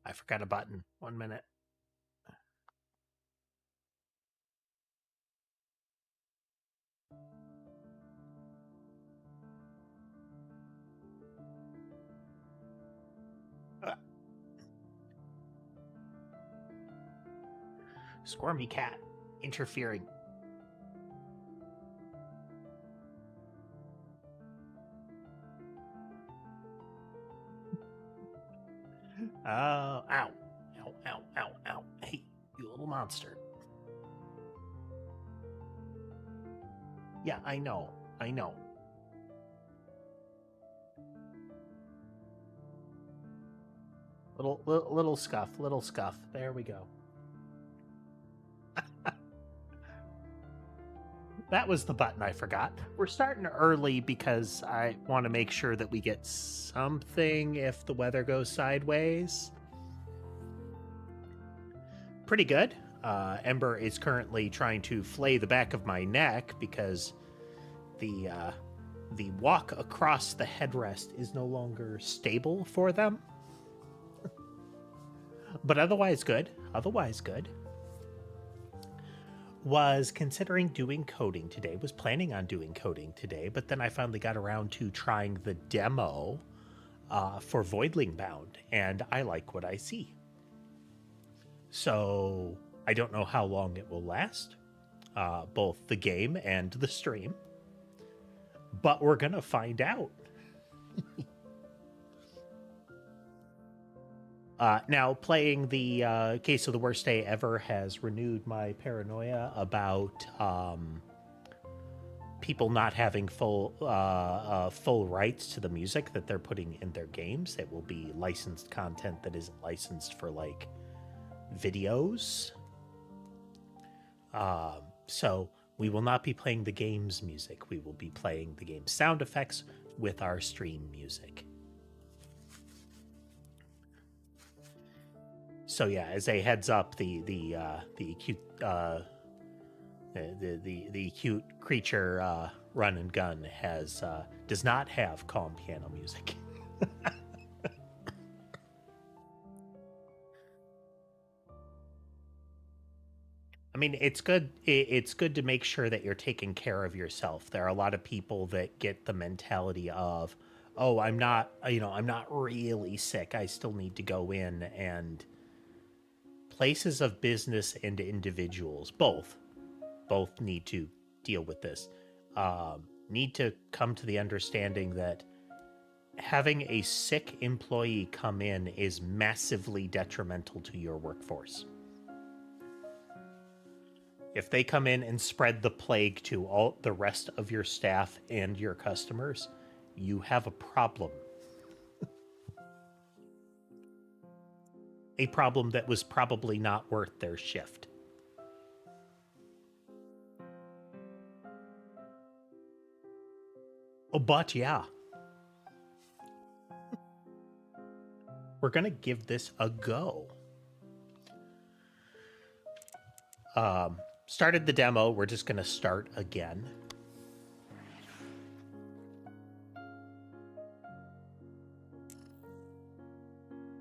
I forgot a button. 1 minute. Squirmy cat interfering. Ow, ow, ow, ow, ow. Hey, you little monster. Yeah, I know. Little scuff. There we go. That was the button I forgot. We're starting early because I want to make sure that we get something if the weather goes sideways. Pretty good. Ember is currently trying to flay the back of my neck because the walk across the headrest is no longer stable for them. But otherwise good. Was considering doing coding today, was planning on doing coding today, but then I finally got around to trying the demo for Voidling Bound, and I like what I see. So I don't know how long it will last, both the game and the stream, but we're gonna find out. Now, playing the Case of the Worst Day Ever has renewed my paranoia about people not having full rights to the music that they're putting in their games. It will be licensed content that isn't licensed for, like, videos. So we will not be playing the game's music. We will be playing the game's sound effects with our stream music. So yeah, as a heads up, the cute creature run and gun does not have calm piano music. I mean, it's good. It's good to make sure that you're taking care of yourself. There are a lot of people that get the mentality of, "Oh, I'm not really sick. I still need to go in." And places of business and individuals both need to deal with this. Need to come to the understanding that having a sick employee come in is massively detrimental to your workforce. If they come in and spread the plague to all the rest of your staff and your customers, you have a problem. A problem that was probably not worth their shift. Oh, but yeah. We're going to give this a go. Started the demo. We're just going to start again.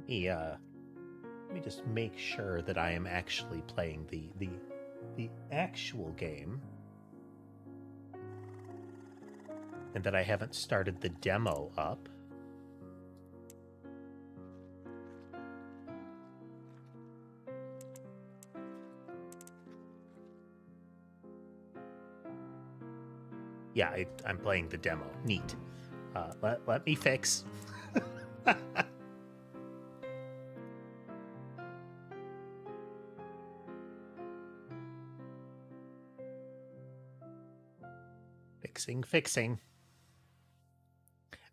Let me just make sure that I am actually playing the actual game, and that I haven't started the demo up. Yeah, I'm playing the demo. Neat. Let me fix. Fixing.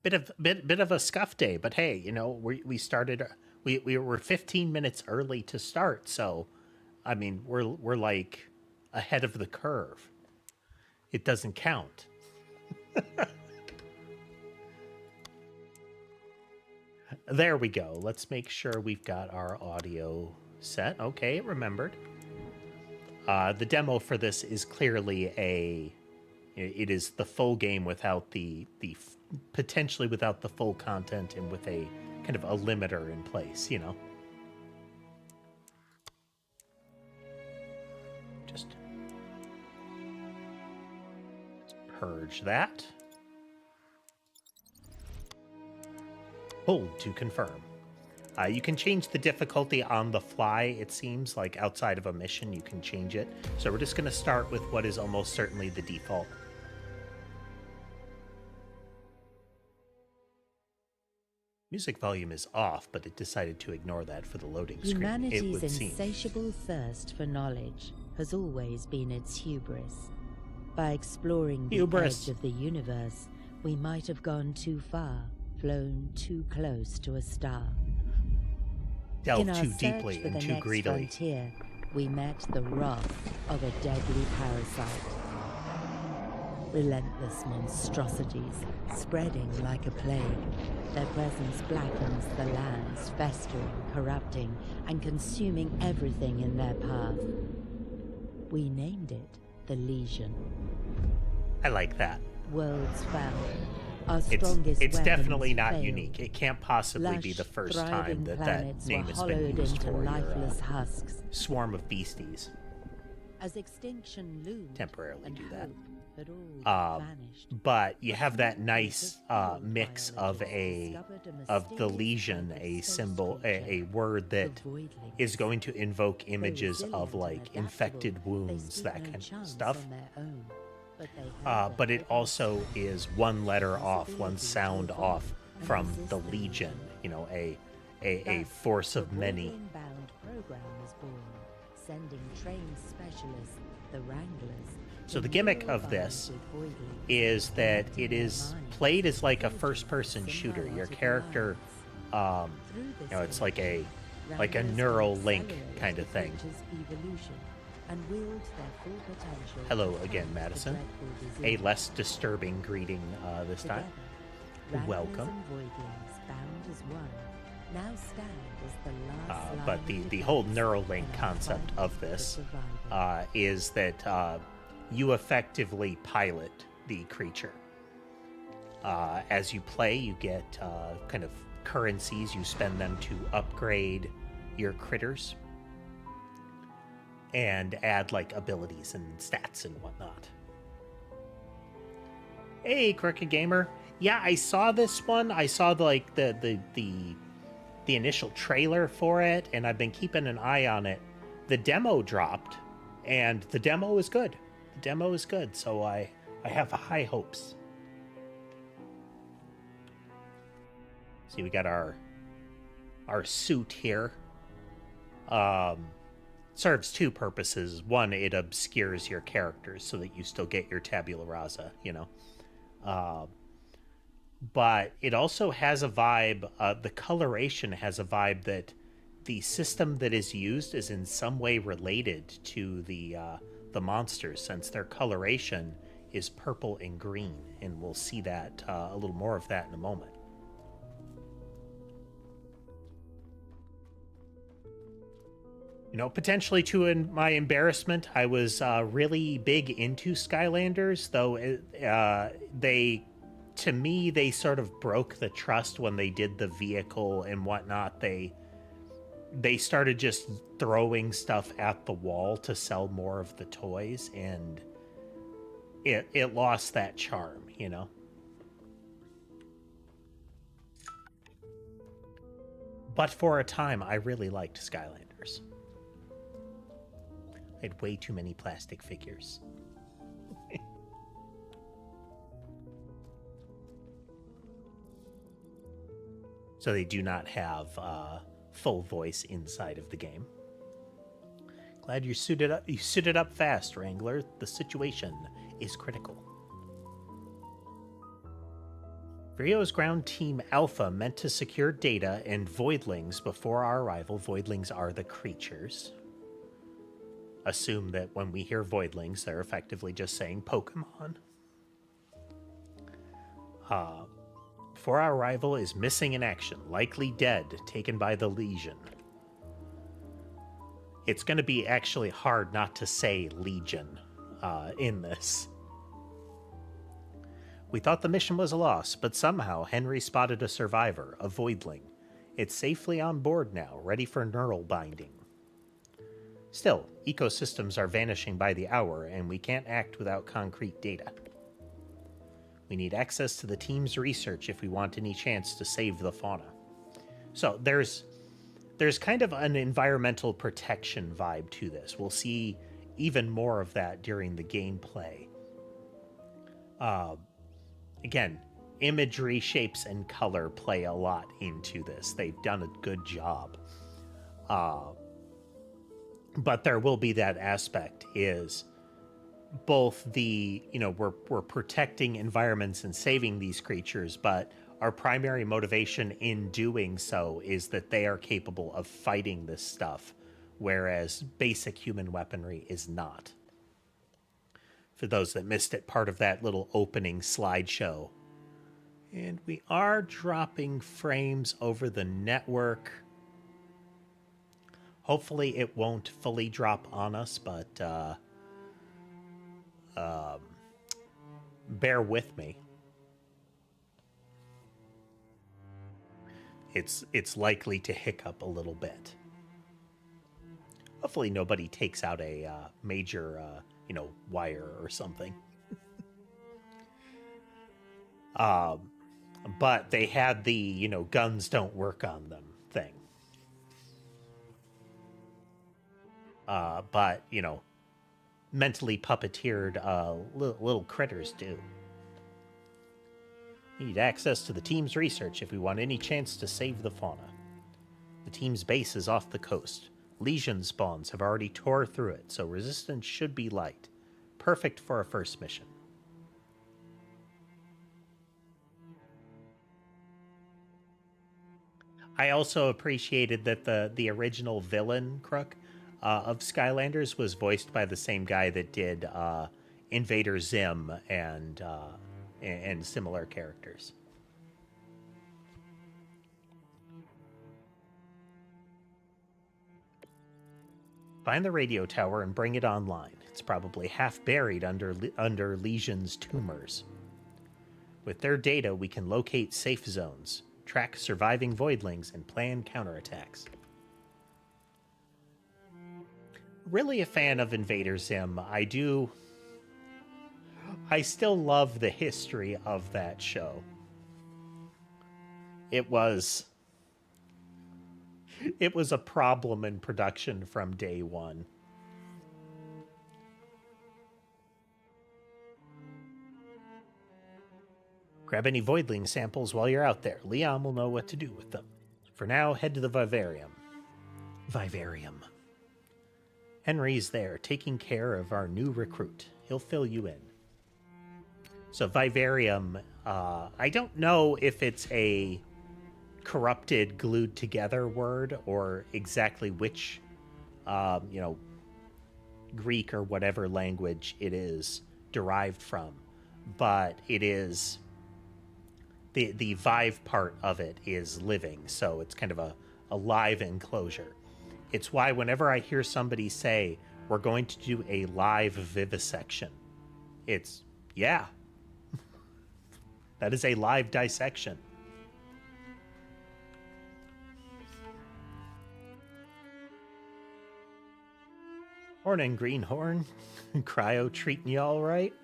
Bit of a scuff day, but hey, you know, we started. We were 15 minutes early to start, so I mean, we're like ahead of the curve. It doesn't count. There we go. Let's make sure we've got our audio set. Okay, it remembered. The demo for this is clearly it is the full game without the potentially without the full content and with a kind of a limiter in place, you know. Purge that. Hold to confirm. You can change the difficulty on the fly, it seems, like outside of a mission, you can change it. So we're just going to start with what is almost certainly the default. Music volume is off, but it decided to ignore that for the loading screen. Humanity's insatiable thirst for knowledge has always been its hubris. By exploring the edge of the universe, we might have gone too far, flown too close to a star. Delve too deeply and too greedily. Frontier, we met the wrath of a deadly parasite. Relentless monstrosities, spreading like a plague. Their presence blackens the lands, festering, corrupting, and consuming everything in their path. We named it the Legion. I like that. Worlds found. Our strongest it's definitely not failed. Unique. It can't possibly be the first time that that name has been used for lifeless husks. Swarm of beasties. As extinction loomed, temporarily do that. Vanished. But you have that nice mix of the Legion, a symbol, a word that is going to invoke images of like infected wounds, that kind of stuff. But it also is one letter off, one sound off from the Legion, you know, a force of many. The Voidling Bound program was born, sending trained specialists, the Wranglers. So the gimmick of this is that it is played as like a first-person shooter. Your character, you know, it's like a neural link kind of thing. Hello again, Madison. A less disturbing greeting this time. Welcome. But the whole neural link concept of this is that you effectively pilot the creature. As you play, you get kind of currencies. You spend them to upgrade your critters and add like abilities and stats and whatnot. Hey, Crooked Gamer. Yeah, I saw this one. I saw the initial trailer for it, and I've been keeping an eye on it. The demo dropped, and the demo is good. The demo is good, so I have high hopes. See, we got our suit here. Serves two purposes. One, it obscures your characters so that you still get your tabula rasa, you know. But it also has a vibe, the coloration has a vibe that the system that is used is in some way related to the monsters, since their coloration is purple and green, and we'll see that a little more of that in a moment. You know, potentially to my embarrassment, I was really big into Skylanders, though to me, they sort of broke the trust when they did the vehicle and whatnot. They started just throwing stuff at the wall to sell more of the toys, and it lost that charm, you know? But for a time, I really liked Skylanders. I had way too many plastic figures. So they do not have full voice inside of the game. Glad you suited up. You suited up fast, Wrangler. The situation is critical. Vrio's ground team Alpha meant to secure data and voidlings before our arrival. Voidlings are the creatures. Assume that when we hear voidlings, they're effectively just saying Pokemon. Before our arrival is missing in action, likely dead, taken by the Legion. It's going to be actually hard not to say Legion in this. We thought the mission was a loss, but somehow Henry spotted a survivor, a voidling. It's safely on board now, ready for neural binding. Still, ecosystems are vanishing by the hour, and we can't act without concrete data. We need access to the team's research if we want any chance to save the fauna. So there's kind of an environmental protection vibe to this. We'll see even more of that during the gameplay. Again, imagery, shapes, and color play a lot into this. They've done a good job. But there will be that aspect is both the, we're protecting environments and saving these creatures, but our primary motivation in doing so is that they are capable of fighting this stuff, whereas basic human weaponry is not. For those that missed it, part of that little opening slideshow. And we are dropping frames over the network. Hopefully it won't fully drop on us, but bear with me. It's likely to hiccup a little bit. Hopefully nobody takes out a major, wire or something. But they had the, guns don't work on them thing. But, mentally puppeteered little critters do. We need access to the team's research if we want any chance to save the fauna. The team's base is off the coast. Legion spawns have already tore through it, so resistance should be light. Perfect for a first mission. I also appreciated that the original villain, Crook, of Skylanders was voiced by the same guy that did Invader Zim and similar characters. Find the radio tower and bring it online. It's probably half buried under Legion's tumors. With their data, we can locate safe zones, track surviving voidlings, and plan counterattacks. Really a fan of Invader Zim. I still love the history of that show. It was a problem in production from day one. Grab any voidling samples while you're out there. Leon will know what to do with them. For now, head to the Vivarium. Henry's there, taking care of our new recruit. He'll fill you in. So Vivarium, I don't know if it's a corrupted, glued together word or exactly which, Greek or whatever language it is derived from, but it is the vive part of it is living, so it's kind of a live enclosure. It's why whenever I hear somebody say, we're going to do a live vivisection, it's, yeah. That is a live dissection. Morning, Greenhorn. Cryo treating you all right?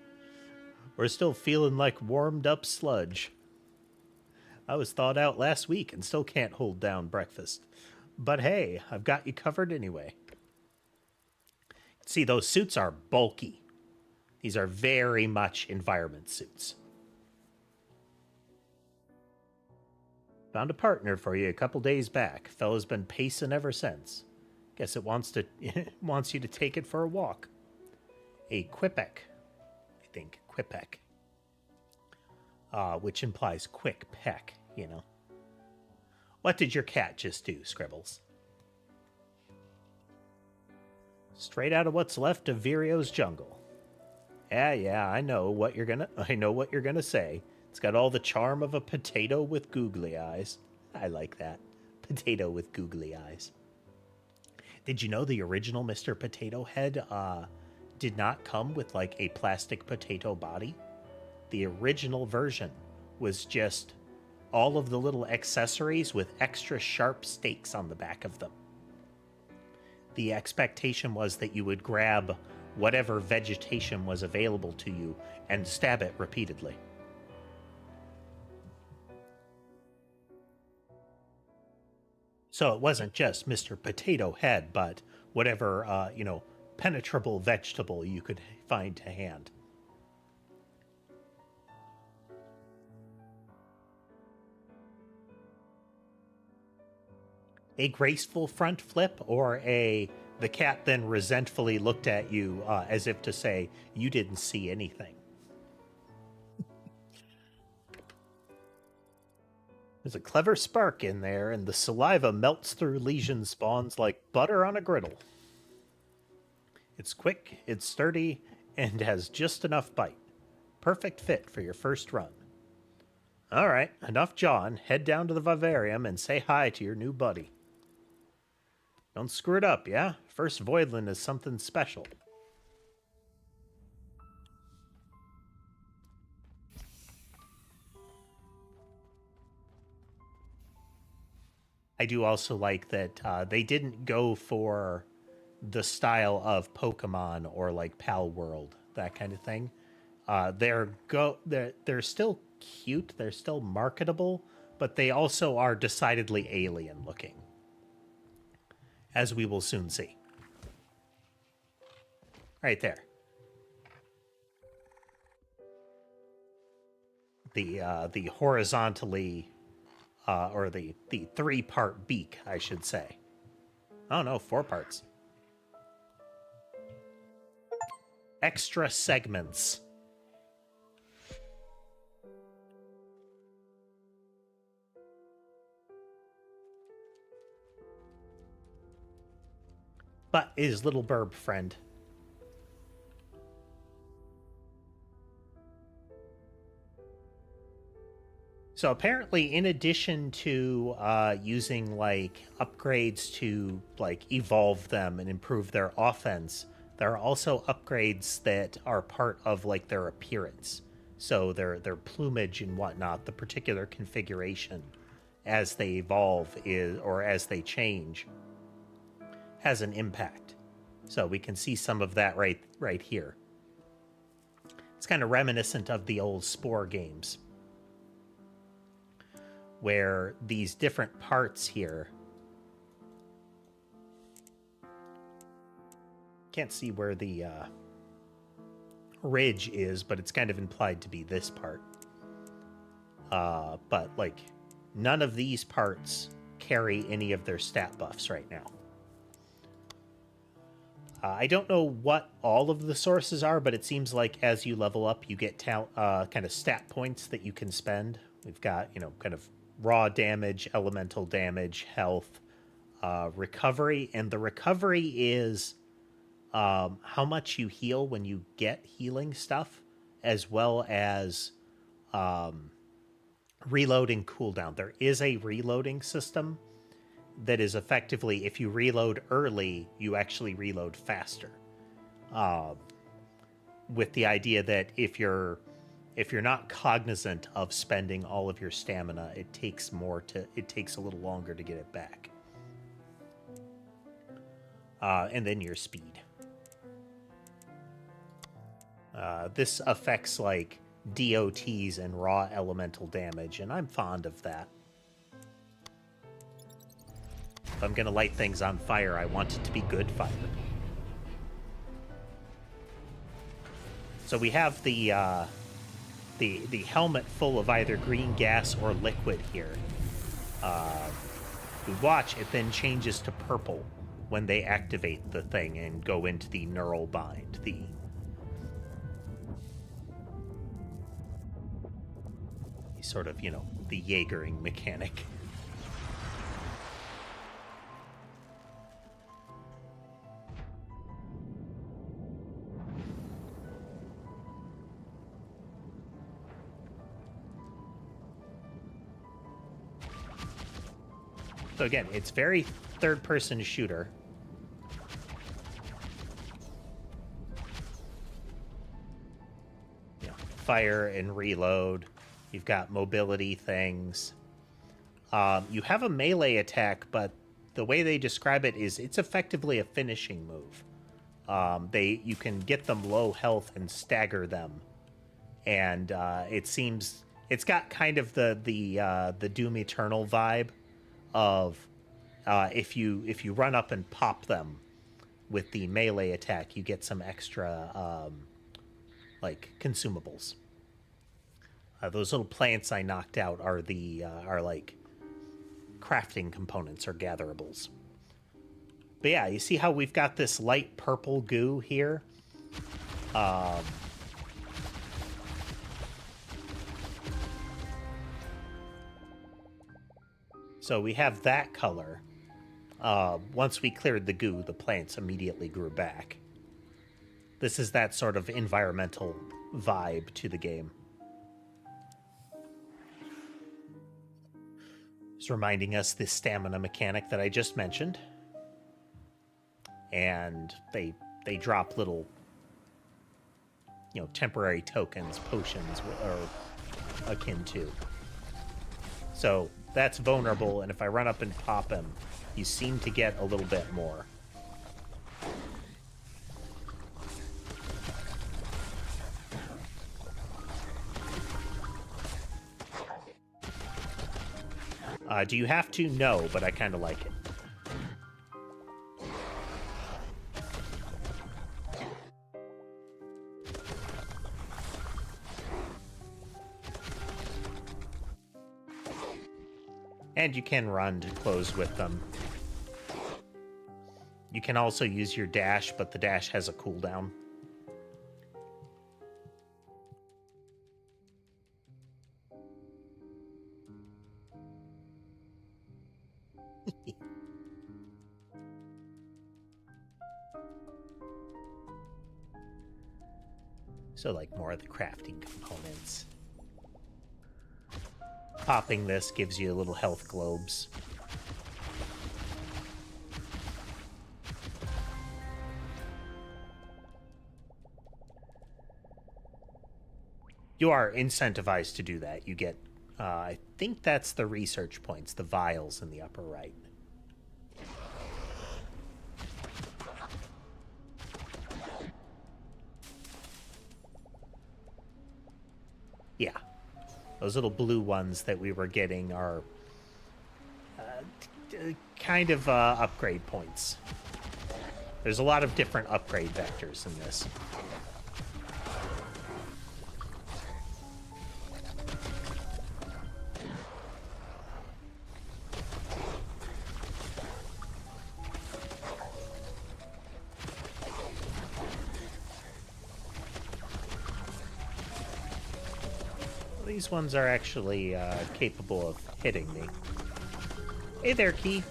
We're still feeling like warmed up sludge. I was thawed out last week and still can't hold down breakfast. But hey, I've got you covered anyway. See, those suits are bulky. These are very much environment suits. Found a partner for you a couple days back. Fella's been pacing ever since. Guess it wants you to take it for a walk. A Quipek. I think Quipek. Which implies quick peck, What did your cat just do, Scribbles? Straight out of what's left of Virio's jungle. Yeah, I know what you're gonna say. It's got all the charm of a potato with googly eyes. I like that. Potato with googly eyes. Did you know the original Mr. Potato Head did not come with like a plastic potato body? The original version was just all of the little accessories with extra sharp stakes on the back of them. The expectation was that you would grab whatever vegetation was available to you and stab it repeatedly. So it wasn't just Mr. Potato Head, but whatever, penetrable vegetable you could find to hand. A graceful front flip, or the cat then resentfully looked at you as if to say, you didn't see anything. There's a clever spark in there, and the saliva melts through lesion spawns like butter on a griddle. It's quick, it's sturdy, and has just enough bite. Perfect fit for your first run. All right, enough John. Head down to the vivarium and say hi to your new buddy. Don't screw it up, yeah? First Voidling is something special. I do also like that they didn't go for the style of Pokemon or like Pal World, that kind of thing. They're still cute, they're still marketable, but they also are decidedly alien looking, as we will soon see. Right there. The horizontally, or the 3-part beak, I should say. Oh no, 4 parts. Extra segments. But is little burb friend. So apparently, in addition to using like upgrades to like evolve them and improve their offense, there are also upgrades that are part of like their appearance. So their plumage and whatnot, the particular configuration as they evolve or as they change has an impact. So we can see some of that right here. It's kind of reminiscent of the old Spore games, where these different parts here, can't see where the ridge is, but it's kind of implied to be this part. But like none of these parts carry any of their stat buffs right now. I don't know what all of the sources are, but it seems like as you level up, you get kind of stat points that you can spend. We've got, kind of raw damage, elemental damage, health, recovery. And the recovery is how much you heal when you get healing stuff, as well as reloading cooldown. There is a reloading system that is effectively, if you reload early, you actually reload faster. With the idea that if you're not cognizant of spending all of your stamina, it takes a little longer to get it back. And then your speed. This affects like DOTs and raw elemental damage, and I'm fond of that. If I'm gonna light things on fire, I want it to be good fire. So we have the helmet full of either green gas or liquid here. We watch, it then changes to purple when they activate the thing and go into the neural bind, the sort of, the Jaegering mechanic. So again, it's very third-person shooter. Fire and reload. You've got mobility things. You have a melee attack, but the way they describe it is it's effectively a finishing move. You can get them low health and stagger them, and it seems it's got kind of the Doom Eternal vibe of If you run up and pop them with the melee attack, you get some extra like consumables. Those little plants I knocked out are like crafting components or gatherables. But yeah, you see how we've got this light purple goo here? So we have that color. Once we cleared the goo, the plants immediately grew back. This is that sort of environmental vibe to the game. It's reminding us the stamina mechanic that I just mentioned. And they drop little, temporary tokens, potions, or akin to. So that's vulnerable, and if I run up and pop him, you seem to get a little bit more. Do you have to? No, but I kind of like it. And you can run to close with them. You can also use your dash, but the dash has a cooldown. So, like, more of the crafting components. Popping this gives you little health globes. You are incentivized to do that. You get, I think that's the research points, the vials in the upper right. Yeah. Those little blue ones that we were getting are kind of upgrade points. There's a lot of different upgrade vectors in this. These ones are actually capable of hitting me. Hey there, Key.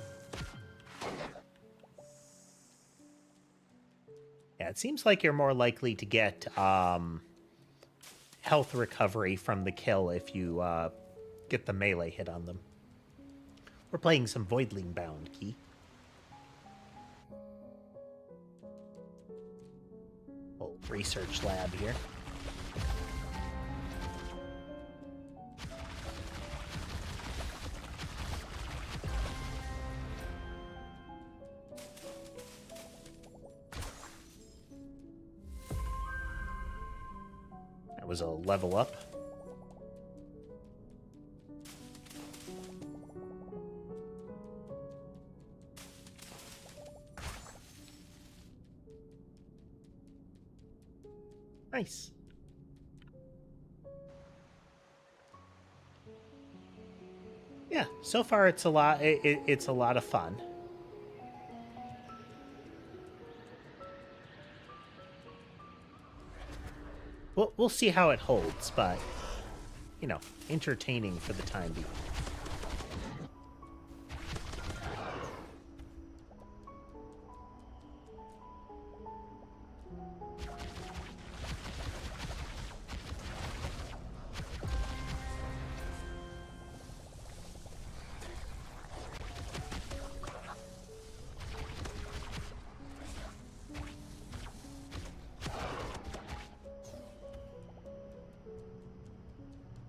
Yeah, it seems like you're more likely to get health recovery from the kill if you get the melee hit on them. We're playing some Voidling Bound, Key. Oh, research lab here. Was a level up. Nice. Yeah, so far it's a lot. It's a lot of fun. We'll see how it holds, but, entertaining for the time being.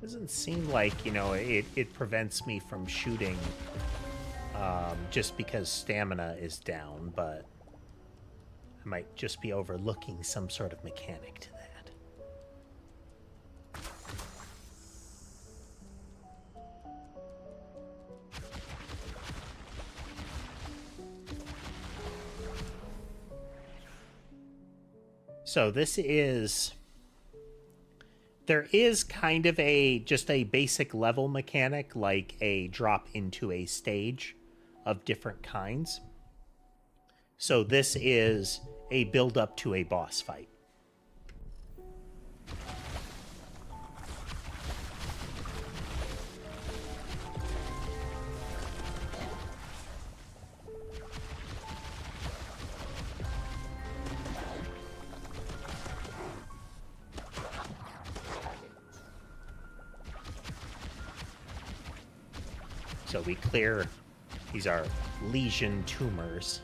Doesn't seem like, it prevents me from shooting just because stamina is down, but I might just be overlooking some sort of mechanic to that. So this is... There is kind of just a basic level mechanic, like a drop into a stage of different kinds. So this is a build up to a boss fight. So we clear, these are lesion tumors.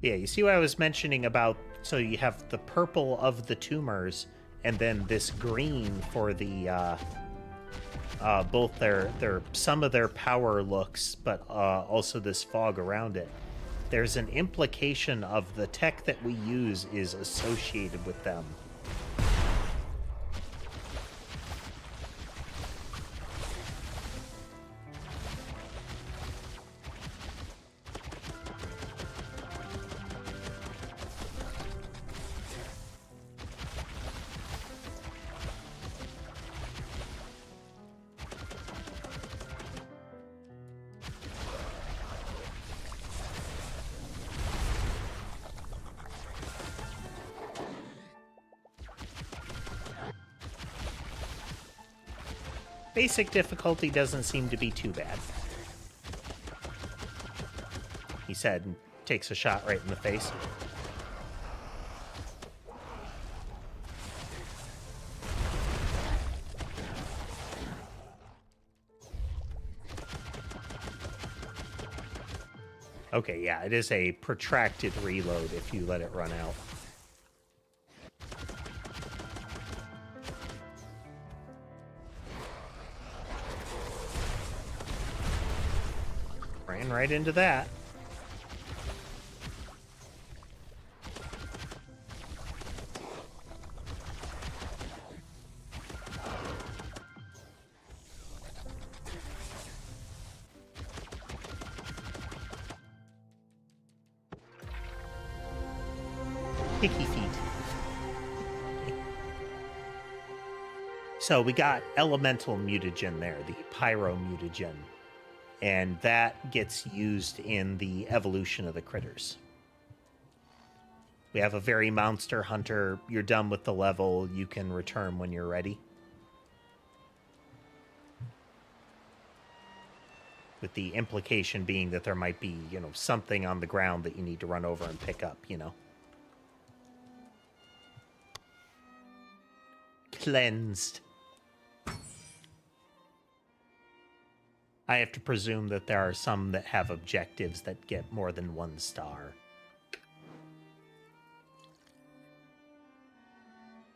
Yeah, you see what I was mentioning about, so you have the purple of the tumors, and then this green for the, both their some of their power looks, but also this fog around it. There's an implication of the tech that we use is associated with them. Basic difficulty doesn't seem to be too bad. He said, and takes a shot right in the face. Okay, yeah, it is a protracted reload if you let it run out. Ran right into that. Hickey feet. So we got elemental mutagen there, the pyro mutagen. And that gets used in the evolution of the critters. We have a very monster hunter. You're done with the level. You can return when you're ready. With the implication being that there might be, something on the ground that you need to run over and pick up, Cleansed. I have to presume that there are some that have objectives that get more than 1 star.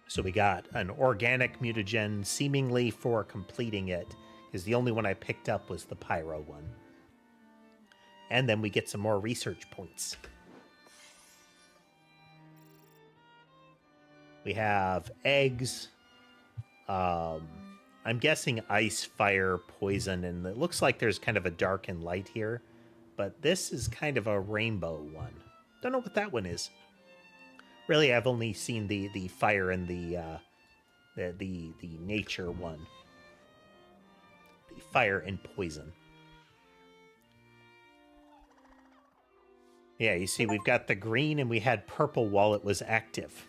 So we got an organic mutagen, seemingly for completing it, because the only one I picked up was the pyro one. And then we get some more research points. We have eggs. I'm guessing ice, fire, poison, and it looks like there's kind of a dark and light here. But this is kind of a rainbow one. Don't know what that one is. Really, I've only seen the fire and the nature one. The fire and poison. Yeah, you see, we've got the green and we had purple while it was active.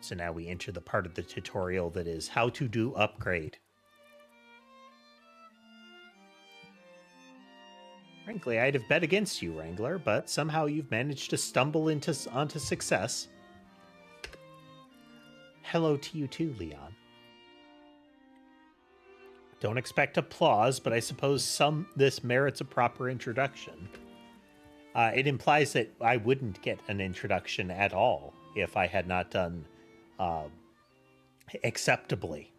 So now we enter the part of the tutorial that is how to do upgrade. Frankly, I'd have bet against you, Wrangler, but somehow you've managed to stumble onto success. Hello to you too, Leon. Don't expect applause, but I suppose this merits a proper introduction. It implies that I wouldn't get an introduction at all if I had not done acceptably.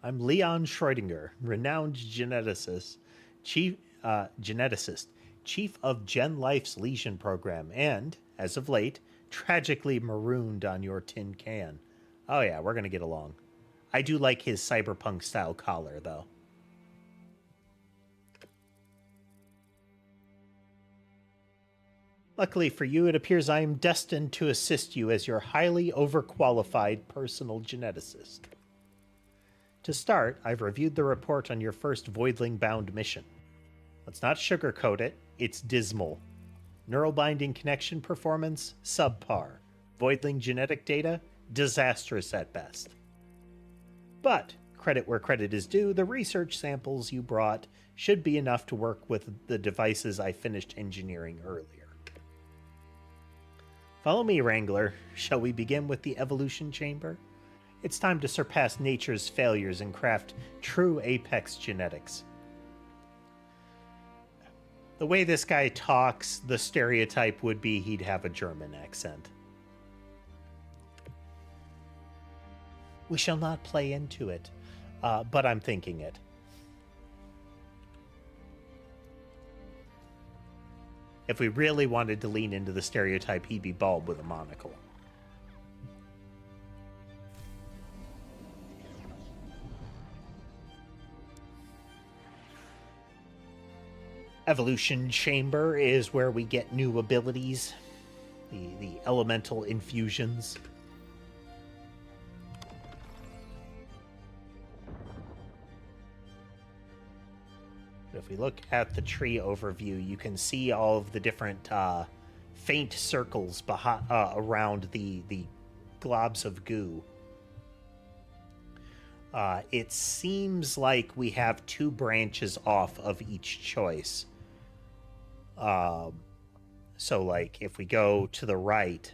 I'm Leon Schrödinger, renowned geneticist, chief of Gen Life's Legion program, and, as of late, tragically marooned on your tin can. Oh yeah, we're gonna get along. I do like his cyberpunk style collar, though. Luckily for you, it appears I am destined to assist you as your highly overqualified personal geneticist. To start, I've reviewed the report on your first Voidling Bound mission. Let's not sugarcoat it, it's dismal. Neural binding connection performance, subpar. Voidling genetic data, disastrous at best. But, credit where credit is due, the research samples you brought should be enough to work with the devices I finished engineering earlier. Follow me, Wrangler. Shall we begin with the evolution chamber? It's time to surpass nature's failures and craft true apex genetics. The way this guy talks, the stereotype would be he'd have a German accent. We shall not play into it, but I'm thinking it. If we really wanted to lean into the stereotype, he'd be bald with a monocle. Evolution Chamber is where we get new abilities, the elemental infusions. If we look at the tree overview, you can see all of the different faint circles around the globs of goo. It seems like we have 2 branches off of each choice. So, like, if we go to the right,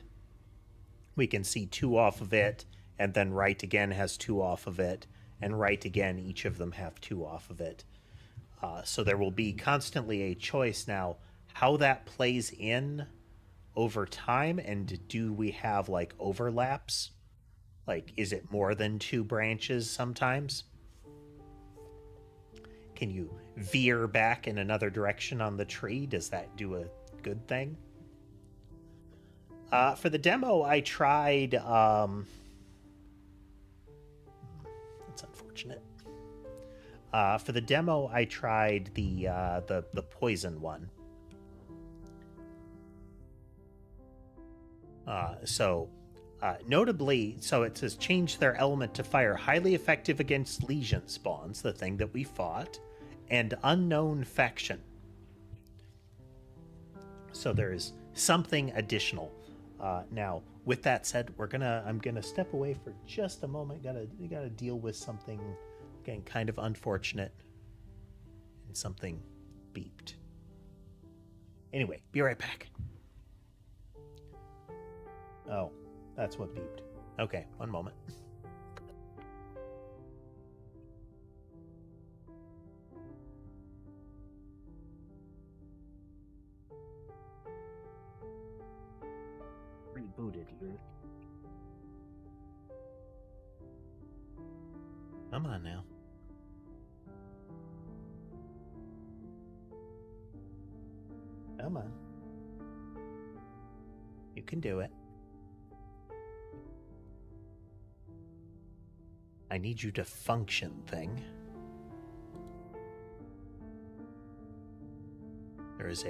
we can see 2 off of it, and then right again has 2 off of it, and right again, each of them have 2 off of it. So there will be constantly a choice now how that plays in over time, and do we have like overlaps? Like, is it more than 2 branches sometimes? Can you veer back in another direction on the tree? Does that do a good thing? For the demo, I tried... that's unfortunate. For the demo, I tried the poison one. Notably, so it says change their element to fire, highly effective against lesion spawns, the thing that we fought, and unknown faction. So there's something additional. Now, with that said, I'm gonna step away for just a moment. Gotta deal with something. Again, kind of unfortunate. And something beeped. Anyway, be right back. Oh, that's what beeped. Okay, one moment. Rebooted here. Come on now. Come on. You can do it. I need you to function, thing. There's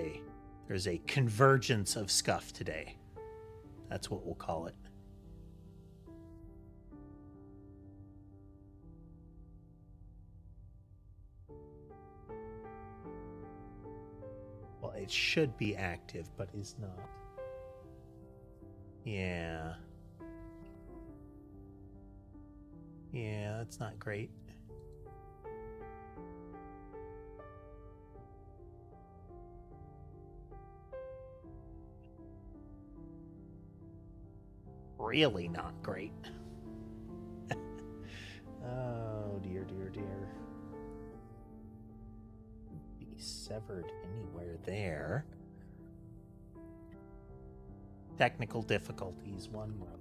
a convergence of scuff today. That's what we'll call it. Well, it should be active, but is not. Yeah. Yeah, that's not great. Really not great. Oh, dear, dear, dear. Be severed anywhere there. Technical difficulties, one moment.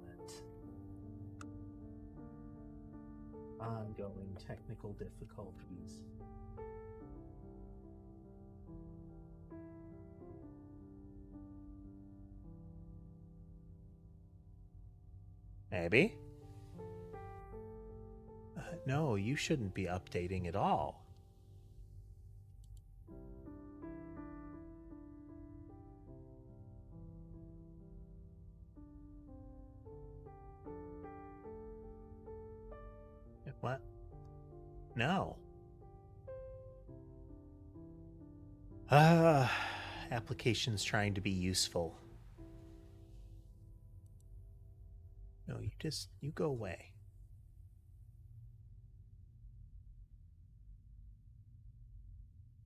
Ongoing technical difficulties. Maybe. No, you shouldn't be updating at all. What? No. Application's trying to be useful. No, you go away.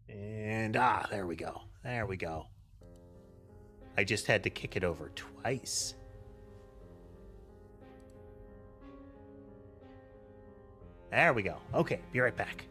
And, there we go. There we go. I just had to kick it over twice. There we go. Okay, be right back.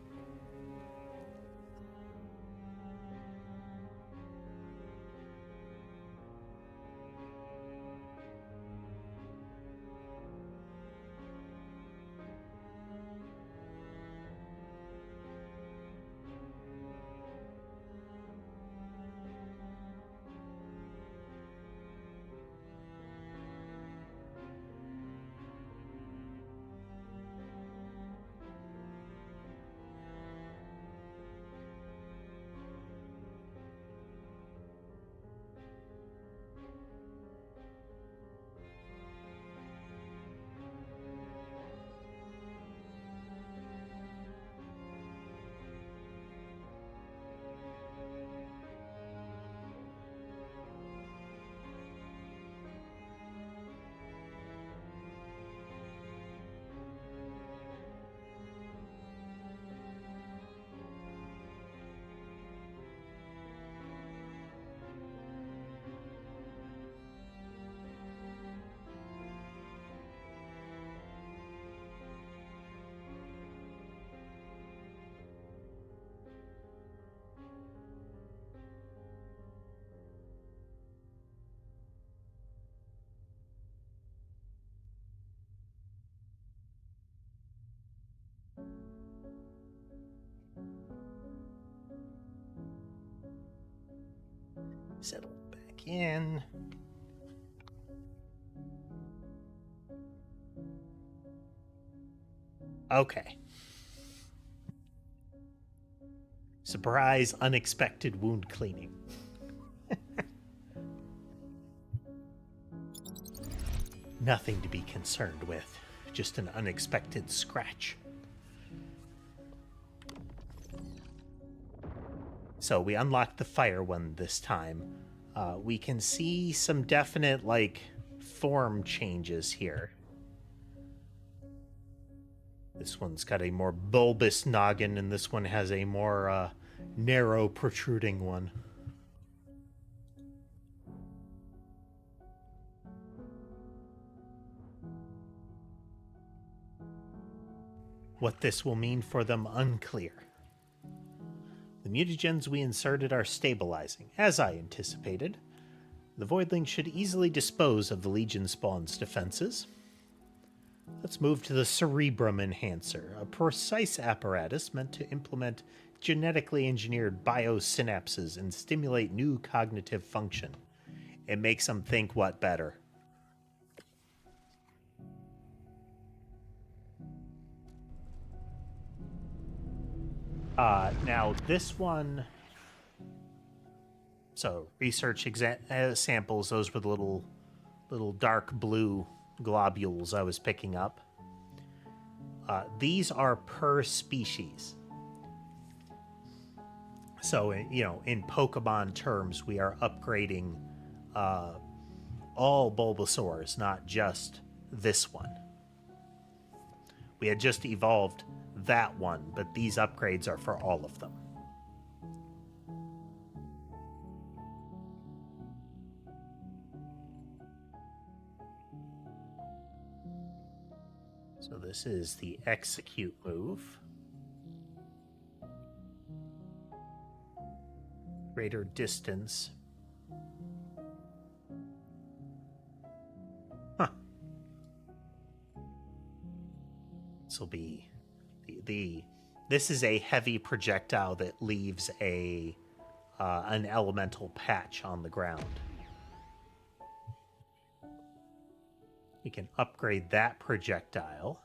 Settle back in. Okay. Surprise, unexpected wound cleaning. Nothing to be concerned with. Just an unexpected scratch. So we unlocked the fire one this time. We can see some definite, form changes here. This one's got a more bulbous noggin, and this one has a more narrow, protruding one. What this will mean for them, unclear. The mutagens we inserted are stabilizing, as I anticipated. The Voidling should easily dispose of the Legion spawn's defenses. Let's move to the Cerebrum Enhancer, a precise apparatus meant to implement genetically engineered biosynapses and stimulate new cognitive function. It makes them think what better? Now this one... So, research samples, those were the little dark blue globules I was picking up. These are per species. So, in Pokemon terms, we are upgrading all Bulbasaurs, not just this one. We had just evolved that one, but these upgrades are for all of them. So this is the execute move. Greater distance. Huh. This will be this is a heavy projectile that leaves an elemental patch on the ground. We can upgrade that projectile.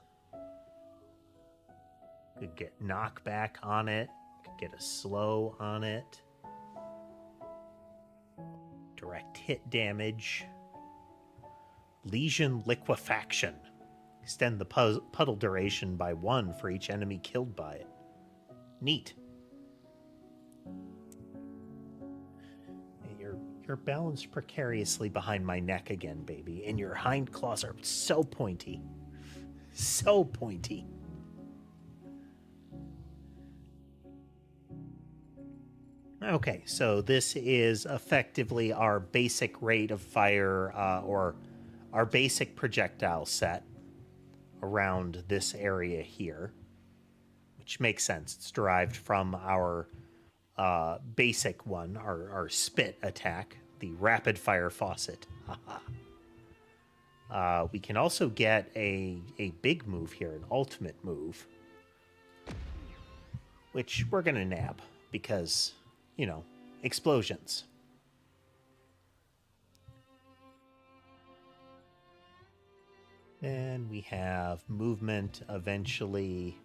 Could get knockback on it. Could get a slow on it. Direct hit damage. Lesion liquefaction. Extend the puddle duration by 1 for each enemy killed by it. Neat. You're balanced precariously behind my neck again, baby, and your hind claws are so pointy. So pointy. Okay, so this is effectively our basic rate of fire, or our basic projectile set around this area here, which makes sense. It's derived from our basic one, our spit attack, the rapid fire faucet. We can also get a big move here, an ultimate move, which we're going to nab because, you know, explosions. Then we have movement, eventually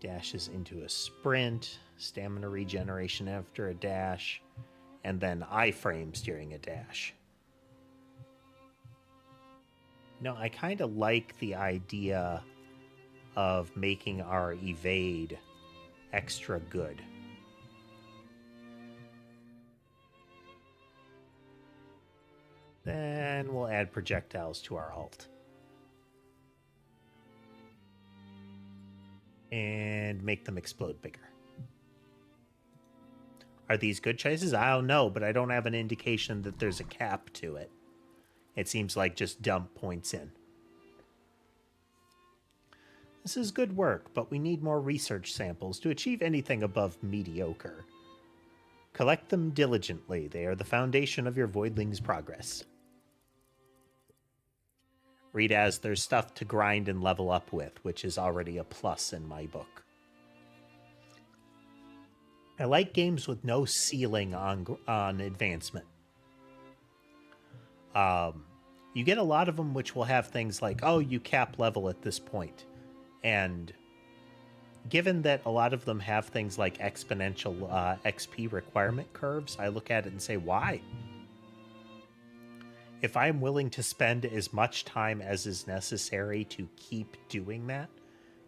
dashes into a sprint, stamina regeneration after a dash, and then iframes during a dash. No, I kind of like the idea of making our evade extra good. Then we'll add projectiles to our ult. And make them explode bigger. Are these good choices? I don't know, but I don't have an indication that there's a cap to it. It seems like just dump points in. This is good work, but we need more research samples to achieve anything above mediocre. Collect them diligently. They are the foundation of your Voidling's progress. Read as there's stuff to grind and level up with, which is already a plus in my book. I like games with no ceiling on advancement. You get a lot of them which will have things like, oh, you cap level at this point. And given that a lot of them have things like exponential XP requirement curves, I look at it and say, why? If I'm willing to spend as much time as is necessary to keep doing that,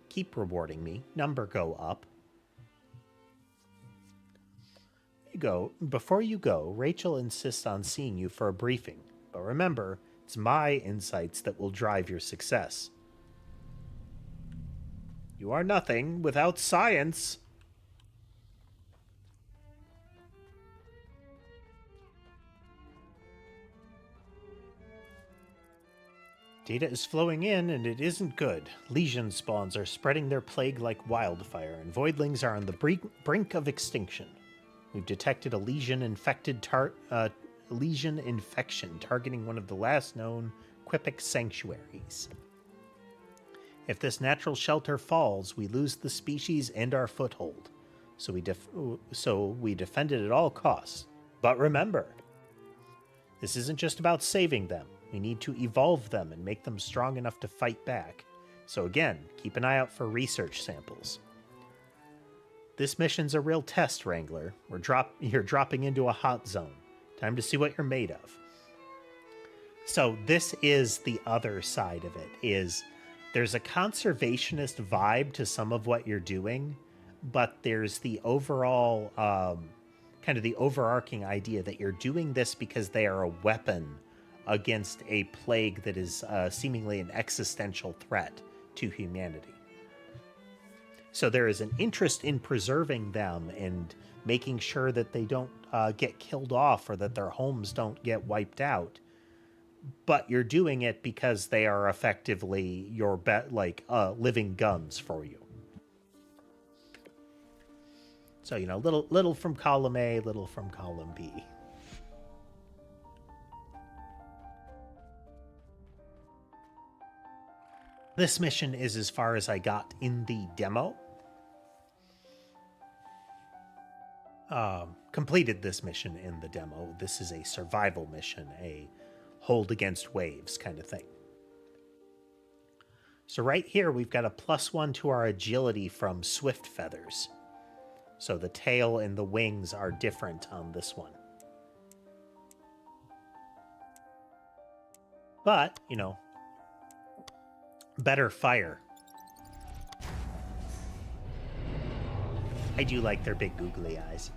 keep rewarding me, number go up. Before you go, Rachel insists on seeing you for a briefing. But remember, it's my insights that will drive your success. You are nothing without science. Data is flowing in, and it isn't good. Legion spawns are spreading their plague like wildfire, and voidlings are on the brink of extinction. We've detected a legion infection targeting one of the last known Quipic sanctuaries. If this natural shelter falls, we lose the species and our foothold. So we defend it at all costs. But remember, this isn't just about saving them. We need to evolve them and make them strong enough to fight back. So again, keep an eye out for research samples. This mission's a real test, Wrangler. You're dropping into a hot zone. Time to see what you're made of. So this is the other side of it, is there's a conservationist vibe to some of what you're doing, but there's the overall, kind of the overarching idea that you're doing this because they are a weapon against a plague that is seemingly an existential threat to humanity. So there is an interest in preserving them and making sure that they don't get killed off or that their homes don't get wiped out. But you're doing it because they are effectively your living guns for you. So, you know, little from column A, little from column B. This mission is as far as I got in the demo. Completed this mission in the demo. This is a survival mission, a hold against waves kind of thing. So right here, we've got a +1 to our agility from swift feathers. So the tail and the wings are different on this one. But, you know, better fire. I do like their big googly eyes.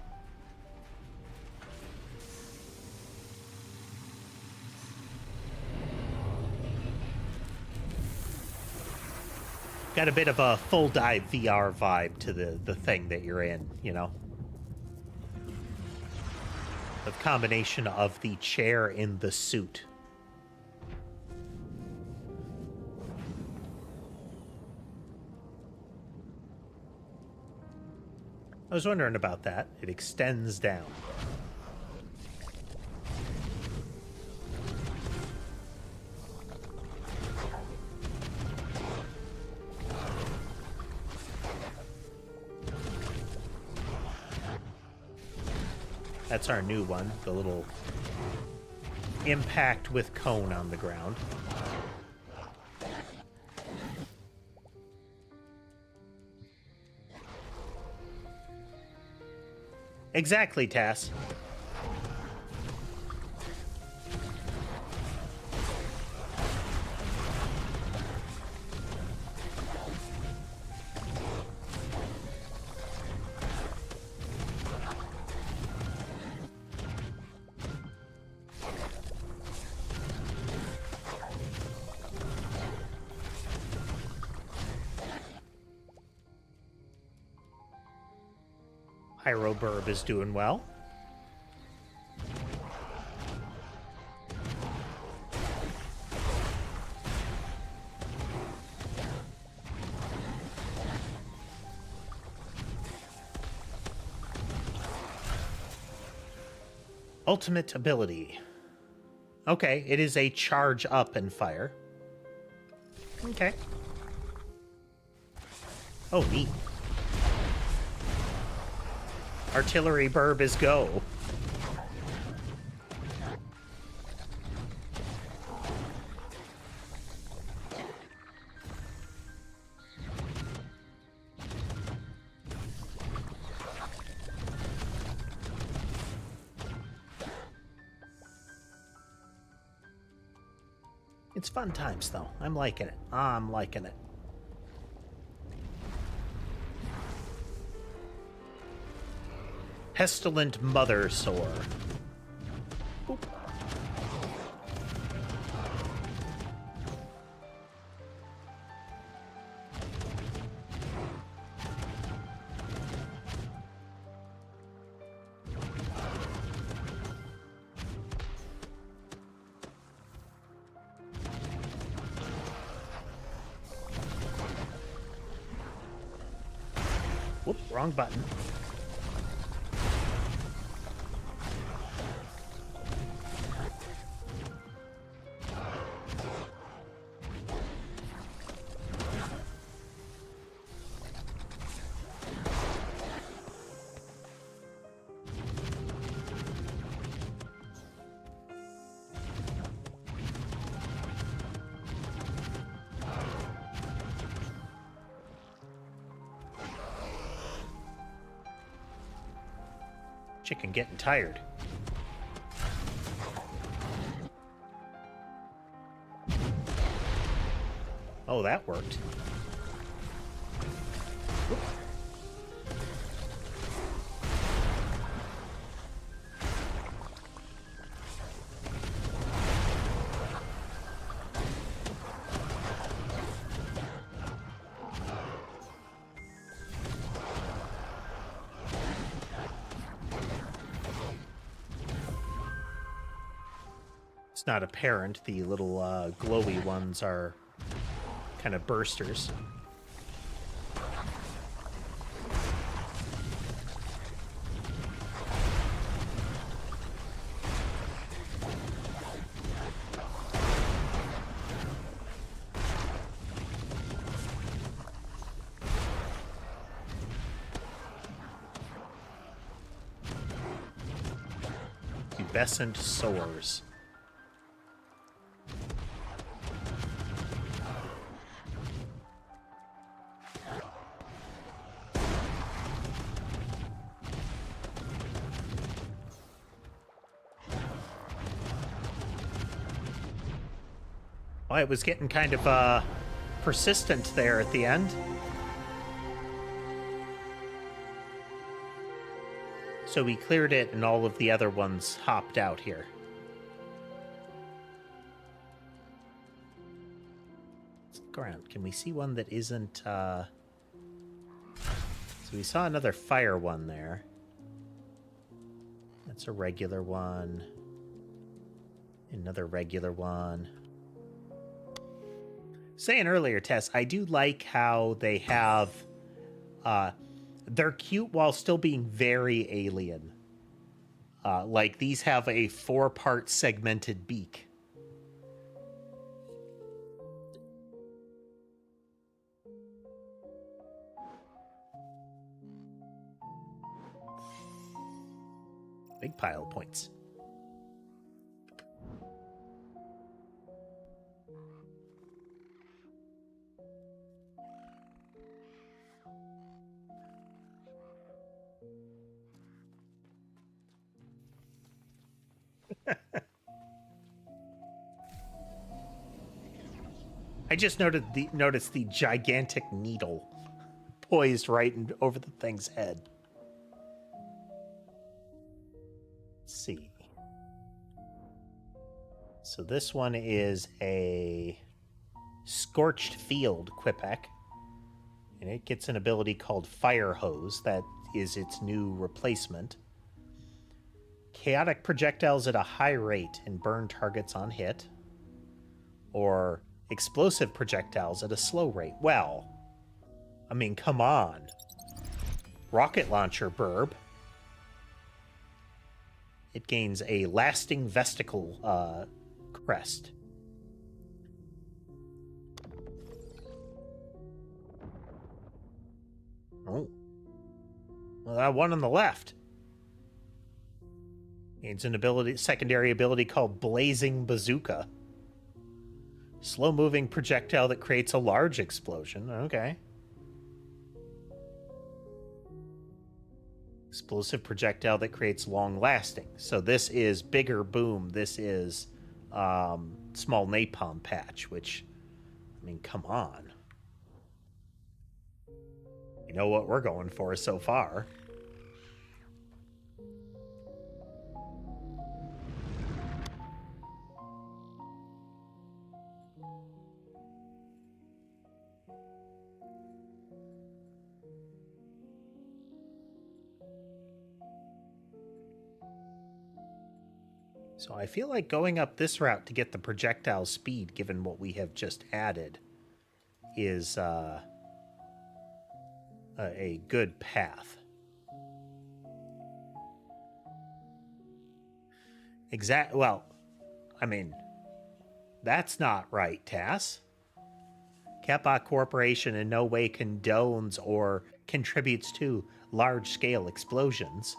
Got a bit of a full dive VR vibe to the thing that you're in, you know? The combination of the chair and the suit. I was wondering about that. It extends down. That's our new one, the little impact with cone on the ground. Exactly, Tass. Pyroburb is doing well. Ultimate ability. Okay, it is a charge up and fire. Okay. Oh, neat. Artillery burb is go. It's fun times, though. I'm liking it. I'm liking it. Pestilent Mother Sore. Boop. Whoop, wrong button. Chicken getting tired. Oh, that worked. Whoop. It's not apparent. The little glowy ones are kind of bursters. Pubescent sores. Oh, it was getting kind of persistent there at the end. So we cleared it and all of the other ones hopped out here. Let's look around. Can we see one that isn't... So we saw another fire one there. That's a regular one. Another regular one. Saying earlier, Tess, I do like how they have... they're cute while still being very alien. Like, these have a 4-part segmented beak. Big pile of points. I just noticed the gigantic needle poised right over the thing's head. Let's see. So this one is a Scorched Field Quipek, and it gets an ability called Fire Hose. That is its new replacement. Chaotic projectiles at a high rate and burn targets on hit. Or explosive projectiles at a slow rate. Well, I mean, come on. Rocket launcher burb. It gains a lasting vesicle crest. Oh. Well, that one on the left. Gains an secondary ability called Blazing Bazooka. Slow-moving projectile that creates a large explosion. Okay. Explosive projectile that creates long-lasting. So this is Bigger Boom. This is Small Napalm Patch, which, I mean, come on. You know what we're going for so far. So I feel like going up this route to get the projectile speed, given what we have just added, is a good path. Well, I mean, that's not right, Tass. Kappa Corporation in no way condones or contributes to large-scale explosions.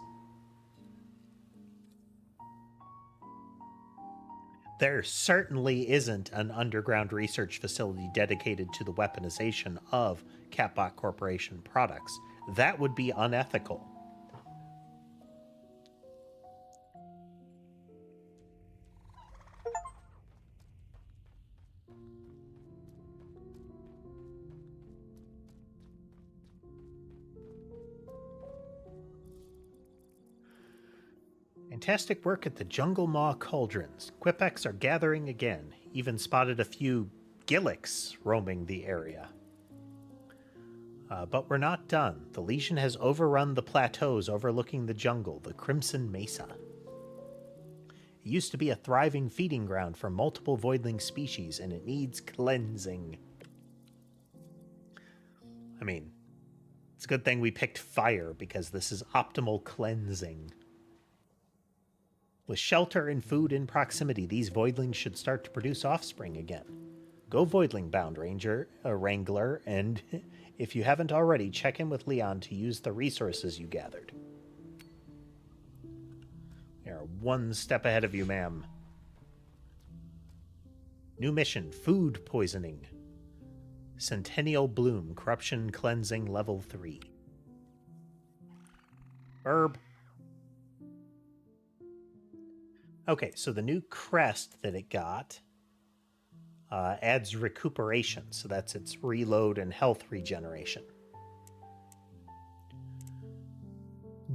There certainly isn't an underground research facility dedicated to the weaponization of Catbot Corporation products. That would be unethical. Fantastic work at the Jungle Maw Cauldrons. Quipeks are gathering again. Even spotted a few Gilliks roaming the area. But we're not done. The Legion has overrun the plateaus overlooking the jungle, the Crimson Mesa. It used to be a thriving feeding ground for multiple voidling species, and it needs cleansing. I mean, it's a good thing we picked fire, because this is optimal cleansing. With shelter and food in proximity, these voidlings should start to produce offspring again. Go Voidling Bound, Wrangler, and if you haven't already, check in with Leon to use the resources you gathered. We are one step ahead of you, ma'am. New mission, Food Poisoning. Centennial Bloom, Corruption Cleansing, Level 3. Herb. Okay, so the new crest that it got adds recuperation, so that's its reload and health regeneration.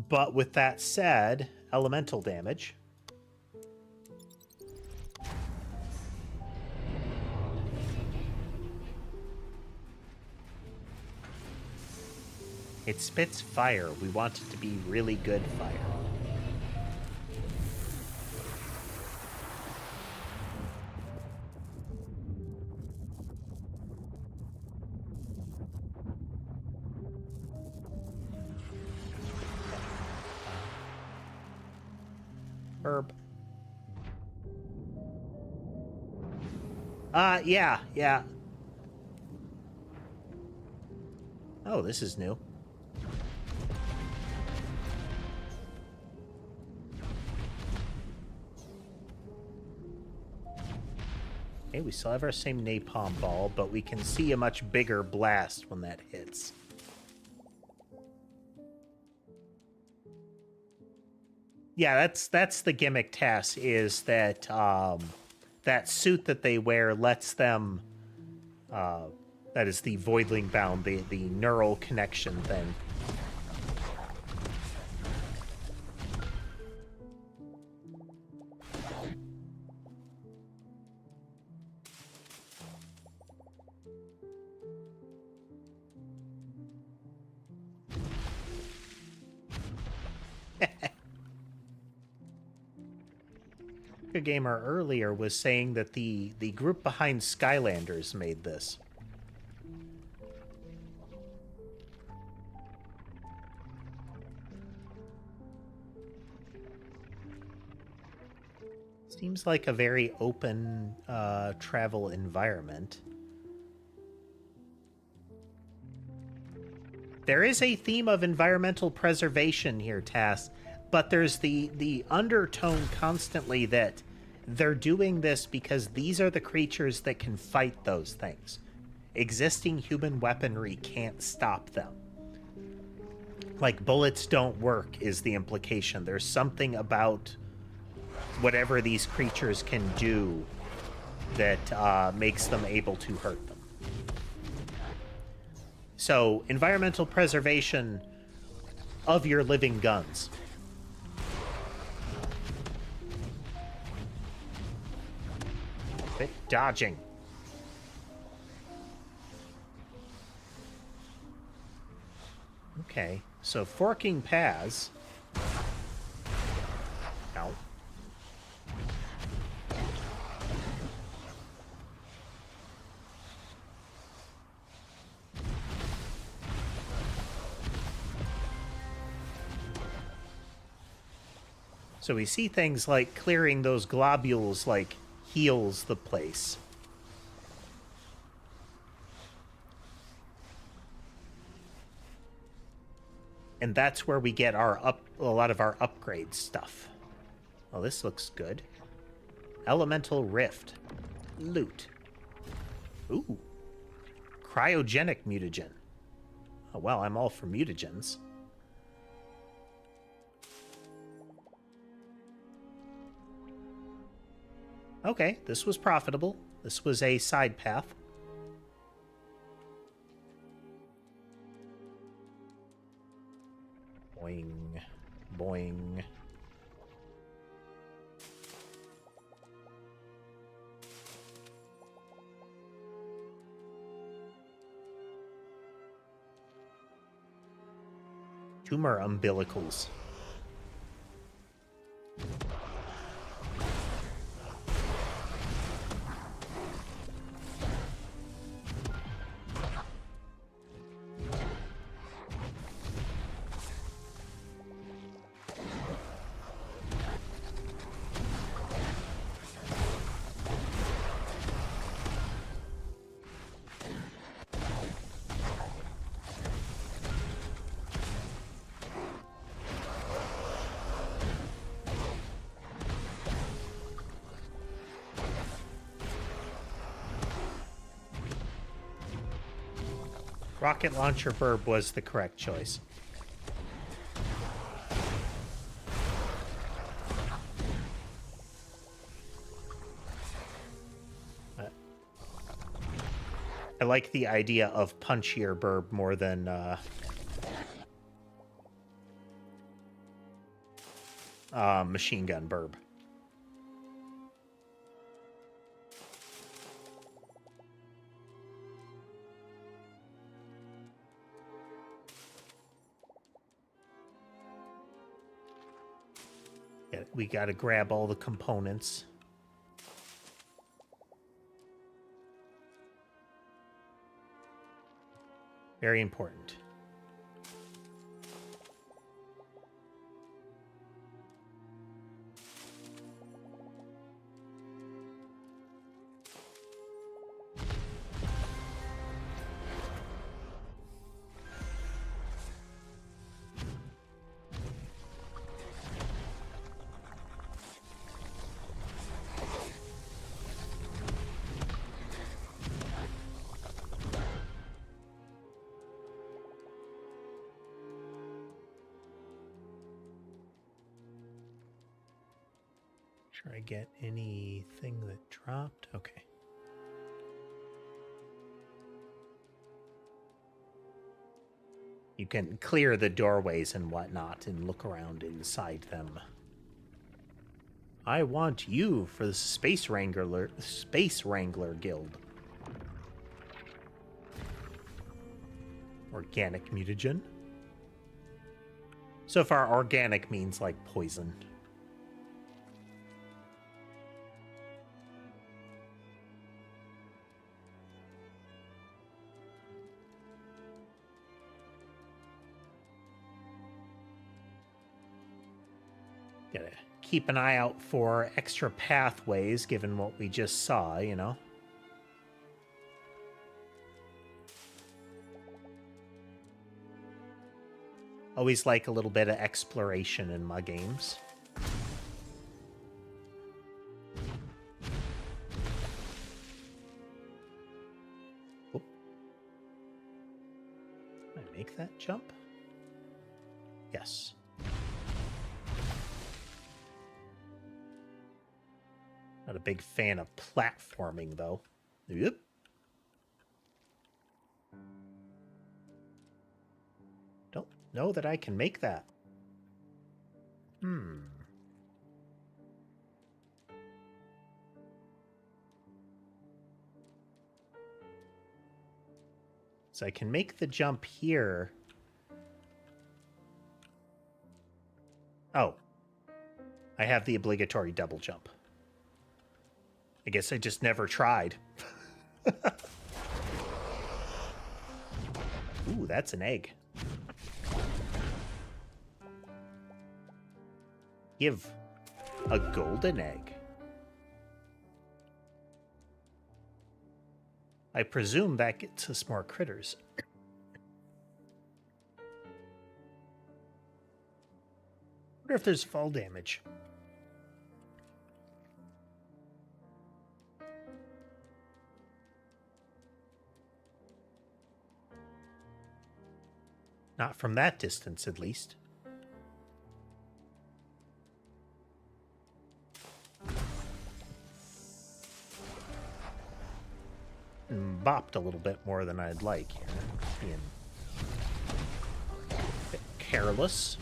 But with that said, elemental damage. It spits fire. We want it to be really good fire. Herb. Yeah. Oh, this is new. Okay, we still have our same napalm ball, but we can see a much bigger blast when that hits. Yeah, that's the gimmick, Tass, is that that suit that they wear lets them that is the Voidling Bound, the neural connection thing. A gamer earlier was saying that the group behind Skylanders made this. Seems like a very open travel environment. There is a theme of environmental preservation here, Tass, but there's the undertone constantly that they're doing this because these are the creatures that can fight those things. Existing human weaponry can't stop them. Like, bullets don't work is the implication. There's something about whatever these creatures can do that makes them able to hurt them. So, environmental preservation of your living guns. Dodging. Okay, so forking paths. Ow. So we see things like clearing those globules, like, heals the place. And that's where we get a lot of our upgrade stuff. Well, this looks good. Elemental Rift. Loot. Ooh. Cryogenic mutagen. Oh, well, I'm all for mutagens. Okay, this was profitable. This was a side path. Boing. Boing. Tumor umbilicals. Rocket launcher burb was the correct choice. I like the idea of punchier burb more than machine gun burb. Yeah, we got to grab all the components. Very important. Sure I get anything that dropped. Okay. You can clear the doorways and whatnot and look around inside them. I want you for the Space Wrangler Guild. Organic mutagen. So far, organic means like poison. Gotta keep an eye out for extra pathways, given what we just saw, you know? Always like a little bit of exploration in my games. Oh. Can I make that jump? Yes. Not a big fan of platforming, though. Yep. Don't know that I can make that. So I can make the jump here. Oh. I have the obligatory double jump. I guess I just never tried. Ooh, that's an egg. Give a golden egg. I presume that gets us more critters. Wonder if there's fall damage. Not from that distance, at least. Bopped a little bit more than I'd like here. Being a bit careless.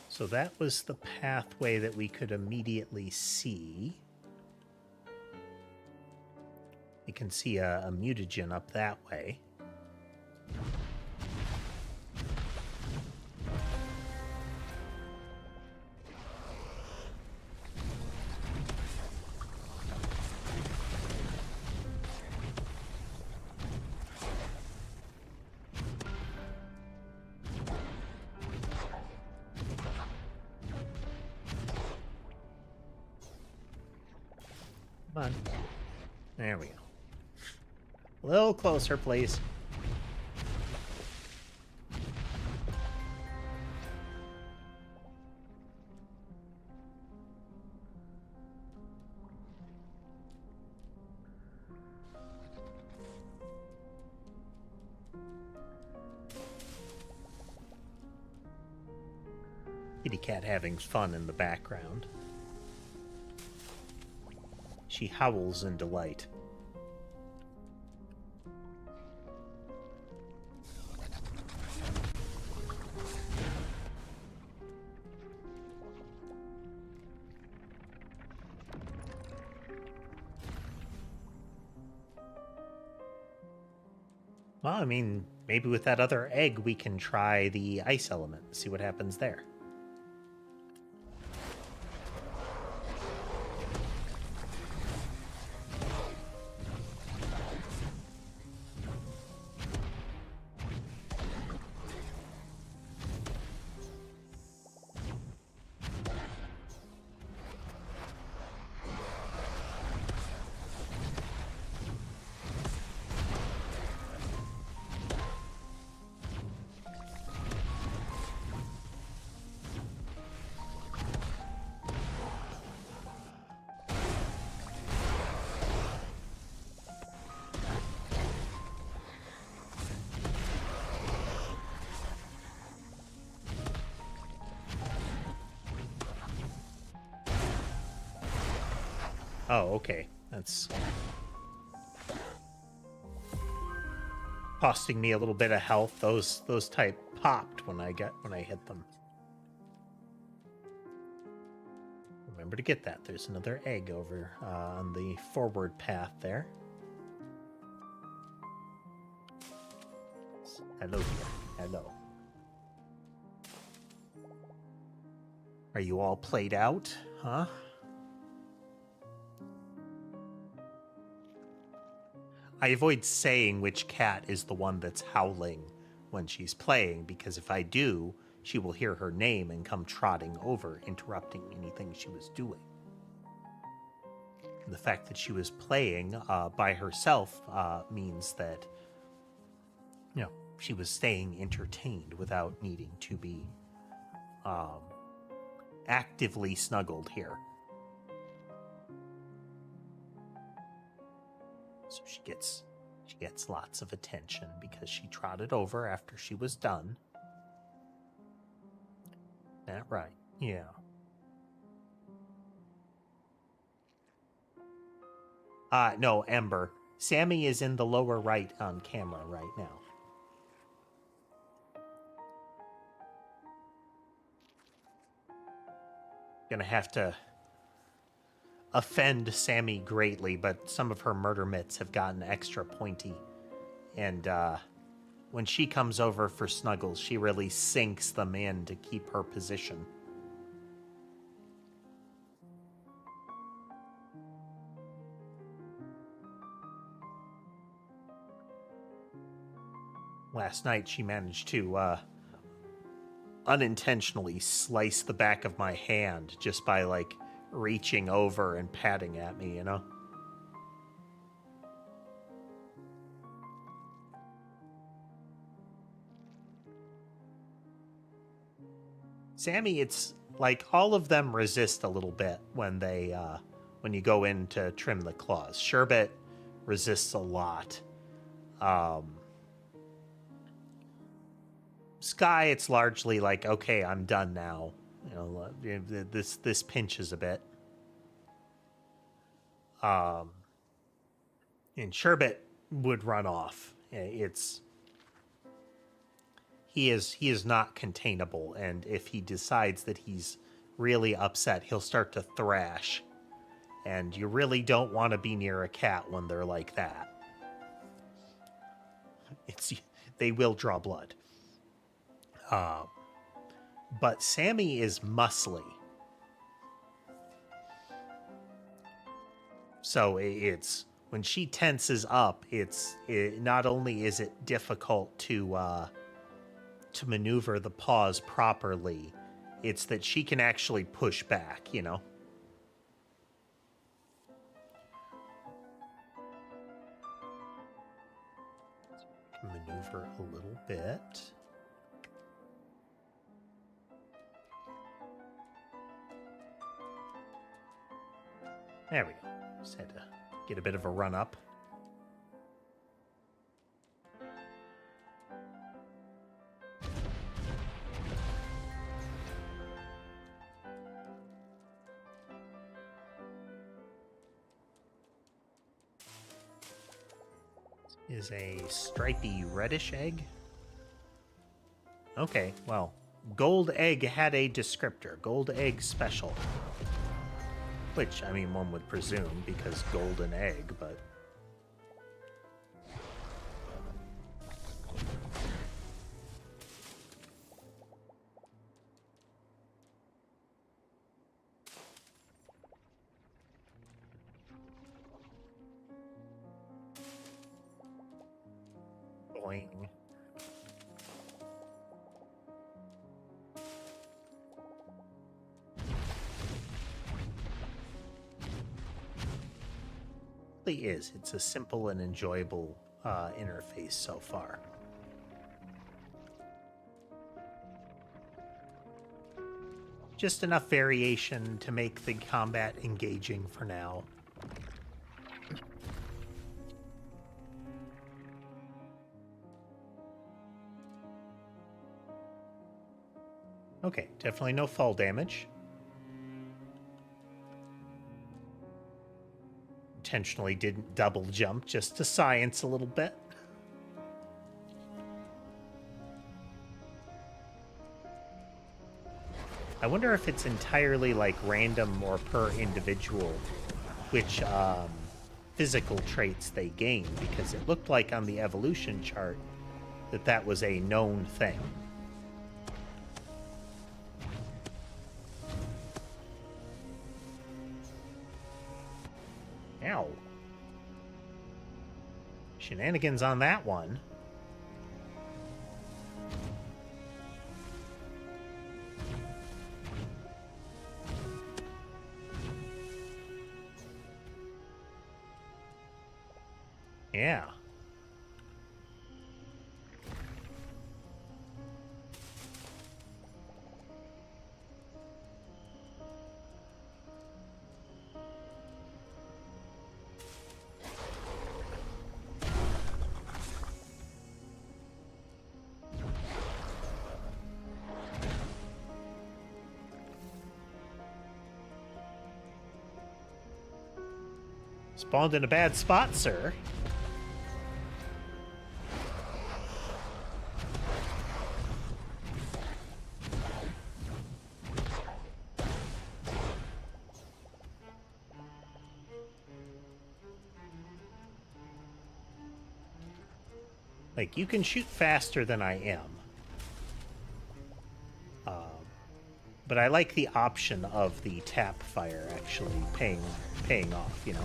So that was the pathway that we could immediately see. You can see a mutagen up that way. Come on. There we go. A little closer, please. Kitty cat having fun in the background. She howls in delight. Well, I mean, maybe with that other egg we can try the ice element, see what happens there. Oh, okay. That's costing me a little bit of health. Those type popped when I hit them. Remember to get that. There's another egg over on the forward path there. Hello here. Hello. Are you all played out, huh? I avoid saying which cat is the one that's howling when she's playing, because if I do, she will hear her name and come trotting over, interrupting anything she was doing. And the fact that she was playing by herself means that, you know, she was staying entertained without needing to be actively snuggled here. So she gets lots of attention because she trotted over after she was done. That right? Yeah. No, Ember. Sammy is in the lower right on camera right now. Gonna have to offend Sammy greatly, but some of her murder mitts have gotten extra pointy. And when she comes over for snuggles, she really sinks them in to keep her position. Last night she managed to unintentionally slice the back of my hand just by, like, reaching over and patting at me, you know? Sammy, it's like all of them resist a little bit when they when you go in to trim the claws. Sherbet resists a lot. Sky, it's largely like, okay, I'm done now. You know, this pinches a bit. And Sherbet would run off. He is not containable, and if he decides that he's really upset, he'll start to thrash. And you really don't want to be near a cat when they're like that. They will draw blood. But Sammy is muscly. So it's when she tenses up, not only is it difficult to maneuver the paws properly, it's that she can actually push back, you know? Maneuver a little bit. There we go. Just had to get a bit of a run up. is a stripy reddish egg. Okay, well, gold egg had a descriptor, gold egg special. Which, I mean, one would presume, because golden egg, but... Boing. It is. It's a simple and enjoyable interface so far. Just enough variation to make the combat engaging for now. Okay, definitely no fall damage. Intentionally didn't double jump just to science a little bit. I wonder if it's entirely like random or per individual which physical traits they gain, because it looked like on the evolution chart that that was a known thing. Ow. Shenanigans on that one. Yeah. Spawned in a bad spot, sir. Like, you can shoot faster than I am. But I like the option of the tap fire actually paying off, you know?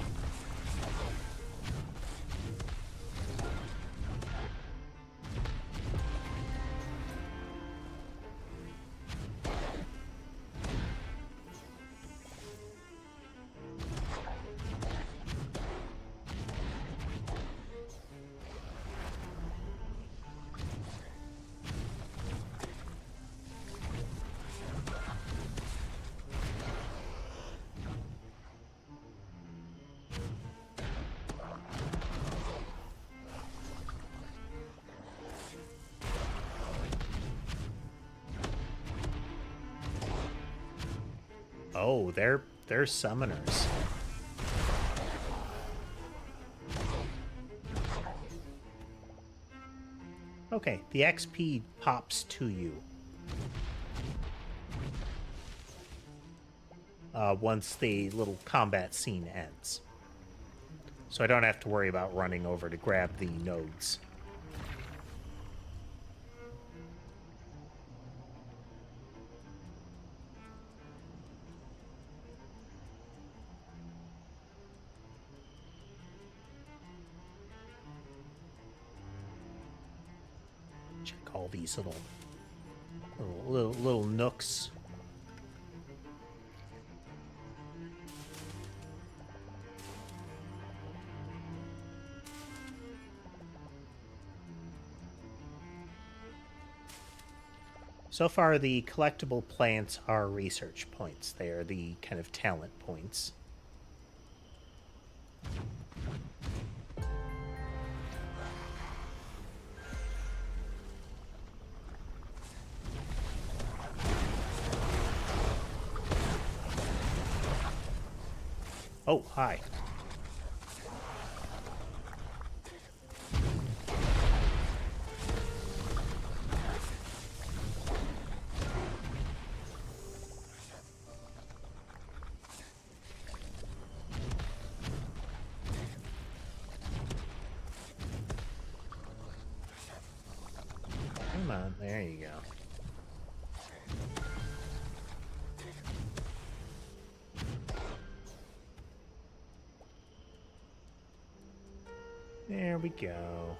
Oh, they're summoners. Okay, the XP pops to you. Once the little combat scene ends. So I don't have to worry about running over to grab the nodes. Check all these little nooks. So far, the collectible plants are research points. They are the kind of talent points. Oh, hi. Come on, there you go. There we go.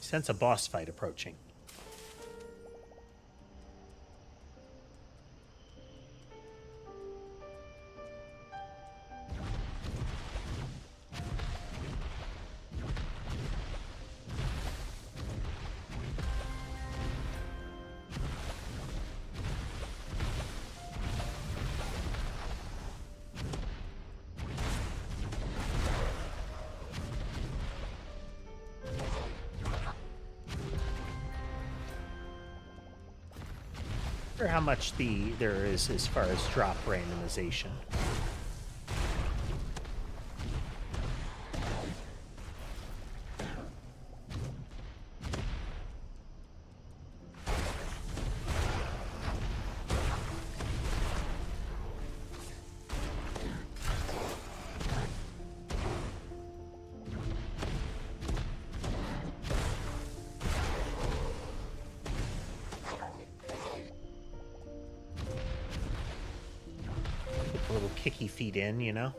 Sense a boss fight approaching. Or how much there is as far as drop randomization. Little kicky feet in, you know?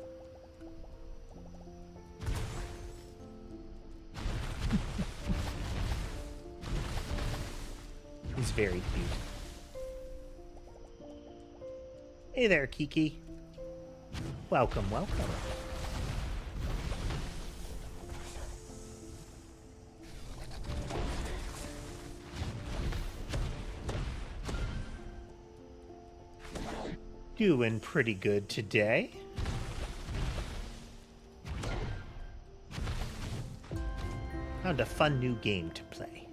He's very cute. Hey there, Kiki. Welcome, welcome. Doing pretty good today. Found a fun new game to play.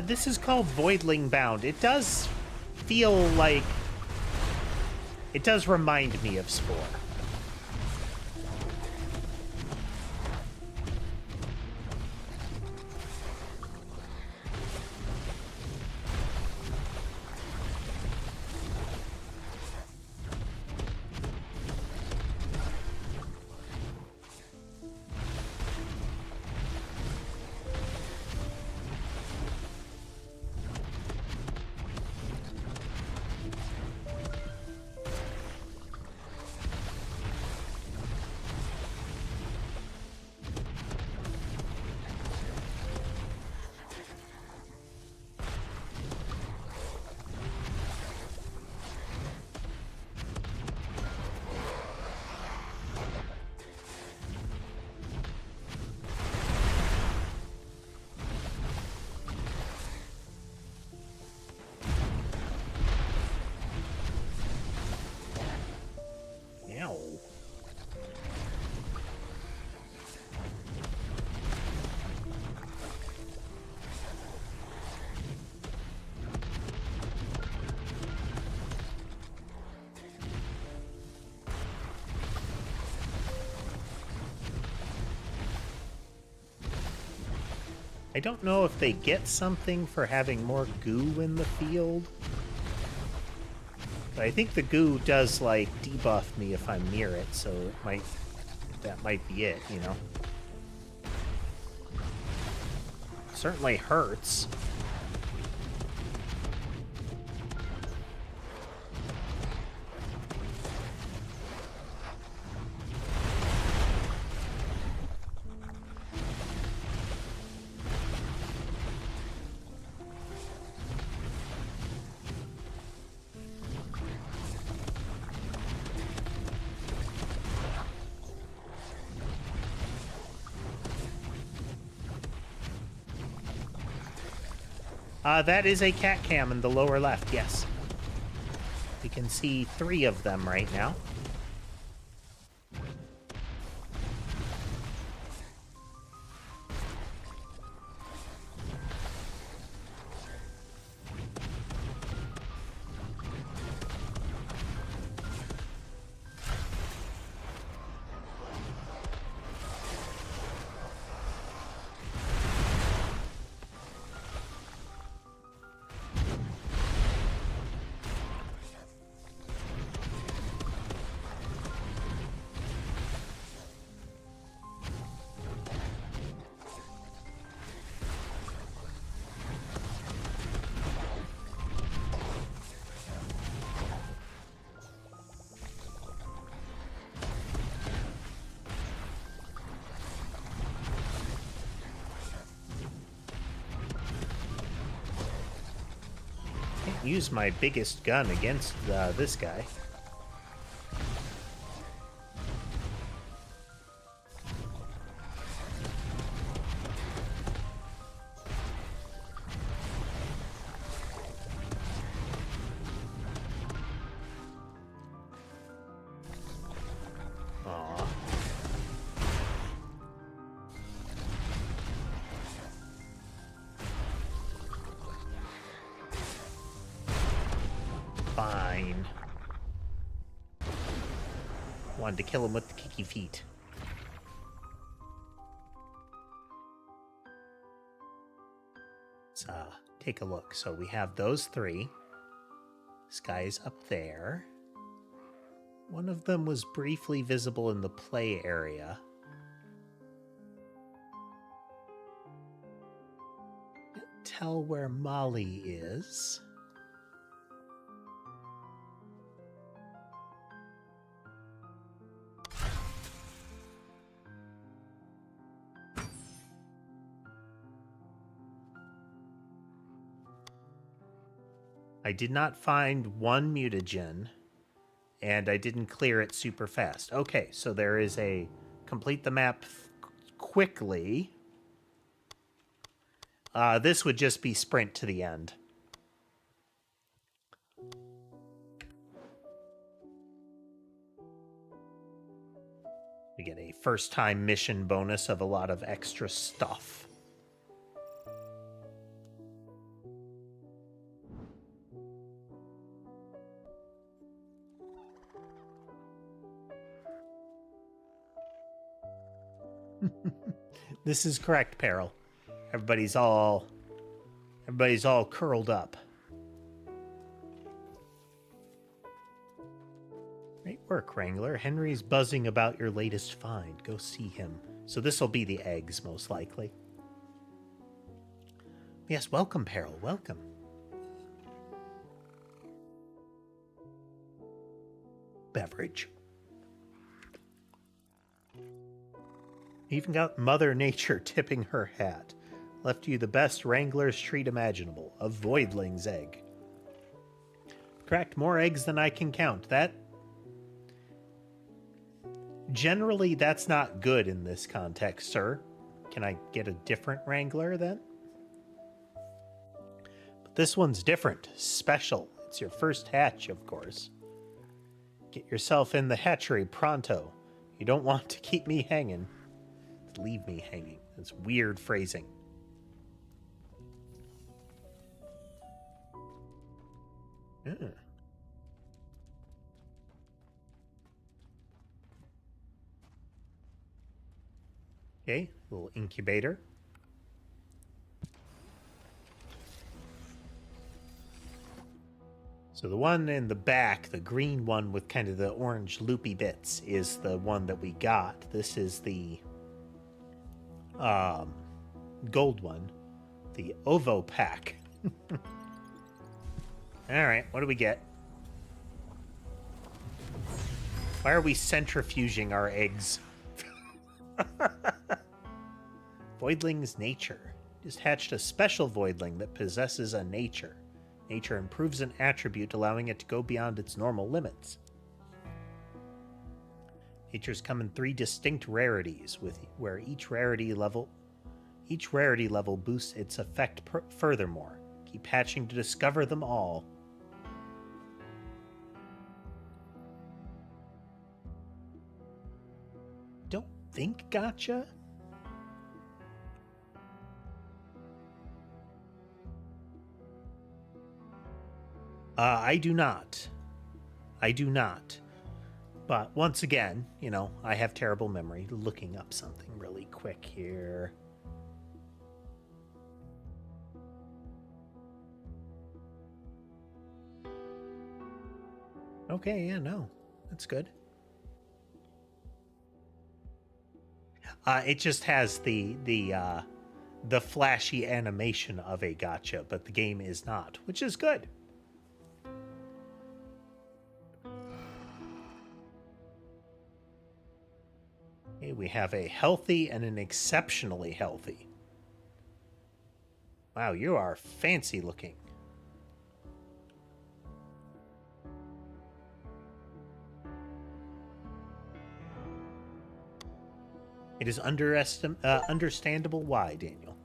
This is called Voidling Bound. It does feel like... It does remind me of Spore. I don't know if they get something for having more goo in the field. But I think the goo does, like, debuff me if I'm near it, so that might be it, you know? Certainly hurts. That is a cat cam in the lower left, yes. We can see 3 of them right now. use my biggest gun against this guy. Fine. Wanted to kill him with the kicky feet. Let's take a look. So we have those three. This guy's up there. One of them was briefly visible in the play area. Can't tell where Molly is. I did not find one mutagen, and I didn't clear it super fast. Okay, so there is a complete the map quickly. This would just be sprint to the end. We get a first-time mission bonus of a lot of extra stuff. This is correct, Peril. Everybody's all curled up. Great work, Wrangler. Henry's buzzing about your latest find. Go see him. So this will be the eggs, most likely. Yes, welcome, Peril. Welcome. Beverage. Even got Mother Nature tipping her hat. Left you the best Wrangler's treat imaginable, a voidling's egg. Cracked more eggs than I can count. That... Generally, that's not good in this context, sir. Can I get a different Wrangler, then? But this one's different. Special. It's your first hatch, of course. Get yourself in the hatchery pronto. You don't want to keep me hanging. Leave me hanging. That's weird phrasing. Okay, little incubator. So the one in the back, the green one with kind of the orange loopy bits, is the one that we got. This is the gold one, the ovo pack. All right, what do we get? Why are we centrifuging our eggs? Voidling's nature. Just hatched a special voidling that possesses a nature. Nature improves an attribute, allowing it to go beyond its normal limits. Natures come in 3 distinct rarities, where each rarity level boosts its effect furthermore. Keep hatching to discover them all. Don't think gotcha? I do not. I do not. But once again, you know, I have terrible memory. Looking up something really quick here. Okay, yeah, no. That's good. It just has the flashy animation of a gacha, but the game is not, which is good. Okay, we have a healthy and an exceptionally healthy. Wow, you are fancy looking. It is understandable why, Daniel.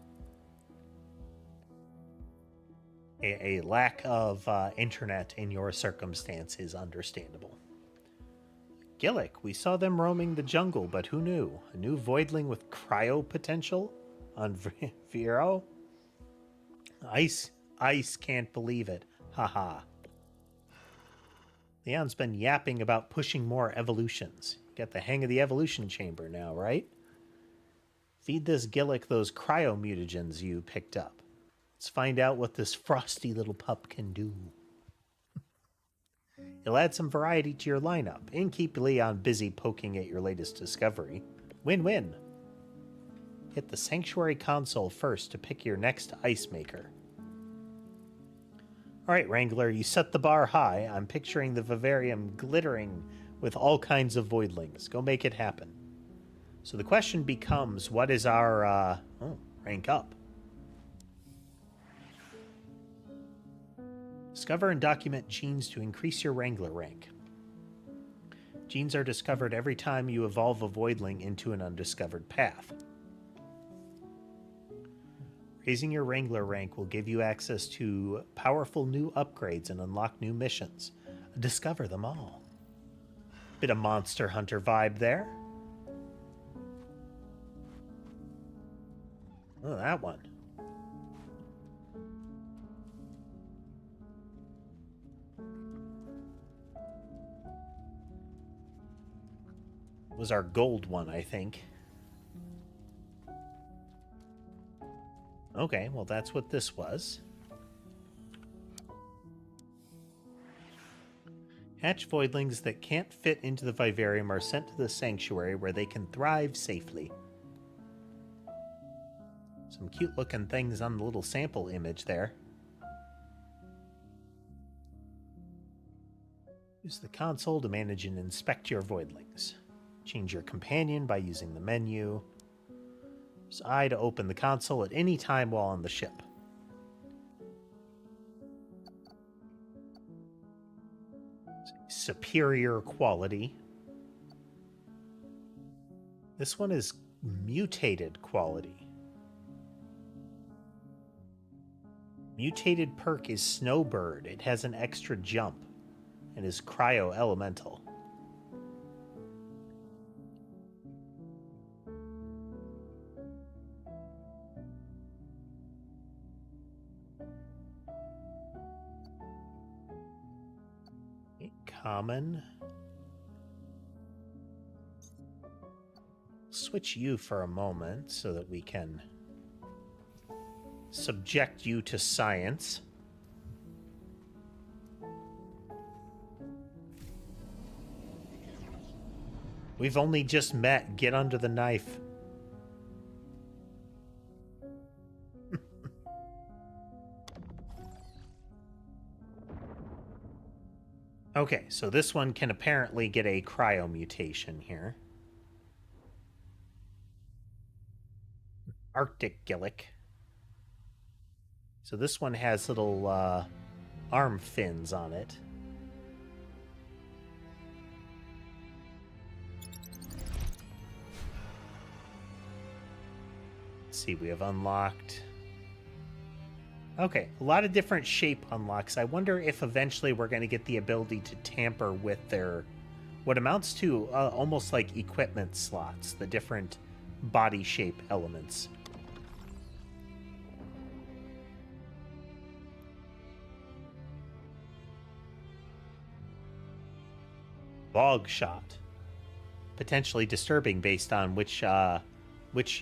A lack of internet in your circumstance is understandable. Gillick, we saw them roaming the jungle, but who knew? A new voidling with cryo potential on Vero? Ice can't believe it. Haha. Leon's been yapping about pushing more evolutions. Got the hang of the evolution chamber now, right? Feed this Gillick those cryo mutagens you picked up. Let's find out what this frosty little pup can do. You'll add some variety to your lineup and keep Leon busy poking at your latest discovery. Win-win. Hit the Sanctuary console first to pick your next ice maker. Alright, Wrangler, you set the bar high. I'm picturing the vivarium glittering with all kinds of voidlings. Go make it happen. So the question becomes, what is our, rank up? Discover and document genes to increase your Wrangler rank. Genes are discovered every time you evolve a voidling into an undiscovered path. Raising your Wrangler rank will give you access to powerful new upgrades and unlock new missions. Discover them all. Bit of Monster Hunter vibe there. Oh, that one. Was our gold one, I think. Okay, well, that's what this was. Hatch voidlings that can't fit into the vivarium are sent to the sanctuary where they can thrive safely. Some cute-looking things on the little sample image there. Use the console to manage and inspect your voidlings. Change your companion by using the menu. Use I to open the console at any time while on the ship. Superior quality. This one is mutated quality. Mutated perk is Snowbird. It has an extra jump and is cryo elemental. Common. Switch you for a moment so that we can subject you to science. We've only just met. Get under the knife. Okay, so this one can apparently get a cryo mutation here. Arctic Gillick. So this one has little arm fins on it. Let's see, we have unlocked... Okay, a lot of different shape unlocks. I wonder if eventually we're going to get the ability to tamper with their... what amounts to almost like equipment slots, the different body shape elements. Bog shot. Potentially disturbing based on which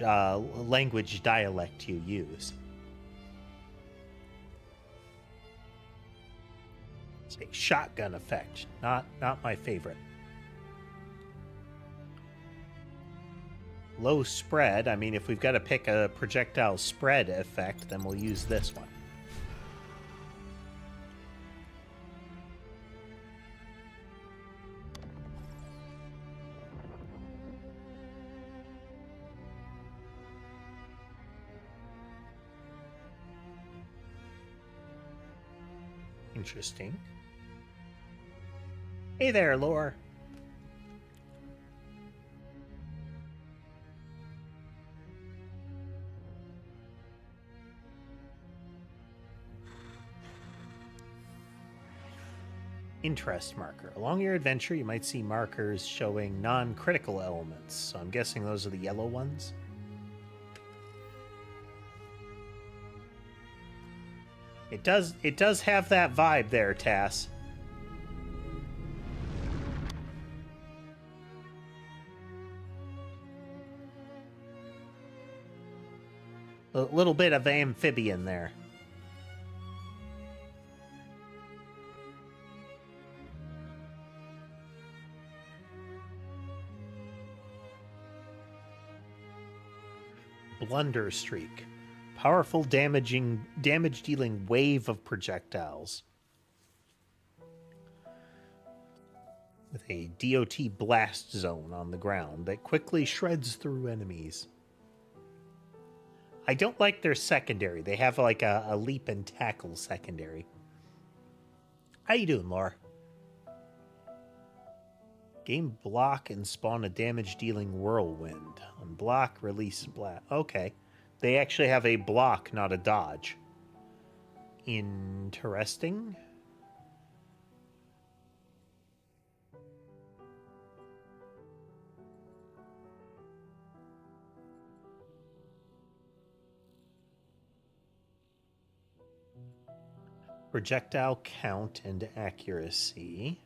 language dialect you use. It's a shotgun effect. Not my favorite. Low spread. I mean, if we've got to pick a projectile spread effect, then we'll use this one. Interesting. Hey there, Lore. Interest marker. Along your adventure, you might see markers showing non-critical elements. So I'm guessing those are the yellow ones. It does have that vibe there, Tass. A little bit of amphibian there. Blunder streak. Powerful damage-dealing wave of projectiles. With a DOT blast zone on the ground that quickly shreds through enemies. I don't like their secondary. They have like a leap and tackle secondary. How you doing, Laura? Game block and spawn a damage-dealing whirlwind. On block, release blast. Okay. They actually have a block, not a dodge. Interesting. Projectile count and accuracy.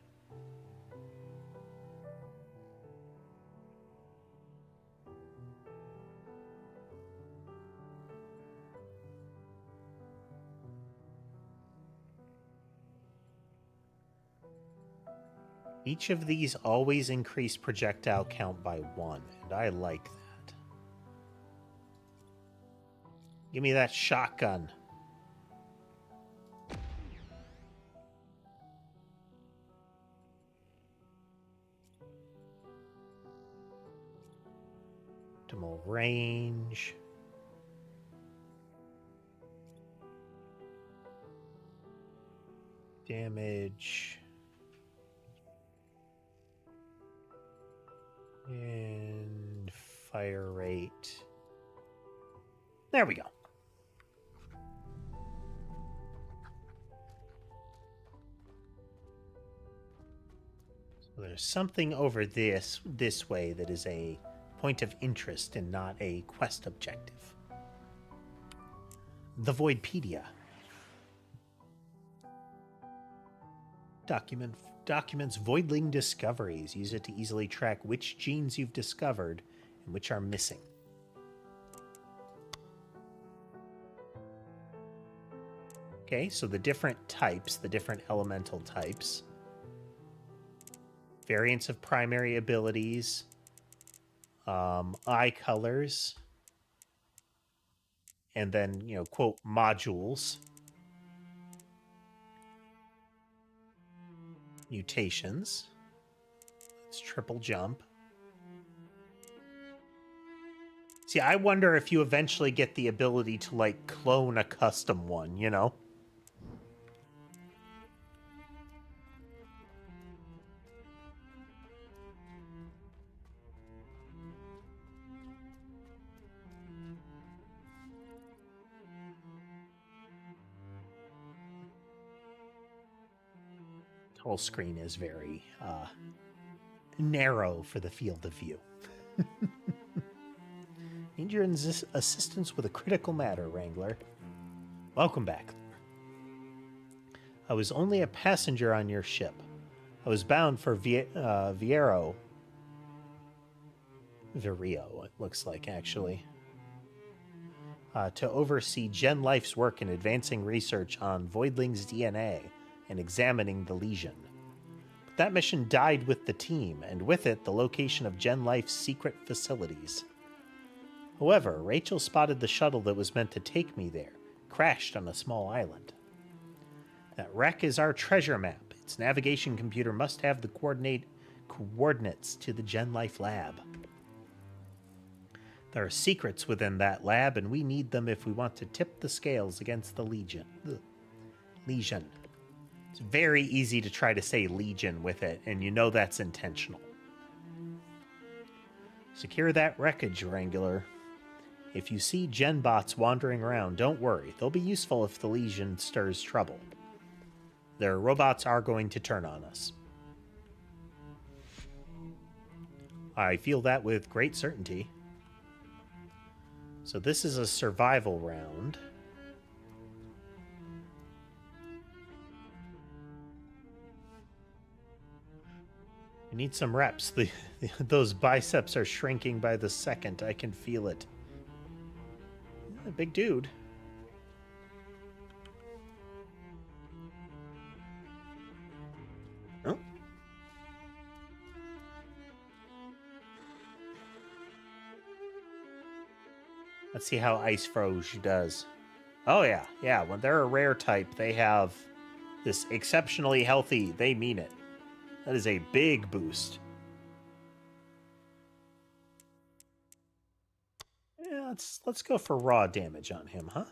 Each of these always increase projectile count by 1, and I like that. Give me that shotgun. Optimal range. Damage. And fire rate. There we go. So there's something over this way that is a point of interest and not a quest objective. The Voidpedia. Documents Voidling discoveries. Use it to easily track which genes you've discovered and which are missing. Okay, so the different types, the different elemental types. Variants of primary abilities. Eye colors. And then, you know, quote, modules. Mutations. It's triple jump. See, I wonder if you eventually get the ability to, like, clone a custom one, you know? Whole screen is very narrow for the field of view. Need your assistance with a critical matter, Wrangler. Welcome back. I was only a passenger on your ship. I was bound for Viero, it looks like, actually. To oversee Gen Life's work in advancing research on Voidling's DNA and examining the lesion. But that mission died with the team, and with it, the location of Gen Life's secret facilities. However, Rachel spotted the shuttle that was meant to take me there, crashed on a small island. That wreck is our treasure map. Its navigation computer must have the coordinates to the Gen Life lab. There are secrets within that lab, and we need them if we want to tip the scales against the Legion. It's very easy to try to say Legion with it, and you know that's intentional. Secure that wreckage, Wrangler. If you see Genbots wandering around, don't worry. They'll be useful if the Legion stirs trouble. Their robots are going to turn on us. I feel that with great certainty. So this is a survival round. We need some reps. Those biceps are shrinking by the second. I can feel it. A big dude. Oh. Let's see how Ice Froge does. Oh, yeah. Yeah, when they're a rare type, they have this exceptionally healthy, they mean it. That is a big boost. Yeah, let's go for raw damage on him, huh?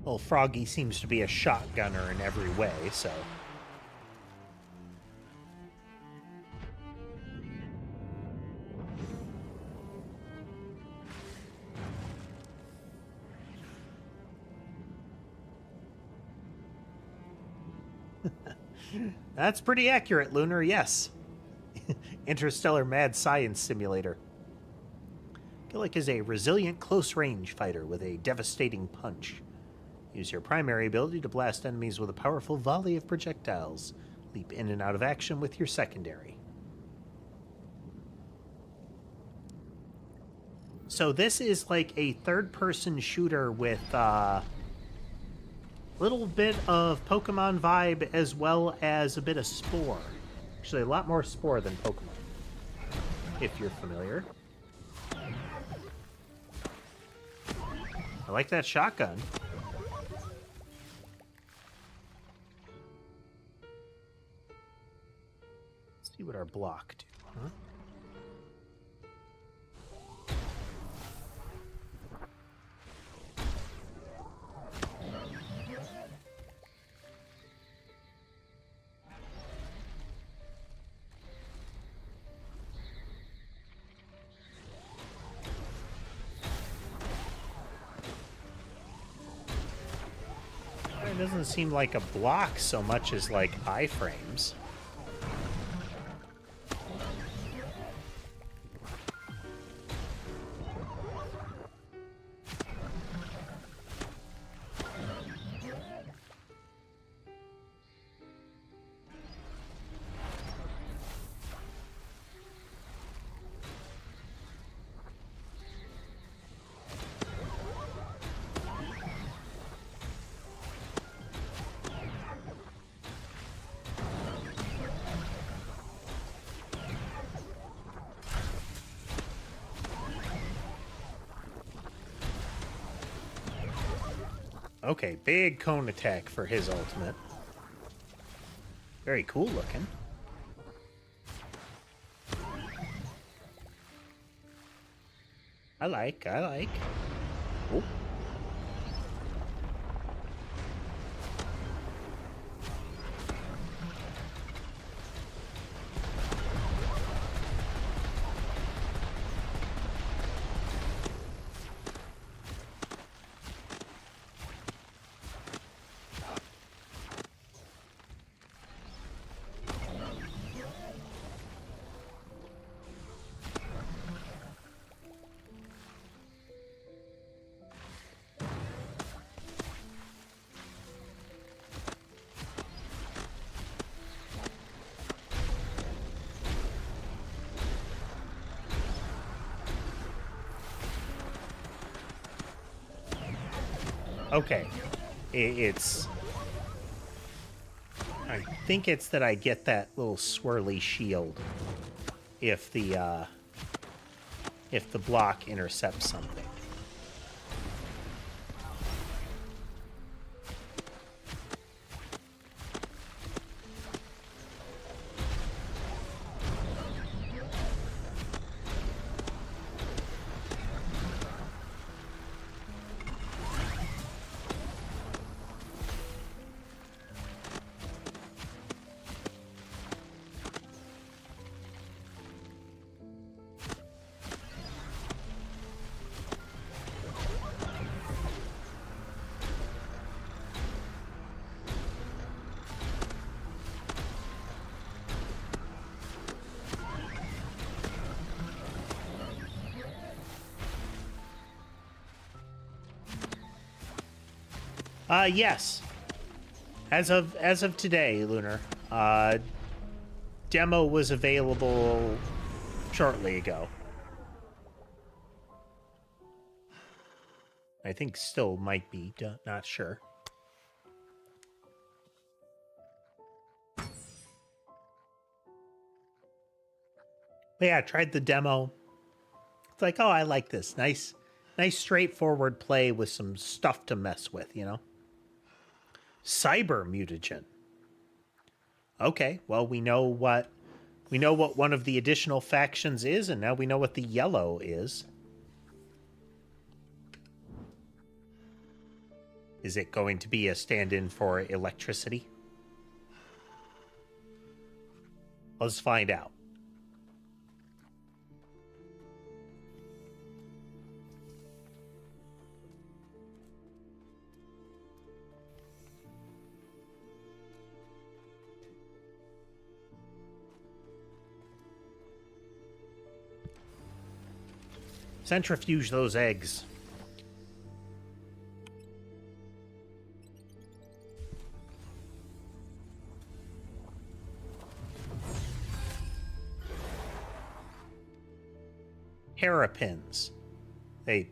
Well, Froggy seems to be a shotgunner in every way, so... That's pretty accurate, Lunar, yes. Interstellar mad science simulator. Gillick is a resilient close-range fighter with a devastating punch. Use your primary ability to blast enemies with a powerful volley of projectiles. Leap in and out of action with your secondary. So this is like a third-person shooter with a little bit of Pokemon vibe as well as a bit of Spore. Actually, a lot more Spore than Pokemon, if you're familiar. I like that shotgun. Let's see what our block do, huh? It doesn't seem like a block so much as like iframes. Okay, big cone attack for his ultimate. Very cool looking. I like. Oh. Okay, it's... I think it's that I get that little swirly shield if the block intercepts something. Yes. As of today, Lunar. Demo was available shortly ago. I think still might be, not sure. But yeah, I tried the demo. It's like, oh, I like this. Nice straightforward play with some stuff to mess with, you know? Cyber mutagen. Okay, well, we know what one of the additional factions is, and now we know what the yellow is. Is it going to be a stand-in for electricity? Let's find out. Centrifuge those eggs. Terrapins. They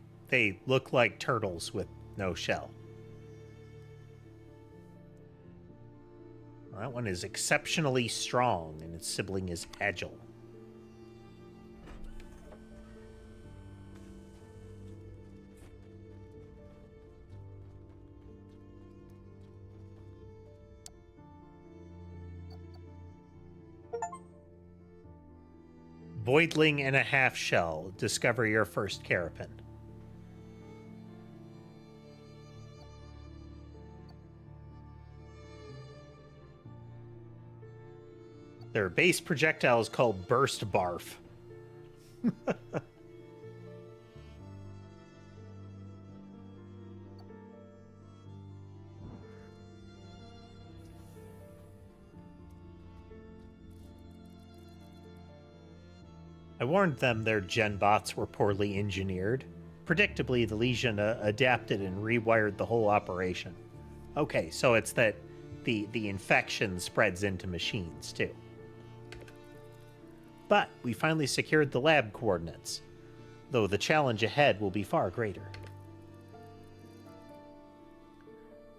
look like turtles with no shell. Well, that one is exceptionally strong, and its sibling is agile. Voidling and a half shell. Discover your first Carapin. Their base projectile is called Burst Barf. I warned them their gen bots were poorly engineered. Predictably, the Legion adapted and rewired the whole operation. Okay, so it's that the infection spreads into machines, too. But we finally secured the lab coordinates, though the challenge ahead will be far greater.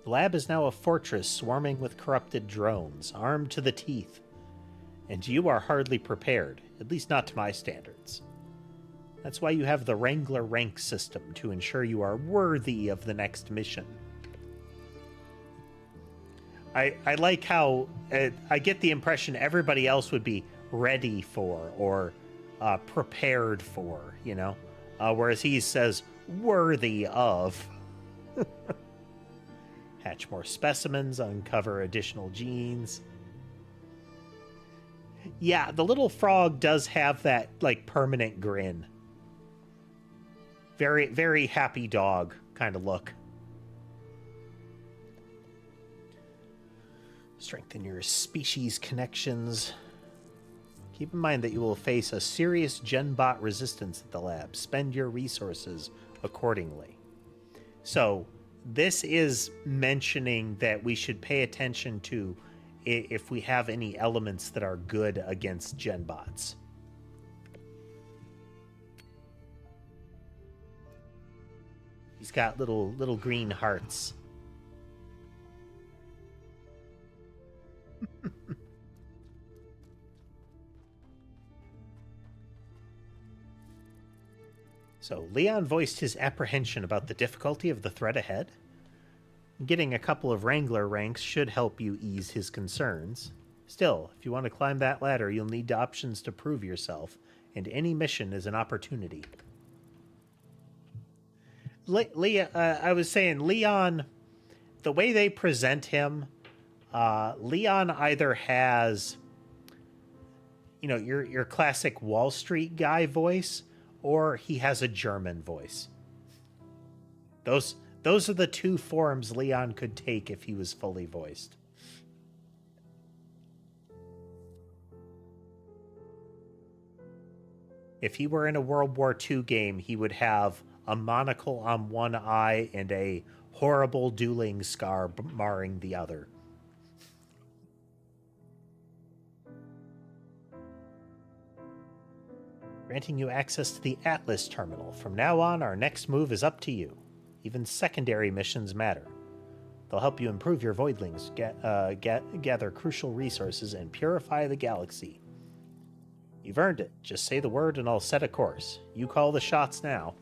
The lab is now a fortress swarming with corrupted drones, armed to the teeth. And you are hardly prepared, at least not to my standards. That's why you have the Wrangler rank system, to ensure you are worthy of the next mission. I like how I get the impression everybody else would be ready for or prepared for, you know? Whereas he says, worthy of. Hatch more specimens, uncover additional genes. Yeah, the little frog does have that, like, permanent grin. Very, very happy dog kind of look. Strengthen your species connections. Keep in mind that you will face a serious genbot resistance at the lab. Spend your resources accordingly. So, this is mentioning that we should pay attention to if we have any elements that are good against genbots. He's got little green hearts. So, Leon voiced his apprehension about the difficulty of the threat ahead. Getting a couple of Wrangler ranks should help you ease his concerns. Still, if you want to climb that ladder, you'll need options to prove yourself, and any mission is an opportunity. I was saying, Leon, the way they present him, Leon either has, you know, your classic Wall Street guy voice, or he has a German voice. Those are the two forms Leon could take if he was fully voiced. If he were in a World War II game, he would have a monocle on one eye and a horrible dueling scar marring the other. Granting you access to the Atlas terminal. From now on, our next move is up to you. Even secondary missions matter. They'll help you improve your voidlings, gather crucial resources, and purify the galaxy. You've earned it. Just say the word and I'll set a course. You call the shots now.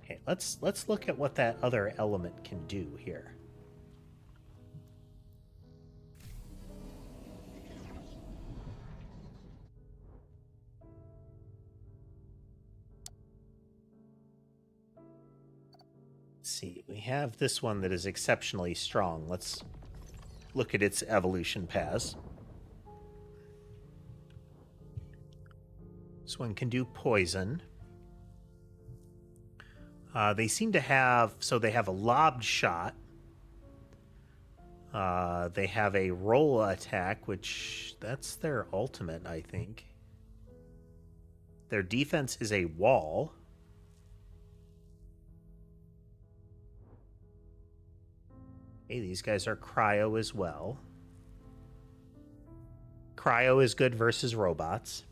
Okay, let's look at what that other element can do here. See, we have this one that is exceptionally strong. Let's look at its evolution paths. This one can do poison. They seem to have, so they have a lobbed shot. They have a roll attack, which that's their ultimate, I think. Their defense is a wall. Hey, these guys are cryo as well. Cryo is good versus robots.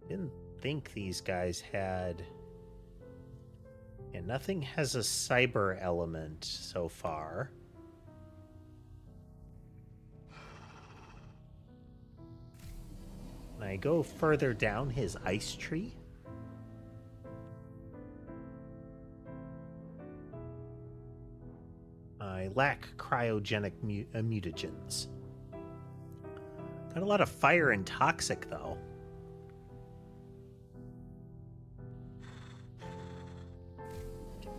Didn't think these guys had... And nothing has a cyber element so far. When I go further down his ice tree, I lack cryogenic mutagens. Got a lot of fire and toxic, though.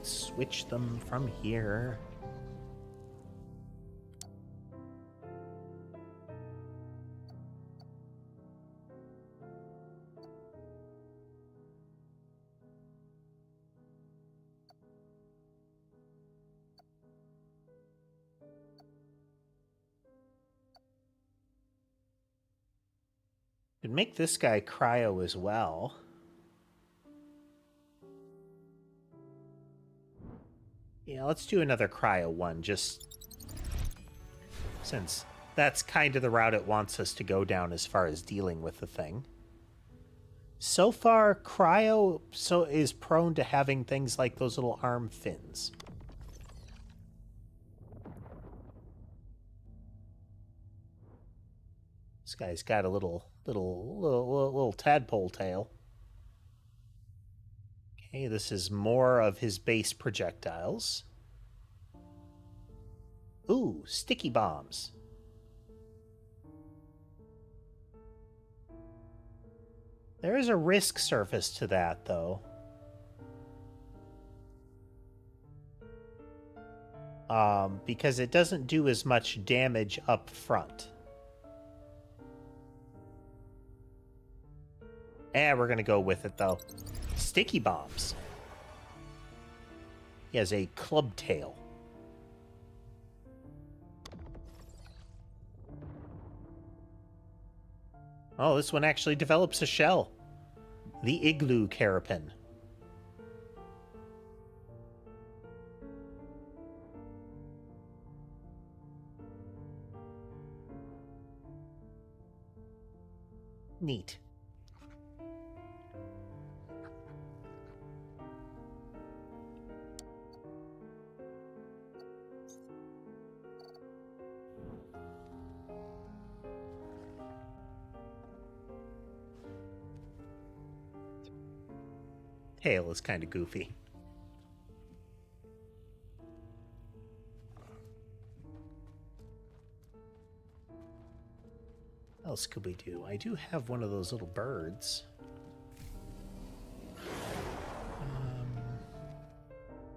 Switch them from here. Could make this guy cryo as well. Yeah, let's do another cryo one, just since that's kind of the route it wants us to go down as far as dealing with the thing. So far, cryo is prone to having things like those little arm fins. This guy's got a little tadpole tail. Okay, this is more of his base projectiles. Ooh, sticky bombs. There is a risk surface to that, though. Because it doesn't do as much damage up front. We're gonna go with it, though. Sticky bombs. He has a club tail. Oh, this one actually develops a shell. The igloo carapan. Neat. Tail is kind of goofy. What else could we do? I do have one of those little birds.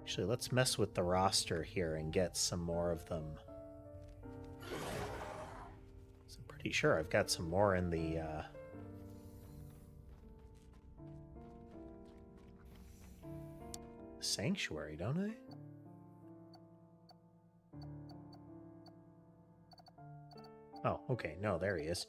Actually, let's mess with the roster here and get some more of them. I'm pretty sure I've got some more in the... Sanctuary, don't I? Oh, okay. No, there he is.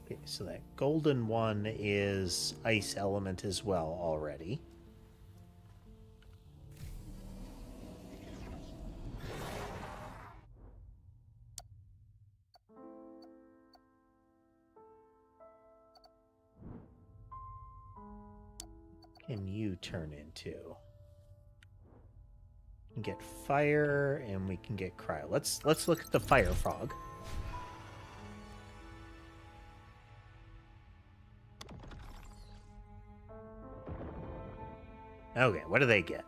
Okay, so that golden one is ice element as well already. Can you turn into? We can get fire and we can get cryo. Let's look at the fire frog. Okay, what do they get?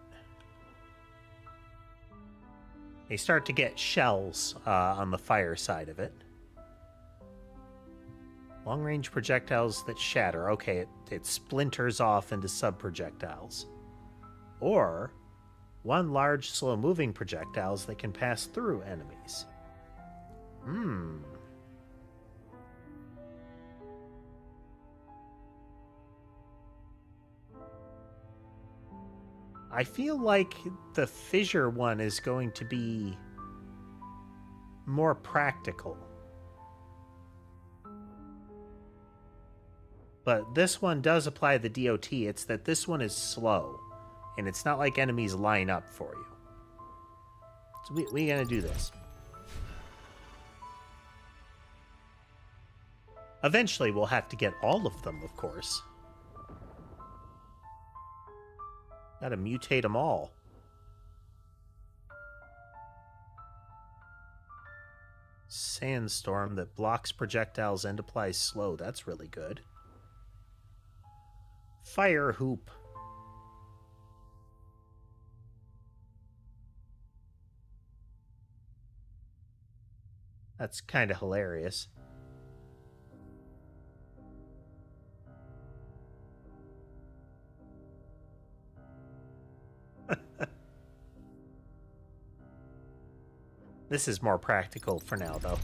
They start to get shells on the fire side of it. Long-range projectiles that shatter. Okay, it splinters off into sub-projectiles. Or one large, slow-moving projectiles that can pass through enemies. I feel like the fissure one is going to be more practical. But this one does apply the DOT. It's that this one is slow. And it's not like enemies line up for you. So we gonna do this. Eventually we'll have to get all of them, of course. Gotta mutate them all. Sandstorm that blocks projectiles and applies slow. That's really good. Fire hoop. That's kind of hilarious. This is more practical for now, though.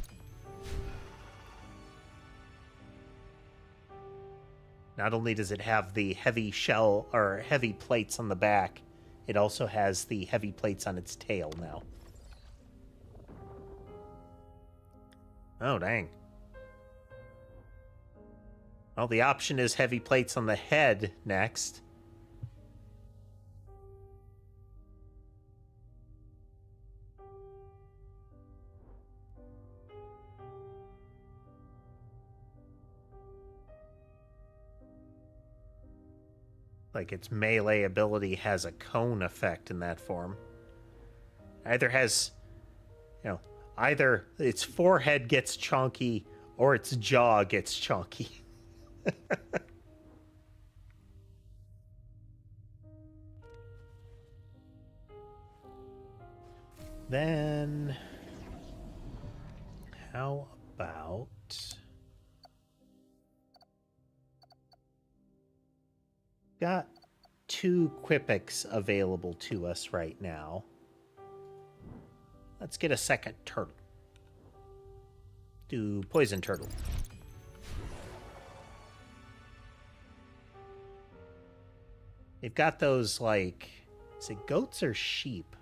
Not only does it have the heavy shell or heavy plates on the back, it also has the heavy plates on its tail now. Oh, dang. Well, the option is heavy plates on the head next. Like its melee ability has a cone effect in that form. Either has, either its forehead gets chunky or its jaw gets chunky. Then, how about... Got 2 Quipics available to us right now. Let's get a second turtle. Do poison turtle. They've got those, like, is it goats or sheep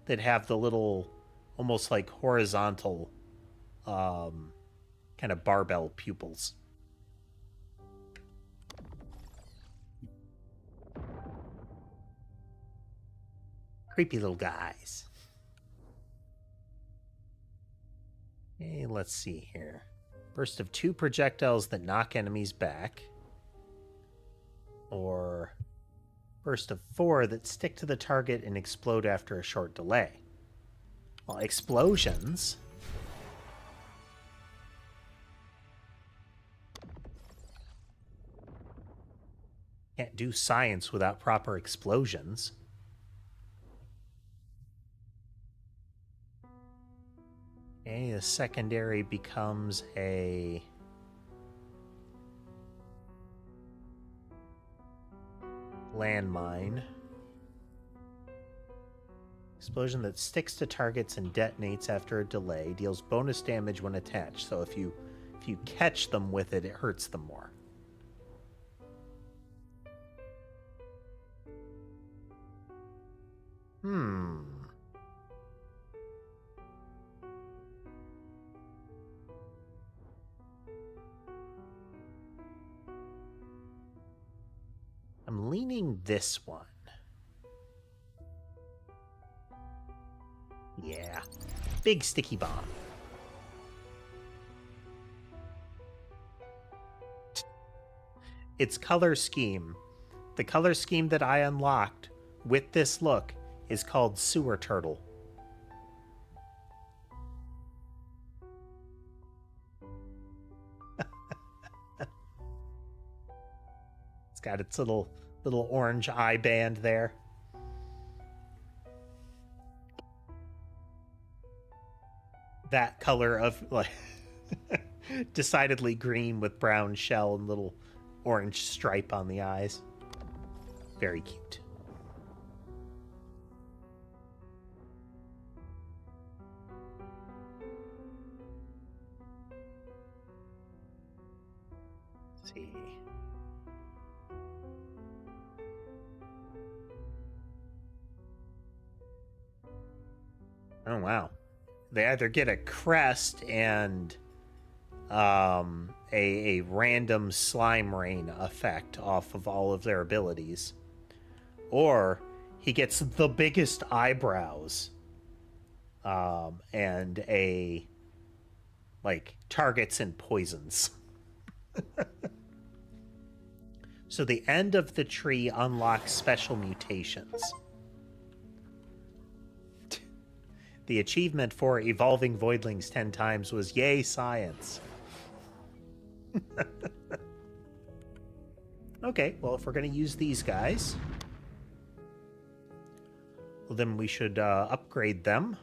that have the little, almost like horizontal, kind of barbell pupils. Creepy little guys. Okay, let's see here. Burst of 2 projectiles that knock enemies back. Or burst of 4 that stick to the target and explode after a short delay. Well, explosions... Can't do science without proper explosions. Okay, the secondary becomes a... landmine. Explosion that sticks to targets and detonates after a delay, deals bonus damage when attached. So if you catch them with it, it hurts them more. I'm leaning this one. Yeah. Big sticky bomb. Its color scheme. The color scheme that I unlocked with this look is called Sewer Turtle. It's got its little orange eye band there. That color of like decidedly green with brown shell and little orange stripe on the eyes. Very cute. Let's see. Oh wow. They either get a crest and a random slime rain effect off of all of their abilities, or he gets the biggest eyebrows and a like targets and poisons. So the end of the tree unlocks special mutations. The achievement for evolving voidlings 10 times was yay science. Okay, well, if we're going to use these guys, well, then we should upgrade them.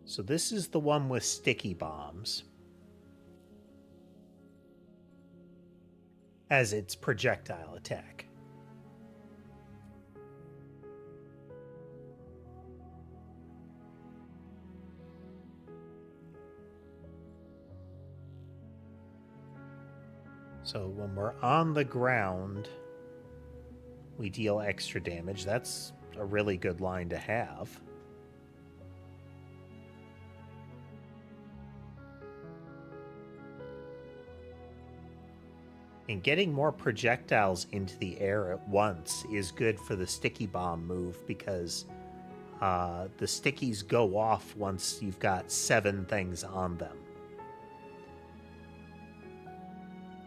So this is the one with sticky bombs as its projectile attack. So when we're on the ground, we deal extra damage. That's a really good line to have. And getting more projectiles into the air at once is good for the sticky bomb move because the stickies go off once you've got 7 things on them.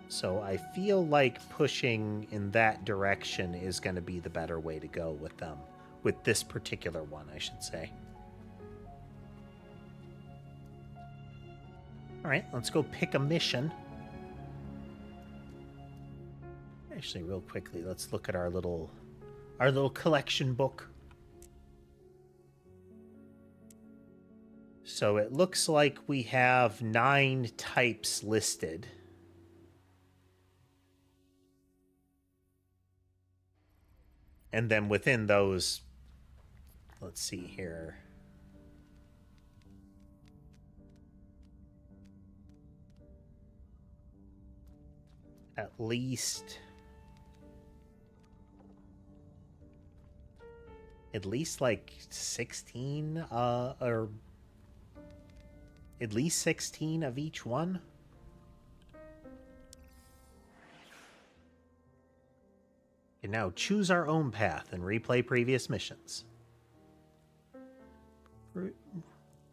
So I feel like pushing in that direction is going to be the better way to go with them. With this particular one, I should say. All right, let's go pick a mission. Actually, real quickly, let's look at our little collection book. So it looks like we have 9 types listed. And then within those, let's see here. At least like 16 or at least 16 of each one. And now choose our own path and replay previous missions. Be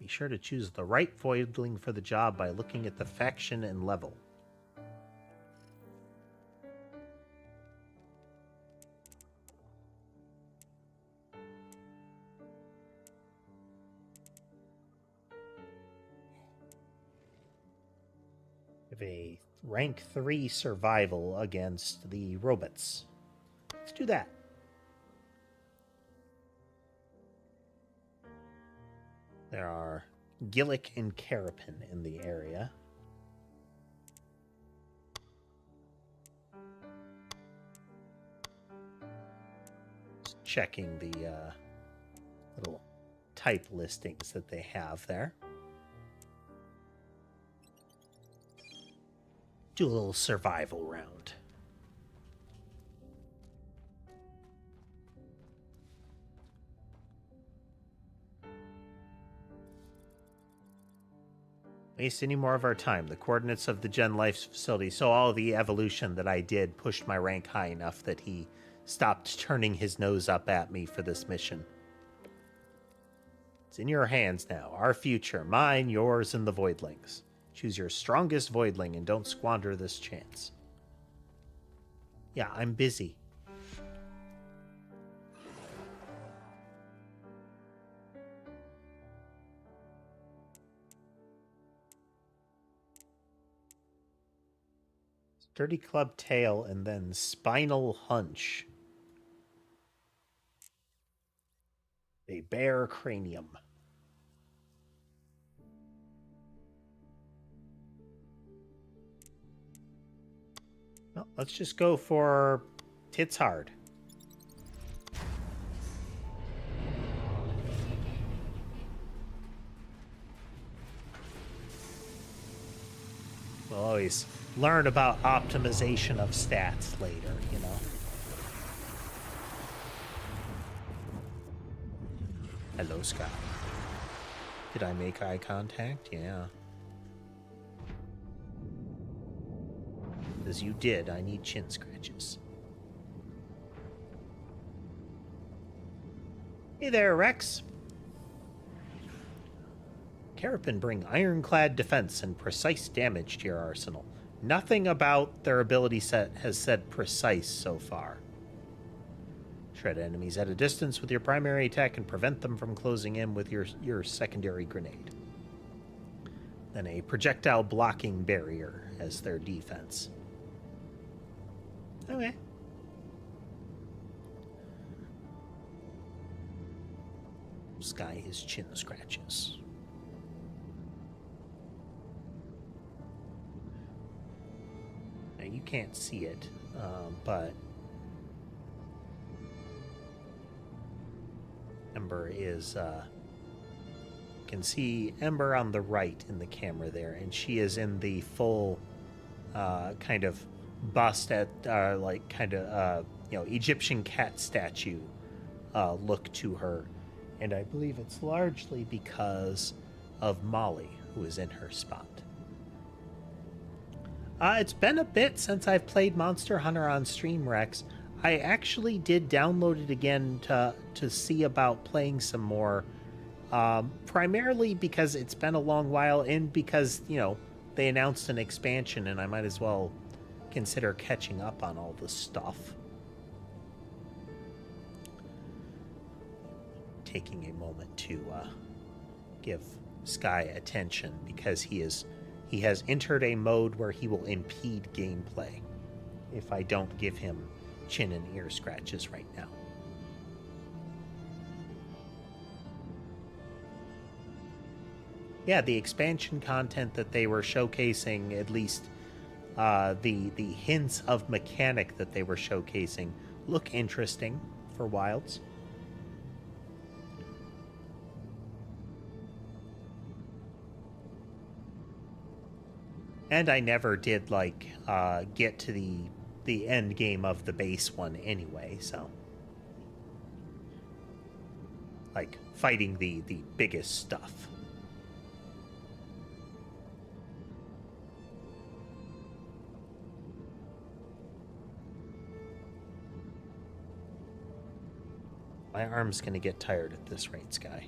sure to choose the right voidling for the job by looking at the faction and level. We have a rank 3 survival against the robots. Let's do that. There are Gillick and Carapin in the area. checking the little type listings that they have there. Do a little survival round. Waste any more of our time. The coordinates of the Gen Life facility. So all the evolution that I did pushed my rank high enough that he stopped turning his nose up at me for this mission. It's in your hands now. Our future. Mine, yours, and the Voidlings. Choose your strongest Voidling and don't squander this chance. Yeah, I'm busy. Sturdy club tail and then spinal hunch. A bear cranium. Well, let's just go for tits hard. We'll always learn about optimization of stats later, you know. Hello, Scott. Did I make eye contact? Yeah. As you did, I need chin scratches. Hey there, Rex. Carapan bring ironclad defense and precise damage to your arsenal. Nothing about their ability set has said precise so far. Shred enemies at a distance with your primary attack and prevent them from closing in with your secondary grenade. Then a projectile blocking barrier as their defense. Okay. Sky his chin scratches. Now you can't see it, but Ember is can see Ember on the right in the camera there, and she is in the full kind of bust at like kind of Egyptian cat statue look to her, and I believe it's largely because of Molly, who is in her spot. It's been a bit since I've played Monster Hunter on stream, Rex. I actually did download it again to see about playing some more, primarily because it's been a long while and because, they announced an expansion and I might as well consider catching up on all the stuff. Taking a moment to give Sky attention because he has entered a mode where he will impede gameplay if I don't give him chin and ear scratches right now. Yeah, the expansion content that they were showcasing, at least the hints of mechanic that they were showcasing, look interesting for Wilds. And I never did get to the end game of the base one anyway, so fighting the biggest stuff. My arm's gonna get tired at this rate, Sky.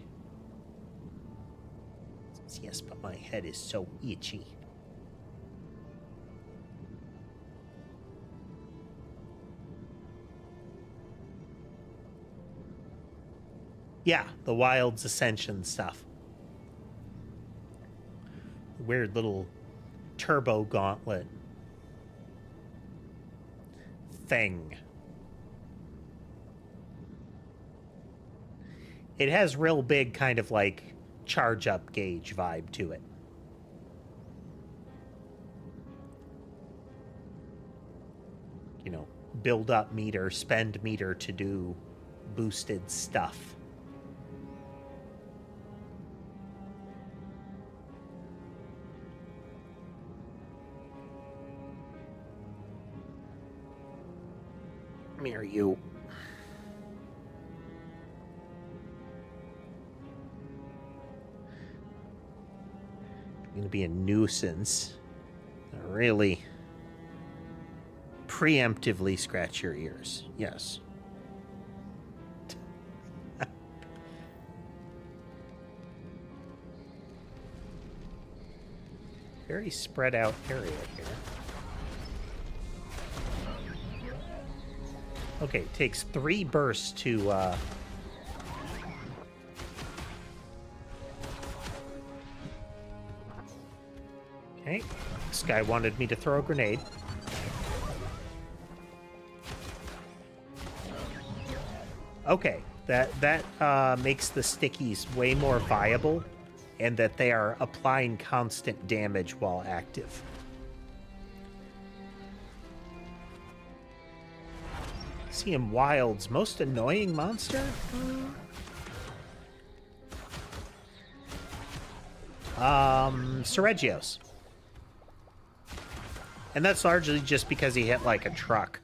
Yes, but my head is so itchy. Yeah, the Wilds Ascension stuff. Weird little turbo gauntlet thing. It has real big kind of charge up gauge vibe to it. Build up meter, spend meter to do boosted stuff. Come here, you. You're gonna be a nuisance. Really preemptively scratch your ears. Yes. Very spread out area here. Okay, it takes 3 bursts to okay, this guy wanted me to throw a grenade. Okay, that makes the stickies way more viable, and that they are applying constant damage while active. CM Wild's most annoying monster? Seregios. And that's largely just because he hit like a truck.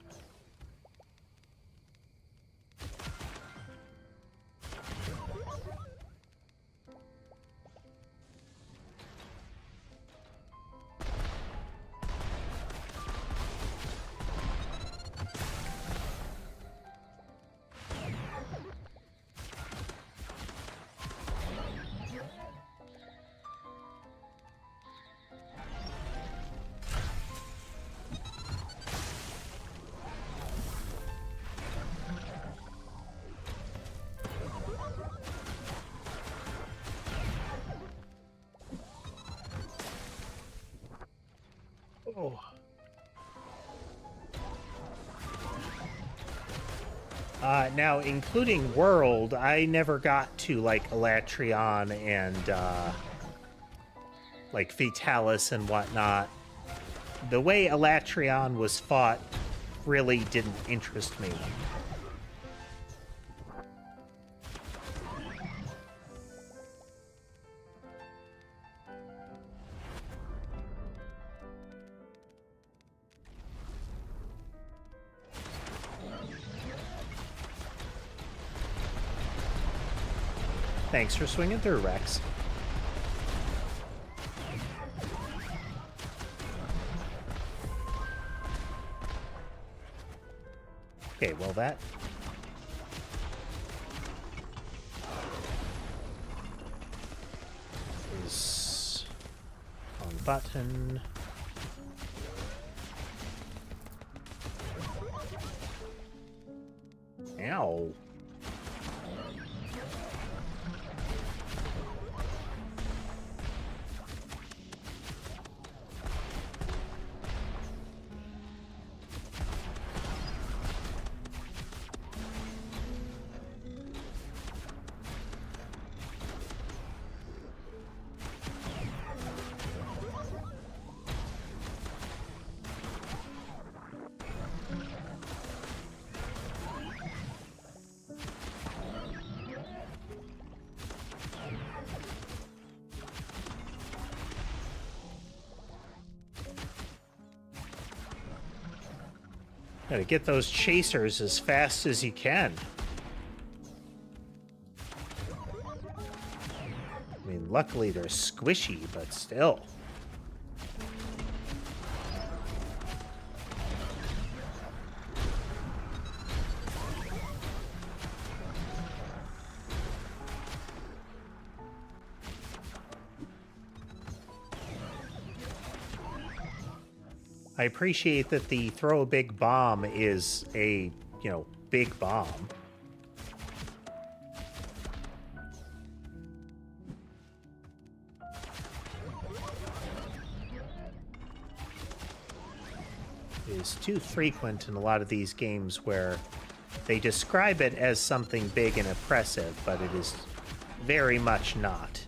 Oh. Now, including World, I never got to, like, Elatrion and, like, Vitalis and whatnot. The way Elatrion was fought really didn't interest me. Thanks for swinging through, Rex. Okay, well that... is on button. Ow. Gotta get those chasers as fast as you can. I mean, luckily they're squishy, but still. I appreciate that the throw a big bomb is a, big bomb. It is too frequent in a lot of these games where they describe it as something big and impressive, but it is very much not.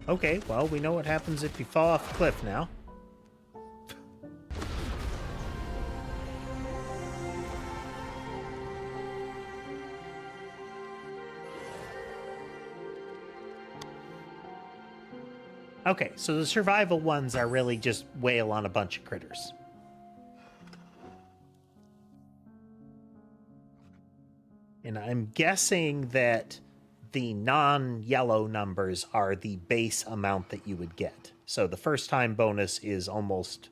Okay, well, we know what happens if you fall off a cliff now. Okay, so the survival ones are really just wail on a bunch of critters. And I'm guessing that the non-yellow numbers are the base amount that you would get. So the first time bonus is almost,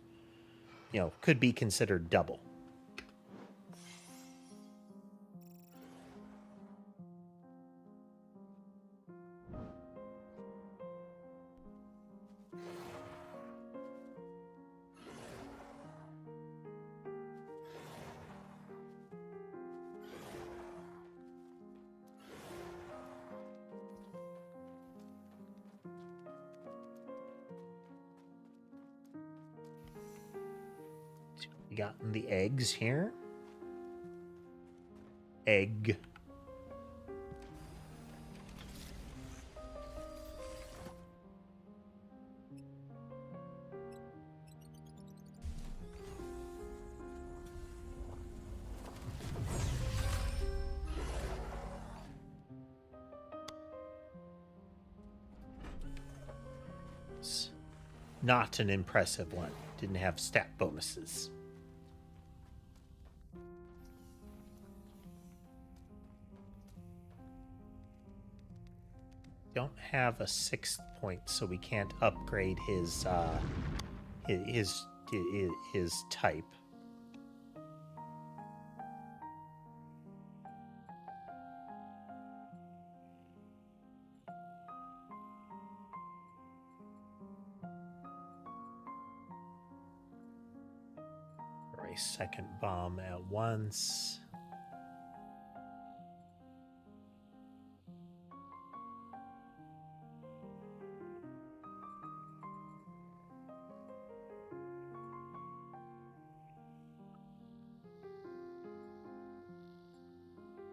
could be considered double. We got the eggs here. Egg. It's not an impressive one. Didn't have stat bonuses. Don't have a 6th point, so we can't upgrade his type. For a second bomb at once.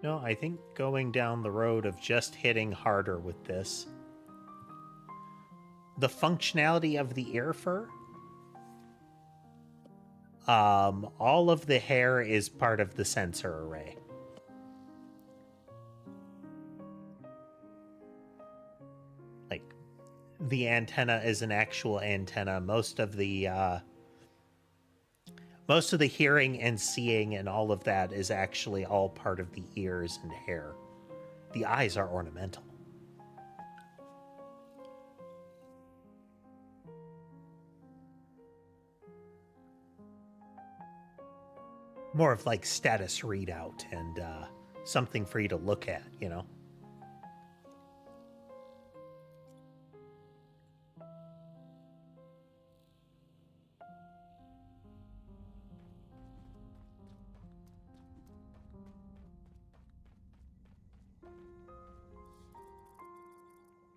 No, I think going down the road of just hitting harder with this. The functionality of the ear fur. All of the hair is part of the sensor array. Like, the antenna is an actual antenna. Most of the hearing and seeing and all of that is actually all part of the ears and hair. The eyes are ornamental. More of like status readout and something for you to look at, you know?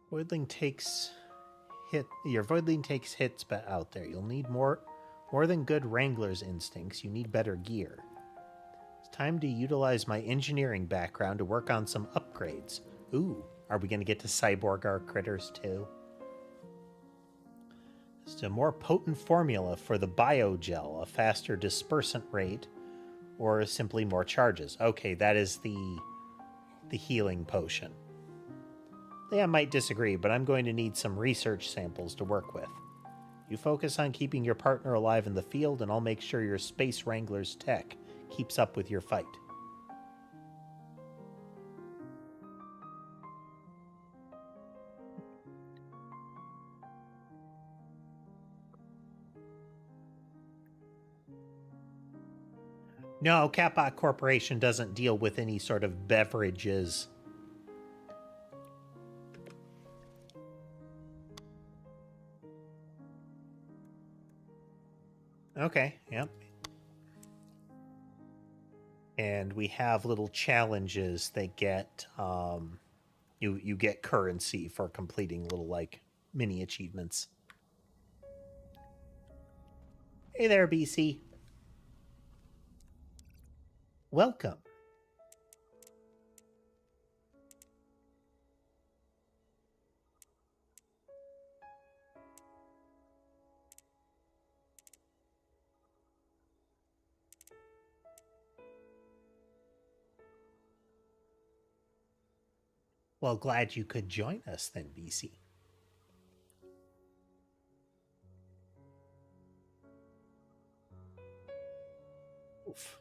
Voidling takes your Voidling takes hits but out there. You'll need more than good Wrangler's instincts. You need better gear. It's time to utilize my engineering background to work on some upgrades. Ooh, are we going to get to cyborg our critters too? It's a more potent formula for the biogel, a faster dispersant rate, or simply more charges. Okay, that is the healing potion. I might disagree, but I'm going to need some research samples to work with. You focus on keeping your partner alive in the field, and I'll make sure your Space Wrangler's tech keeps up with your fight. No, Catbot Corporation doesn't deal with any sort of beverages. Okay, yep. And we have little challenges that get you get currency for completing little like mini achievements. Hey there, BC. Welcome. Well, glad you could join us then, BC. Oof.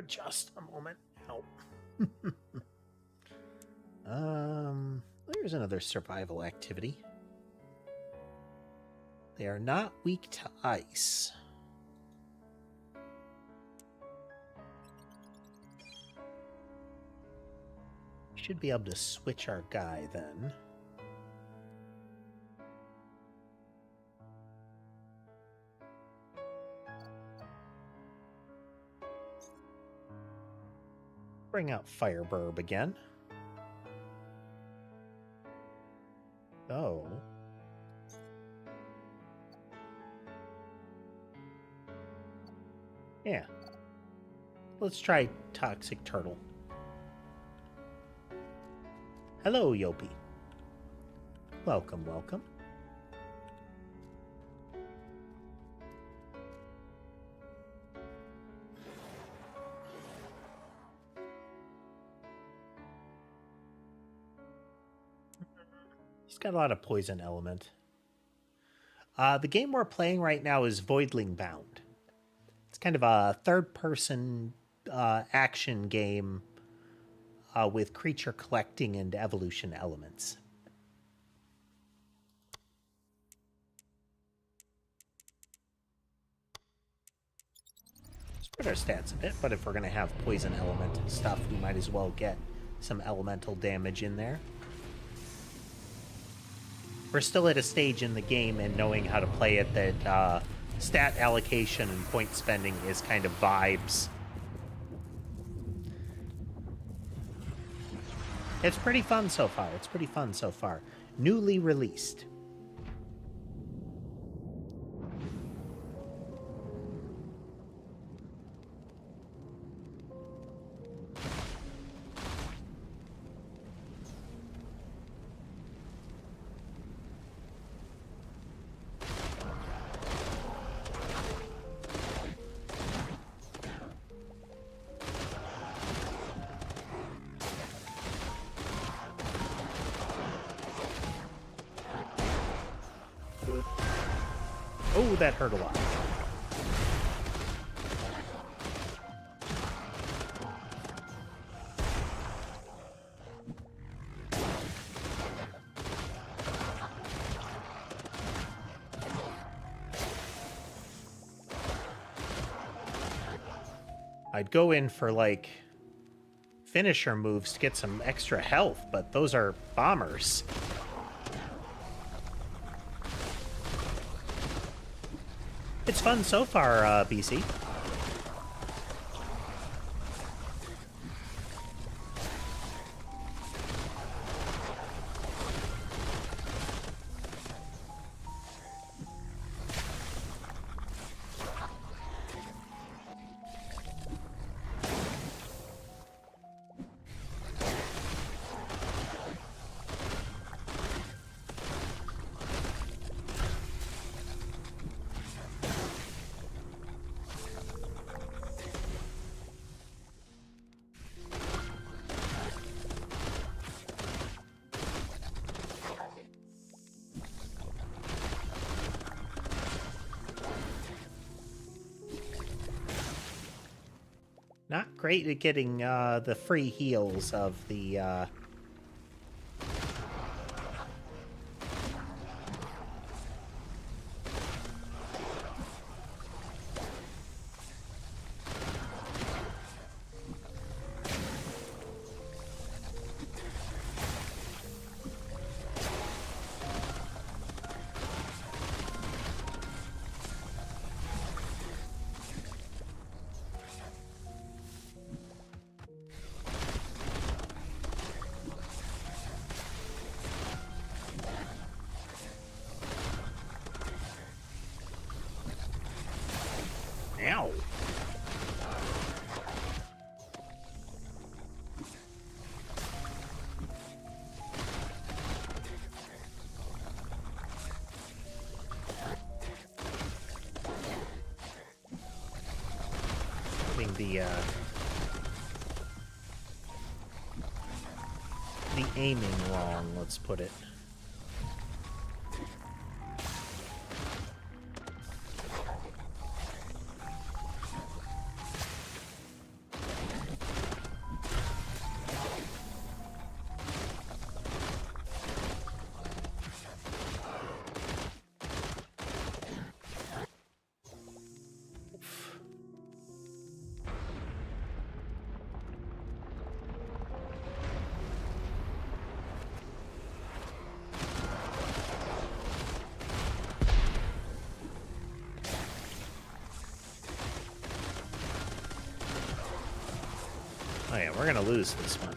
Just a moment. Help. There's another survival activity. They are not weak to ice. Should be able to switch our guy then. Bring out Fireburb again. Oh. Yeah. Let's try Toxic Turtle. Hello, Yopi. Welcome, welcome. He's got a lot of poison element. The game we're playing right now is Voidling Bound. It's kind of a third-person action game with creature collecting and evolution elements. Spread our stats a bit, but if we're going to have poison element stuff, we might as well get some elemental damage in there. We're still at a stage in the game and knowing how to play it that stat allocation and point spending is kind of vibes. It's pretty fun so far. It's pretty fun so far. Newly released. Oh, that hurt a lot. I'd go in for, like, finisher moves to get some extra health, but those are bombers. It's fun so far, BC. Not great at getting the free heals of the... Ow. Having the the aiming wrong, let's put it. Oh yeah, we're gonna lose this one.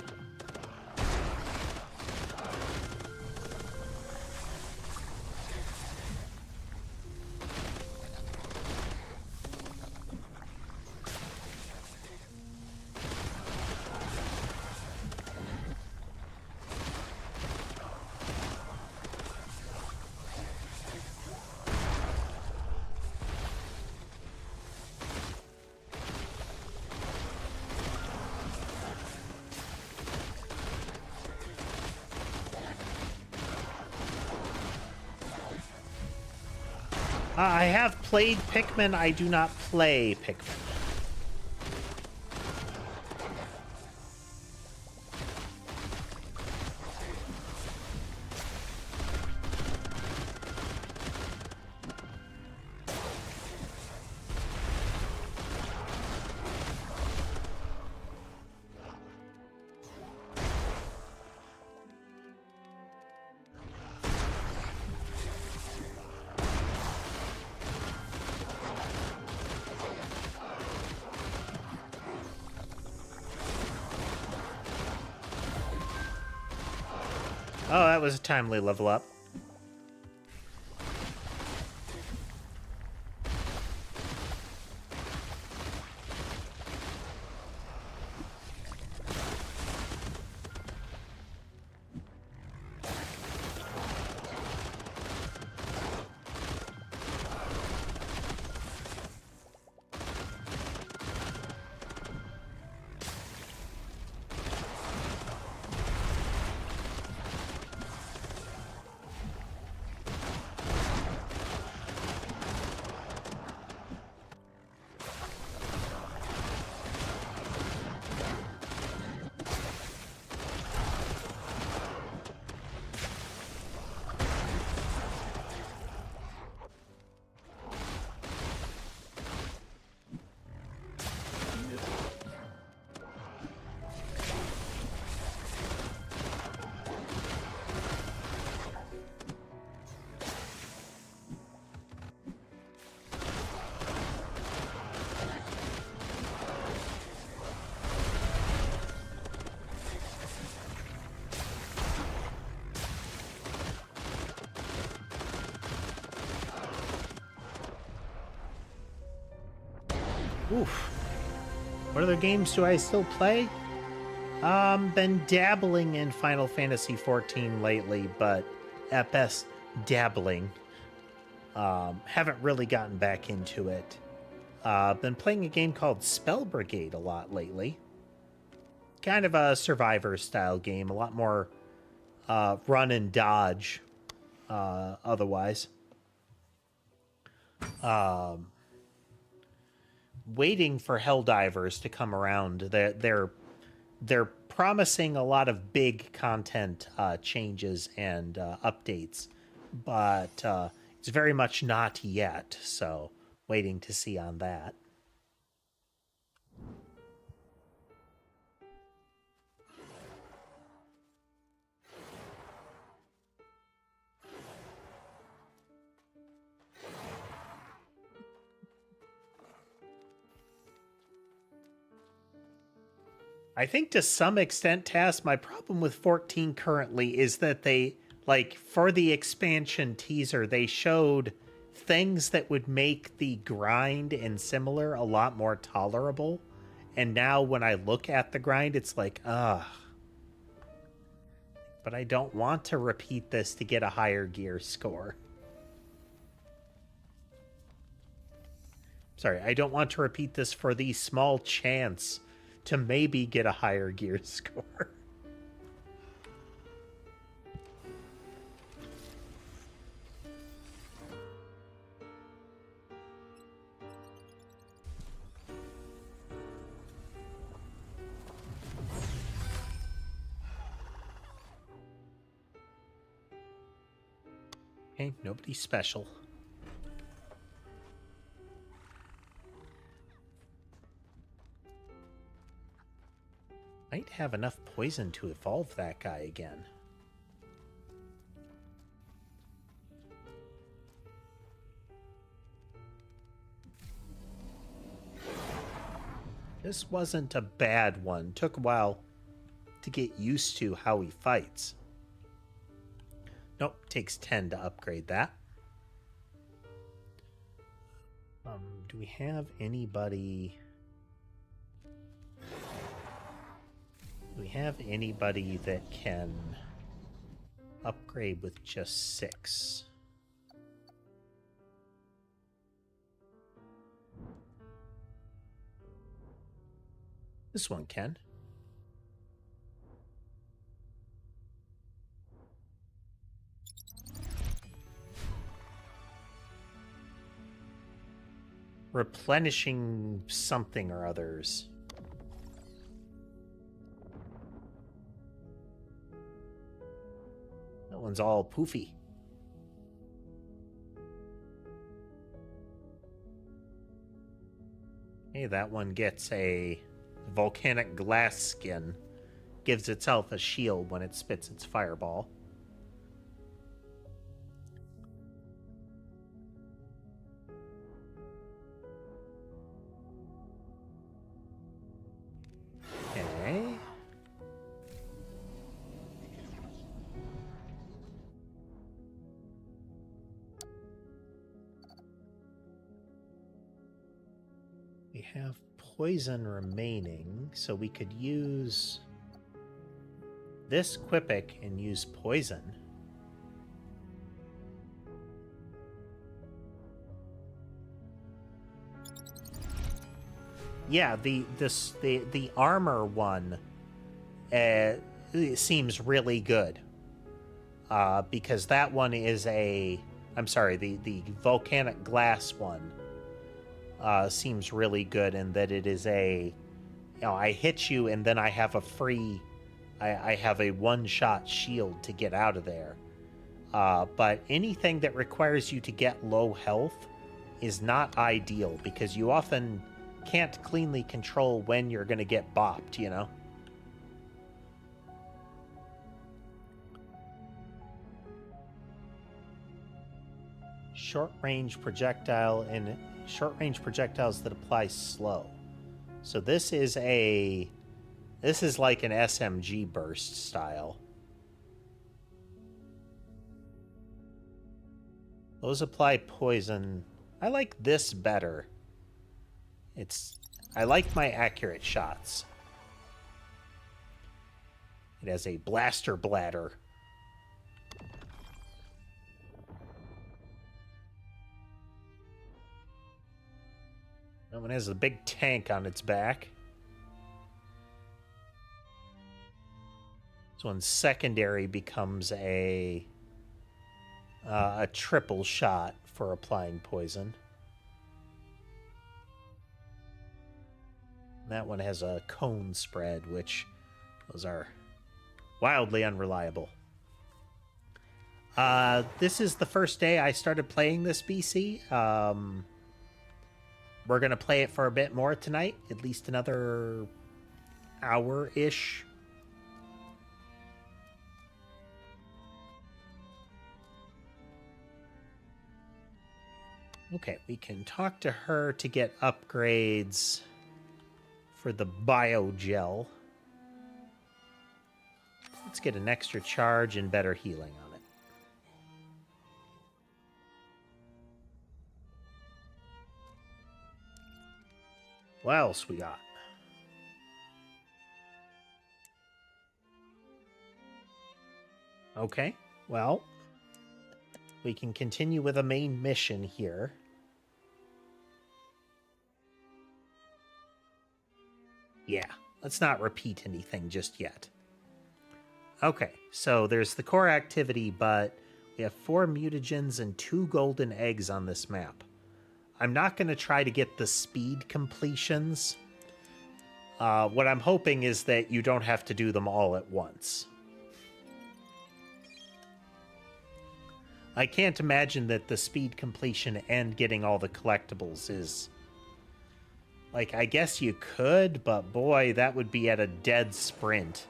I have played Pikmin, I do not play Pikmin. Oh, that was a timely level up. Oof. What other games do I still play? Been dabbling in Final Fantasy XIV lately, but at best, dabbling. Haven't really gotten back into it. Been playing a game called Spell Brigade a lot lately. Kind of a survivor-style game, a lot more run and dodge otherwise. Waiting for Helldivers to come around. They're promising a lot of big content changes and updates, but it's very much not yet. So waiting to see on that. I think to some extent, Tass, my problem with 14 currently is that they, like, for the expansion teaser, they showed things that would make the grind and similar a lot more tolerable. And now when I look at the grind, it's like, ugh. But I don't want to repeat this to get a higher gear score. Sorry, I don't want to repeat this for the small chance to maybe get a higher gear score. Okay, nobody special. Might have enough poison to evolve that guy again. This wasn't a bad one. Took a while to get used to how he fights. Nope, takes 10 to upgrade that. Do we have anybody... Do we have anybody that can upgrade with just 6? This one can. Replenishing something or others. That one's all poofy. Hey, that one gets a volcanic glass skin. Gives itself a shield when it spits its fireball. Okay. We have poison remaining, so we could use this Quippic and use poison. Yeah, the armor one seems really good. Because that one is a... I'm sorry, the volcanic glass one seems really good in that it is a... You know, I hit you and then I have a free... I have a one-shot shield to get out of there. But anything that requires you to get low health is not ideal because you often can't cleanly control when you're going to get bopped, you know? Short-range projectile and short-range projectiles that apply slow. So this is like an SMG burst style. Those apply poison. I like this better. I like my accurate shots. It has a blaster bladder. That one has a big tank on its back. This one's secondary becomes a triple shot for applying poison. That one has a cone spread, which those are wildly unreliable. This is the first day I started playing this BC. We're going to play it for a bit more tonight, at least another hour-ish. Okay, we can talk to her to get upgrades for the biogel. Let's get an extra charge and better healing on it. What else we got? Okay, well, we can continue with a main mission here. Yeah, let's not repeat anything just yet. Okay, so there's the core activity, but we have 4 mutagens and 2 golden eggs on this map. I'm not going to try to get the speed completions. What I'm hoping is that you don't have to do them all at once. I can't imagine that the speed completion and getting all the collectibles is... Like, I guess you could, but boy, that would be at a dead sprint.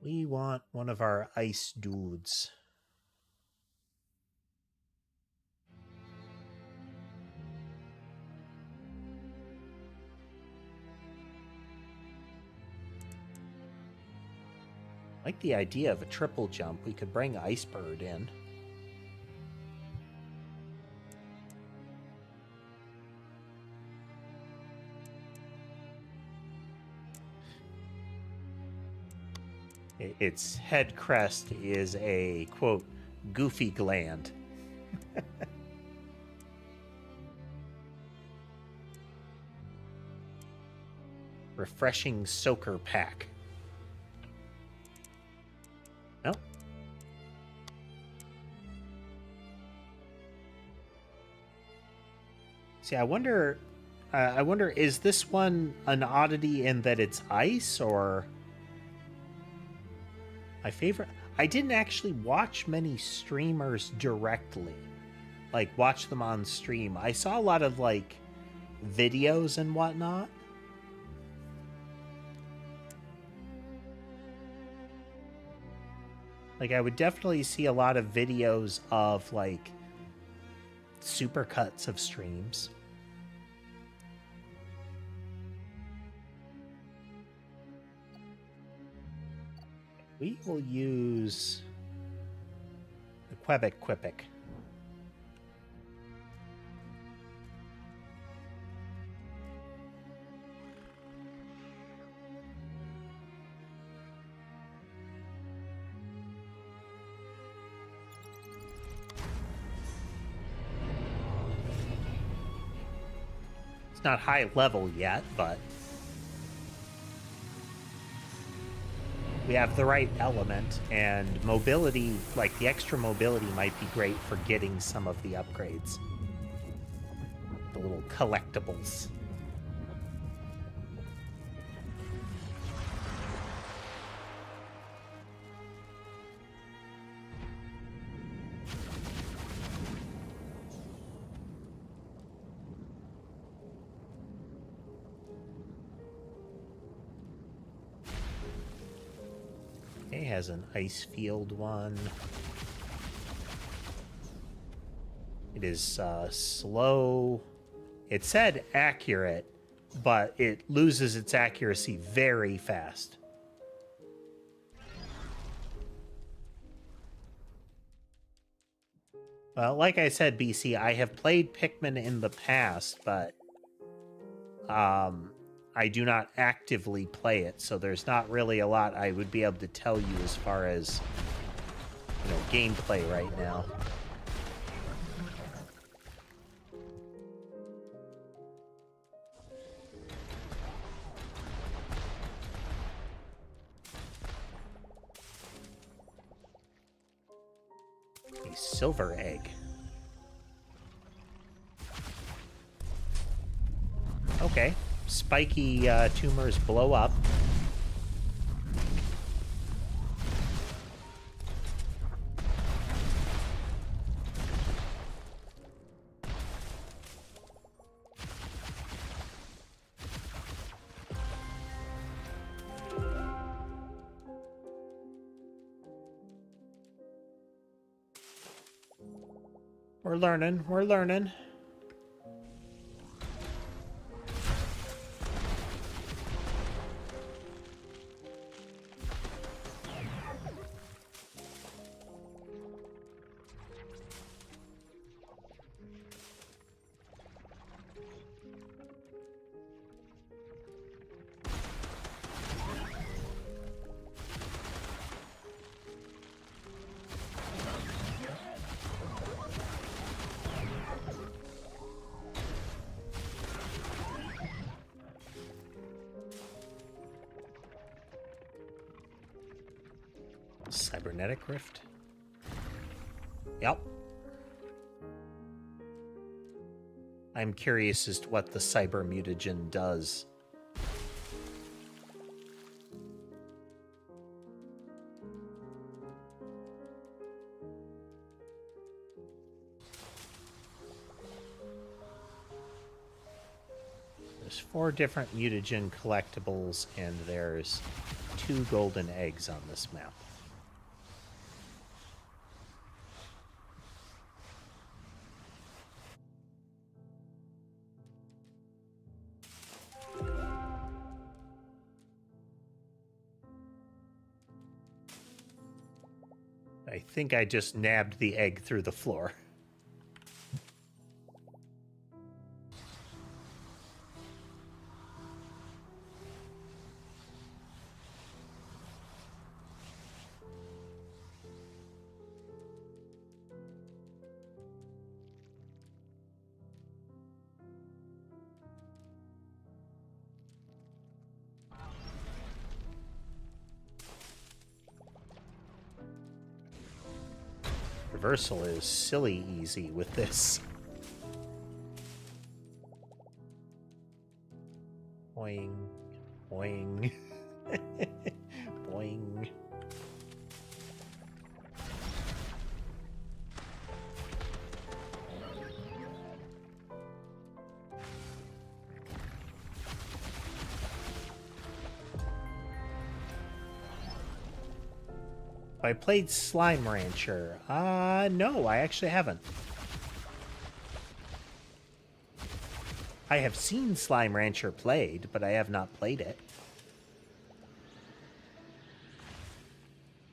We want one of our ice dudes. I like the idea of a triple jump. We could bring Icebird in. Its head crest is a, quote, goofy gland. Refreshing soaker pack. No. See, I wonder, is this one an oddity in that it's ice, or... My favorite... I didn't actually watch many streamers directly. Like, watch them on stream. I saw a lot of, like, videos and whatnot. Like, I would definitely see a lot of videos of, like, supercuts of streams. We will use the Quebec Quipic. It's not high level yet, but we have the right element, and mobility, like the extra mobility, might be great for getting some of the upgrades. The little collectibles. It has an ice field one. It is slow. It said accurate, but it loses its accuracy very fast. Well, like I said, BC, I have played Pikmin in the past, but I do not actively play it, so there's not really a lot I would be able to tell you as far as, you know, gameplay right now. A silver egg. Okay. Spiky tumors blow up. We're learning. We're learning. Cybernetic Rift. Yep. I'm curious as to what the cyber mutagen does. There's 4 different mutagen collectibles, and there's 2 golden eggs on this map. I think I just nabbed the egg through the floor. Reversal is silly easy with this. Boing. Boing. Boing. I played Slime Rancher. No, I actually haven't. I have seen Slime Rancher played, but I have not played it.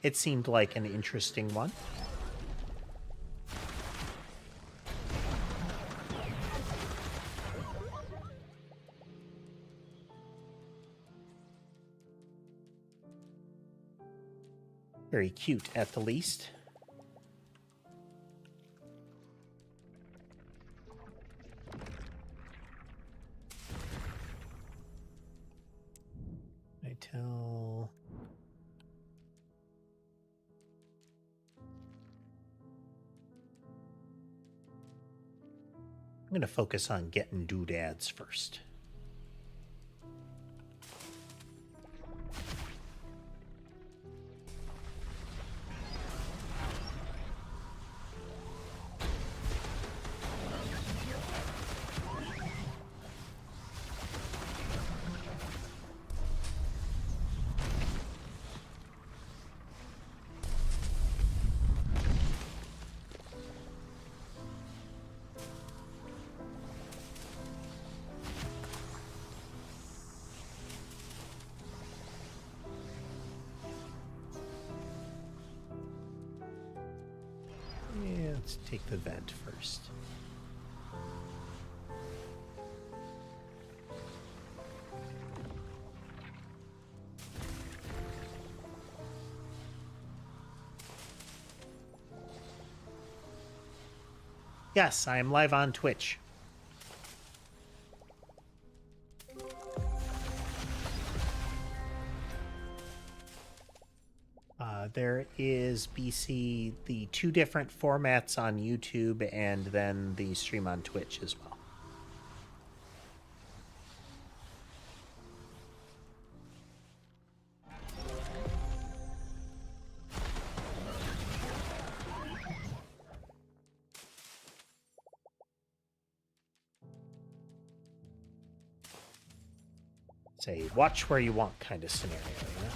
It seemed like an interesting one. Very cute, at the least. I tell... I'm going to focus on getting doodads first. Let's take the vent first. Yes, I am live on Twitch. There is BC, the 2 different formats on YouTube, and then the stream on Twitch as well. It's a watch where you want kind of scenario, you know?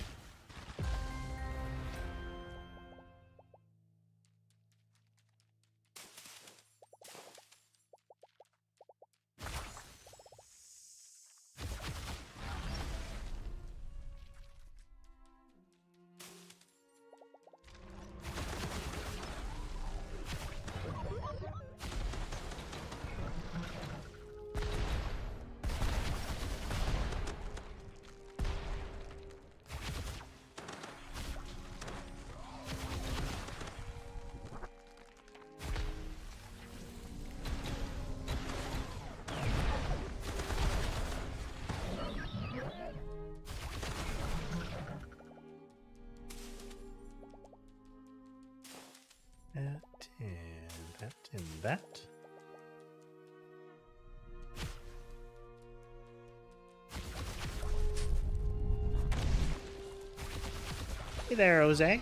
That. Hey there, Jose.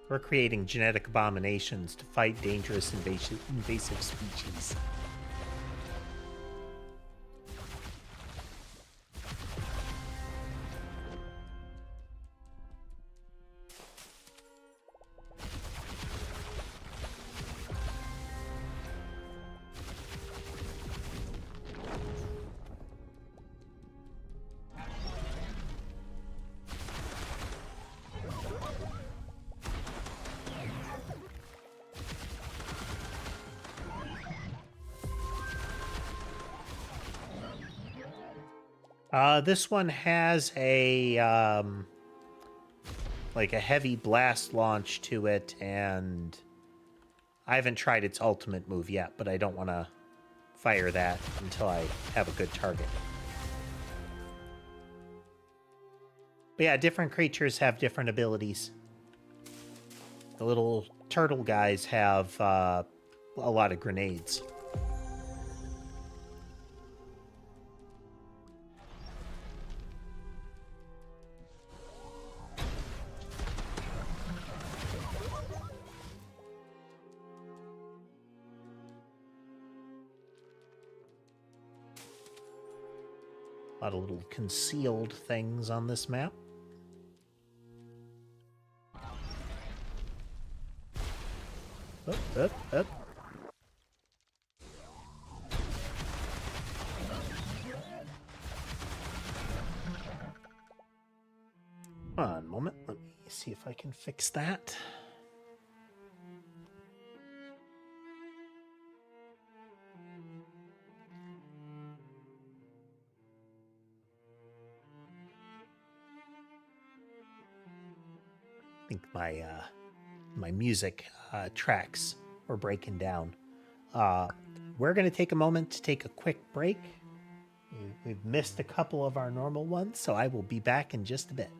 We're creating genetic abominations to fight dangerous invasive species. This one has a like a heavy blast launch to it, and I haven't tried its ultimate move yet, but I don't want to fire that until I have a good target. But yeah, different creatures have different abilities. The little turtle guys have a lot of grenades. A lot of little concealed things on this map. Up. One moment, let me see if I can fix that. I think my music tracks were breaking down. We're going to take a moment to take a quick break. We've missed a couple of our normal ones, so I will be back in just a bit.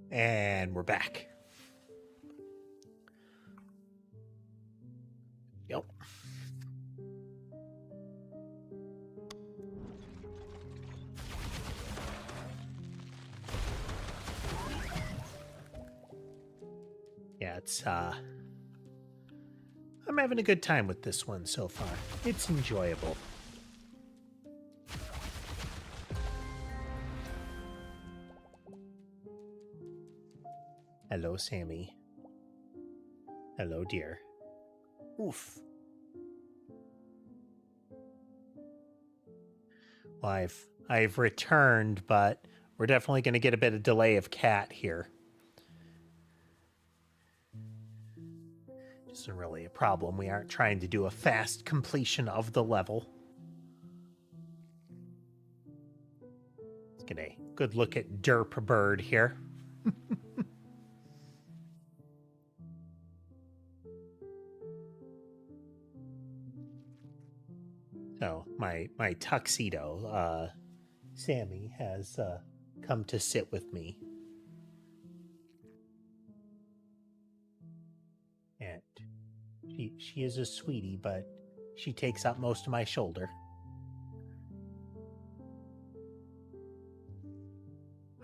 And we're back. Yep. Yeah, it's I'm having a good time with this one so far. It's enjoyable. Hello, Sammy. Hello, dear. Oof. Well, I've returned, but we're definitely going to get a bit of delay of cat here. Isn't really a problem. We aren't trying to do a fast completion of the level. Let's get a good look at Derp Bird here. So my tuxedo, Sammy, has come to sit with me. And she is a sweetie, but she takes up most of my shoulder.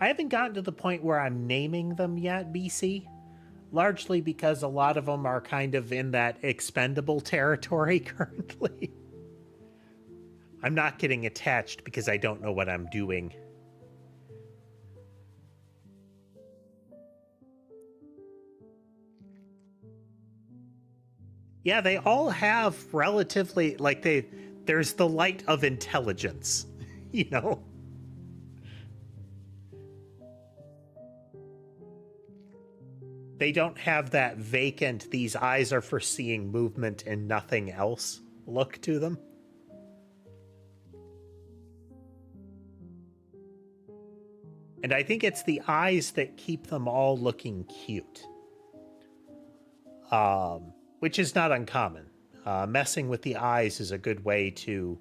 I haven't gotten to the point where I'm naming them yet, BC. Largely because a lot of them are kind of in that expendable territory currently. I'm not getting attached because I don't know what I'm doing. Yeah, they all have relatively, like, there's the light of intelligence, you know? They don't have that vacant, these eyes are for seeing movement and nothing else look to them. And I think it's the eyes that keep them all looking cute. Which is not uncommon. Messing with the eyes is a good way to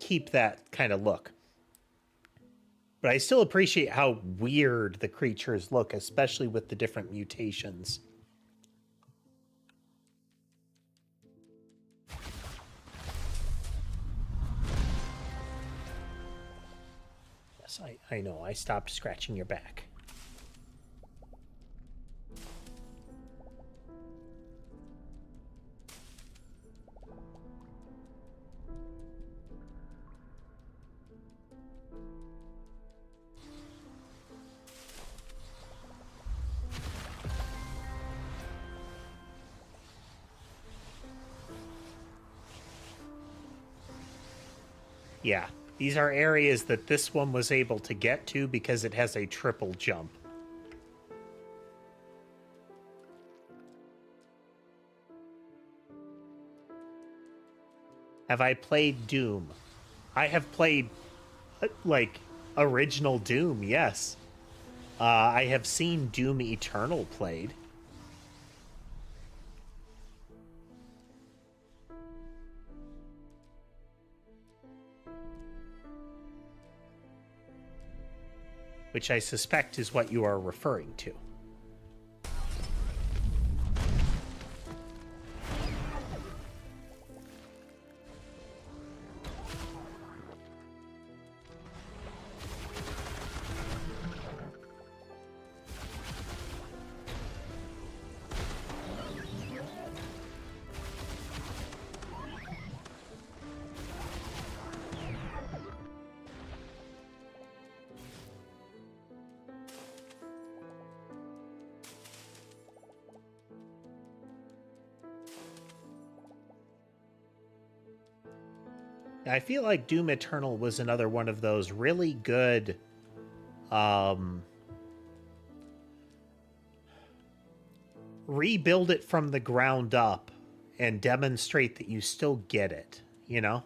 keep that kind of look. But I still appreciate how weird the creatures look, especially with the different mutations. Yes, I know. I stopped scratching your back. Yeah, these are areas that this one was able to get to because it has a triple jump. Have I played Doom? I have played, like, original Doom, yes. I have seen Doom Eternal played. Which I suspect is what you are referring to. I feel like Doom Eternal was another one of those really good rebuild it from the ground up and demonstrate that you still get it, you know?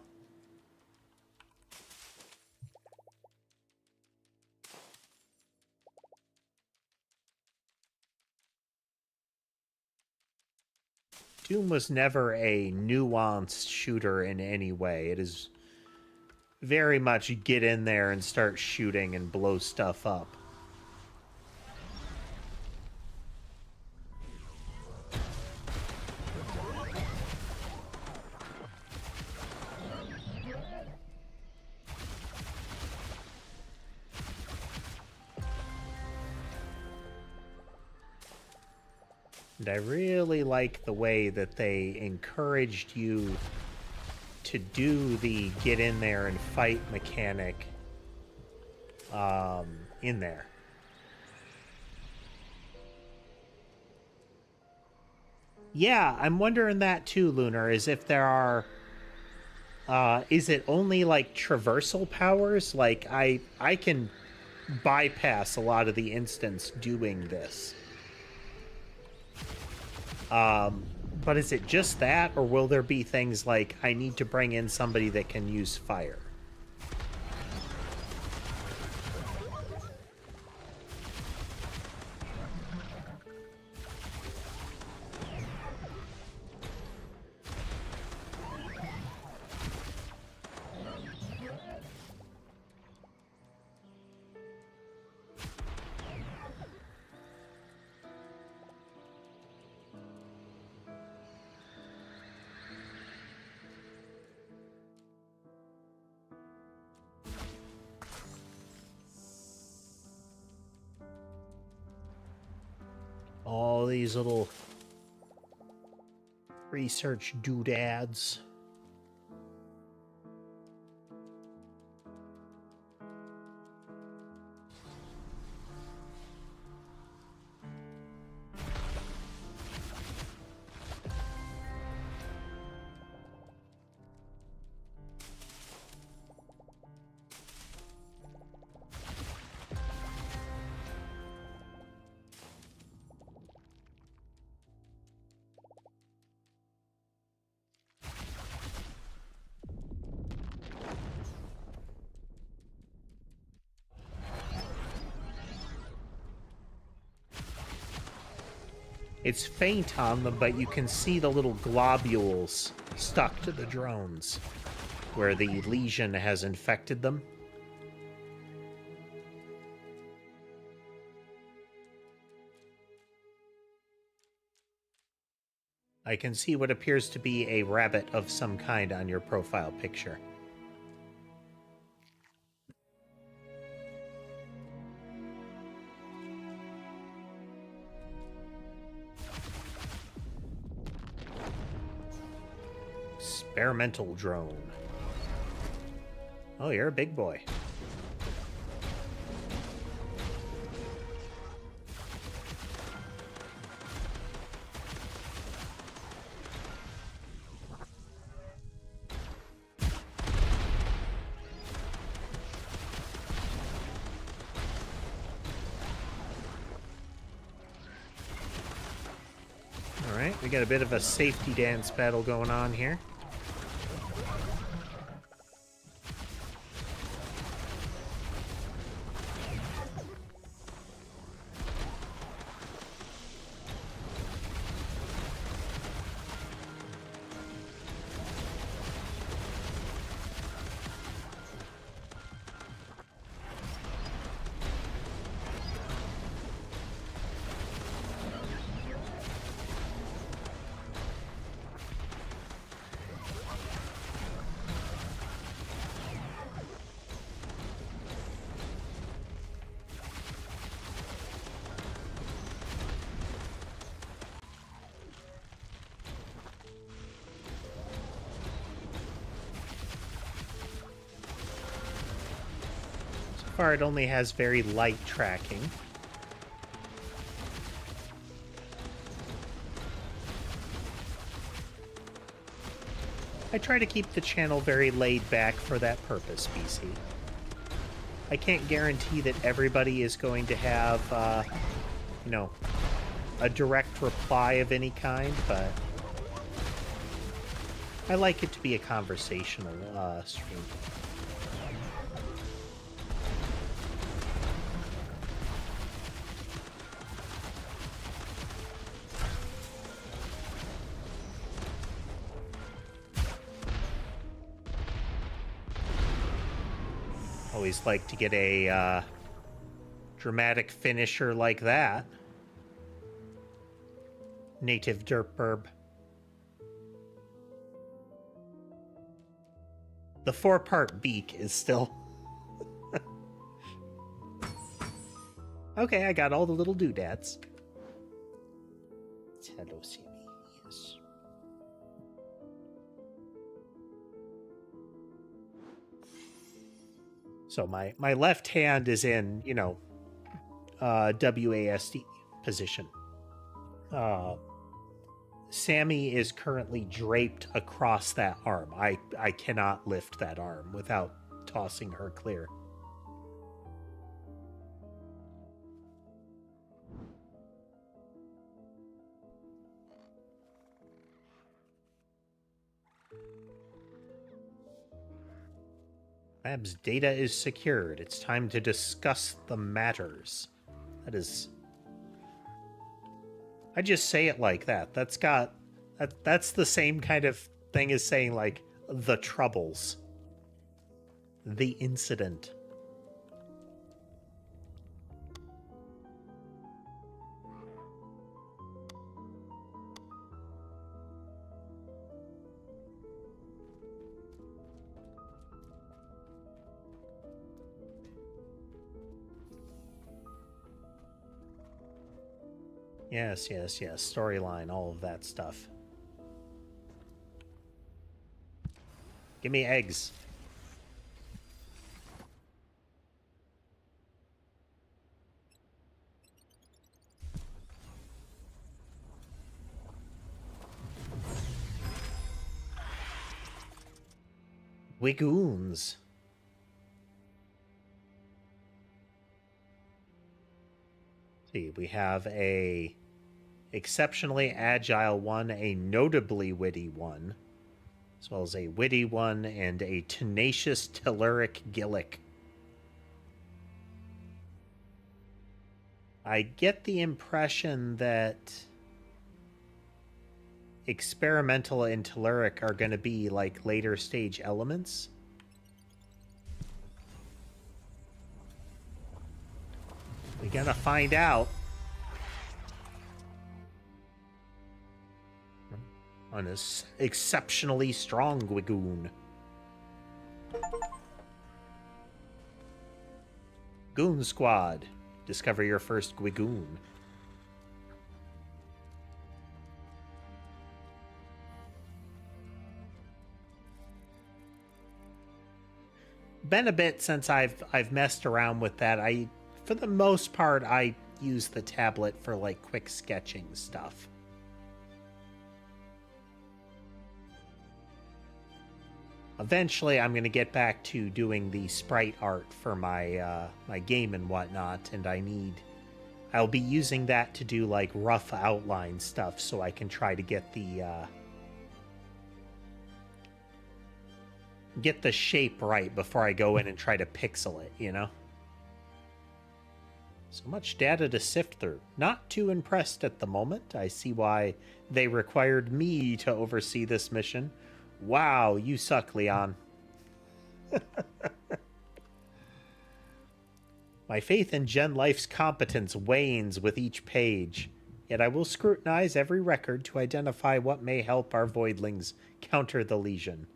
Doom was never a nuanced shooter in any way. It is very much get in there and start shooting and blow stuff up. And I really like the way that they encouraged you to do the get in there and fight mechanic in there. Yeah, I'm wondering that too, Lunar, is if there are is it only like traversal powers? Like I can bypass a lot of the instance doing this. But is it just that, or will there be things like I need to bring in somebody that can use fire? All these little research doodads. It's faint on them, but you can see the little globules stuck to the drones where the lesion has infected them. I can see what appears to be a rabbit of some kind on your profile picture. Experimental drone. Oh, you're a big boy. All right, we got a bit of a safety dance battle going on here. So far, it only has very light tracking. I try to keep the channel very laid back for that purpose, BC. I can't guarantee that everybody is going to have, you know, a direct reply of any kind, but I like it to be a conversational stream. Always like to get a dramatic finisher like that. Native derpberb. The 4-part beak is still... Okay, I got all the little doodads. Hello, Sammy. Yes. So my left hand is in, you know, WASD position. Sammy is currently draped across that arm. I cannot lift that arm without tossing her clear. Lab's data is secured. It's time to discuss the matters. That is... I just say it like that. That's the same kind of thing as saying, like, the troubles. The incident. Yes. Storyline, all of that stuff. Give me eggs. Wigoons. See, we have a exceptionally agile one, a notably witty one, as well as a witty one and a tenacious telluric gillick. I get the impression that experimental and telluric are going to be like later stage elements. We're gonna find out. On this exceptionally strong Wigoon. Goon Squad. Discover your first Gwigoon. Been a bit since I've messed around with that. For the most part, I use the tablet for like quick sketching stuff. Eventually, I'm going to get back to doing the sprite art for my my game and whatnot, and I'll be using that to do like rough outline stuff, so I can try to get the shape right before I go in and try to pixel it, you know? So much data to sift through. Not too impressed at the moment. I see why they required me to oversee this mission. Wow, you suck, Leon. My faith in Gen Life's competence wanes with each page, yet I will scrutinize every record to identify what may help our voidlings counter the lesion.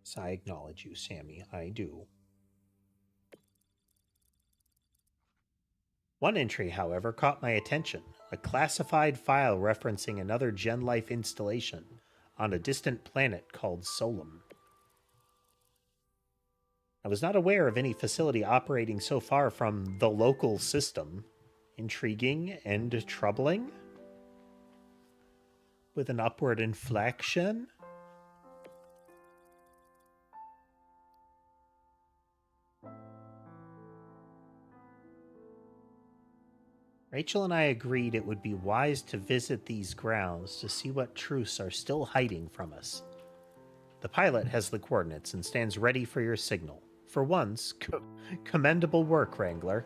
So I acknowledge you, Sammy. I do. One entry, however, caught my attention. A classified file referencing another Gen Life installation on a distant planet called Solum. I was not aware of any facility operating so far from the local system Intriguing and troubling. With an upward inflection. Rachel and I agreed it would be wise to visit these grounds to see what truths are still hiding from us. The pilot has the coordinates and stands ready for your signal. For once, commendable work, Wrangler.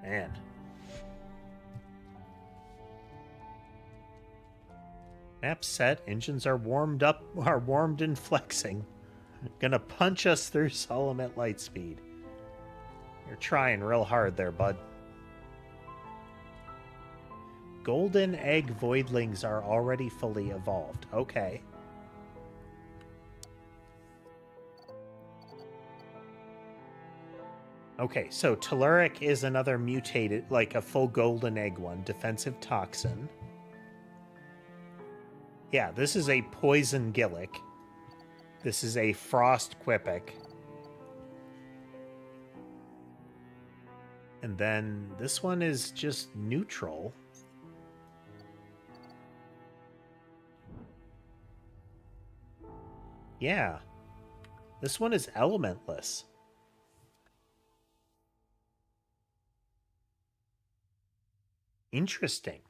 Man. Map set, engines are warmed and flexing. Gonna punch us through Solom at light speed. You're trying real hard there, bud. Golden egg voidlings are already fully evolved. Okay. Okay, so Telluric is another mutated, like a full golden egg one. Defensive toxin. Yeah, this is a poison gillick. This is a frost quipic. And then this one is just neutral. Yeah. This one is elementless. Interesting.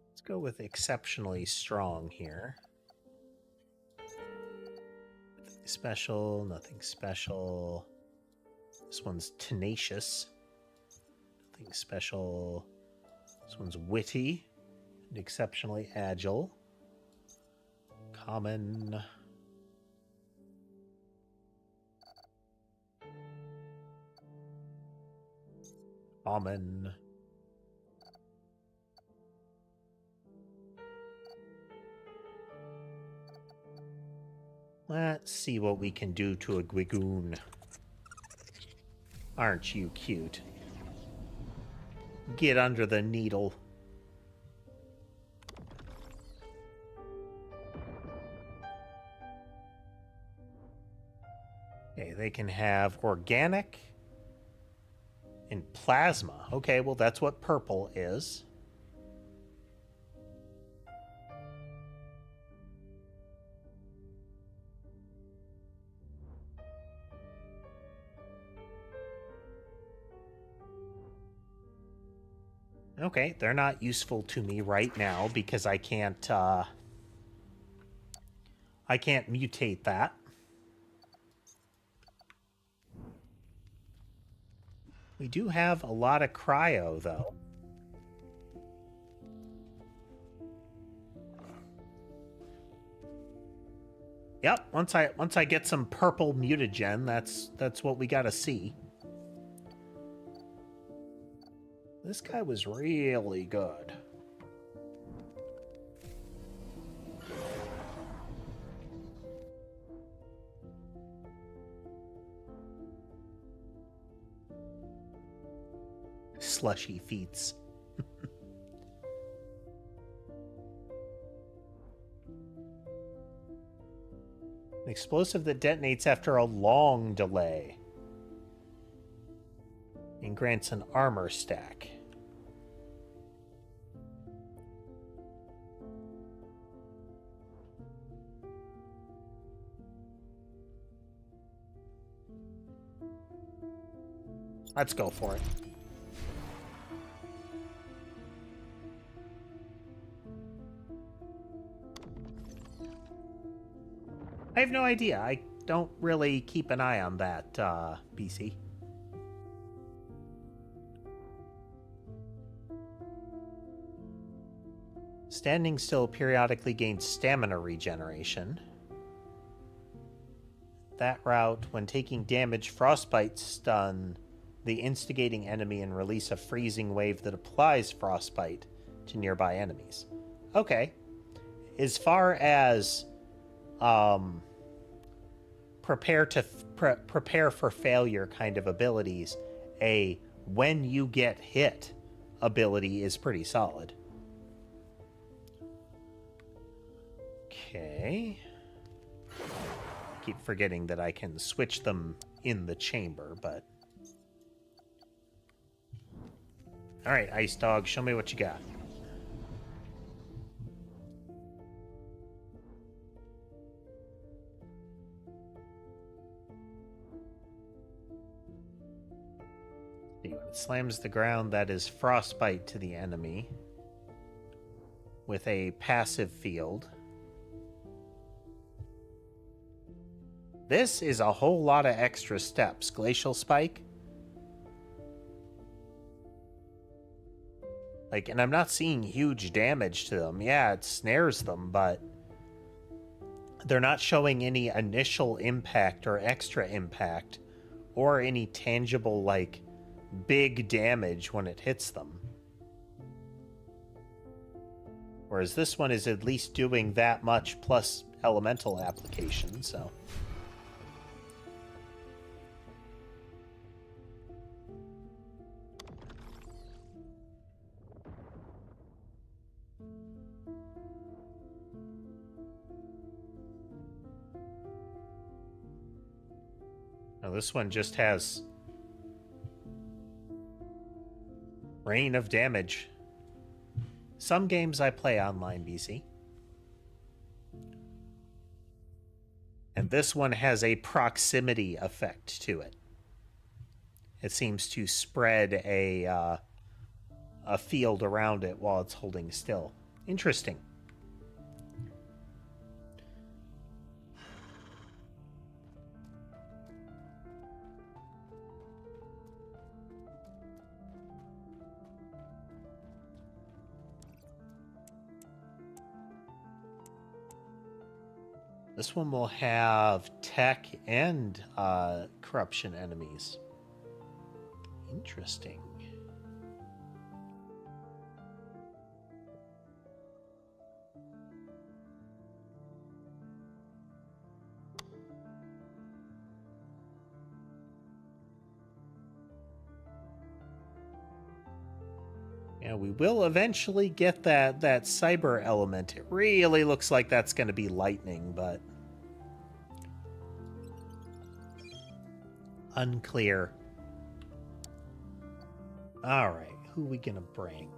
Let's go with exceptionally strong here. Nothing special, nothing special. This one's tenacious. Nothing special. This one's witty and exceptionally agile. Common. Common. Let's see what we can do to a Gwigoon. Aren't you cute? Get under the needle. Okay, they can have organic and plasma. Okay, well, that's what purple is. Okay, they're not useful to me right now because I can't mutate that. We do have a lot of cryo, though. Yep, once I get some purple mutagen, that's what we gotta see. This guy was really good. Slushy feats. An explosive that detonates after a long delay. And grants an armor stack. Let's go for it. I have no idea. I don't really keep an eye on that, BC. Standing still periodically gains stamina regeneration. That route, when taking damage, frostbite stun the instigating enemy and release a freezing wave that applies frostbite to nearby enemies. Okay. As far as prepare for failure kind of abilities, a when you get hit ability is pretty solid. Okay. Keep forgetting that I can switch them in the chamber, but... Alright, Ice Dog, show me what you got. When it slams the ground, that is Frostbite to the enemy with a passive field. This is a whole lot of extra steps. Glacial Spike. Like, and I'm not seeing huge damage to them. Yeah, it snares them, but they're not showing any initial impact or extra impact or any tangible, like, big damage when it hits them. Whereas this one is at least doing that much plus elemental application, so... Now this one just has rain of damage. Some games I play online, BC. And this one has a proximity effect to it. It seems to spread a field around it while it's holding still. Interesting. This one will have tech and corruption enemies. Interesting. Yeah, we will eventually get that cyber element. It really looks like that's going to be lightning, but unclear. All right, who are we going to bring?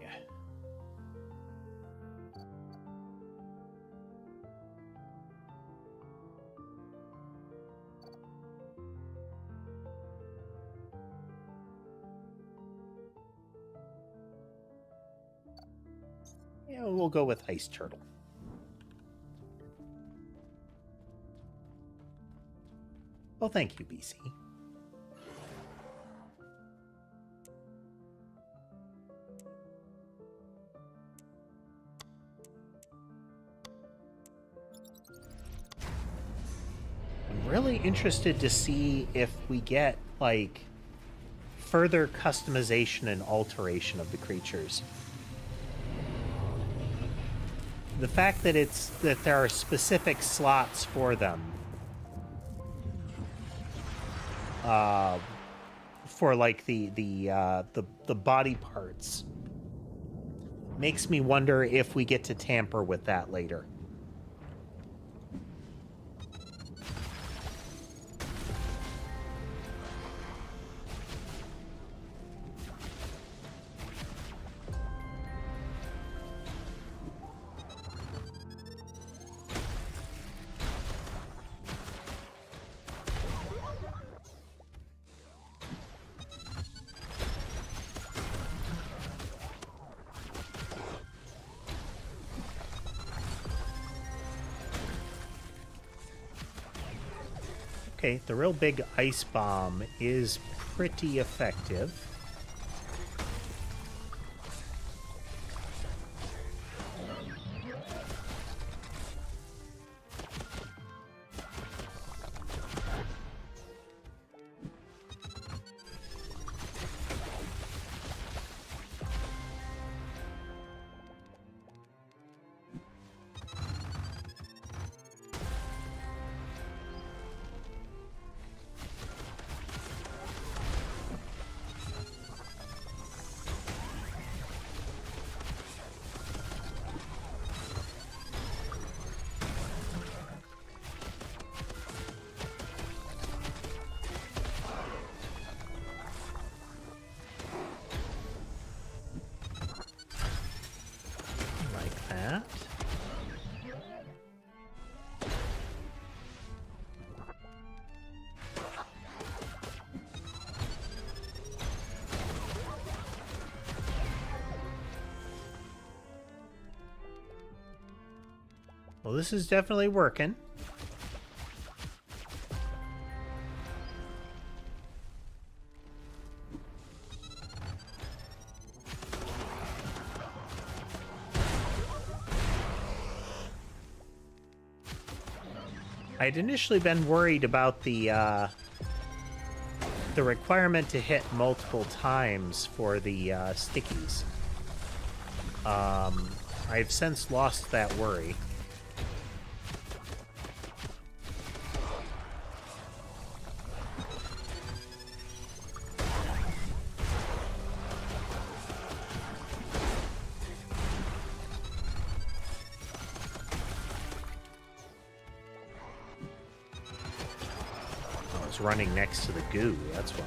Yeah, we'll go with Ice Turtle. Well, thank you, BC. I'm really interested to see if we get, like, further customization and alteration of the creatures. The fact that there are specific slots for them, for like the body parts, makes me wonder if we get to tamper with that later. Okay, the real big ice bomb is pretty effective. Well, this is definitely working. I'd initially been worried about the requirement to hit multiple times for the stickies. I've since lost that worry. I was running next to the goo, that's why.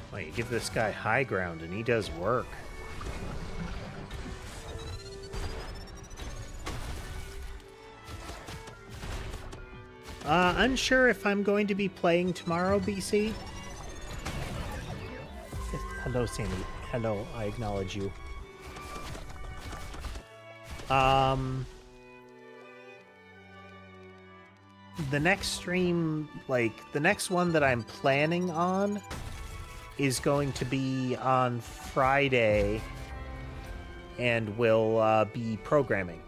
Well, you give this guy high ground and he does work. Unsure if I'm going to be playing tomorrow, BC. Hello, Sandy. Hello, I acknowledge you. The next stream, like, the next one that I'm planning on is going to be on Friday and will be programming.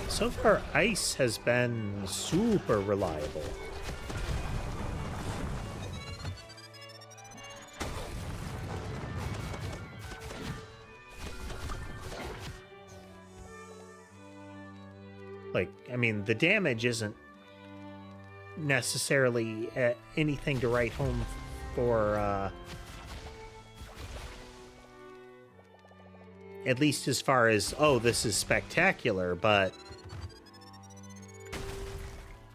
So far, ice has been super reliable. Like, I mean, the damage isn't necessarily anything to write home for, at least as far as, oh, this is spectacular, but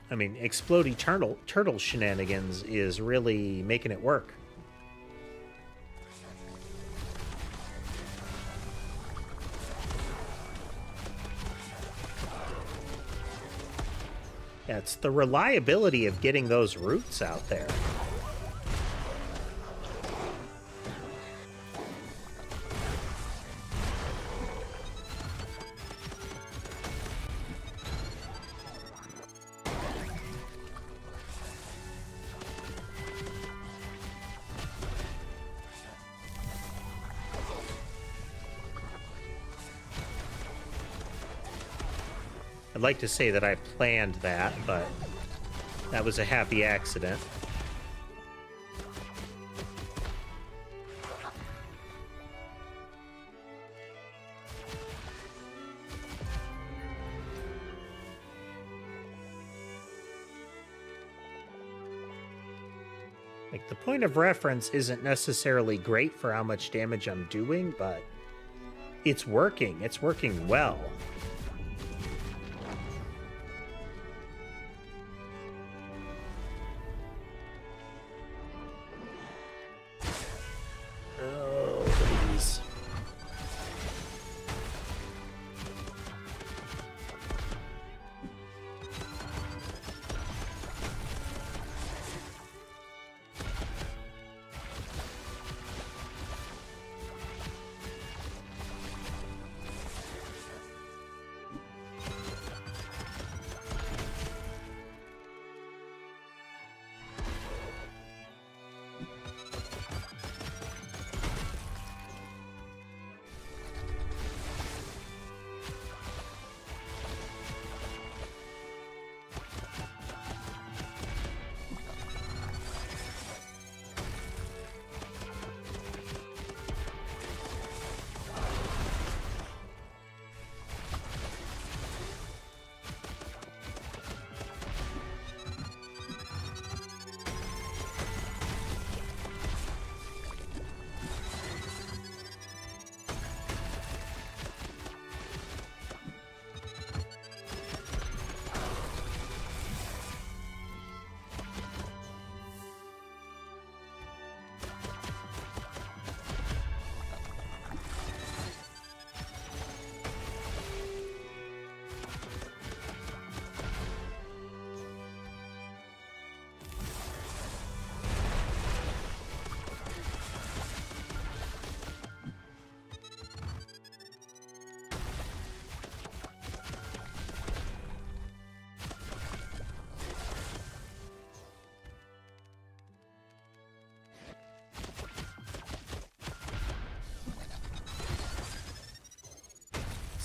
I mean, Explodey Turtle shenanigans is really making it work. Yeah, it's the reliability of getting those roots out there. I'd like to say that I planned that, but that was a happy accident. Like, the point of reference isn't necessarily great for how much damage I'm doing, but it's working. It's working well.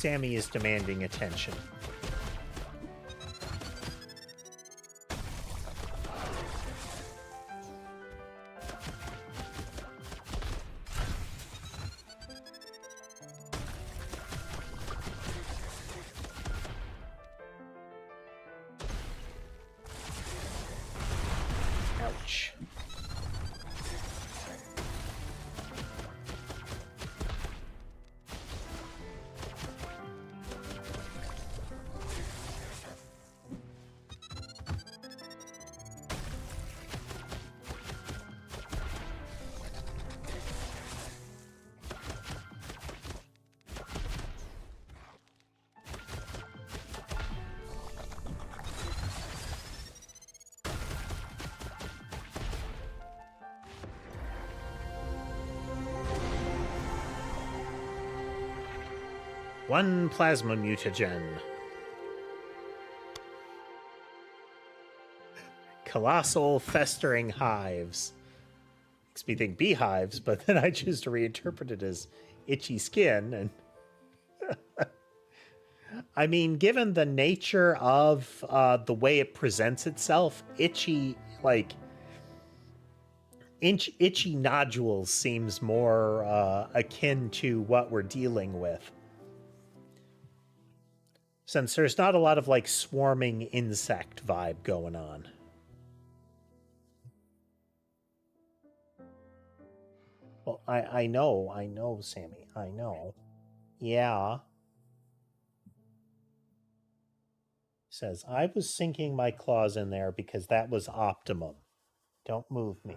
Sammy is demanding attention. Ouch. One plasma mutagen. Colossal festering hives. Makes me think beehives, but then I choose to reinterpret it as itchy skin. And I mean, given the nature of the way it presents itself, itchy nodules seems more akin to what we're dealing with. Since there's not a lot of, like, swarming insect vibe going on. Well, I know, Sammy. I know. Yeah. Says, I was sinking my claws in there because that was optimum. Don't move me.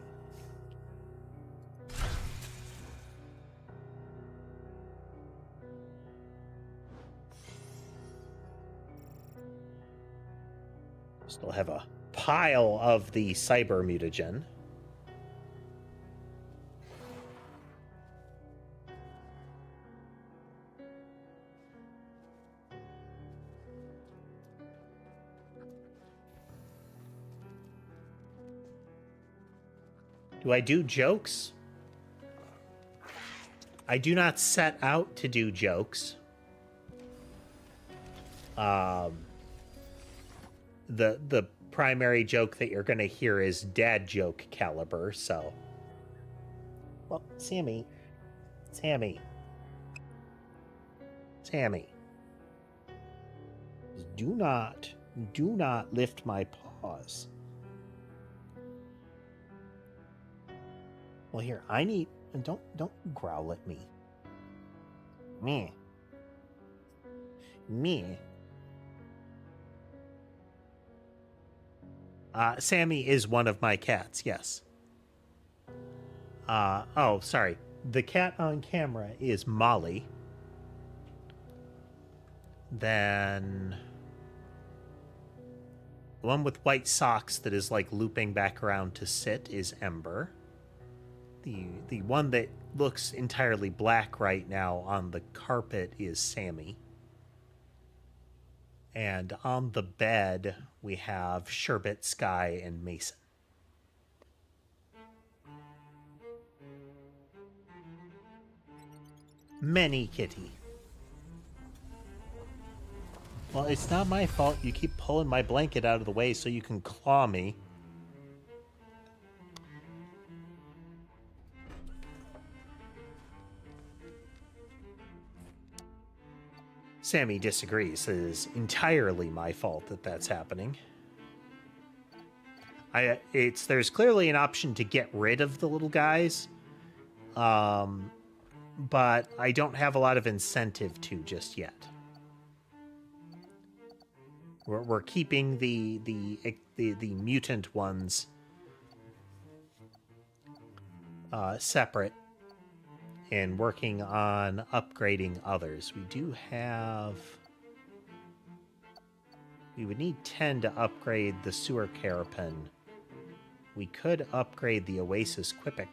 Still have a pile of the cyber mutagen. Do I do jokes? I do not set out to do jokes. The primary joke that you're going to hear is dad joke caliber, so. Well, Sammy. Do not lift my paws. Well, here, I need... Don't growl at me. Me. Sammy is one of my cats, yes. Oh, sorry. The cat on camera is Molly. Then... the one with white socks that is, like, looping back around to sit is Ember. The one that looks entirely black right now on the carpet is Sammy. And on the bed, we have Sherbet, Sky, and Mason. Many kitty. Well, it's not my fault you keep pulling my blanket out of the way so you can claw me. Sammy disagrees. It is entirely my fault that that's happening. There's clearly an option to get rid of the little guys, but I don't have a lot of incentive to just yet. We're keeping the mutant ones separate and working on upgrading others. We do have... we would need 10 to upgrade the Sewer Carapan. We could upgrade the Oasis Quippic.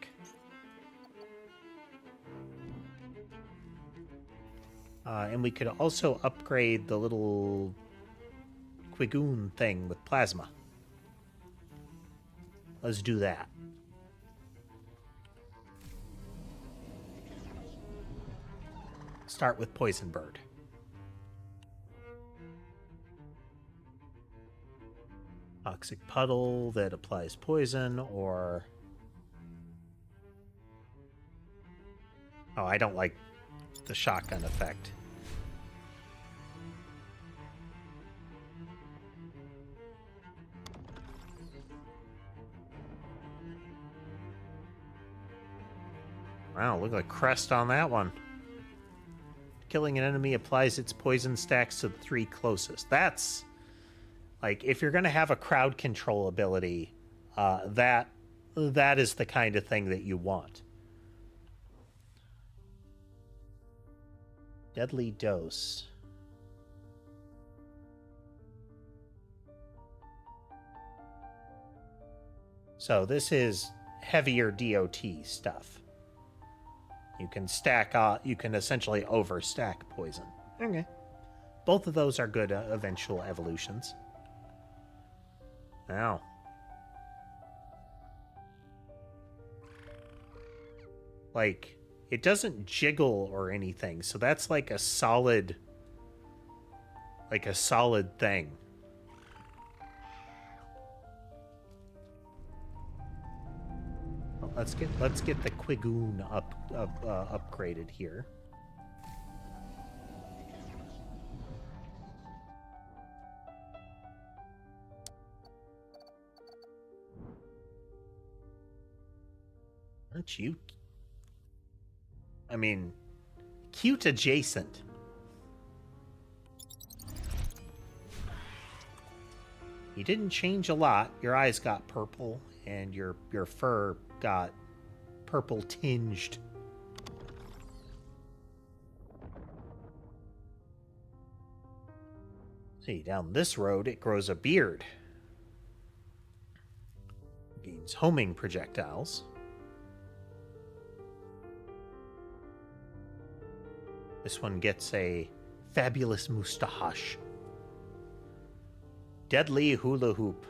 And we could also upgrade the little Quigoon thing with plasma. Let's do that. Start with Poison Bird. Toxic puddle that applies poison, or... Oh, I don't like the shotgun effect. Wow, look at the crest on that one. Killing an enemy applies its poison stacks to the 3 closest. That's... Like, if you're going to have a crowd control ability, that is the kind of thing that you want. Deadly dose. So this is heavier DOT stuff. You can stack, you can essentially overstack poison. Okay. Both of those are good eventual evolutions. Now. Like, it doesn't jiggle or anything, so that's like a solid thing. Well, let's get the Quigoon upgraded here. Aren't you? I mean, cute adjacent. You didn't change a lot. Your eyes got purple, and your fur got purple tinged. See, down this road, it grows a beard. Gains homing projectiles. This one gets a fabulous moustache. Deadly hula hoop.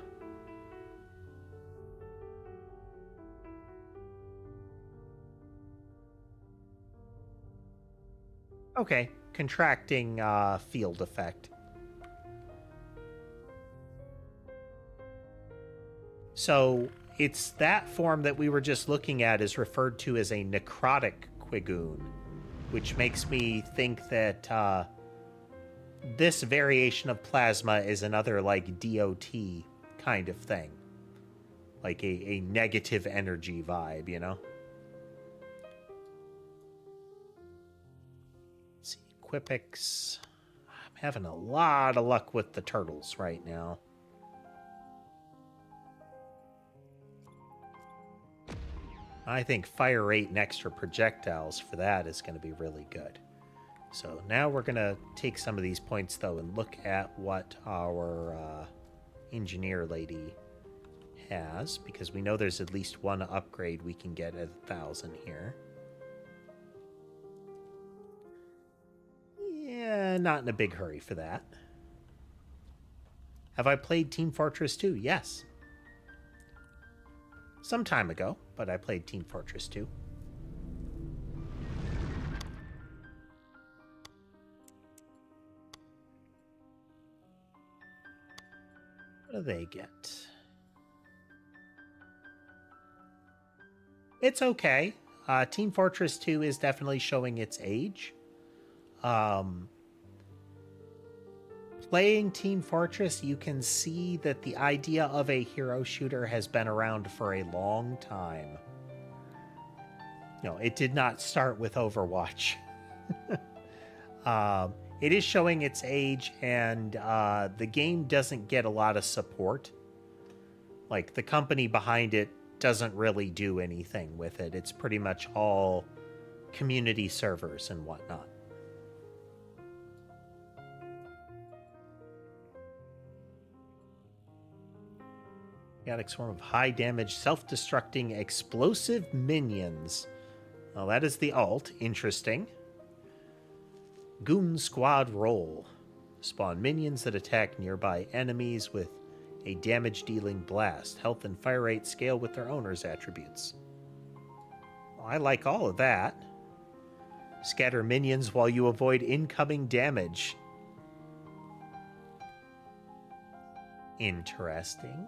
Okay, contracting field effect. So it's that form that we were just looking at is referred to as a necrotic Quigoon, which makes me think that this variation of plasma is another, like, DOT kind of thing. Like a negative energy vibe, you know? Let's see, Quipix. I'm having a lot of luck with the turtles right now. I think fire rate and extra projectiles for that is going to be really good. So now we're going to take some of these points, though, and look at what our engineer lady has, because we know there's at least one upgrade we can get at 1,000 here. Yeah, not in a big hurry for that. Have I played Team Fortress 2? Yes. Some time ago, but I played Team Fortress 2. What do they get? It's okay. Team Fortress 2 is definitely showing its age. Playing Team Fortress, you can see that the idea of a hero shooter has been around for a long time. No, it did not start with Overwatch. It is showing its age, and the game doesn't get a lot of support. Like, the company behind it doesn't really do anything with it. It's pretty much all community servers and whatnot. Chaotic swarm of high-damage, self-destructing, explosive minions. Well, that is the alt. Interesting. Goon Squad Roll. Spawn minions that attack nearby enemies with a damage-dealing blast. Health and fire rate scale with their owner's attributes. Well, I like all of that. Scatter minions while you avoid incoming damage. Interesting.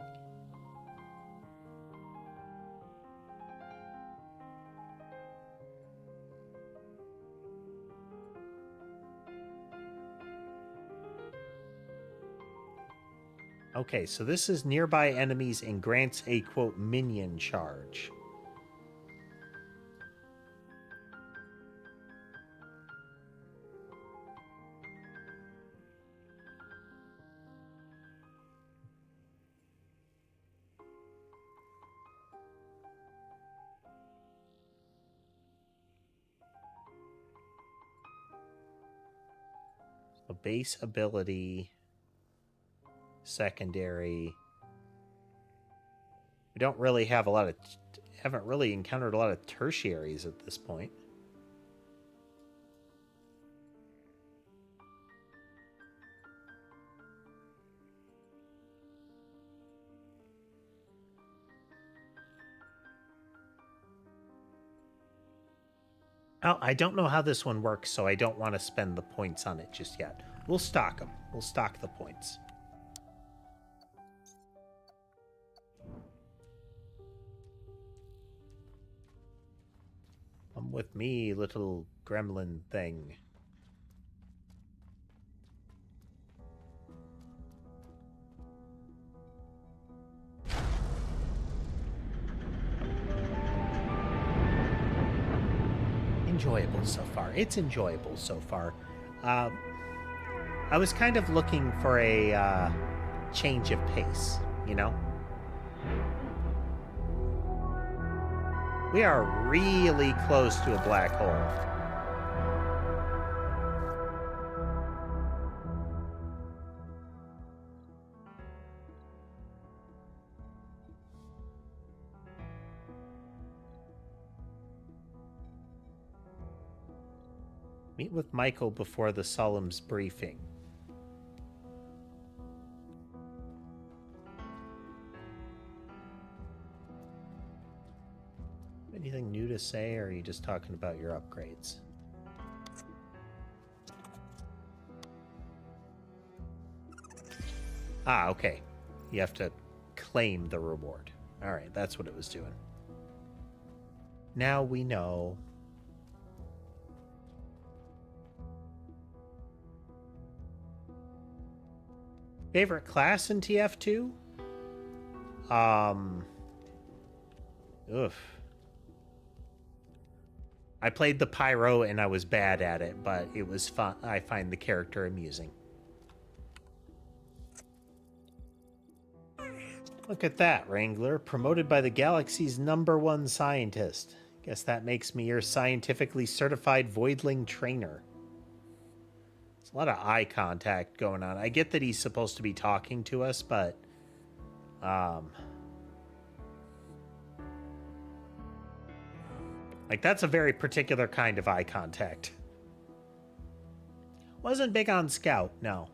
Okay, so this is nearby enemies and grants a, quote, minion charge. So base ability, secondary. We don't really have a lot of... haven't really encountered a lot of tertiaries at this point. Oh, I don't know how this one works, so I don't want to spend the points on it just yet. We'll stock them. We'll stock the points. Come with me, little gremlin thing. Enjoyable so far. It's enjoyable so far. I was kind of looking for a change of pace, you know? We are really close to a black hole. Meet with Michael before the Solemn's briefing. Anything new to say, or are you just talking about your upgrades? Ah, okay. You have to claim the reward. Alright, that's what it was doing. Now we know. Favorite class in TF2? Oof. I played the Pyro and I was bad at it, but it was fun. I find the character amusing. Look at that, Wrangler. Promoted by the galaxy's #1 scientist. Guess that makes me your scientifically certified Voidling trainer. There's a lot of eye contact going on. I get that he's supposed to be talking to us, but... like, that's a very particular kind of eye contact. Wasn't big on Scout, no.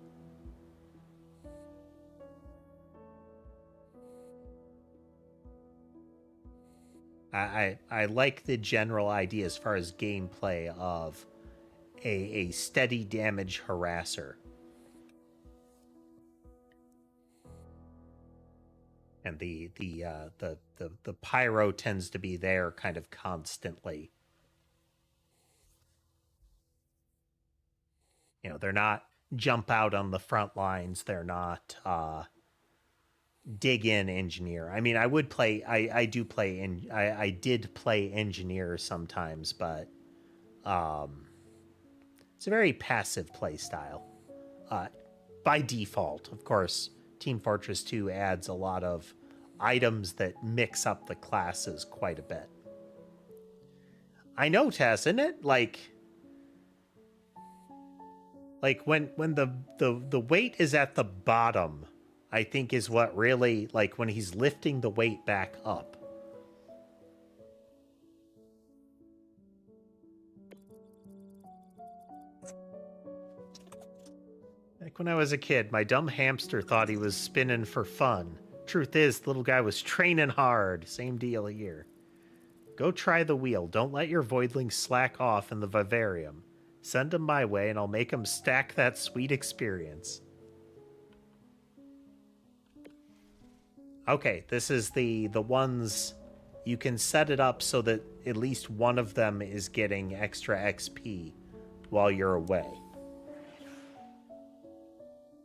I like the general idea as far as gameplay of a steady damage harasser. And the Pyro tends to be there kind of constantly. You know, they're not jump out on the front lines. They're not dig in engineer. I mean, I would play. I do play. I did play engineer sometimes, but it's a very passive play style. By default, of course, Team Fortress 2 adds a lot of items that mix up the classes quite a bit. I know, Tess, isn't it? Like when the weight is at the bottom, I think is what really, like, when he's lifting the weight back up. Like when I was a kid, my dumb hamster thought he was spinning for fun. Truth is, the little guy was training hard. Same deal here. Go try the wheel. Don't let your voidlings slack off in the vivarium. Send them my way and I'll make them stack that sweet experience. Okay, this is the ones you can set it up so that at least one of them is getting extra XP while you're away.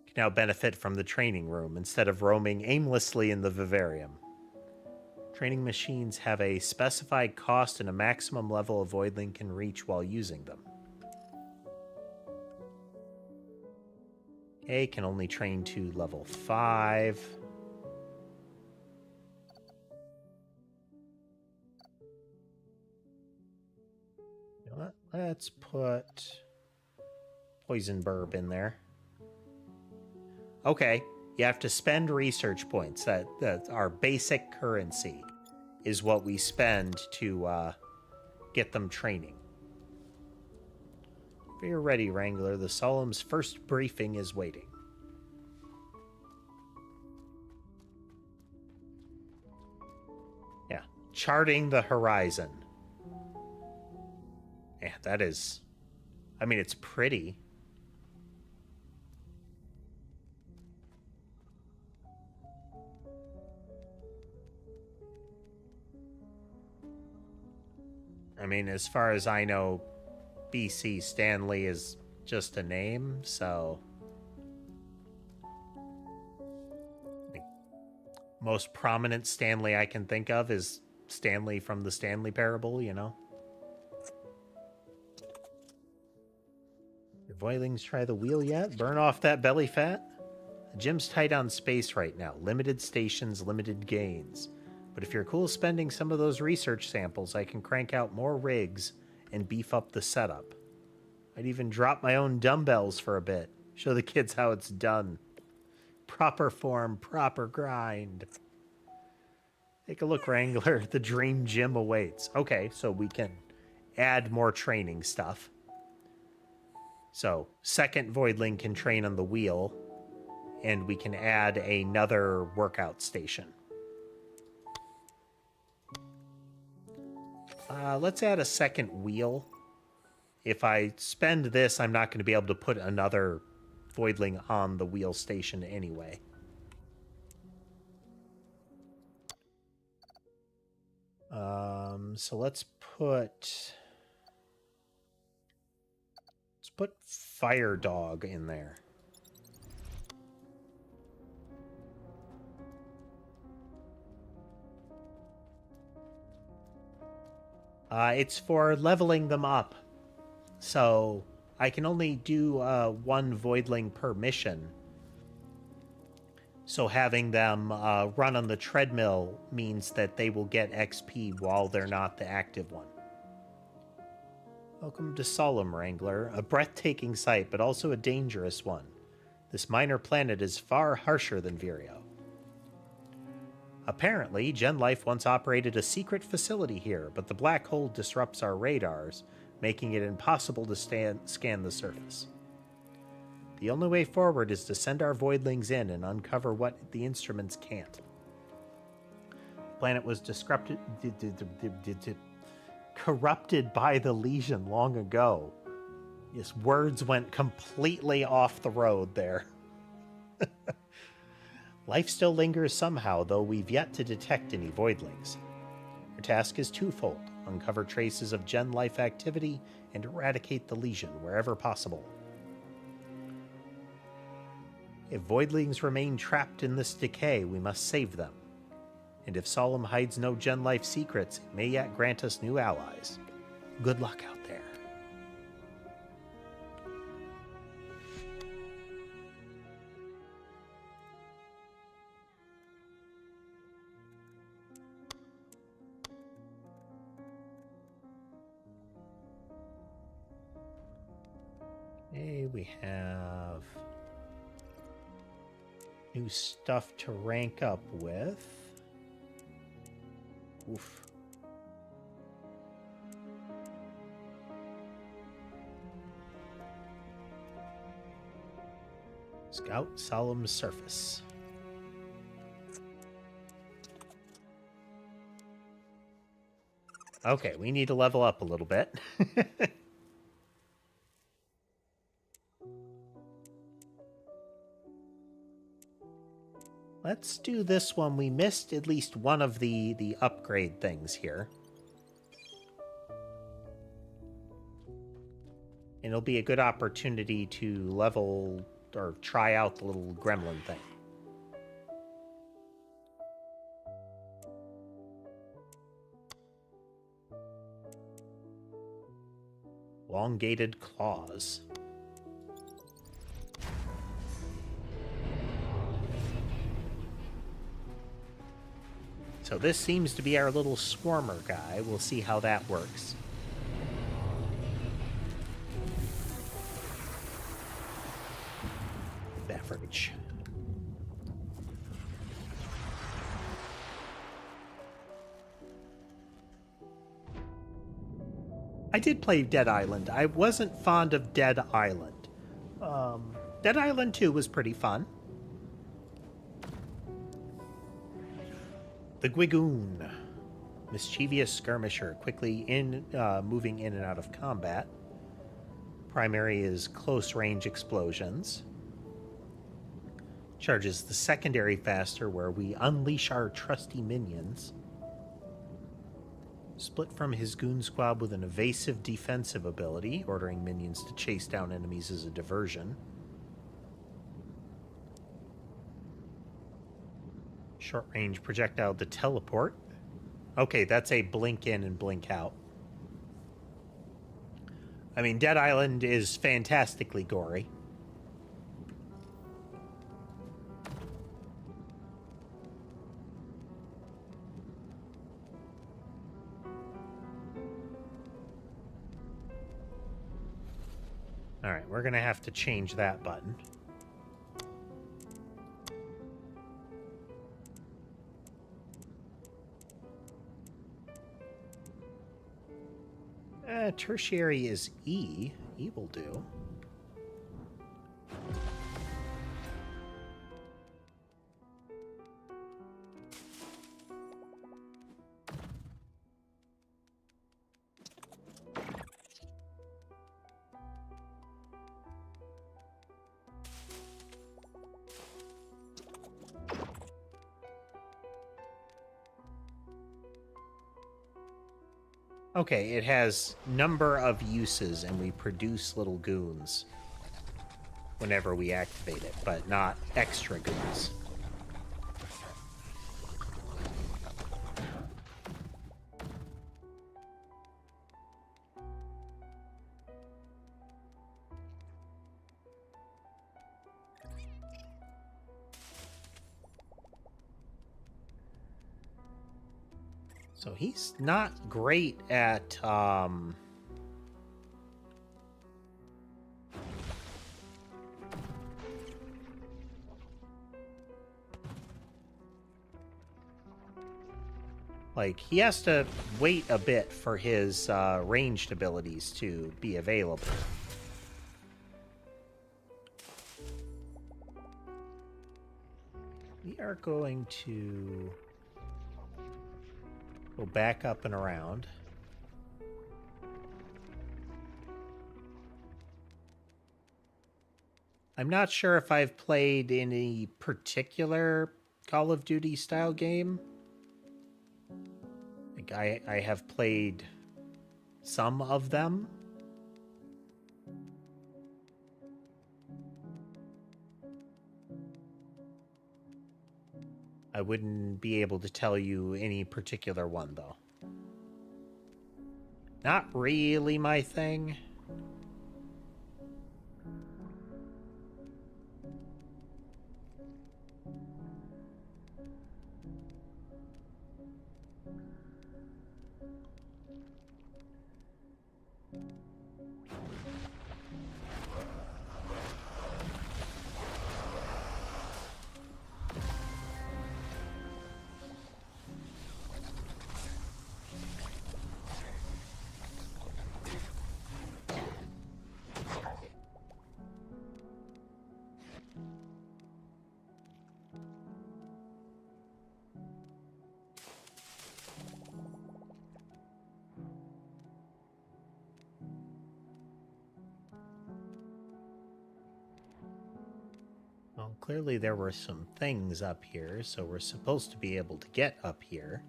You can now benefit from the training room instead of roaming aimlessly in the vivarium. Training machines have a specified cost and a maximum level a voidling can reach while using them. A can only train to level 5. You know what? Let's put Poison Burb in there. Okay, you have to spend research points. That our basic currency is what we spend to get them training. If you're ready, Wrangler, the Solemn's first briefing is waiting. Yeah, charting the horizon. Yeah, that is... I mean, it's pretty. I mean, as far as I know, BC Stanley is just a name, so... The most prominent Stanley I can think of is Stanley from the Stanley Parable, you know? Your voidlings try the wheel yet? Burn off that belly fat? The gym's tight on space right now. Limited stations, limited gains. But if you're cool spending some of those research samples, I can crank out more rigs and beef up the setup. I'd even drop my own dumbbells for a bit. Show the kids how it's done. Proper form, proper grind. Take a look, Wrangler. The dream gym awaits. Okay, so we can add more training stuff. So, second voidling can train on the wheel, and we can add another workout station. Let's add a second wheel. If I spend this, I'm not going to be able to put another voidling on the wheel station anyway. So let's put Fire Dog in there. It's for leveling them up. So I can only do one voidling per mission. So having them run on the treadmill means that they will get XP while they're not the active one. Welcome to Solemn, Wrangler, a breathtaking sight, but also a dangerous one. This minor planet is far harsher than Vireo. Apparently, Gen Life once operated a secret facility here, but the black hole disrupts our radars, making it impossible to scan the surface. The only way forward is to send our voidlings in and uncover what the instruments can't. The planet was corrupted by the Legion long ago. Yes, words went completely off the road there. Life still lingers somehow, though we've yet to detect any voidlings. Your task is twofold: uncover traces of Gen Life activity and eradicate the Legion wherever possible. If voidlings remain trapped in this decay, we must save them. And if Solemn hides no Gen Life secrets, it may yet grant us new allies. Good luck out there. Okay, we have new stuff to rank up with. Oof. Scout Solemn Surface. Okay, we need to level up a little bit. Let's do this one. We missed at least one of the upgrade things here. And it'll be a good opportunity to level or try out the little gremlin thing. Elongated claws. So this seems to be our little swarmer guy. We'll see how that works. Beverage. I did play Dead Island. I wasn't fond of Dead Island. Dead Island 2 was pretty fun. The Gwigoon. Mischievous skirmisher, quickly moving in and out of combat. Primary is close range explosions. Charges the secondary faster, where we unleash our trusty minions. Split from his goon squad with an evasive defensive ability, ordering minions to chase down enemies as a diversion. Short range projectile to teleport. Okay, that's a blink in and blink out. I mean, Dead Island is fantastically gory. All right, we're going to have to change that button. Tertiary is E. E will do. Okay, it has number of uses, and we produce little goons whenever we activate it, but not extra goons. So he's not great at, like, he has to wait a bit for his ranged abilities to be available. We are going to go back up and around. I'm not sure if I've played any particular Call of Duty style game. Like I have played some of them. I wouldn't be able to tell you any particular one, though. Not really my thing. Well, clearly there were some things up here, so we're supposed to be able to get up here.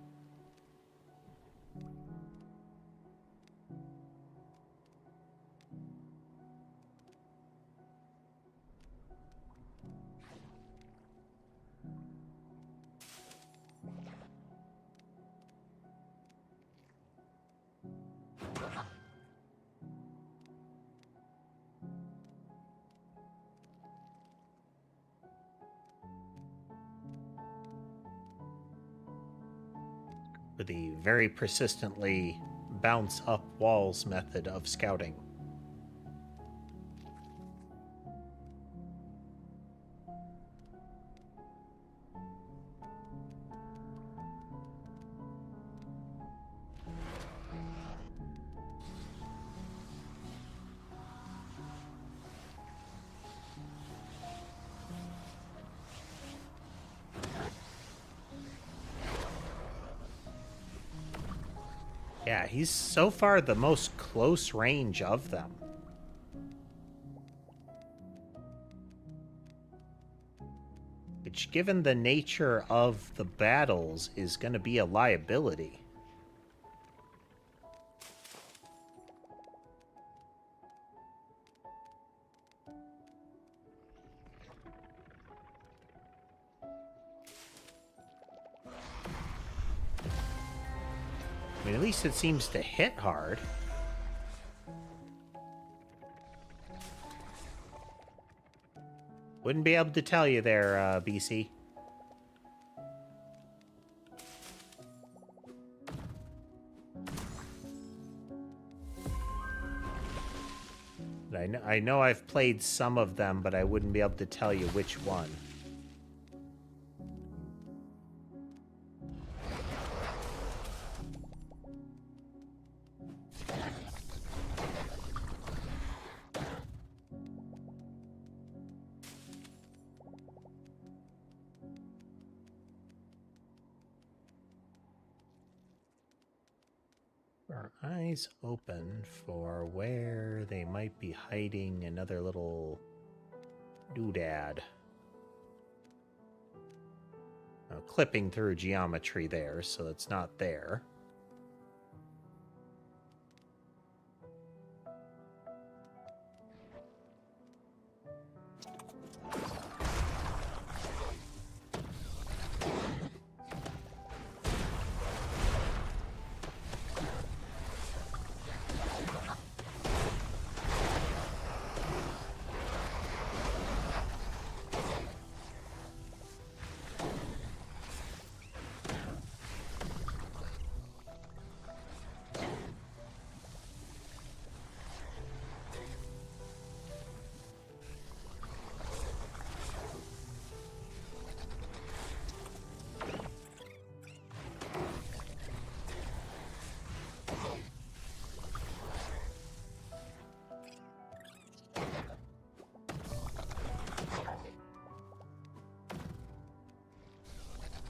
For the very persistently bounce up walls method of scouting. Yeah, he's so far the most close range of them. Which, given the nature of the battles, is going to be a liability. I mean, at least it seems to hit hard. Wouldn't be able to tell you there, BC. I know I've played some of them, but I wouldn't be able to tell you which one. Our eyes open for where they might be hiding another little doodad. Clipping through geometry there, so it's not there.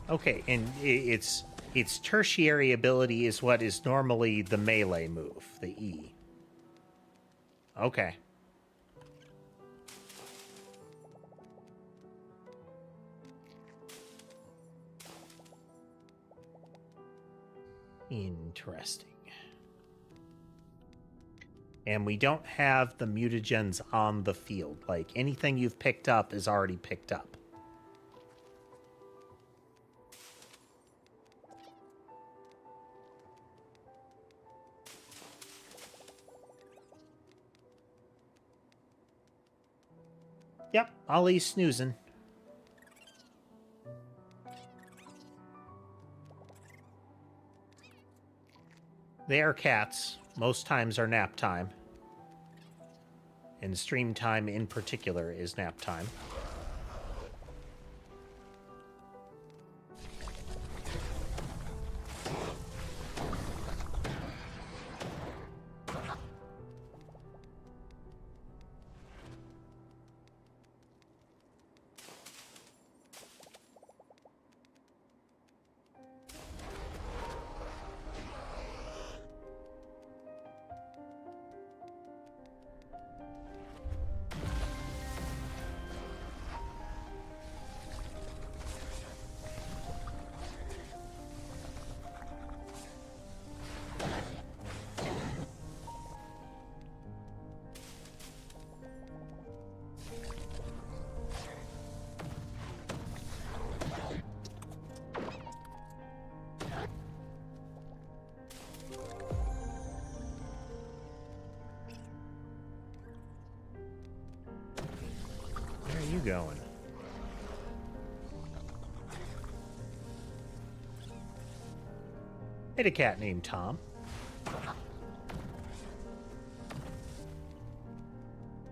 Okay, and its tertiary ability is what is normally the melee move, the E. Okay. Interesting. And we don't have the mutagens on the field. Like, anything you've picked up is already picked up. Yep, Ollie's snoozing. They are cats. Most times are nap time. And stream time in particular is nap time. you going? Hit a cat named Tom.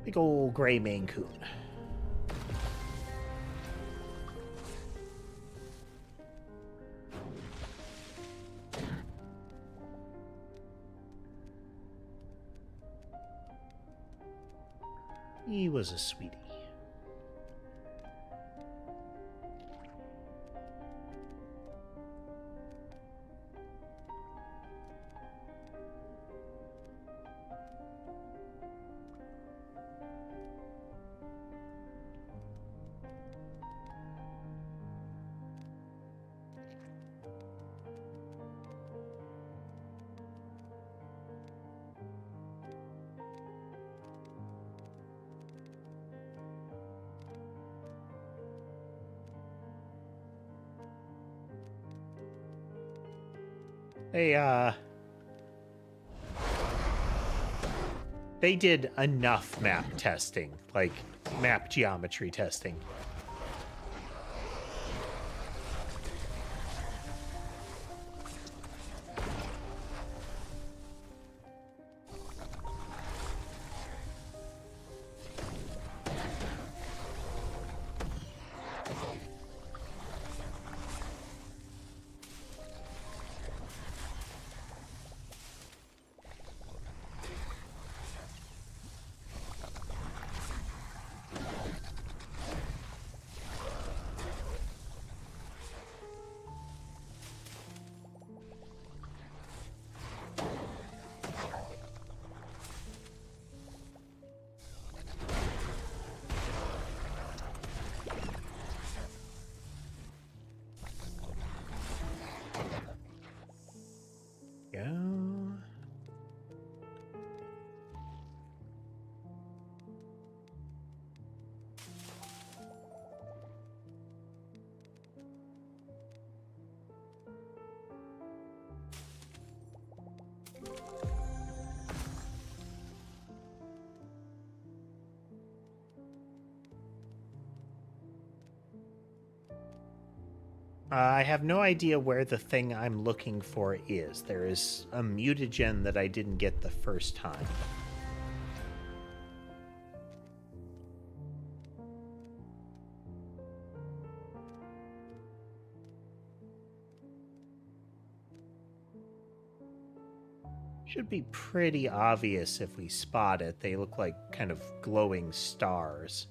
Big old gray Maine Coon. He was a sweetie. They did enough map testing, like map geometry testing. Go. I have no idea where the thing I'm looking for is. There is a mutagen that I didn't get the first time. Should be pretty obvious if we spot it. They look like kind of glowing stars.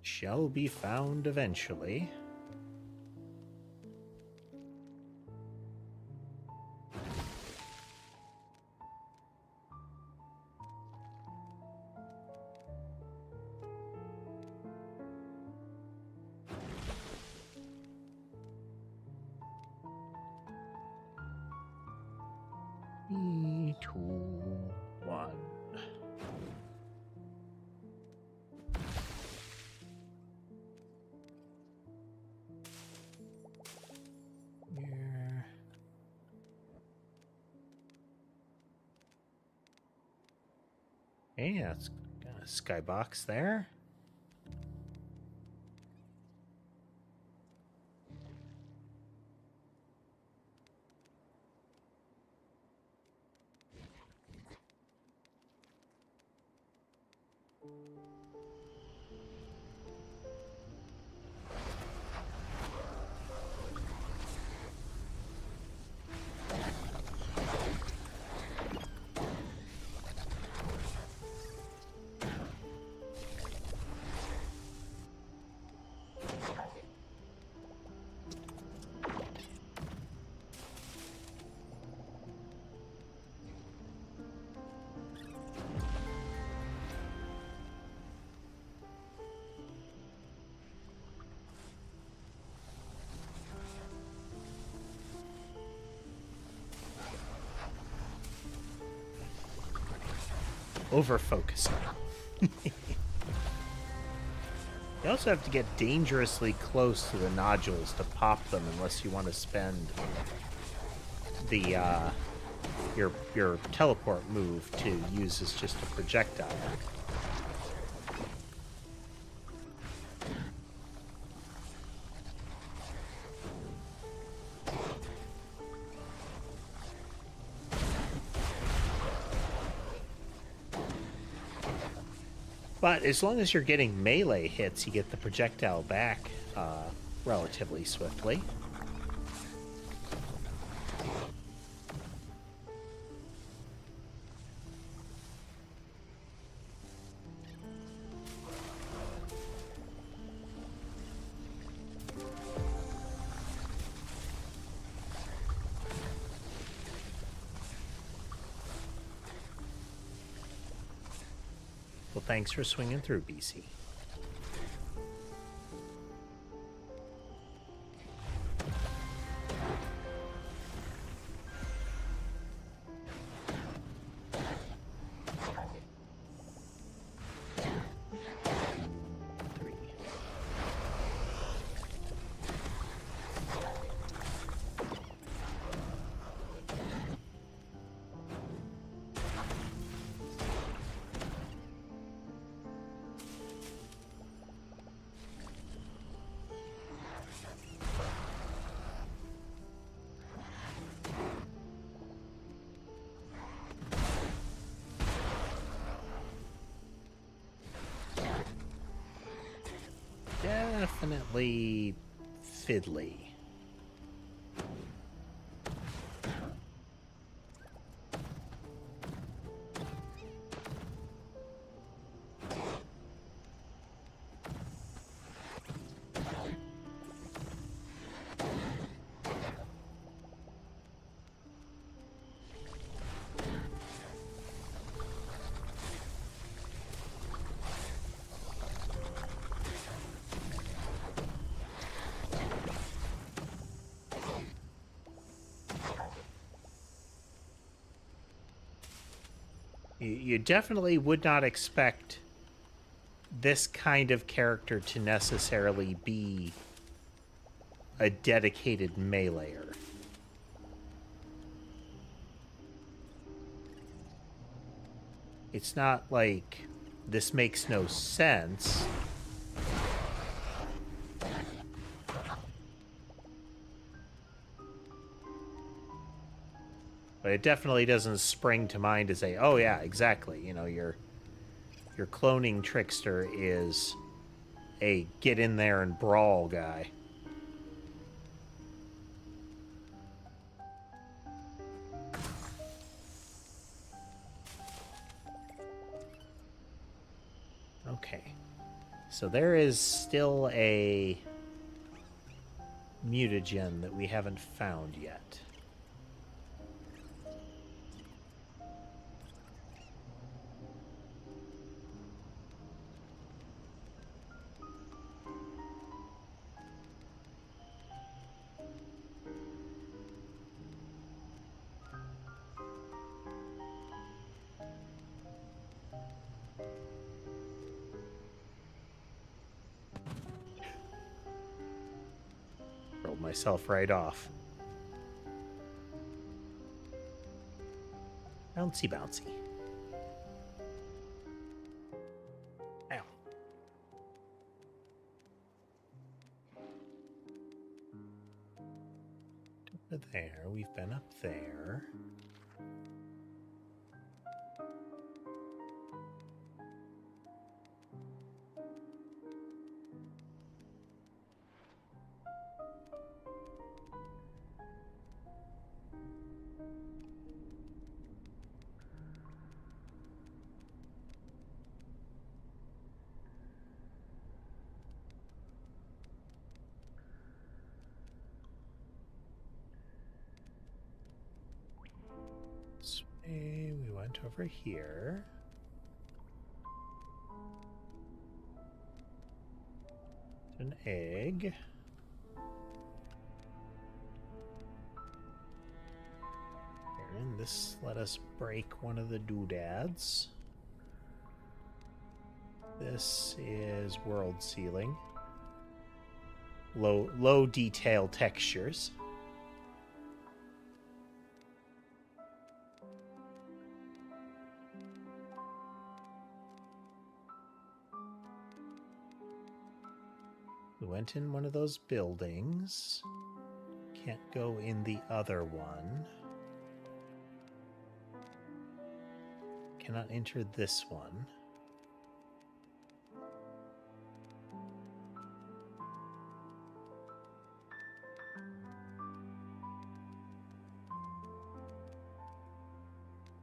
Shall be found eventually. Three, two, one. Here. Okay, that's got a skybox there. over-focusing. You also have to get dangerously close to the nodules to pop them, unless you want to spend the your teleport move to use as just a projectile. But as long as you're getting melee hits, you get the projectile back relatively swiftly. Well, thanks for swinging through, BC. Definitely fiddly. You definitely would not expect this kind of character to necessarily be a dedicated meleeer. It's not like this makes no sense. But it definitely doesn't spring to mind to say, oh yeah, exactly. You know, your cloning trickster is a get in there and brawl guy. Okay. So there is still a mutagen that we haven't found yet. Rolled myself right off. Bouncy, bouncy. Ow. There, we've been up there. We went over here. An egg. And this let us break one of the doodads. This is world sealing. Low detail textures. We went in one of those buildings. Can't go in the other one. Cannot enter this one.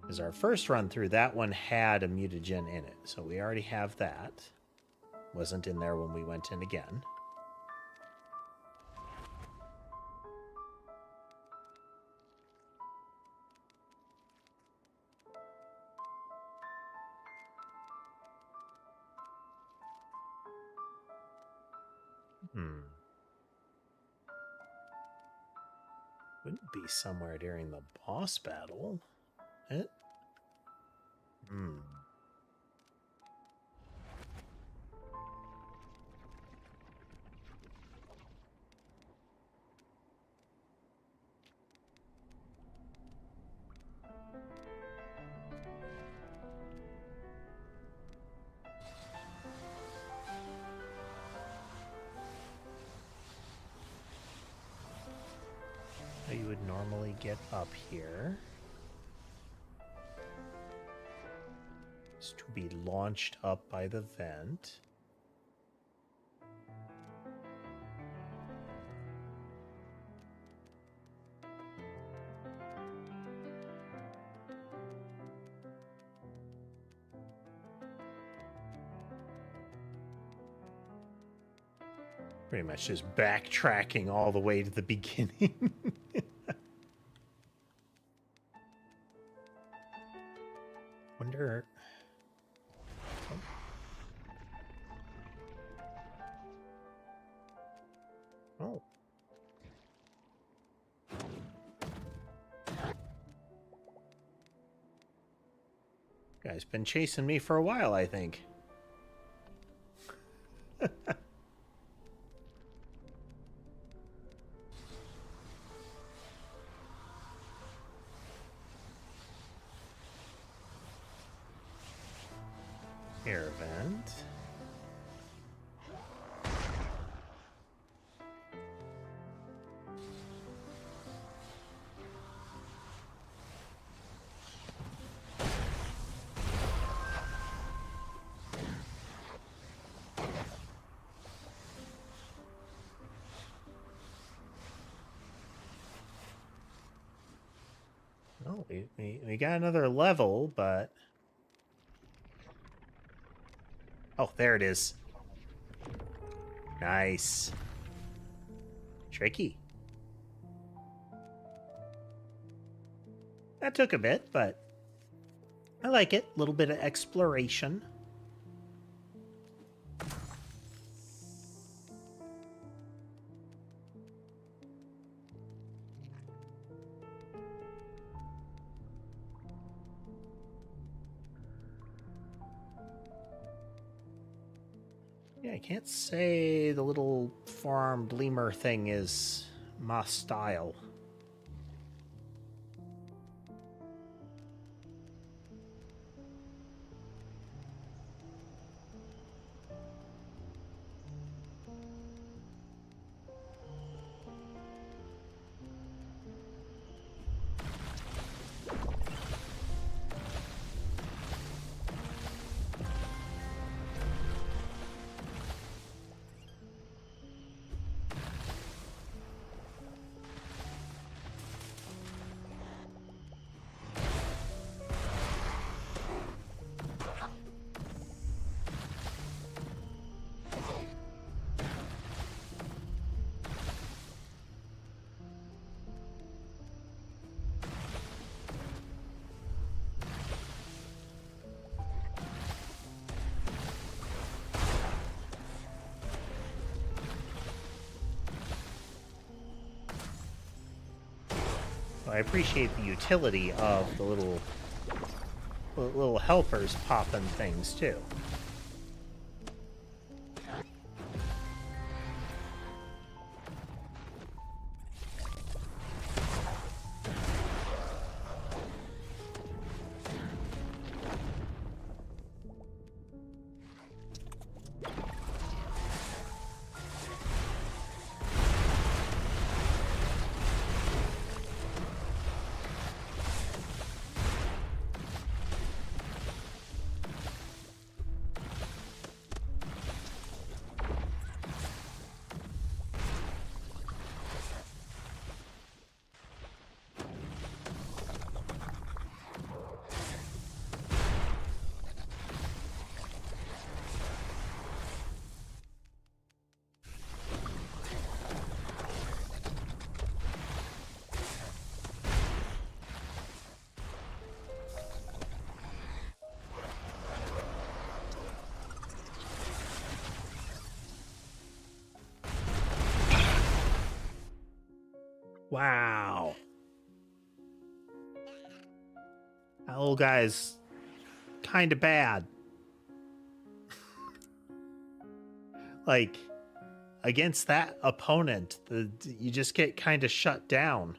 Because our first run through, that one had a mutagen in it. So we already have that. Wasn't in there when we went in again. Wouldn't be somewhere during the boss battle. It? You would normally get up here. It's to be launched up by the vent. Pretty much just backtracking all the way to the beginning. Wonder. Oh. Guy's been chasing me for a while, I think. Air vent. Oh, we got another level, but... Oh, there it is. Nice. Tricky. That took a bit, but I like it. A little bit of exploration. Yeah, I can't say the little farmed lemur thing is my style. I appreciate the utility of the little helpers popping things too. Wow. That little guy's kind of bad. Like, against that opponent, you just get kind of shut down.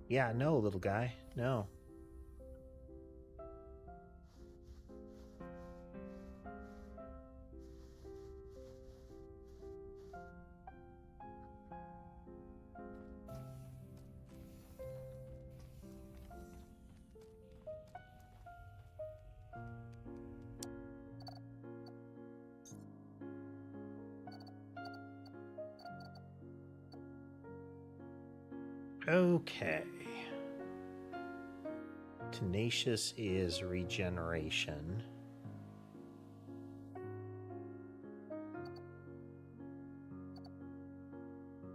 Yeah, no, little guy. No. Okay. Tenacious is regeneration.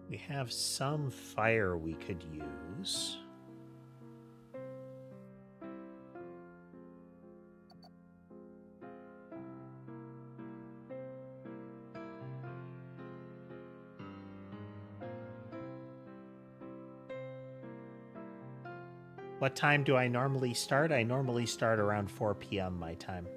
We have some fire we could use. What time do I normally start? I normally start around 4 p.m. my time.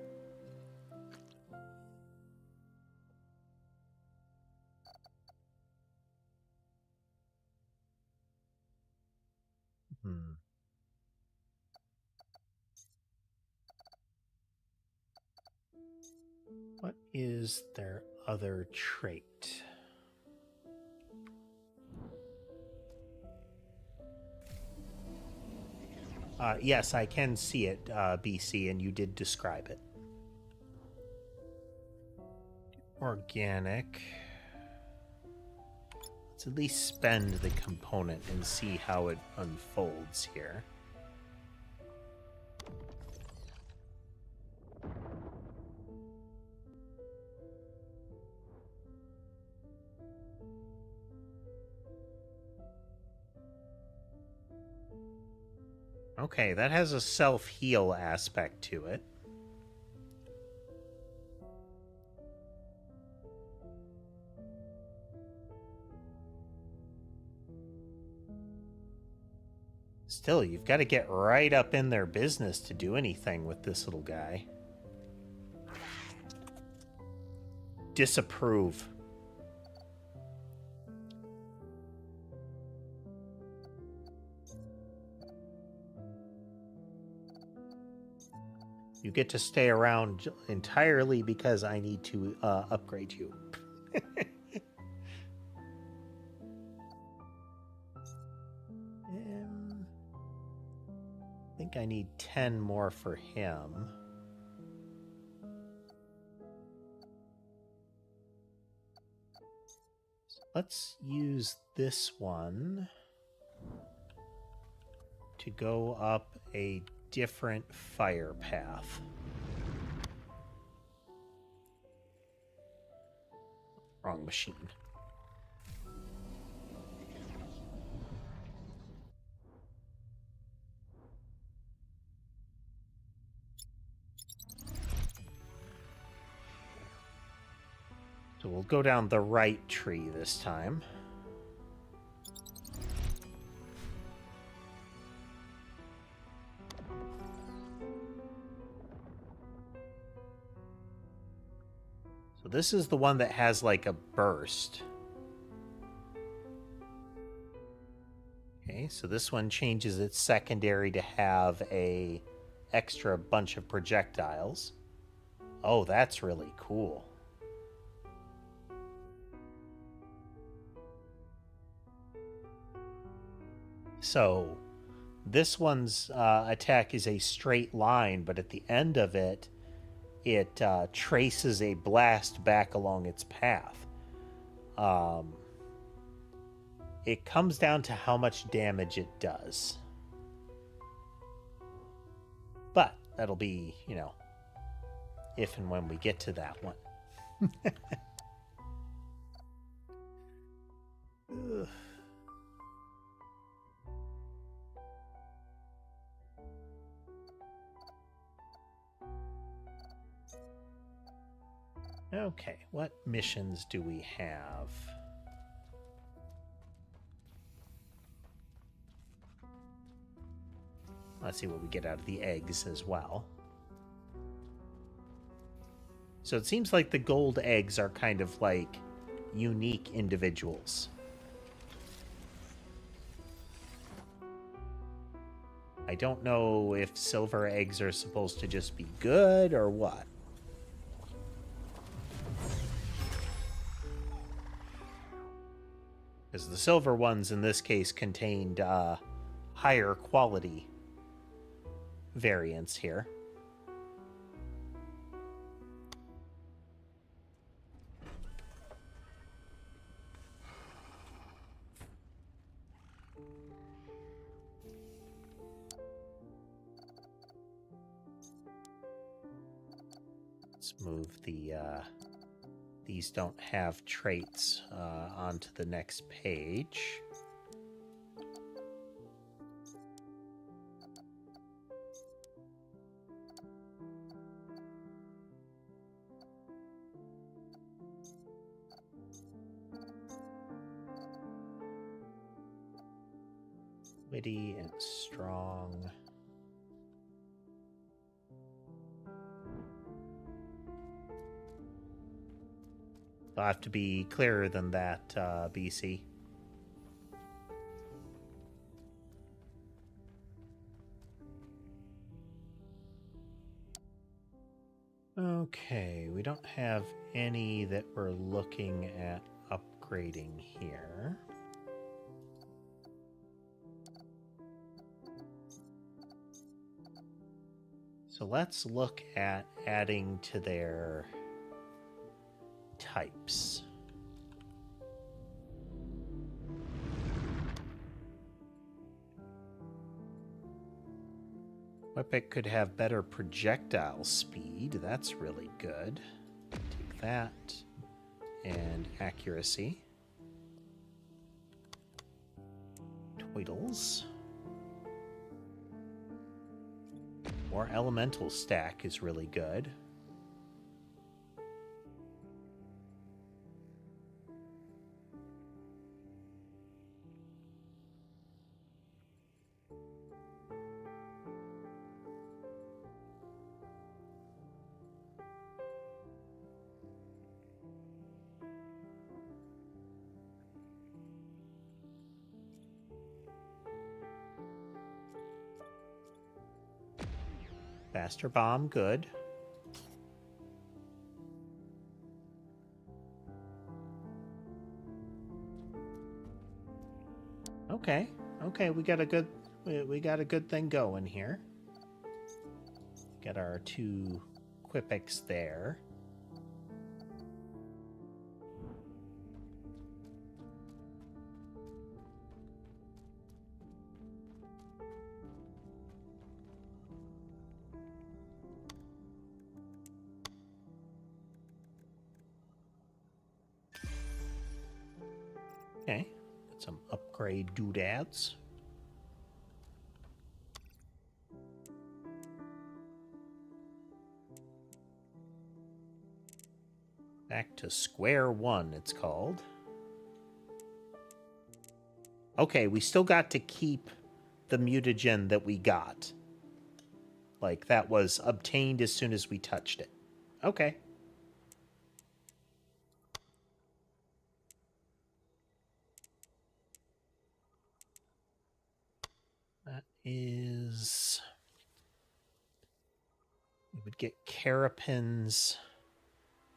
What is their other trait? Yes, I can see it, BC, and you did describe it. Organic. Let's at least spend the component and see how it unfolds here. Okay, that has a self-heal aspect to it. Still, you've got to get right up in their business to do anything with this little guy. Disapprove. You get to stay around entirely because I need to upgrade you. I think I need 10 more for him. So let's use this one to go up a different fire path. Wrong machine. So we'll go down the right tree this time. So this is the one that has like a burst. Okay, so this one changes its secondary to have a extra bunch of projectiles. Oh, that's really cool. So this one's attack is a straight line, but at the end of it, it traces a blast back along its path. It comes down to how much damage it does. But that'll be, you know, if and when we get to that one. Ugh. Okay, what missions do we have? Let's see what we get out of the eggs as well. So it seems like the gold eggs are kind of like unique individuals. I don't know if silver eggs are supposed to just be good or what. Because the silver ones in this case contained higher quality variants here. Let's move the these don't have traits onto the next page. Witty and strong. I'll have to be clearer than that, BC. Okay, we don't have any that we're looking at upgrading here. So let's look at adding to their types. Whippet could have better projectile speed. That's really good. Take that. And accuracy. Twiddles. More elemental stack is really good. Faster bomb, good. Okay, we got a good thing going here. Got our two Quipics there. Okay, got some upgrade doodads. Back to square one, it's called. Okay, we still got to keep the mutagen that we got. Like, that was obtained as soon as we touched it. Okay. That is... We would get Carapins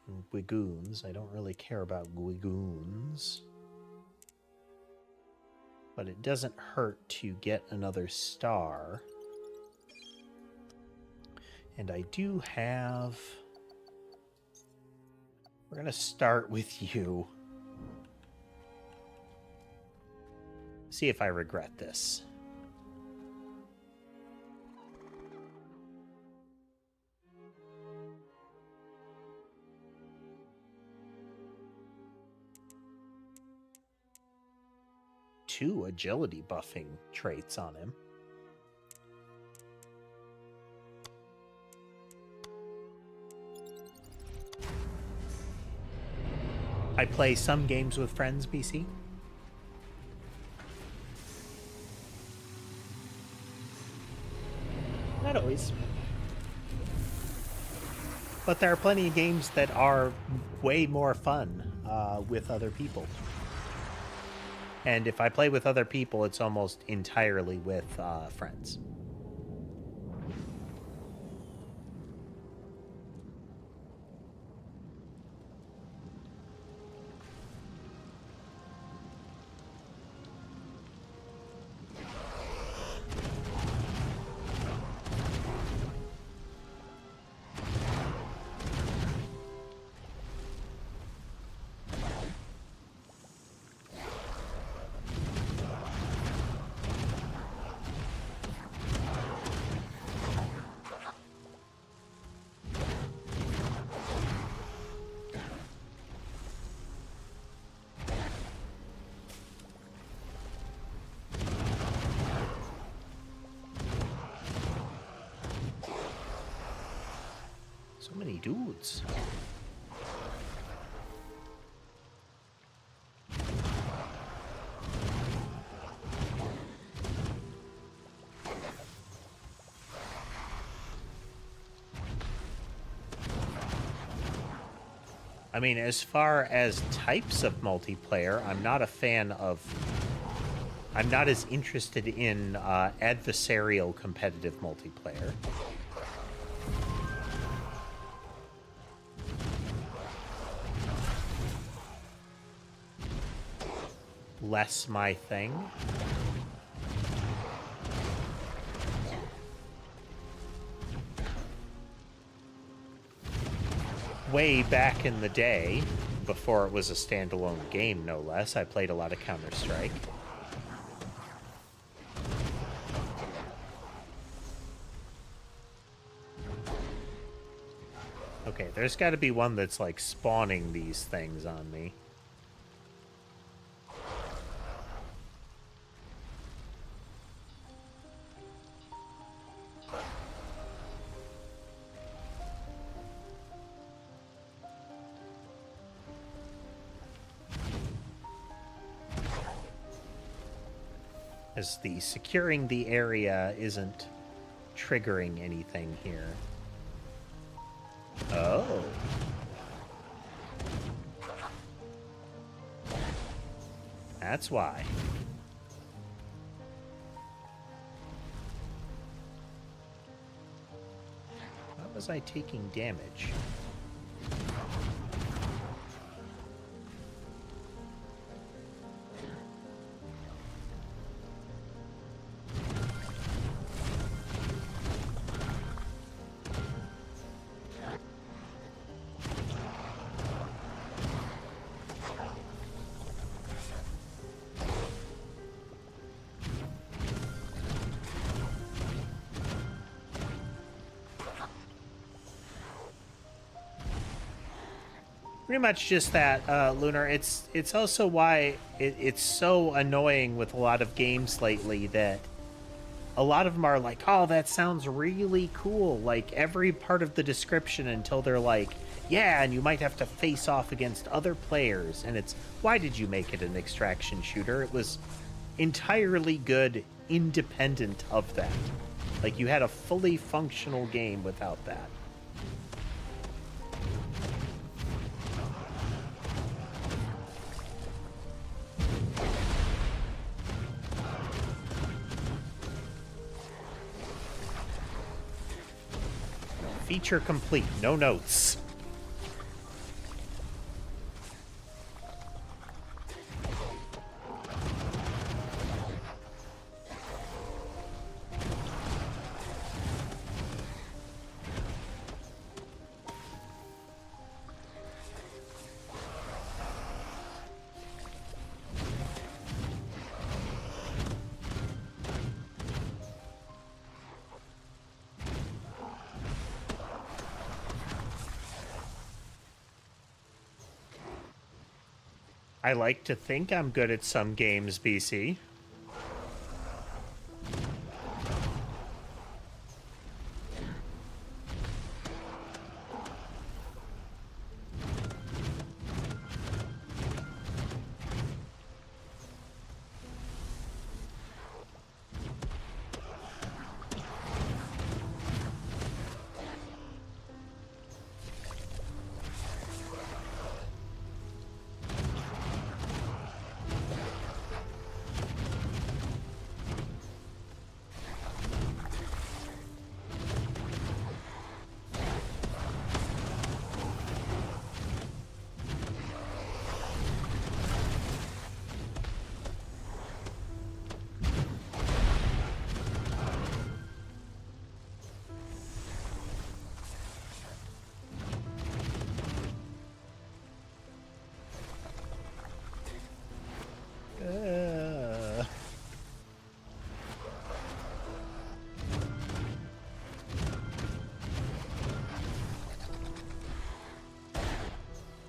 and Guigoons. I don't really care about Guigoons. But it doesn't hurt to get another star. And I do have... We're going to start with you. See if I regret this. Two agility buffing traits on him. I play some games with friends, BC. Not always. But there are plenty of games that are way more fun with other people. And if I play with other people, it's almost entirely with friends. So many dudes. I mean, as far as types of multiplayer, I'm not a fan of... I'm not as interested in adversarial competitive multiplayer. Less my thing. Way back in the day, before it was a standalone game, no less, I played a lot of Counter-Strike. Okay, there's got to be one that's, like, spawning these things on me. As the securing the area isn't triggering anything here. Oh. That's why. How was I taking damage? Pretty much just that, Lunar. It's also why it's so annoying with a lot of games lately that a lot of them are like, oh, that sounds really cool. Like, every part of the description until they're like, yeah, and you might have to face off against other players. And it's, why did you make it an extraction shooter? It was entirely good independent of that. Like, you had a fully functional game without that. Feature complete, no notes. I like to think I'm good at some games, BC.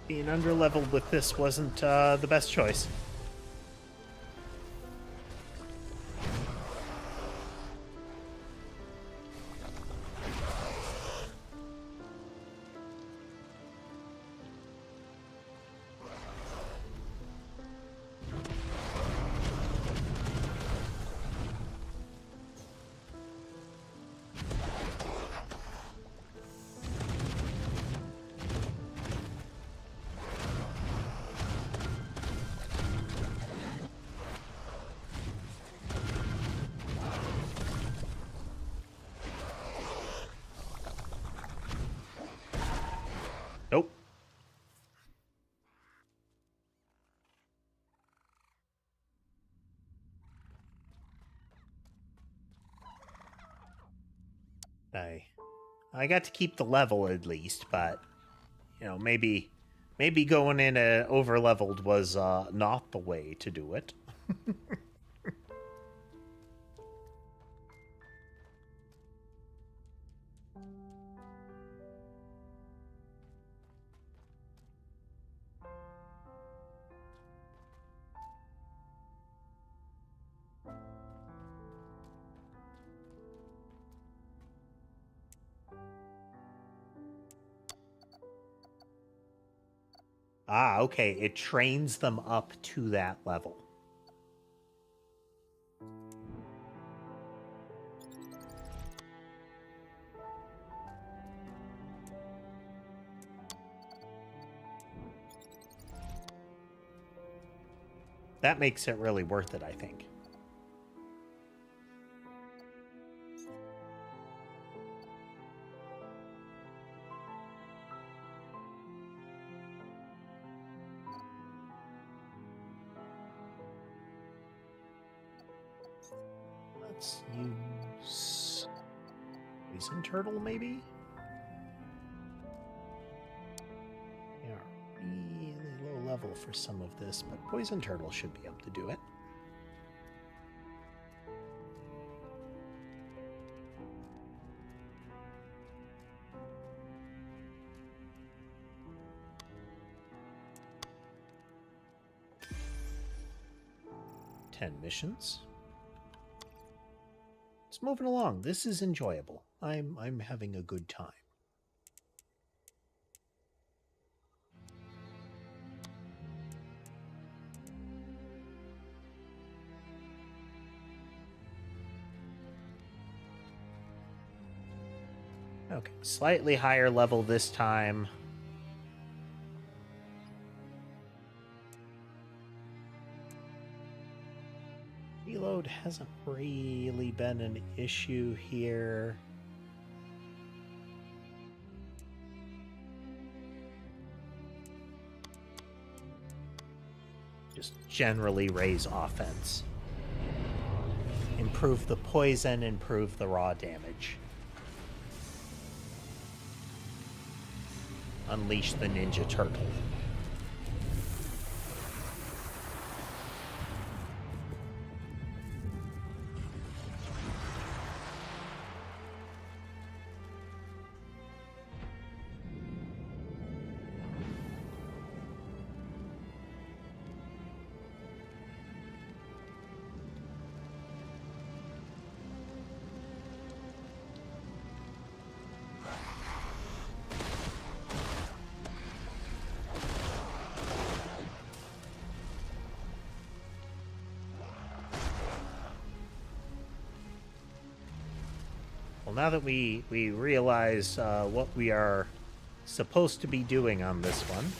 Being underleveled with this wasn't the best choice. Nope. I got to keep the level at least, but you know, maybe going in over leveled was not the way to do it. Ah, okay. It trains them up to that level. That makes it really worth it, I think. Let's use poison turtle, maybe? Yeah, really low level for some of this, but poison turtle should be able to do it. Missions. It's moving along. This is enjoyable. I'm having a good time. Okay, slightly higher level this time. Reload hasn't really been an issue here. Just generally raise offense. Improve the poison, improve the raw damage. Unleash the Ninja Turtle. Now that we realize what we are supposed to be doing on this one,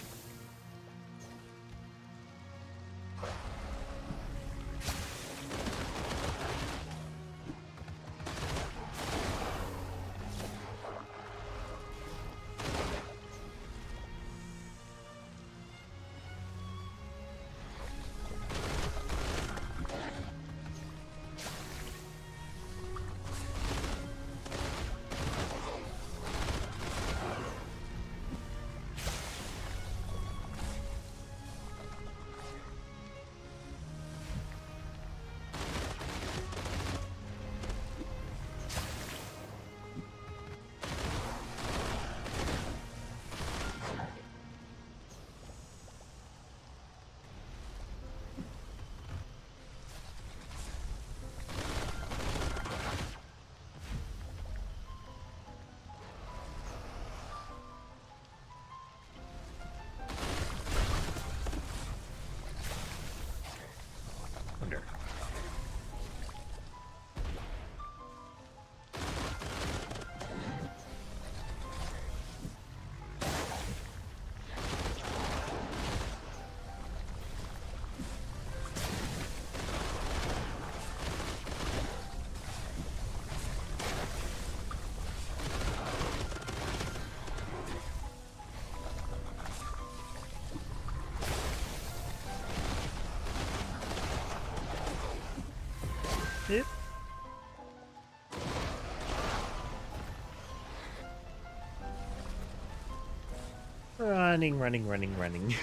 Running, running, running, running.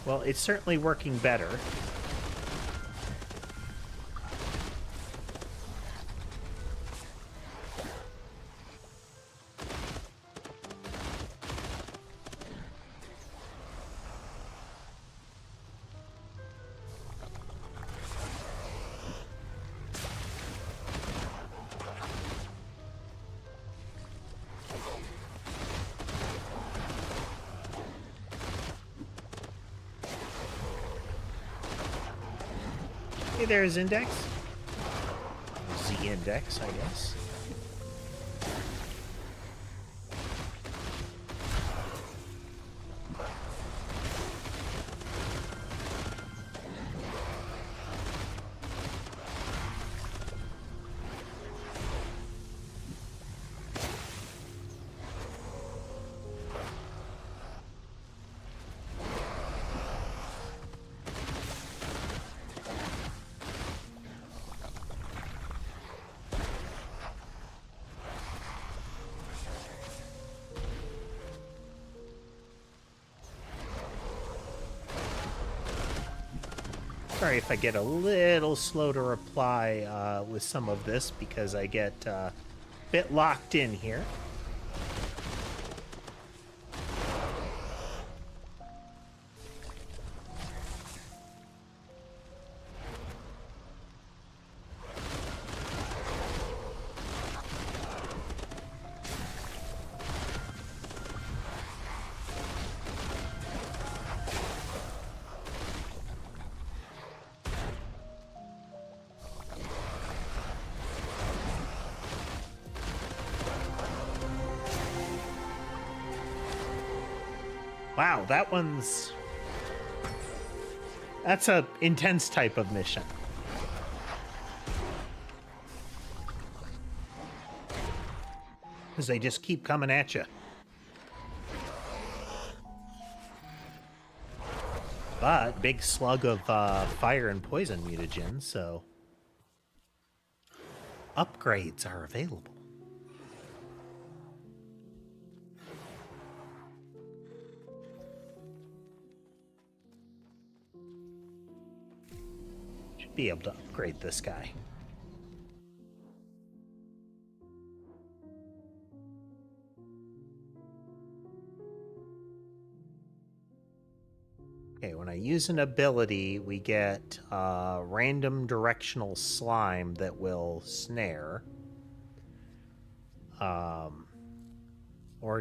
Well, it's certainly working better. Hey, there's Index. Z-Index, I guess. Sorry if I get a little slow to reply with some of this because I get a bit locked in here. Wow, that's a intense type of mission. Because they just keep coming at you. But big slug of fire and poison mutagen, so upgrades are available. Should be able to upgrade this guy. Okay, when I use an ability, we get random directional slime that will snare. Or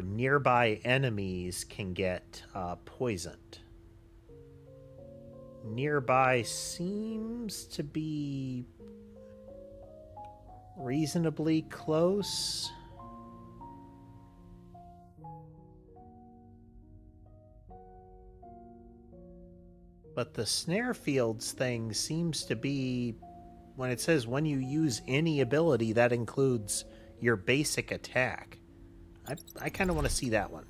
nearby enemies can get poisoned. Nearby seems to be reasonably close. But the snare fields thing seems to be, when it says when you use any ability, that includes your basic attack. I kind of want to see that one.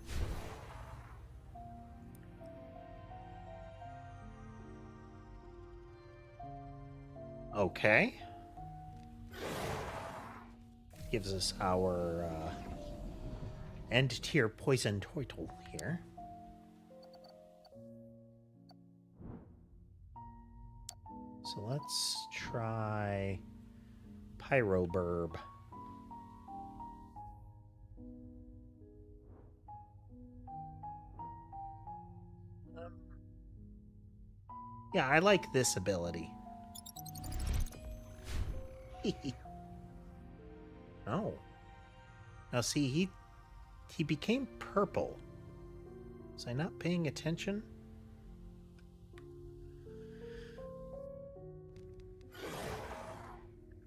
Okay. Gives us our end tier poison turtle here. So let's try Pyroburb. Yeah, I like this ability. Oh. Now see, he became purple. Was I not paying attention?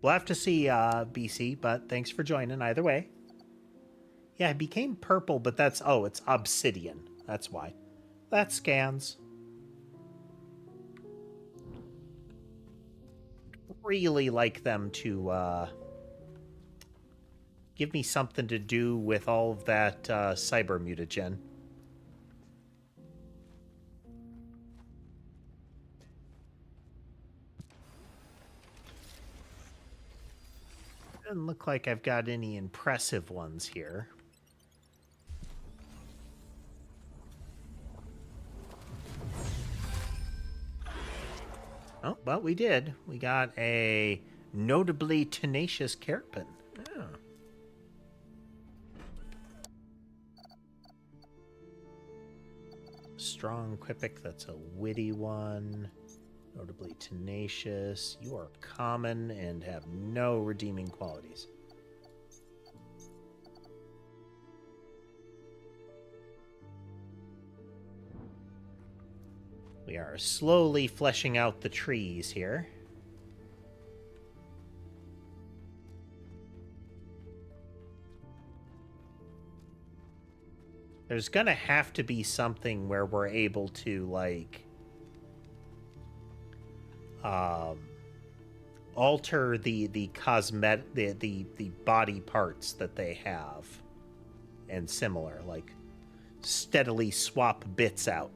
We'll have to see, BC, but thanks for joining either way. Yeah, it became purple, but that's... Oh, it's obsidian. That's why. That scans. Really like them to give me something to do with all of that cyber mutagen. Doesn't look like I've got any impressive ones here. Oh, well, we did. We got a notably tenacious Carapin. Oh. Strong Quipic, that's a witty one. Notably tenacious. You are common and have no redeeming qualities. We are slowly fleshing out the trees here. There's gonna have to be something where we're able to, like, alter the cosmetic, the body parts that they have, and similar, like steadily swap bits out.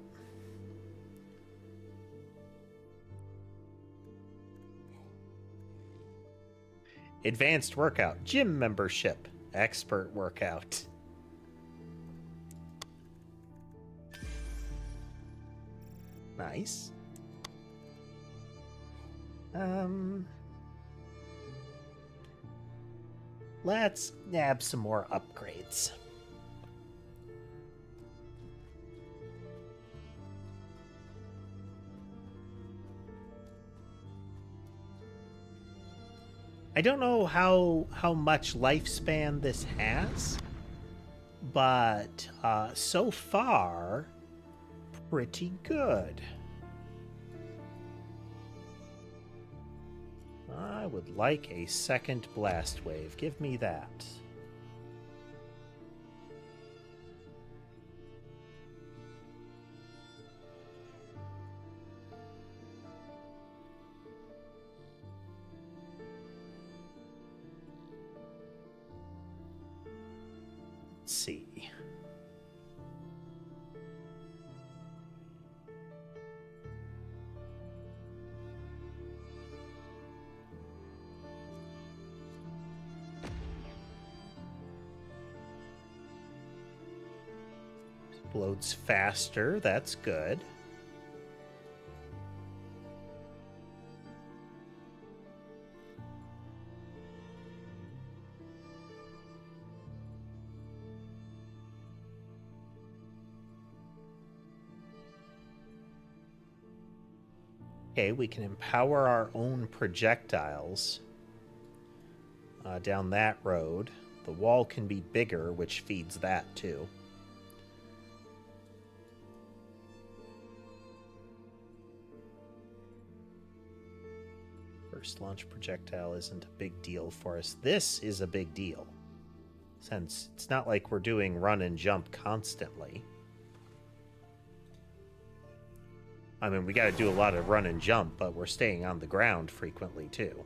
Advanced workout, gym membership, expert workout. Nice. Let's nab some more upgrades. I don't know how much lifespan this has, but so far, pretty good. I would like a second blast wave. Give me that. Let's see. Explodes faster, that's good. Okay, we can empower our own projectiles down that road. The wall can be bigger, which feeds that too. First launch projectile isn't a big deal for us. This is a big deal, since it's not like we're doing run and jump constantly. I mean, we got to do a lot of run and jump, but we're staying on the ground frequently too.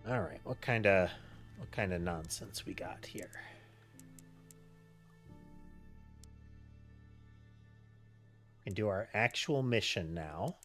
All right, what kind of nonsense we got here? We can do our actual mission now.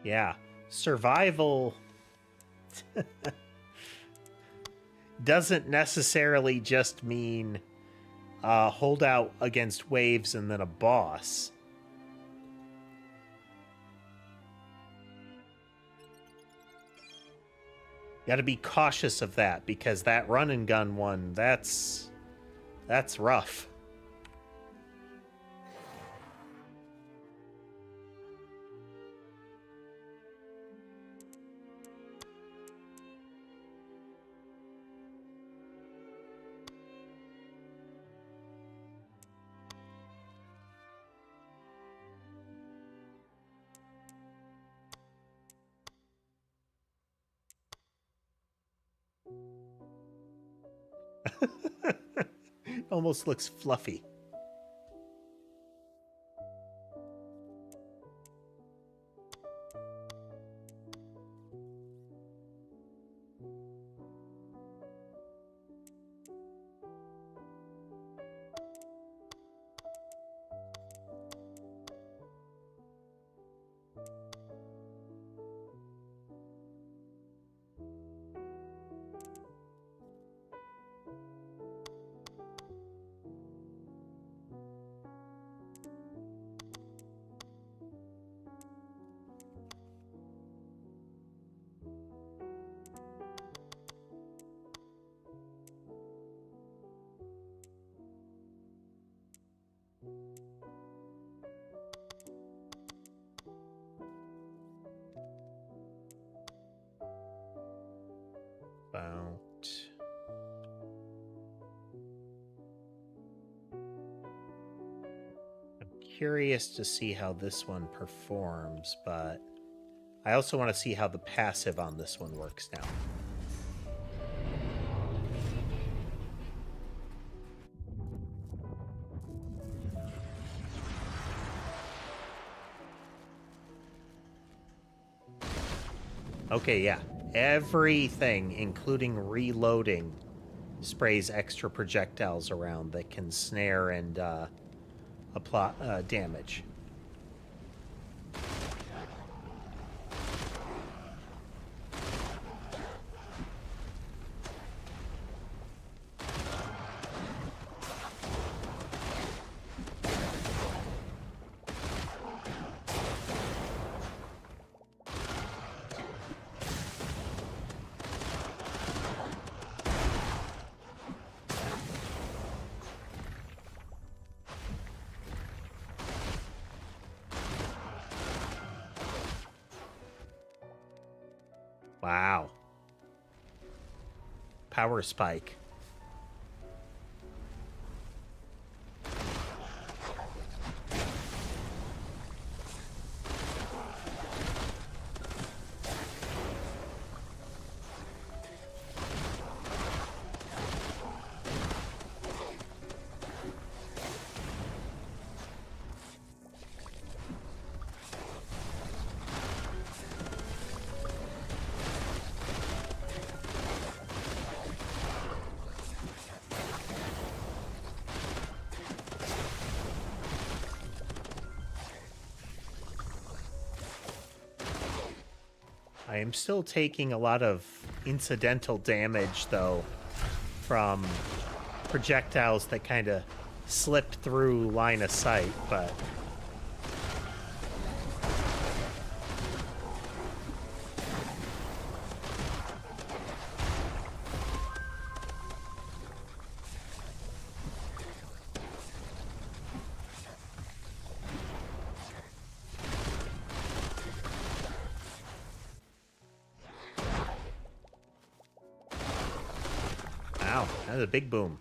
Yeah, survival doesn't necessarily just mean hold out against waves and then a boss. Got to be cautious of that, because that run and gun one, that's rough. almost looks fluffy. About... I'm curious to see how this one performs, but I also want to see how the passive on this one works now. Okay, yeah. Everything, including reloading, sprays extra projectiles around that can snare and apply damage. Wow. Power spike. I am still taking a lot of incidental damage, though, from projectiles that kind of slip through line of sight, but... Wow, that's a big boom.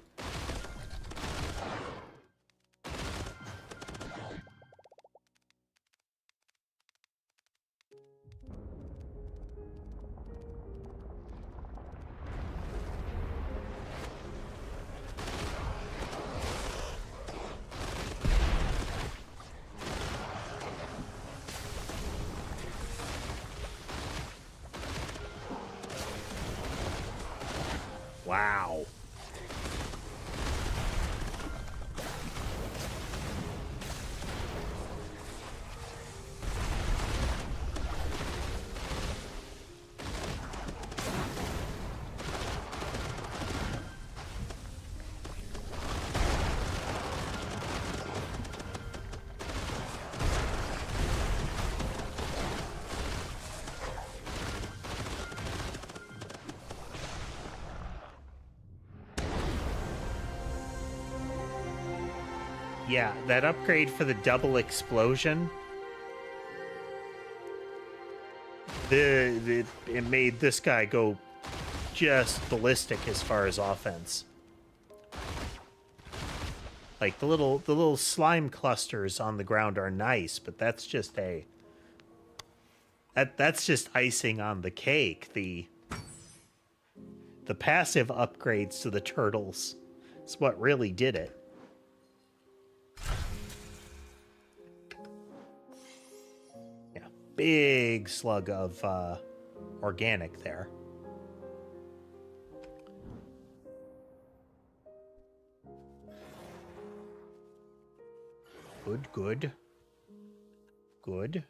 Wow. Yeah, that upgrade for the double explosion, it made this guy go just ballistic as far as offense. Like the little slime clusters on the ground are nice, but that's just that's just icing on the cake. The passive upgrades to the turtles It's what really did it. Yeah, big slug of organic there. Good, good. Good.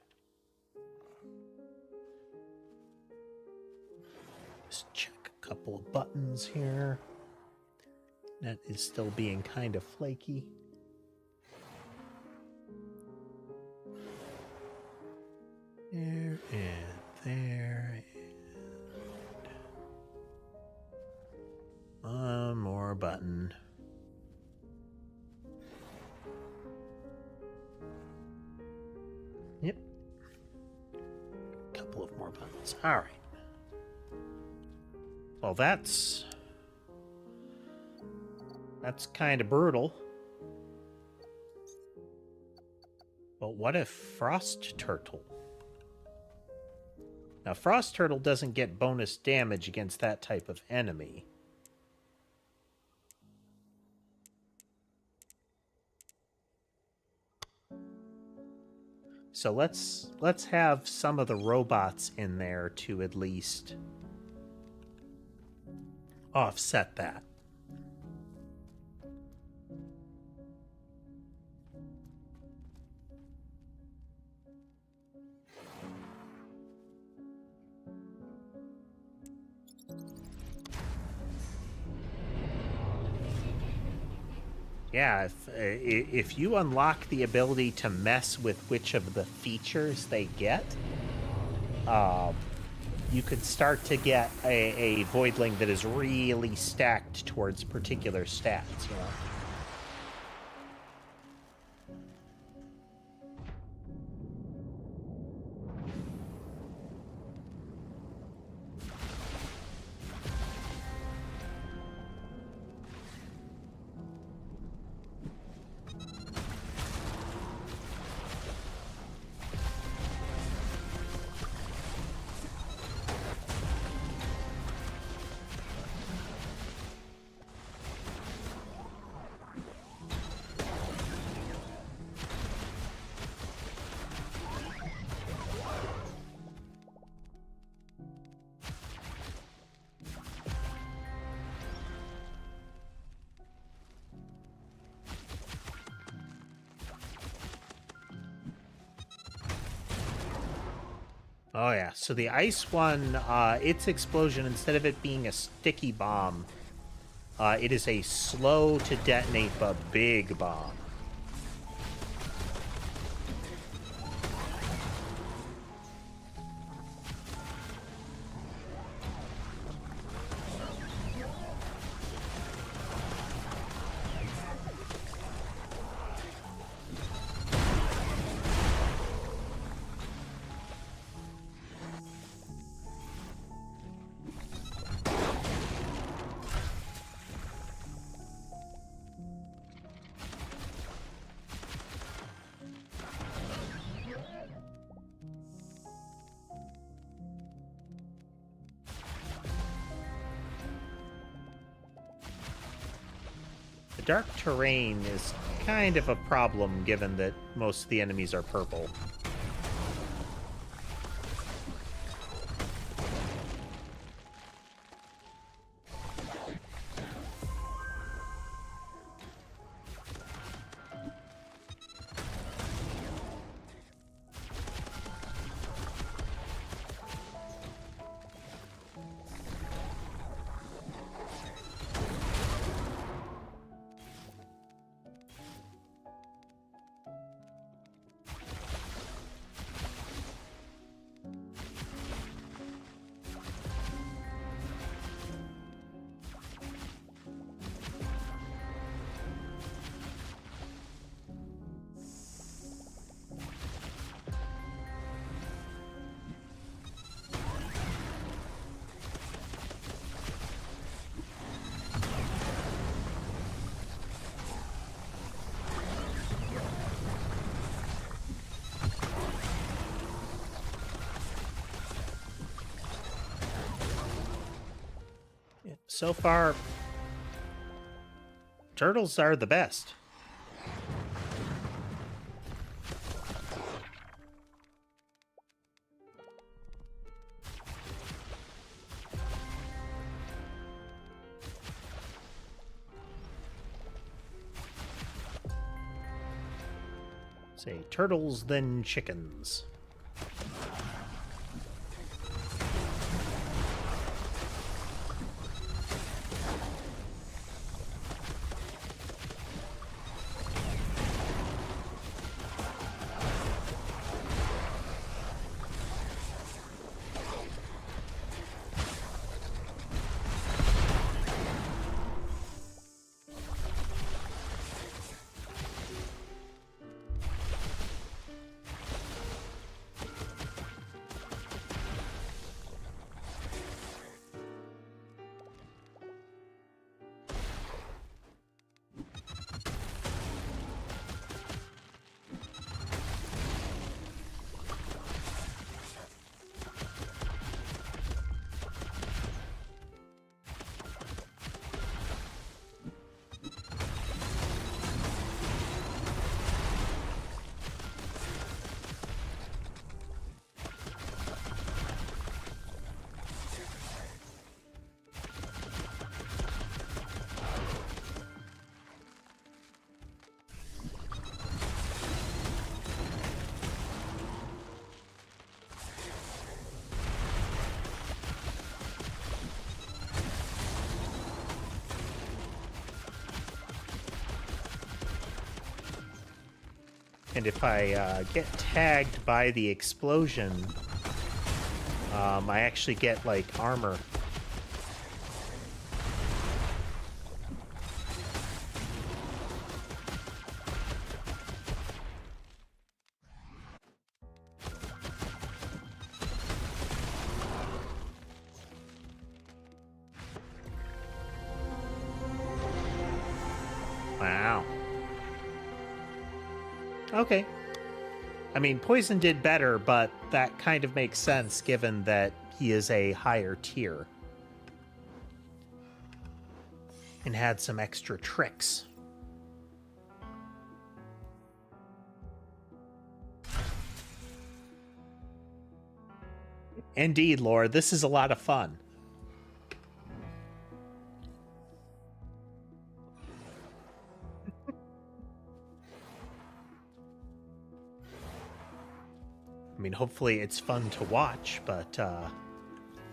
Just check a couple of buttons here. That is still being kind of flaky. There and there. And one more button. Yep. A couple of more buttons. All right. Well, that's kind of brutal. But what if Frost Turtle? Now, Frost Turtle doesn't get bonus damage against that type of enemy. So let's have some of the robots in there to at least offset that. Yeah, if you unlock the ability to mess with which of the features they get, you could start to get a Voidling that is really stacked towards particular stats, you know? Oh yeah, so the ice one, its explosion, instead of it being a sticky bomb, it is a slow to detonate but big bomb. Dark terrain is kind of a problem given that most of the enemies are purple. So far, Turtles are the best. Say turtles, then chickens. And if I get tagged by the explosion, I actually get, like, armor. Wow. Okay. I mean, Poison did better, but that kind of makes sense given that he is a higher tier. And had some extra tricks. Indeed, Lord, this is a lot of fun. I mean, hopefully it's fun to watch, but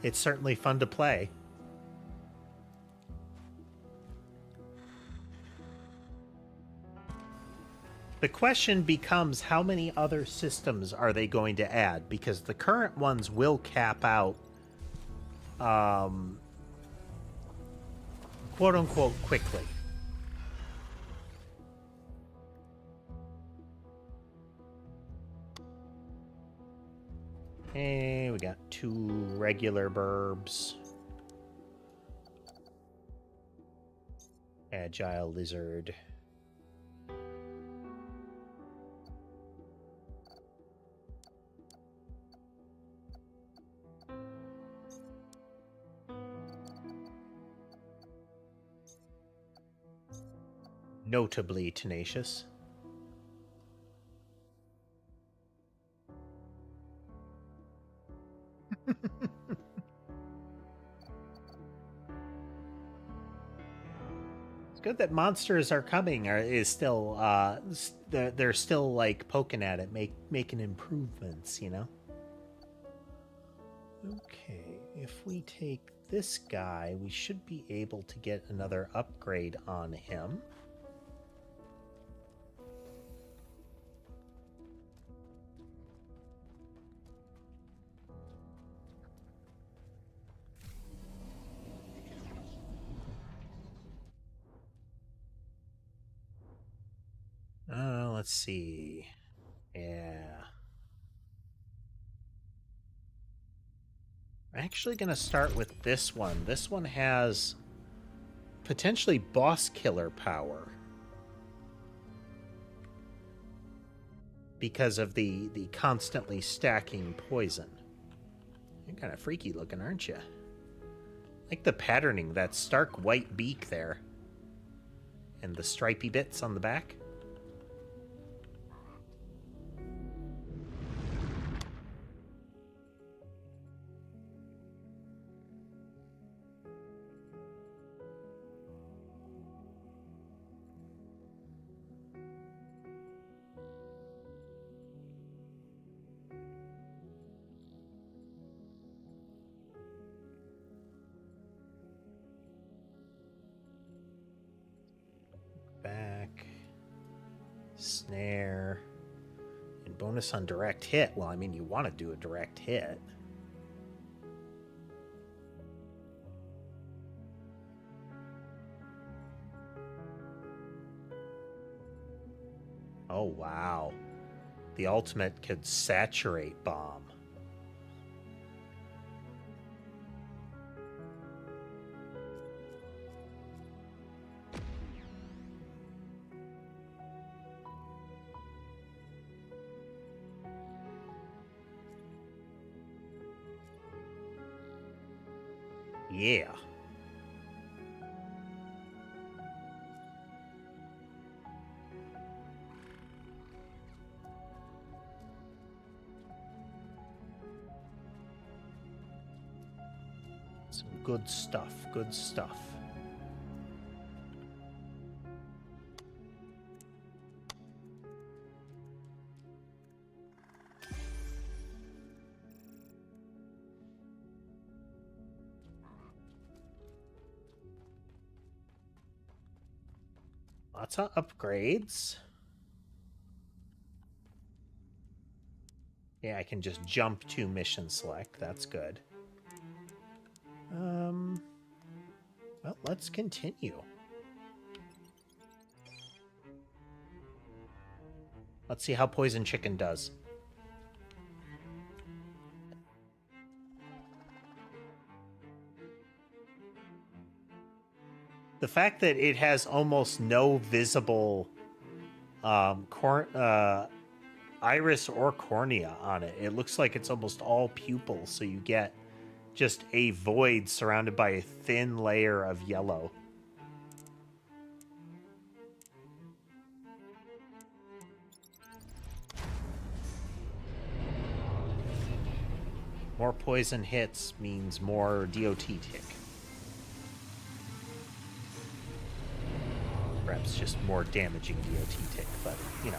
it's certainly fun to play. The question becomes, how many other systems are they going to add? Because the current ones will cap out, quote-unquote, quickly. Hey, we got 2 regular burbs. Agile lizard. Notably tenacious. It's good that monsters are coming. Is still they're still like poking at it, making improvements. You know. Okay, if we take this guy, we should be able to get another upgrade on him. Let's see. Yeah. I'm actually going to start with this one. This one has potentially boss killer power. Because of the constantly stacking poison. You're kind of freaky looking, aren't you? Like the patterning, that stark white beak there. and the stripy bits on the back. Back, snare, and bonus on direct hit. Well, I mean, you want to do a direct hit. Oh, wow. The ultimate could saturate bomb. Yeah. Some good stuff, good stuff. Lots of upgrades. Yeah, I can just jump to mission select. That's good. Well, let's continue. Let's see how Poison Chicken does. The fact that it has almost no visible iris or cornea on it. It looks like it's almost all pupils, so you get just a void surrounded by a thin layer of yellow. More poison hits means more DOT tick. Perhaps just more damaging DOT tick, but, you know.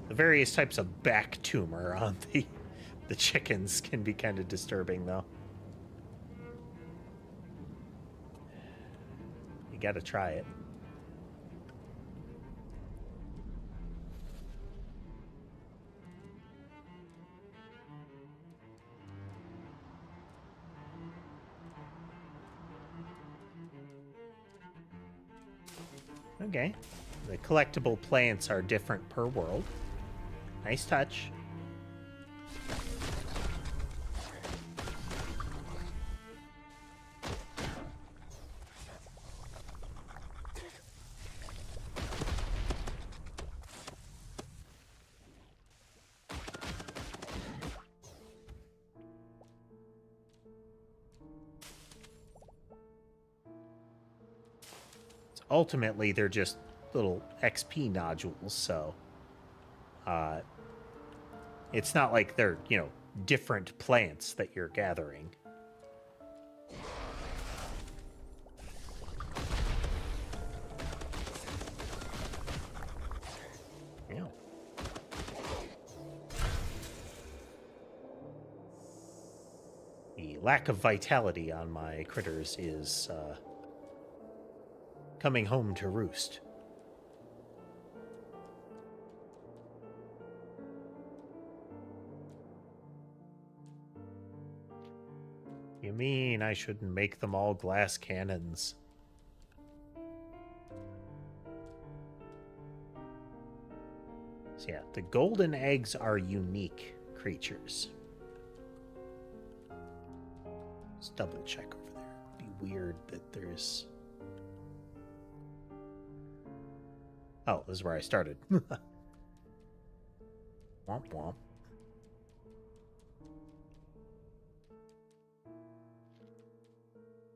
The various types of back tumor on the chickens can be kind of disturbing, though. You gotta try it. Okay. The collectible plants are different per world. Nice touch. Ultimately, they're just little XP nodules, so it's not like they're, you know, different plants that you're gathering. Yeah. The lack of vitality on my critters is coming home to roost. You mean I shouldn't make them all glass cannons? So yeah, the golden eggs are unique creatures. Let's double check over there. weird that there's... Oh, this is where I started. Womp womp.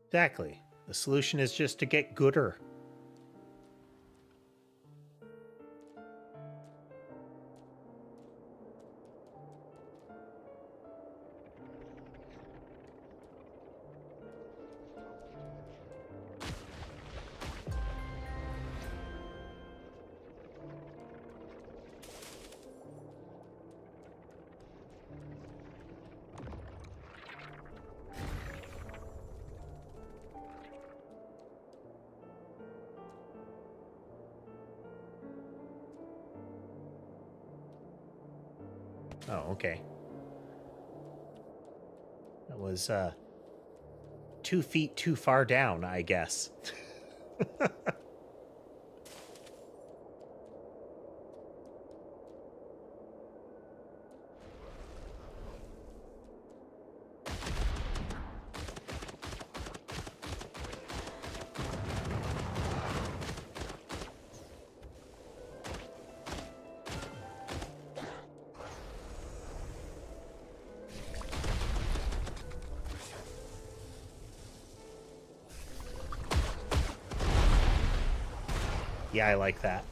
Exactly. The solution is just to get gooder. Oh, okay. That was 2 feet too far down, I guess. Yeah, I like that.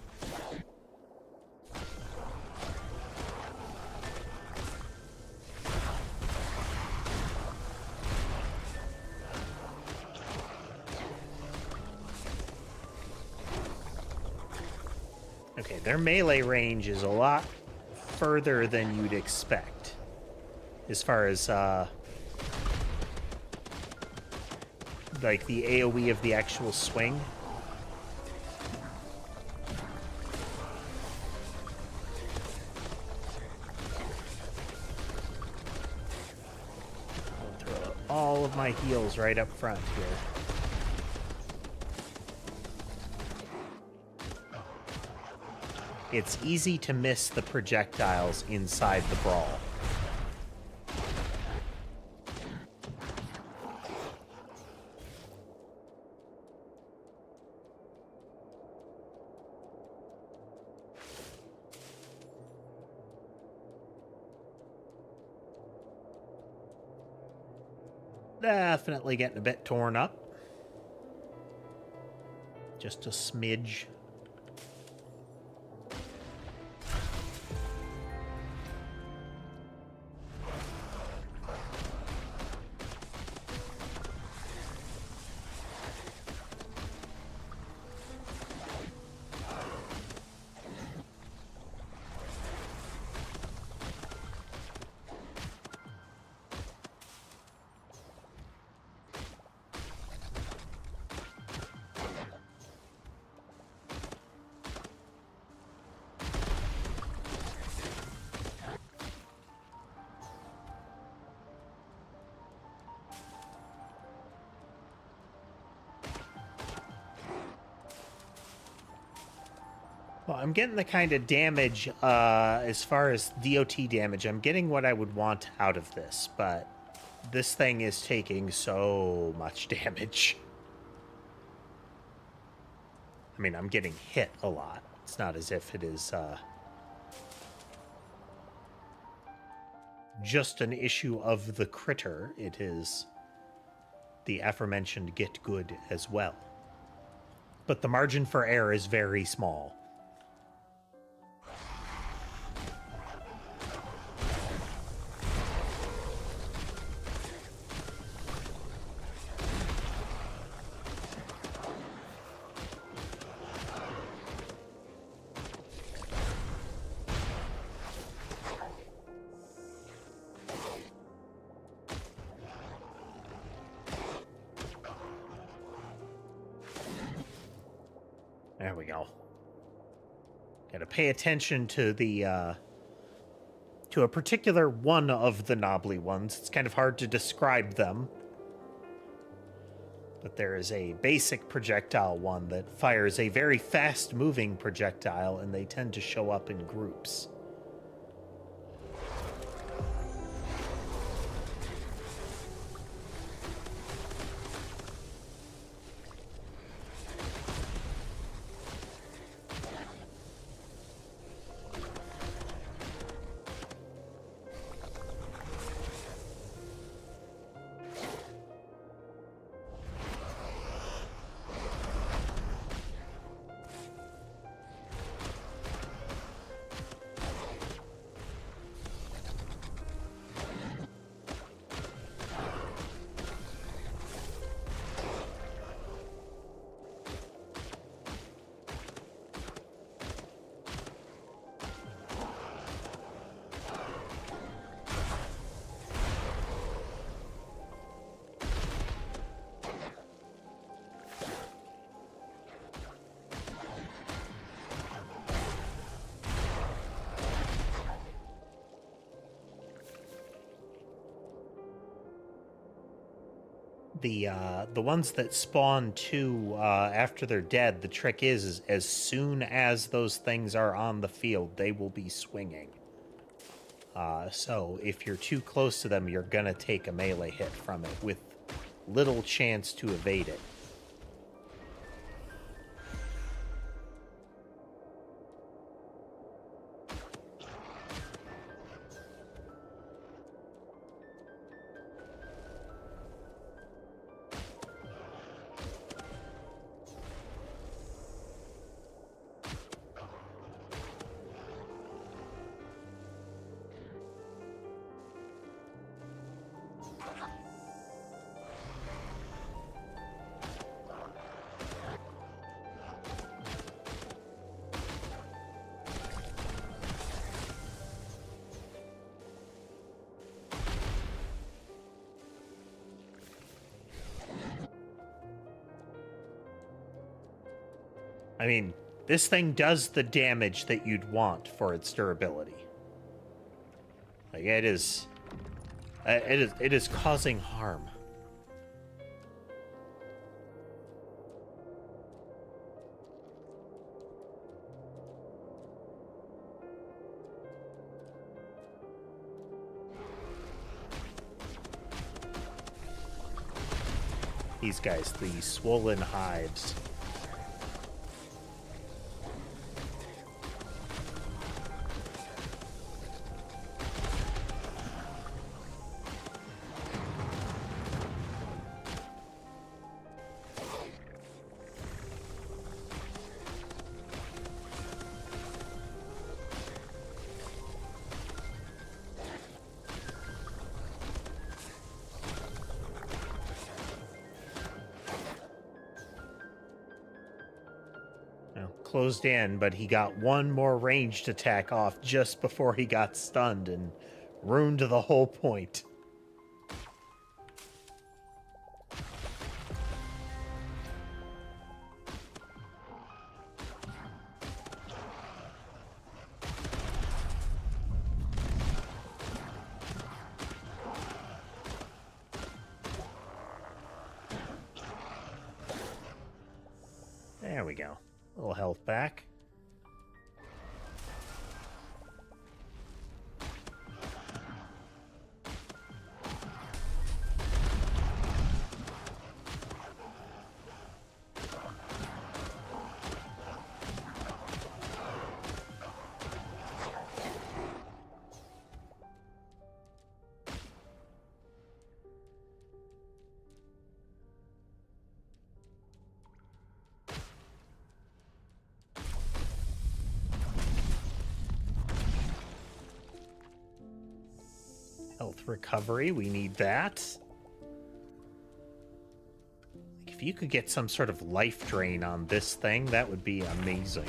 Okay, their melee range is a lot further than you'd expect. As far as, like the AoE of the actual swing. All of my heals right up front here. It's easy to miss the projectiles inside the brawl. Definitely getting a bit torn up. Just a smidge. Well, I'm getting the kind of damage, as far as DOT damage, I'm getting what I would want out of this, but this thing is taking so much damage. I mean, I'm getting hit a lot. It's not as if it is, just an issue of the critter. It is the aforementioned get good as well. But the margin for error is very small. There we go. Gotta pay attention to the, to a particular one of the knobbly ones. It's kind of hard to describe them. But there is a basic projectile one that fires a very fast-moving projectile, and they tend to show up in groups. The ones that spawn too after they're dead, the trick is as soon as those things are on the field, they will be swinging. So if you're too close to them, you're gonna take a melee hit from it with little chance to evade it. I mean, this thing does the damage that you'd want for its durability. Like it is causing harm. These guys, the swollen hives. Closed in, but he got one more ranged attack off just before he got stunned and ruined the whole point. There we go. A little health back. Health recovery, we need that. If you could get some sort of life drain on this thing, that would be amazing.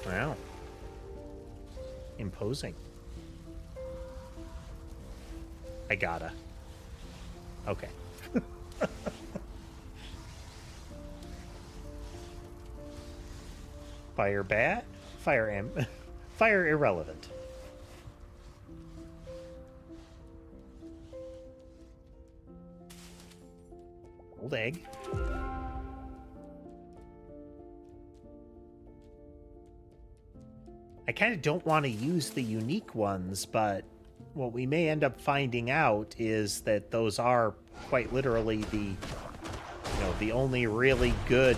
Wow. Imposing. I gotta. Okay. Fire bat? Fire irrelevant. Old egg. I kind of don't want to use the unique ones, but what we may end up finding out is that those are quite literally the only really good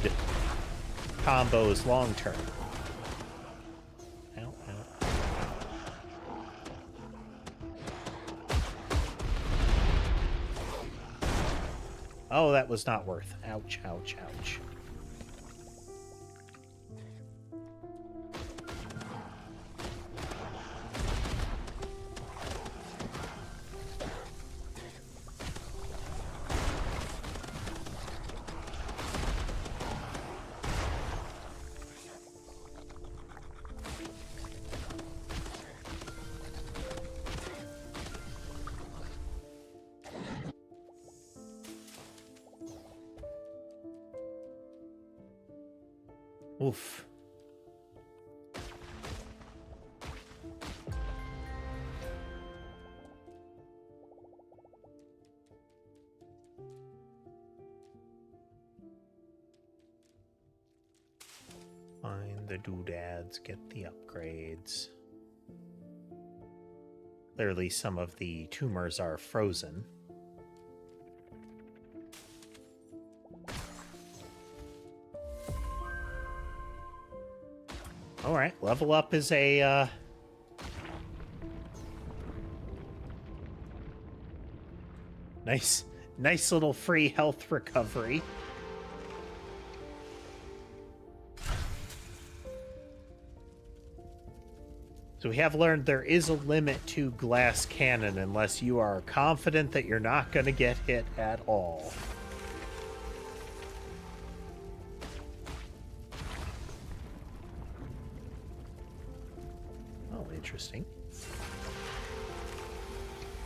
combos long term. Ow, ow. Oh, that was not worth. Ouch, ouch, ouch. Oof. the doodads, get the upgrades. Clearly some of the tumors are frozen. Alright, level up is a, nice little free health recovery. So we have learned there is a limit to glass cannon unless you are confident that you're not going to get hit at all. Oh, interesting.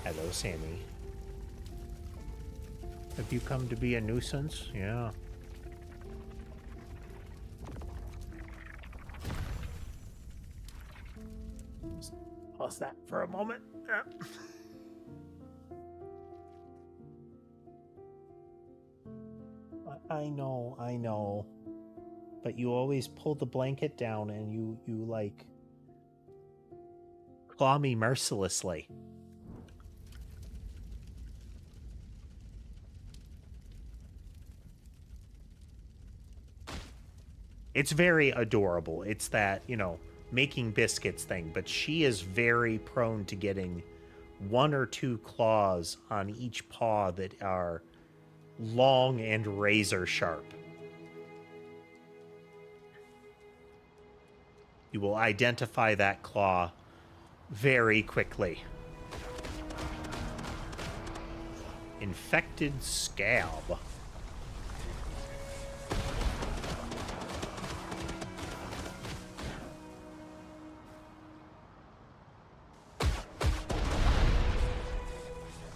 Hello, Sammy. Have you come to be a nuisance? Yeah. Pause that for a moment. I know. But you always pull the blanket down and you like claw me mercilessly. It's very adorable. It's that, you know, making biscuits thing, but she is very prone to getting one or two claws on each paw that are long and razor sharp. You will identify that claw very quickly. Infected scab.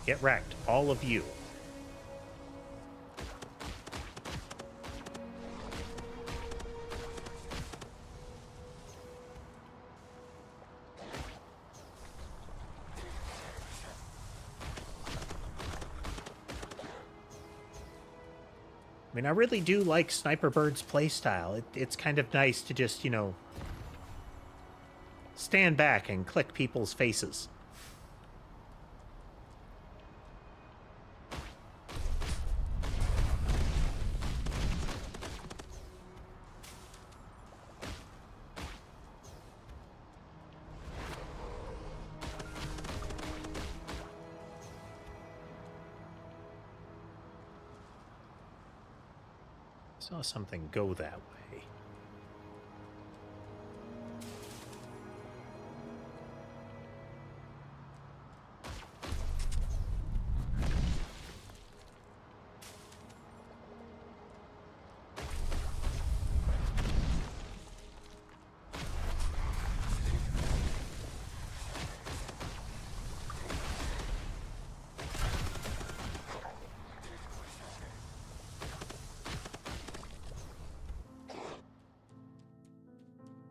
Get wrecked, all of you. I mean, I really do like Sniper Bird's playstyle. It's kind of nice to just, you know, stand back and click people's faces. Saw something go that way.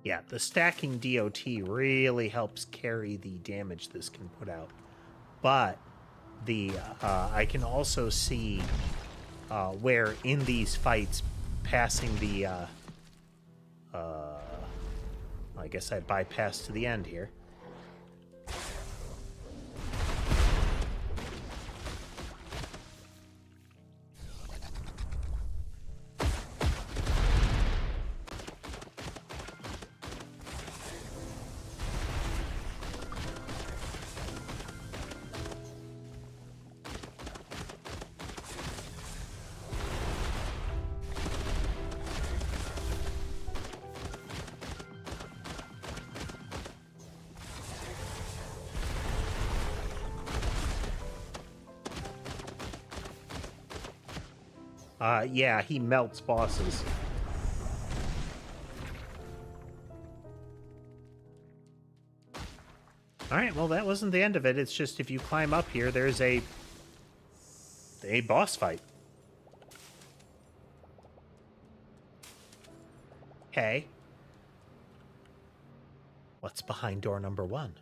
Yeah, the stacking DOT really helps carry the damage this can put out. But the I can also see where in these fights passing the I guess I bypassed to the end here. Yeah, he melts bosses. Alright, well, that wasn't the end of it. It's just if you climb up here, there's a boss fight. Okay. What's behind door number 1?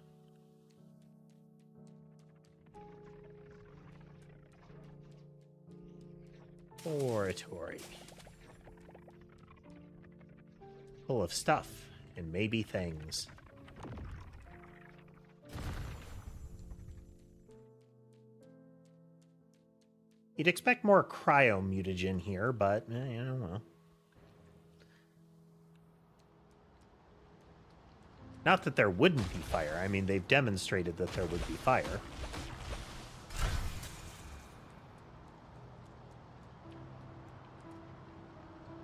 Oratory. Full of stuff and maybe things. You'd expect more cryo-mutagen here, but, you know, well. Not that there wouldn't be fire. I mean, they've demonstrated that there would be fire.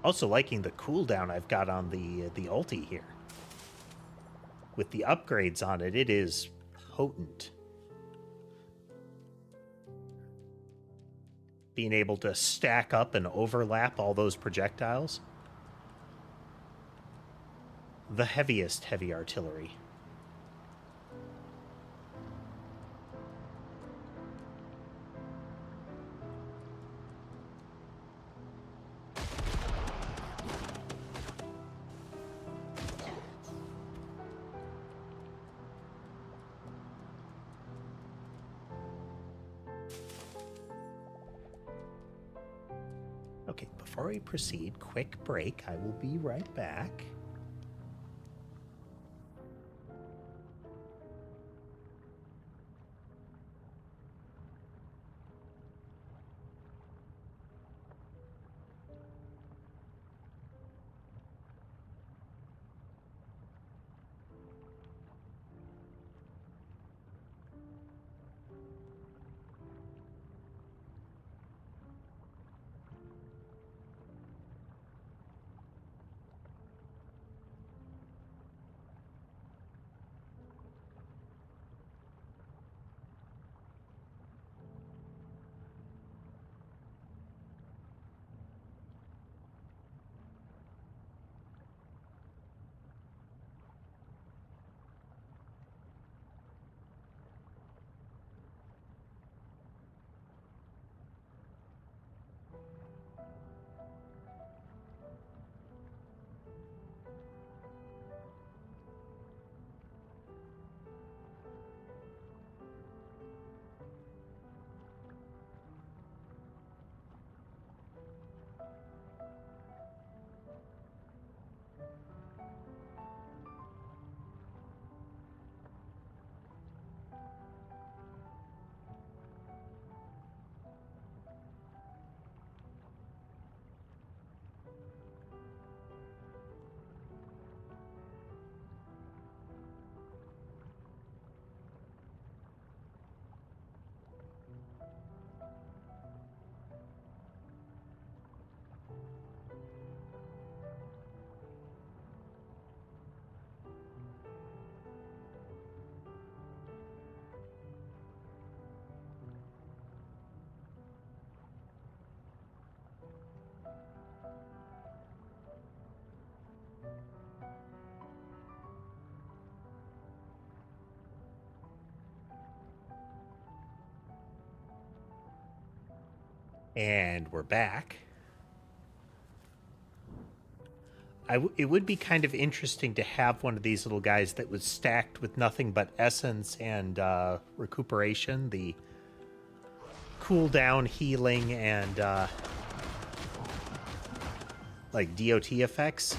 Also liking the cooldown I've got on the ulti here. With the upgrades on it, it is potent. Being able to stack up and overlap all those projectiles. The heaviest heavy artillery. Okay, before we proceed, quick break. I will be right back. And we're back. It would be kind of interesting to have one of these little guys that was stacked with nothing but essence and recuperation, the cooldown, healing, and like DOT effects.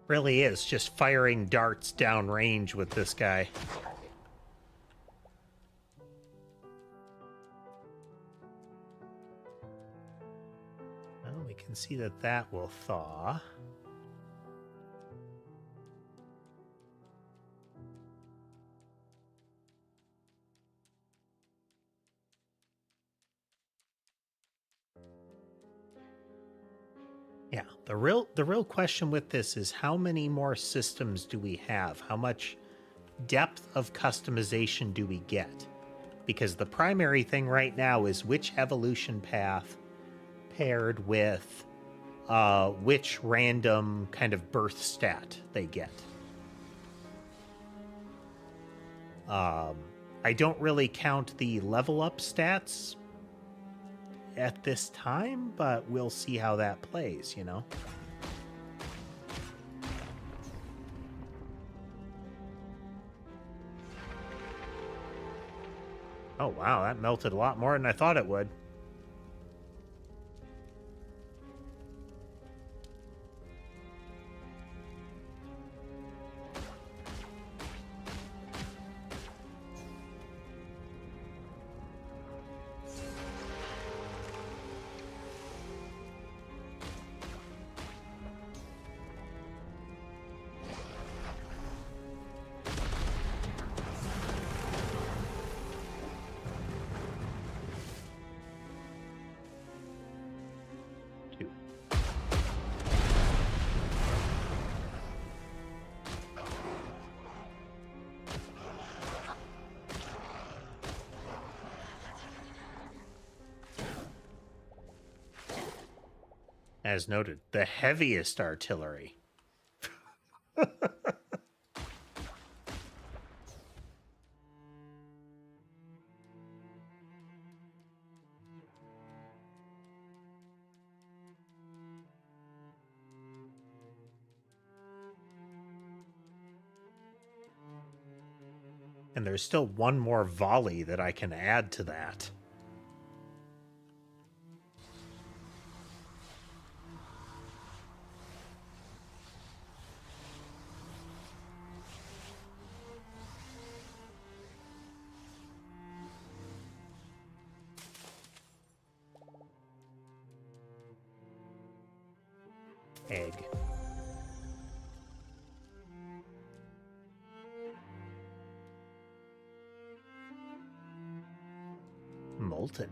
Really is just firing darts downrange with this guy. Well, we can see that that will thaw. Yeah, the real question with this is how many more systems do we have? How much depth of customization do we get? Because the primary thing right now is which evolution path paired with which random kind of birth stat they get. I don't really count the level up stats at this time, but we'll see how that plays, you know? Oh, wow, that melted a lot more than I thought it would. As noted, the heaviest artillery. And there's still one more volley that I can add to that. Egg. Molten.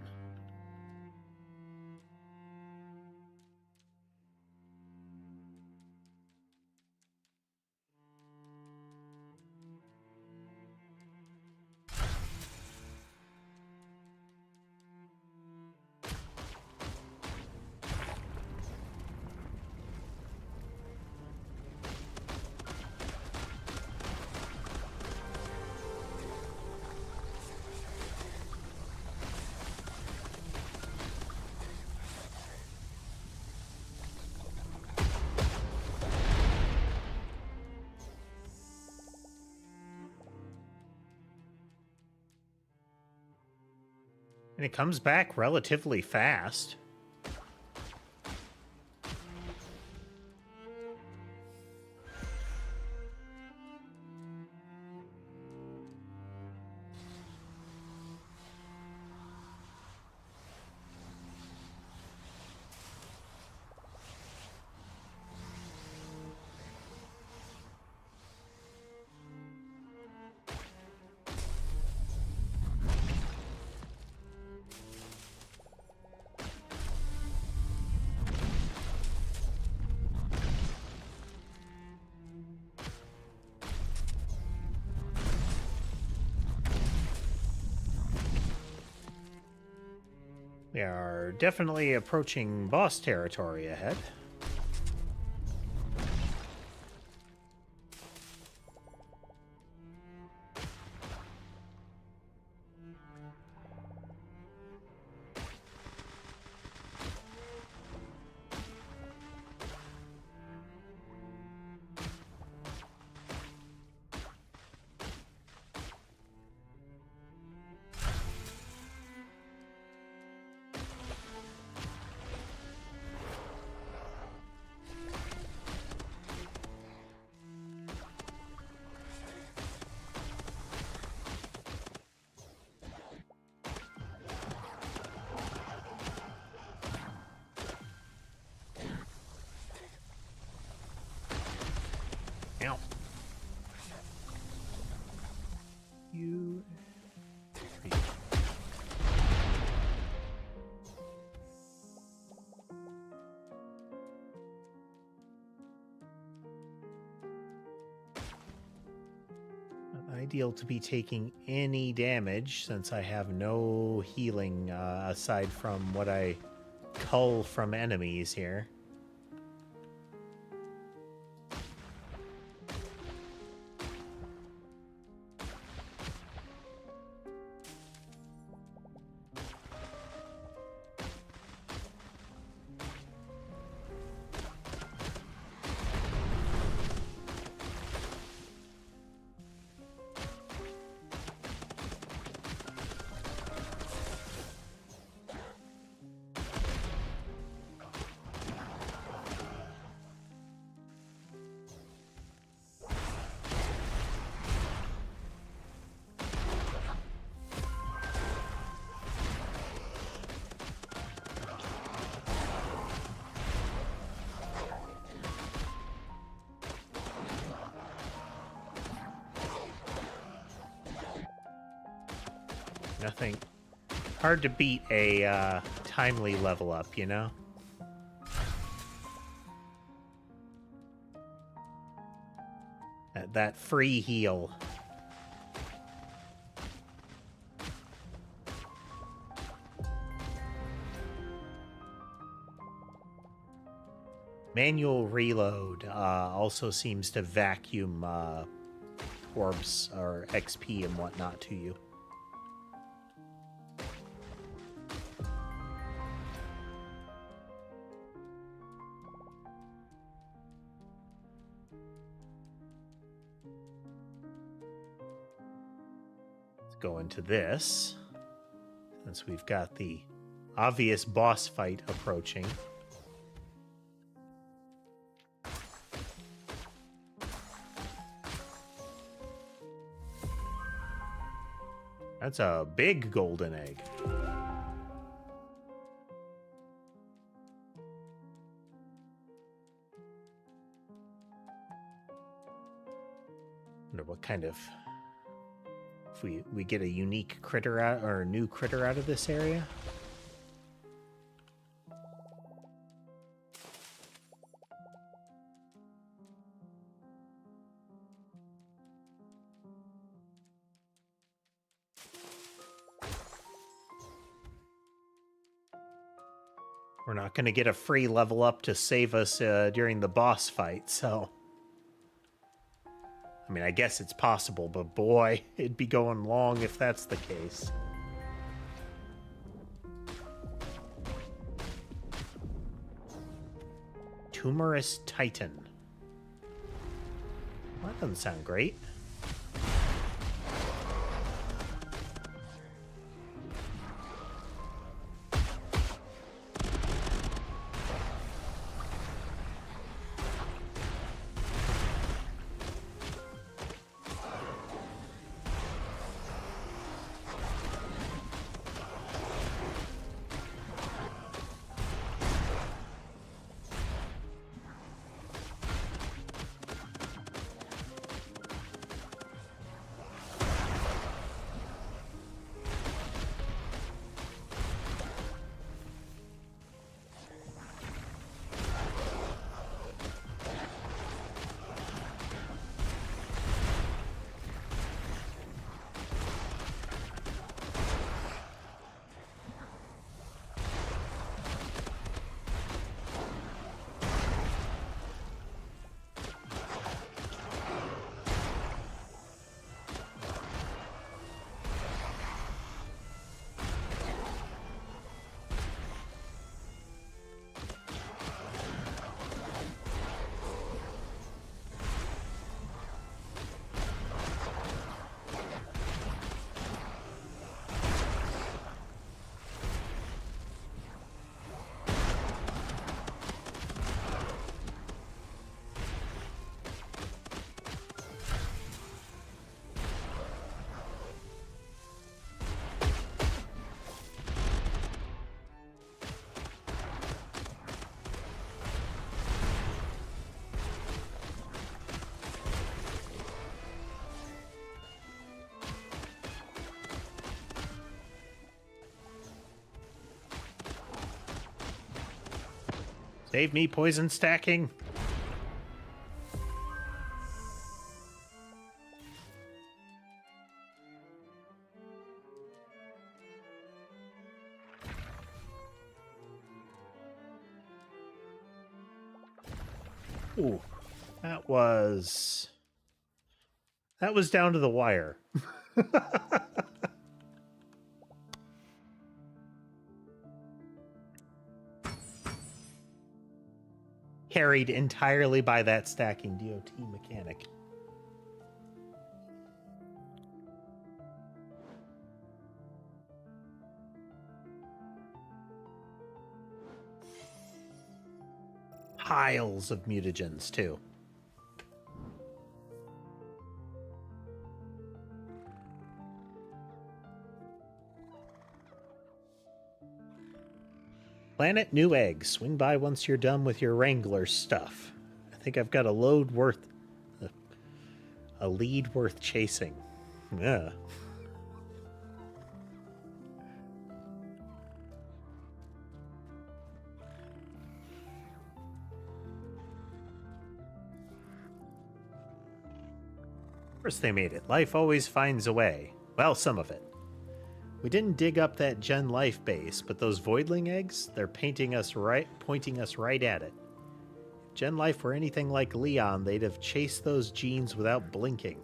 And it comes back relatively fast. We are definitely approaching boss territory ahead. Ow. You... Not ideal to be taking any damage since I have no healing aside from what I cull from enemies here. Nothing. Hard to beat a timely level up, you know? That free heal. Manual reload also seems to vacuum orbs or XP and whatnot to you. Let's go into this, since we've got the obvious boss fight approaching. That's a big golden egg. Wonder what kind of... If we get a unique critter out, or a new critter out of this area. We're not going to get a free level up to save us during the boss fight, so... I mean, I guess it's possible, but boy, it'd be going long if that's the case. Tumorous Titan. Well, that doesn't sound great. Save me, poison stacking. Ooh, that was down to the wire. Carried entirely by that stacking DOT mechanic. Piles of mutagens, too. Planet New Egg. Swing by once you're done with your Wrangler stuff. I think I've got a lead worth chasing. Yeah. course they made it. Life always finds a way. Well, some of it. We didn't dig up that Gen Life base, but those Voidling eggs, they're pointing us right at it. If Gen Life were anything like Leon, they'd have chased those genes without blinking.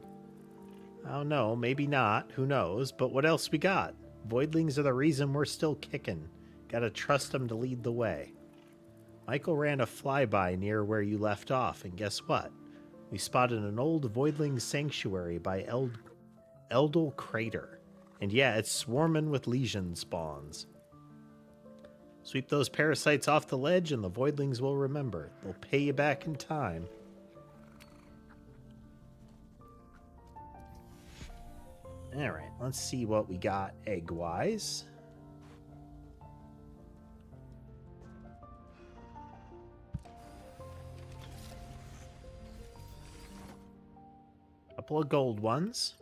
I don't know, maybe not, who knows, but what else we got? Voidlings are the reason we're still kicking. Gotta trust them to lead the way. Michael ran a flyby near where you left off, and guess what? We spotted an old Voidling sanctuary by Eldel Crater. And yeah, it's swarming with lesion spawns. Sweep those parasites off the ledge and the Voidlings will remember. They'll pay you back in time. Alright, let's see what we got egg-wise. Couple of gold ones.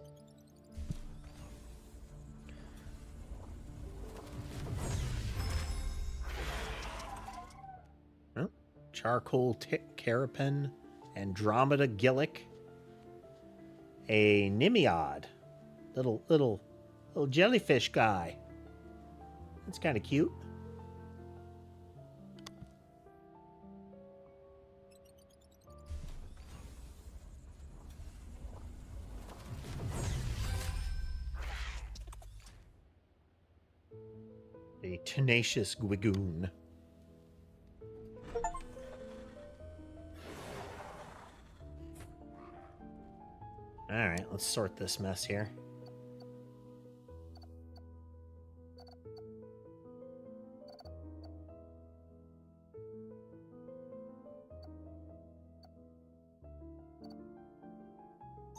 Oh, charcoal carapan, Andromeda Gillick, a Nimiod, little jellyfish guy. That's kind of cute. A tenacious Gwigoon. Alright, let's sort this mess here.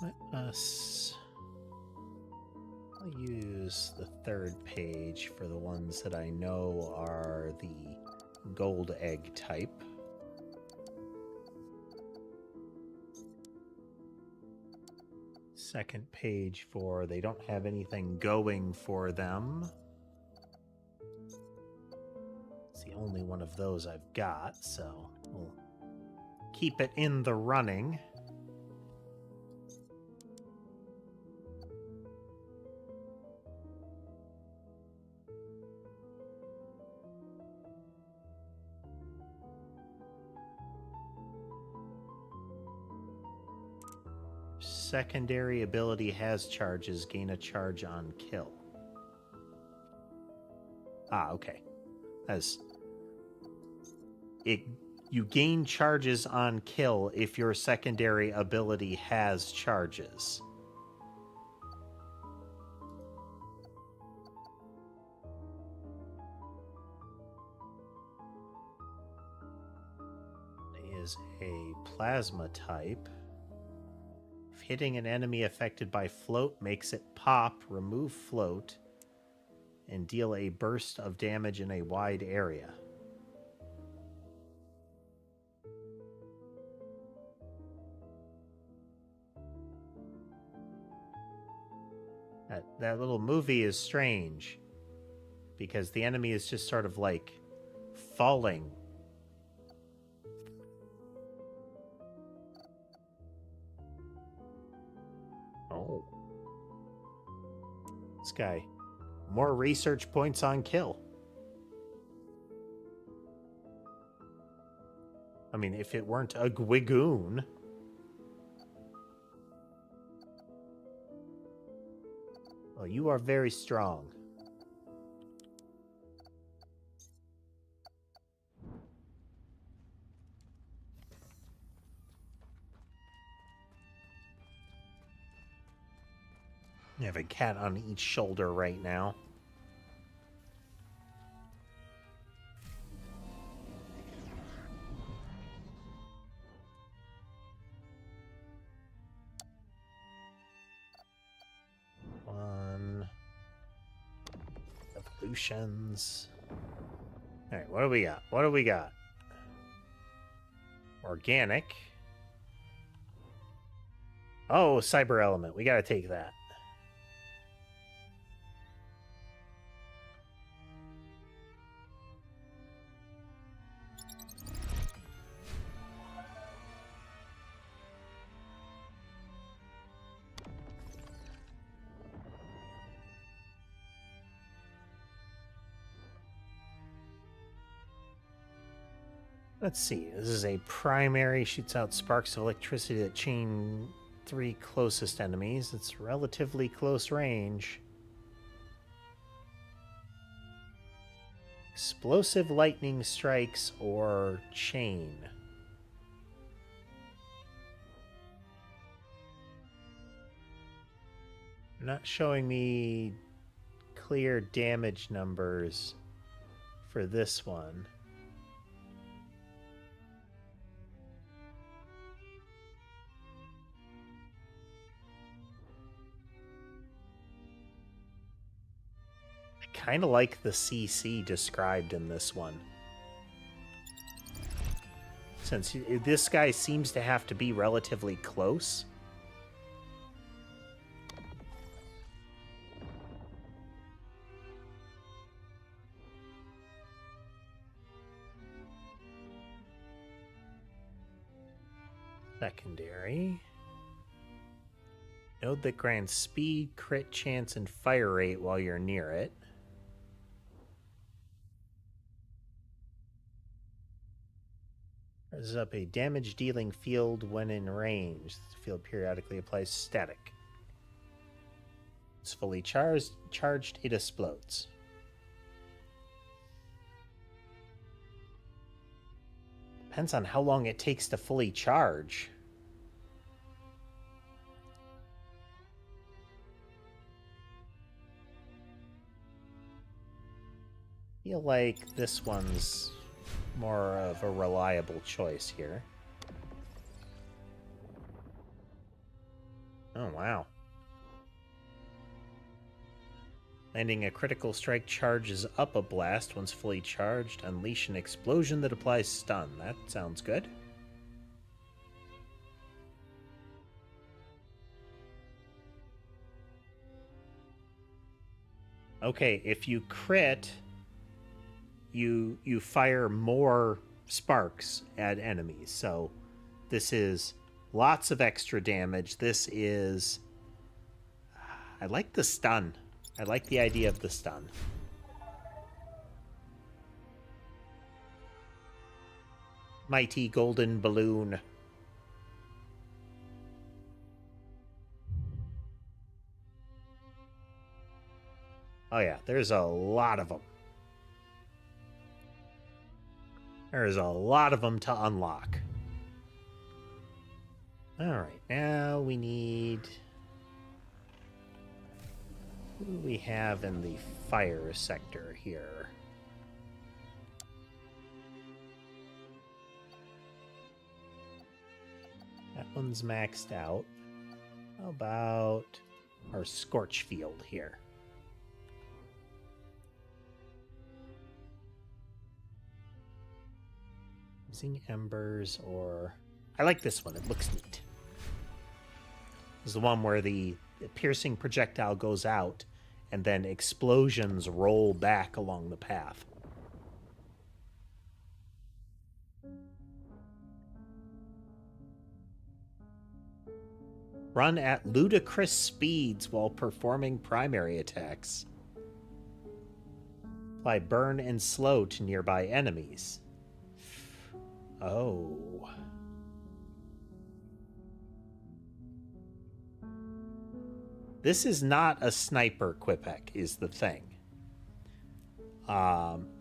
Let us... I'll use the third page for the ones that I know are the gold egg type. Second page for they don't have anything going for them. It's the only one of those I've got, so we'll keep it in the running. Secondary ability has charges, gain a charge on kill. Ah, okay. As it, you gain charges on kill if your secondary ability has charges. It is a plasma type. Hitting an enemy affected by float makes it pop, remove float, and deal a burst of damage in a wide area. That little movie is strange because the enemy is just sort of like falling. Oh. This guy. More research points on kill. I mean, if it weren't a Gwigoon. Well, you are very strong. You have a cat on each shoulder right now. One. Evolutions. Alright, what do we got? What do we got? Organic. Oh, cyber element. We gotta take that. Let's see. This is a primary, shoots out sparks of electricity that chain 3 closest enemies. It's relatively close range. Explosive lightning strikes or chain. Not showing me clear damage numbers for this one. Kind of like the CC described in this one. Since this guy seems to have to be relatively close. Secondary. Node that grants speed, crit chance, and fire rate while you're near it. Raises up a damage dealing field when in range. The field periodically applies static. It's fully charged, it explodes. Depends on how long it takes to fully charge. I feel like this one's more of a reliable choice here. Oh, wow. Landing a critical strike charges up a blast once fully charged. Unleash an explosion that applies stun. That sounds good. Okay, if you crit, you fire more sparks at enemies. So this is lots of extra damage. This is... I like the stun. I like the idea of the stun. Mighty golden balloon. Oh yeah, there's a lot of them. There's a lot of them to unlock. Alright, now we need... Who do we have in the fire sector here? That one's maxed out. How about our scorch field here? Using embers or... I like this one. It looks neat. This is the one where the piercing projectile goes out and then explosions roll back along the path. Run at ludicrous speeds while performing primary attacks. Apply burn and slow to nearby enemies. Oh. This is not a sniper Quipek, is the thing.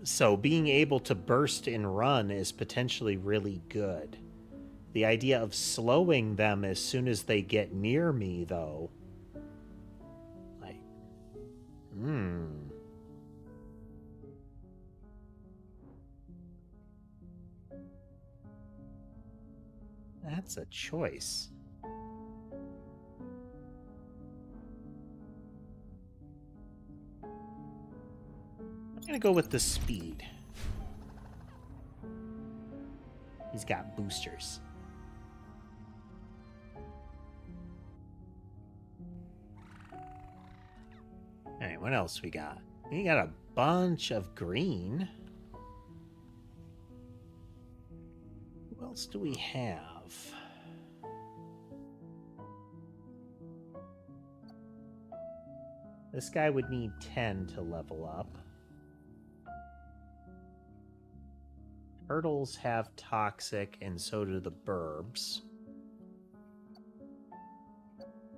So being able to burst and run is potentially really good. The idea of slowing them as soon as they get near me, though... Like... That's a choice. I'm gonna go with the speed. He's got boosters. Alright, what else we got? We got a bunch of green. Who else do we have? This guy would need 10 to level up. Turtles have toxic, and so do the burbs.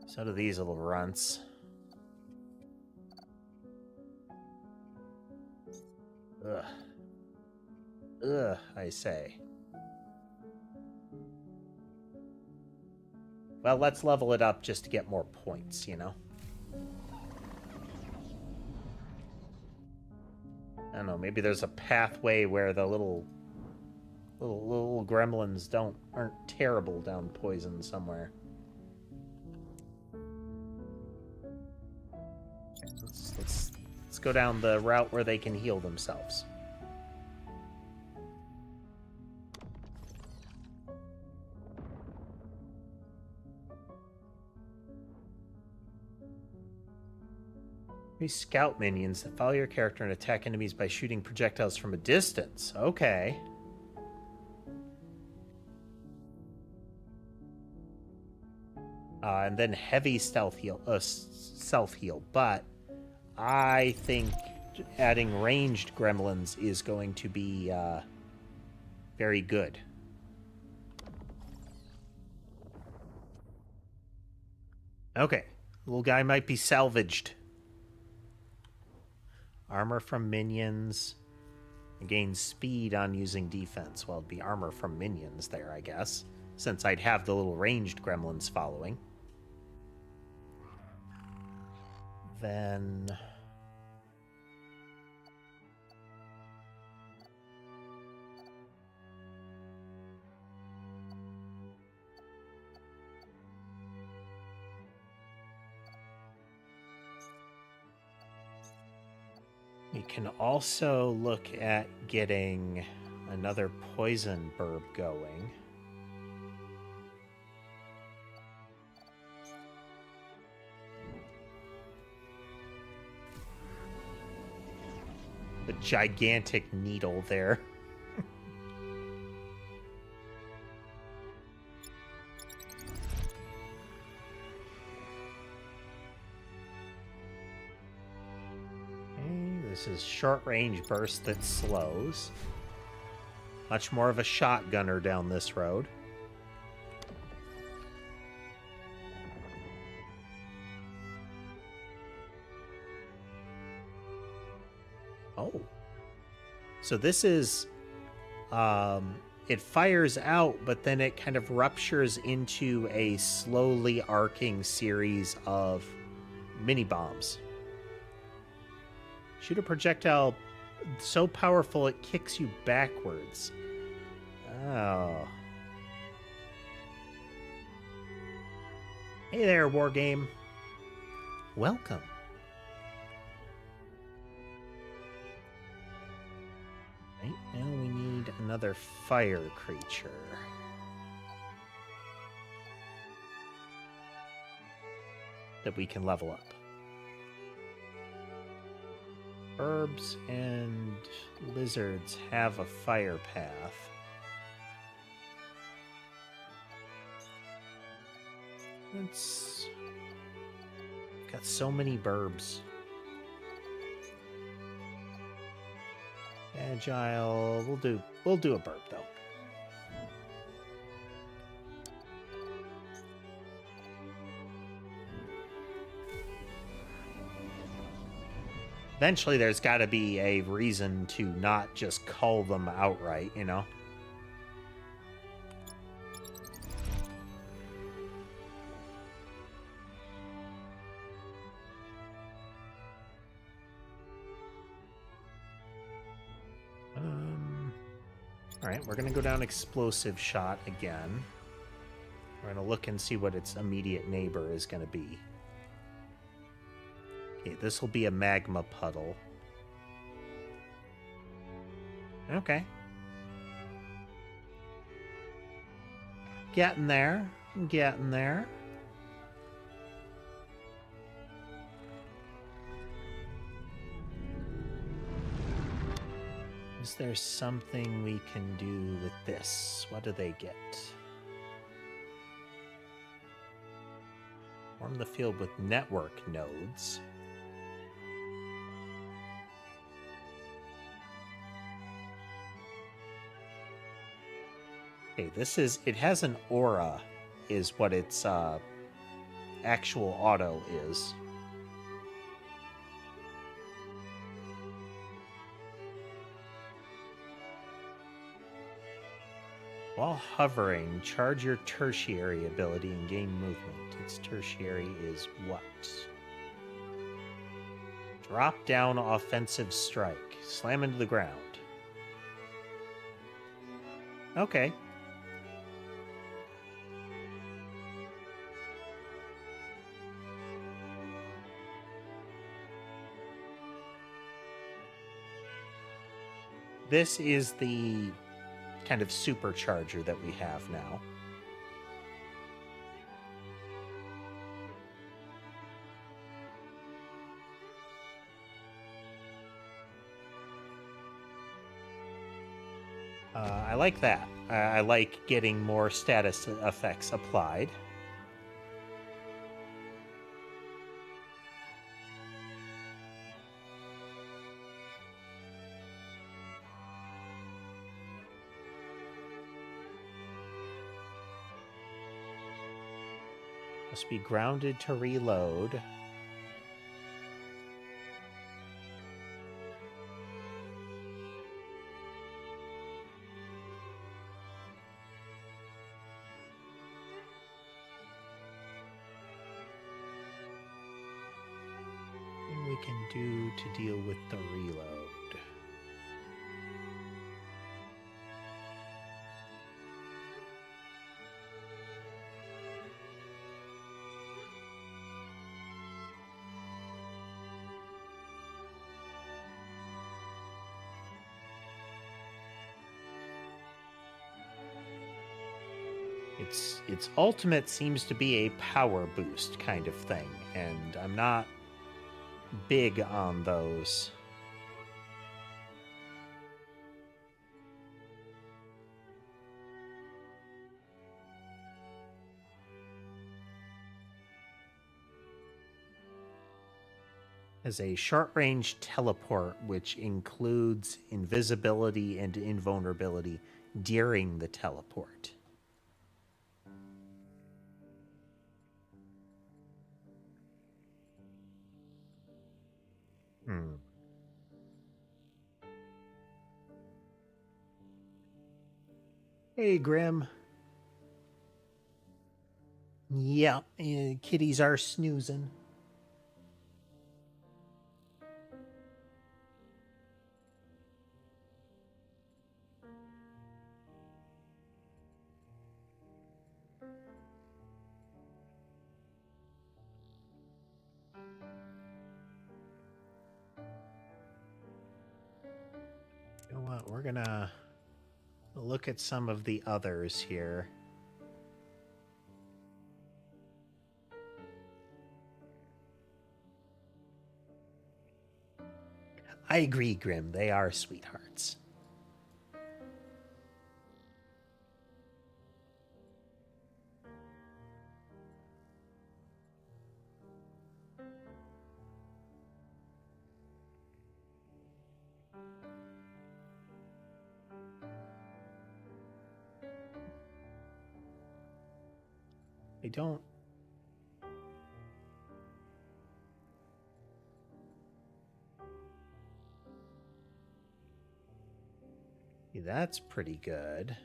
So do these little runts. Ugh. Ugh, I say. Well, let's level it up just to get more points, you know? I don't know, maybe there's a pathway where the little gremlins aren't terrible down poison somewhere. Let's go down the route where they can heal themselves. These scout minions that follow your character and attack enemies by shooting projectiles from a distance. Okay. And then heavy self-heal, but I think adding ranged gremlins is going to be very good. Okay, little guy might be salvaged. Armor from minions. Gain speed on using defense. Well, it'd be armor from minions there, I guess, since I'd have the little ranged gremlins following. Then... we can also look at getting another poison burb going. The gigantic needle there. This is short-range burst that slows. Much more of a shotgunner down this road. Oh. So this is... it fires out, but then it kind of ruptures into a slowly arcing series of mini-bombs. Shoot a projectile so powerful it kicks you backwards. Oh. Hey there, Wargame. Welcome. Right, now we need another fire creature. That we can level up. Herbs and lizards have a fire path. It's got so many burbs. Agile, we'll do a burb though. Eventually, there's got to be a reason to not just call them outright, you know? Alright, we're going to go down Explosive Shot again. We're going to look and see what its immediate neighbor is going to be. Okay, this will be a magma puddle. Okay. Getting there. Getting there. Is there something we can do with this? What do they get? Form the field with network nodes. Okay, it has an aura, is what its actual auto is. While hovering, charge your tertiary ability and gain movement. Its tertiary is what? Drop down offensive strike. Slam into the ground. Okay. This is the kind of supercharger that we have now. I like that. I like getting more status effects applied. Must be grounded to reload. Thing we can do to deal with the reload. Its ultimate seems to be a power boost kind of thing, and I'm not big on those. As a short-range teleport, which includes invisibility and invulnerability during the teleport. Hey, Grim. Yeah, kitties are snoozing. You know what? We're gonna look at some of the others here. I agree, Grim. They are sweethearts. I don't. Yeah, that's pretty good.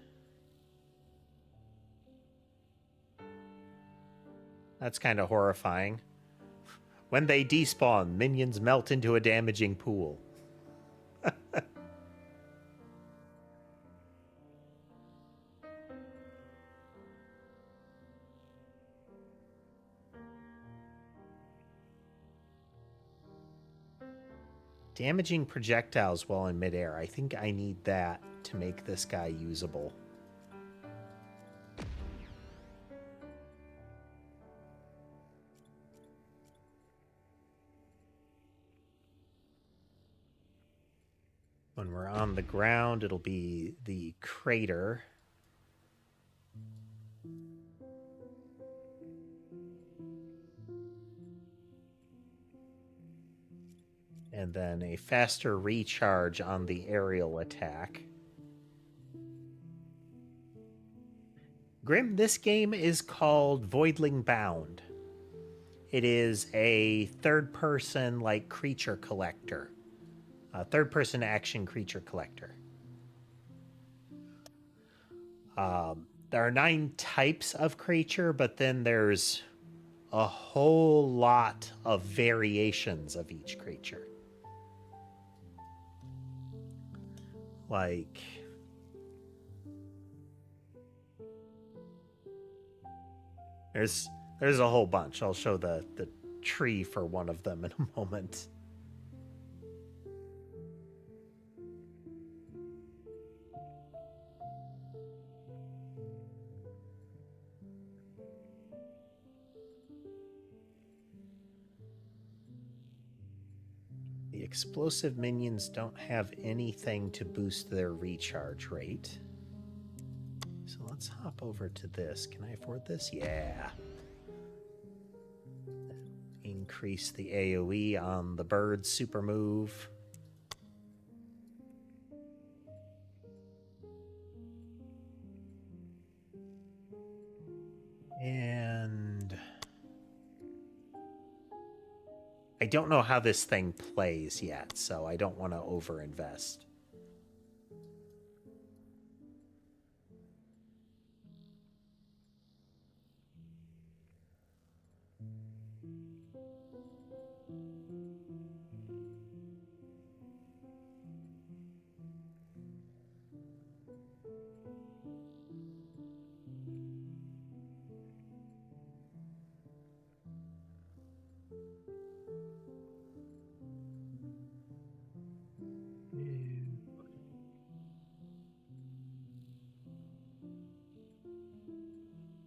That's kind of horrifying. When they despawn, minions melt into a damaging pool. Damaging projectiles while in midair. I think I need that to make this guy usable. When we're on the ground, it'll be the crater. And then a faster recharge on the aerial attack. Grim, this game is called Voidling Bound. It is a third-person like creature collector, a third-person action creature collector. There are 9 types of creature, but then there's a whole lot of variations of each creature. Like, there's a whole bunch. I'll show the tree for one of them in a moment. The explosive minions don't have anything to boost their recharge rate. So let's hop over to this. Can I afford this? Yeah. Increase the AoE on the bird's super move. And I don't know how this thing plays yet, so I don't want to overinvest.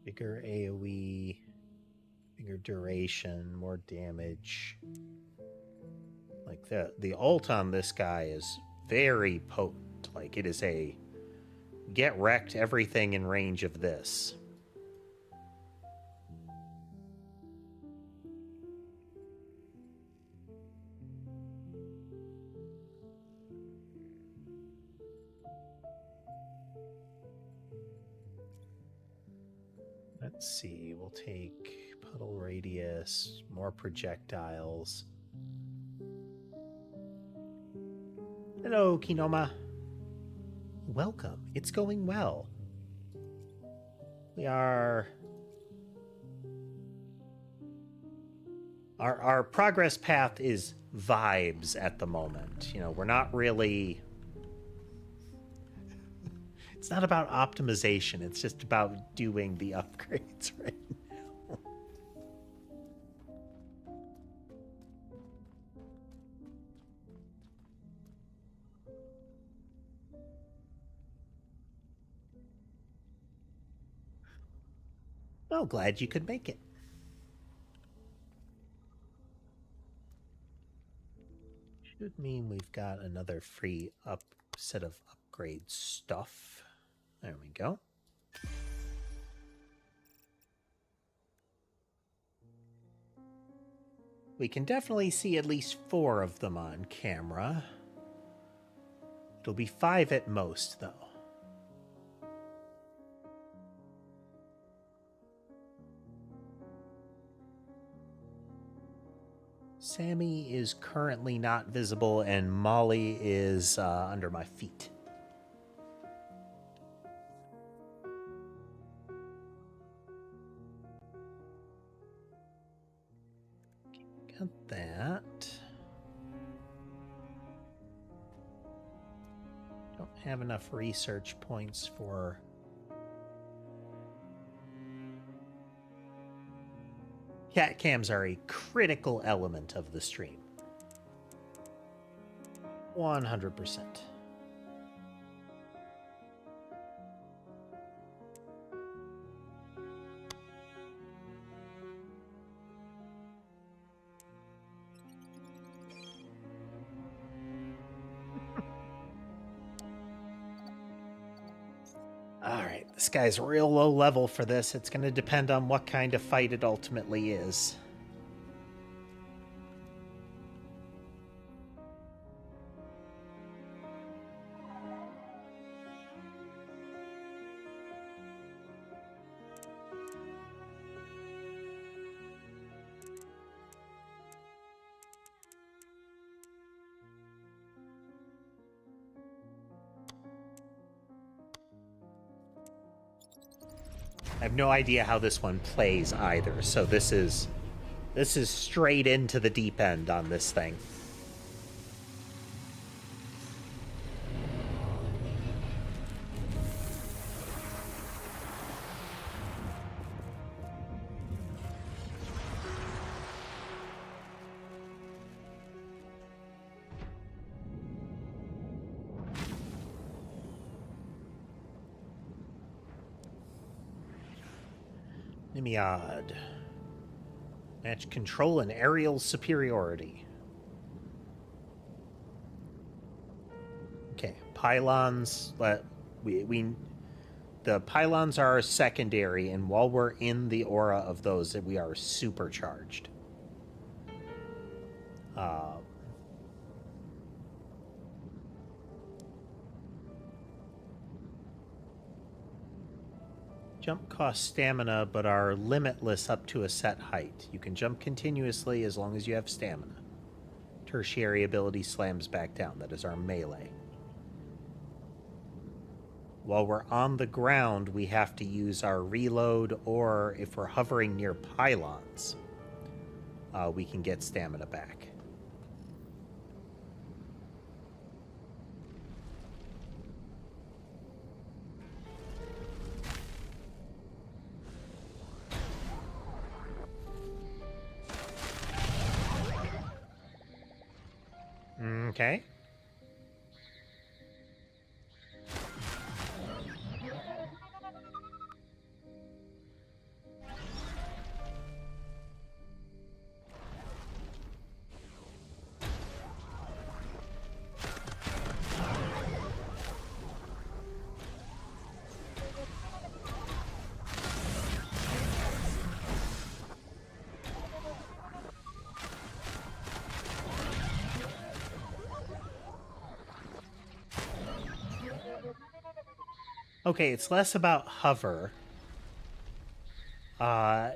Bigger AoE, bigger duration, more damage. Like the ult on this guy is very potent. Like it is a get wrecked everything in range of this. Let's see, we'll take puddle radius, more projectiles. Hello, Kinoma. Welcome. It's going well. We are... Our progress path is vibes at the moment. You know, we're not really... It's not about optimization. It's just about doing the upgrades right now. Well, glad you could make it. Should mean we've got another free set of upgrade stuff. There we go. We can definitely see at least 4 of them on camera. It'll be 5 at most, though. Sammy is currently not visible, and Molly is under my feet. Got that. Don't have enough research points for... Cat cams are a critical element of the stream. 100%. Alright, this guy's real low level for this. It's going to depend on what kind of fight it ultimately is. I have no idea how this one plays either, so this is straight into the deep end on this thing. Nimiad. Match control and aerial superiority. Okay, pylons. The pylons are secondary, and while we're in the aura of those, we are supercharged. Jump costs stamina, but are limitless up to a set height. You can jump continuously as long as you have stamina. Tertiary ability slams back down. That is our melee. While we're on the ground, we have to use our reload, or if we're hovering near pylons, we can get stamina back. Okay. Okay, it's less about hover.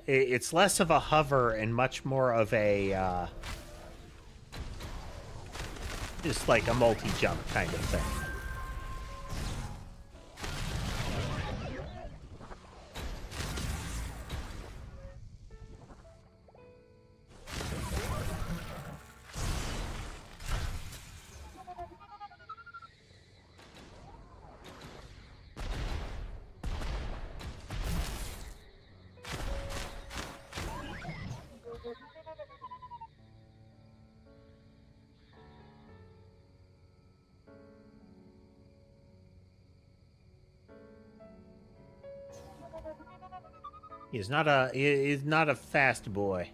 It's less of a hover and much more of a, just like a multi-jump kind of thing. He's not a fast boy.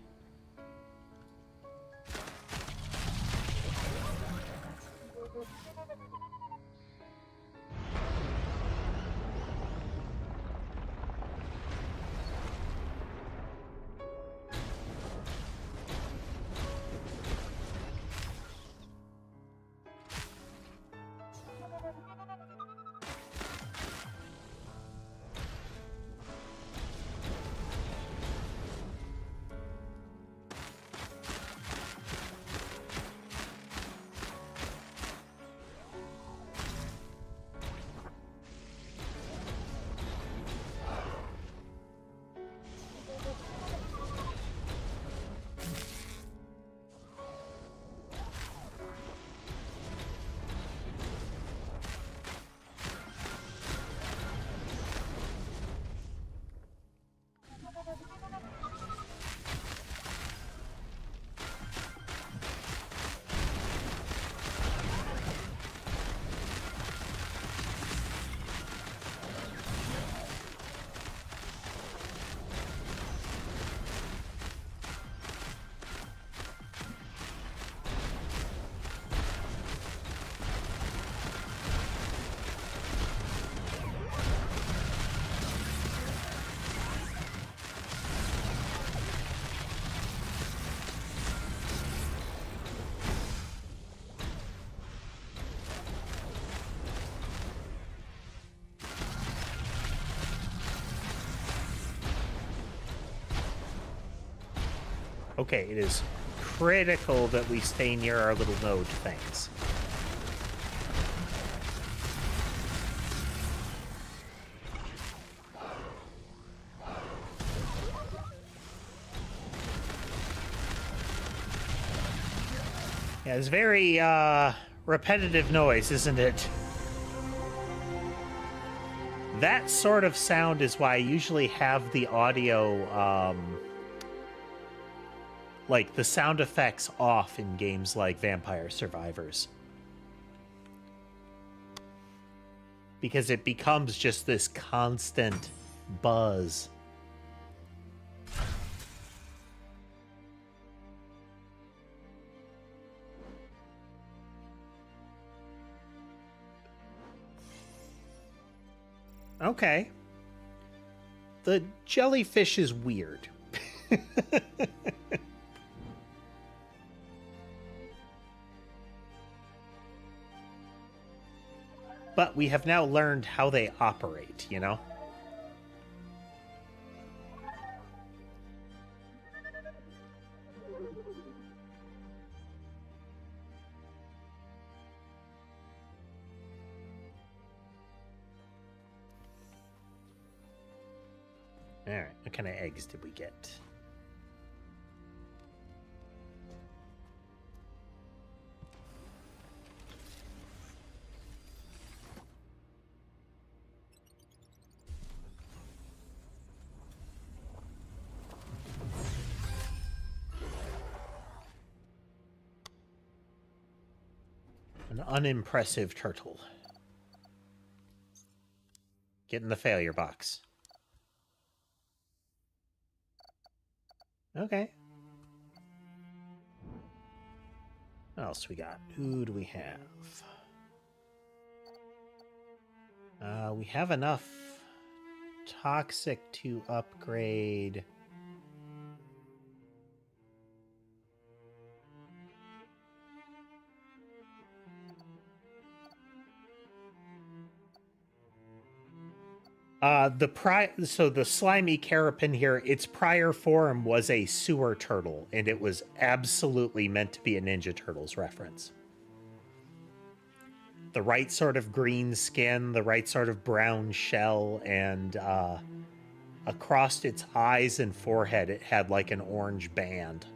Okay, it is critical that we stay near our little node things. Yeah, it's very repetitive noise, isn't it? That sort of sound is why I usually have the audio, like the sound effects off in games like Vampire Survivors. Because it becomes just this constant buzz. Okay. The jellyfish is weird. But we have now learned how they operate, you know? Alright, what kind of eggs did we get? An unimpressive turtle. Get in the failure box. Okay. What else we got? Who do we have? We have enough toxic to upgrade. So the slimy Carapin here, its prior form was a sewer turtle, and it was absolutely meant to be a Ninja Turtles reference. The right sort of green skin, the right sort of brown shell, and across its eyes and forehead, it had like an orange band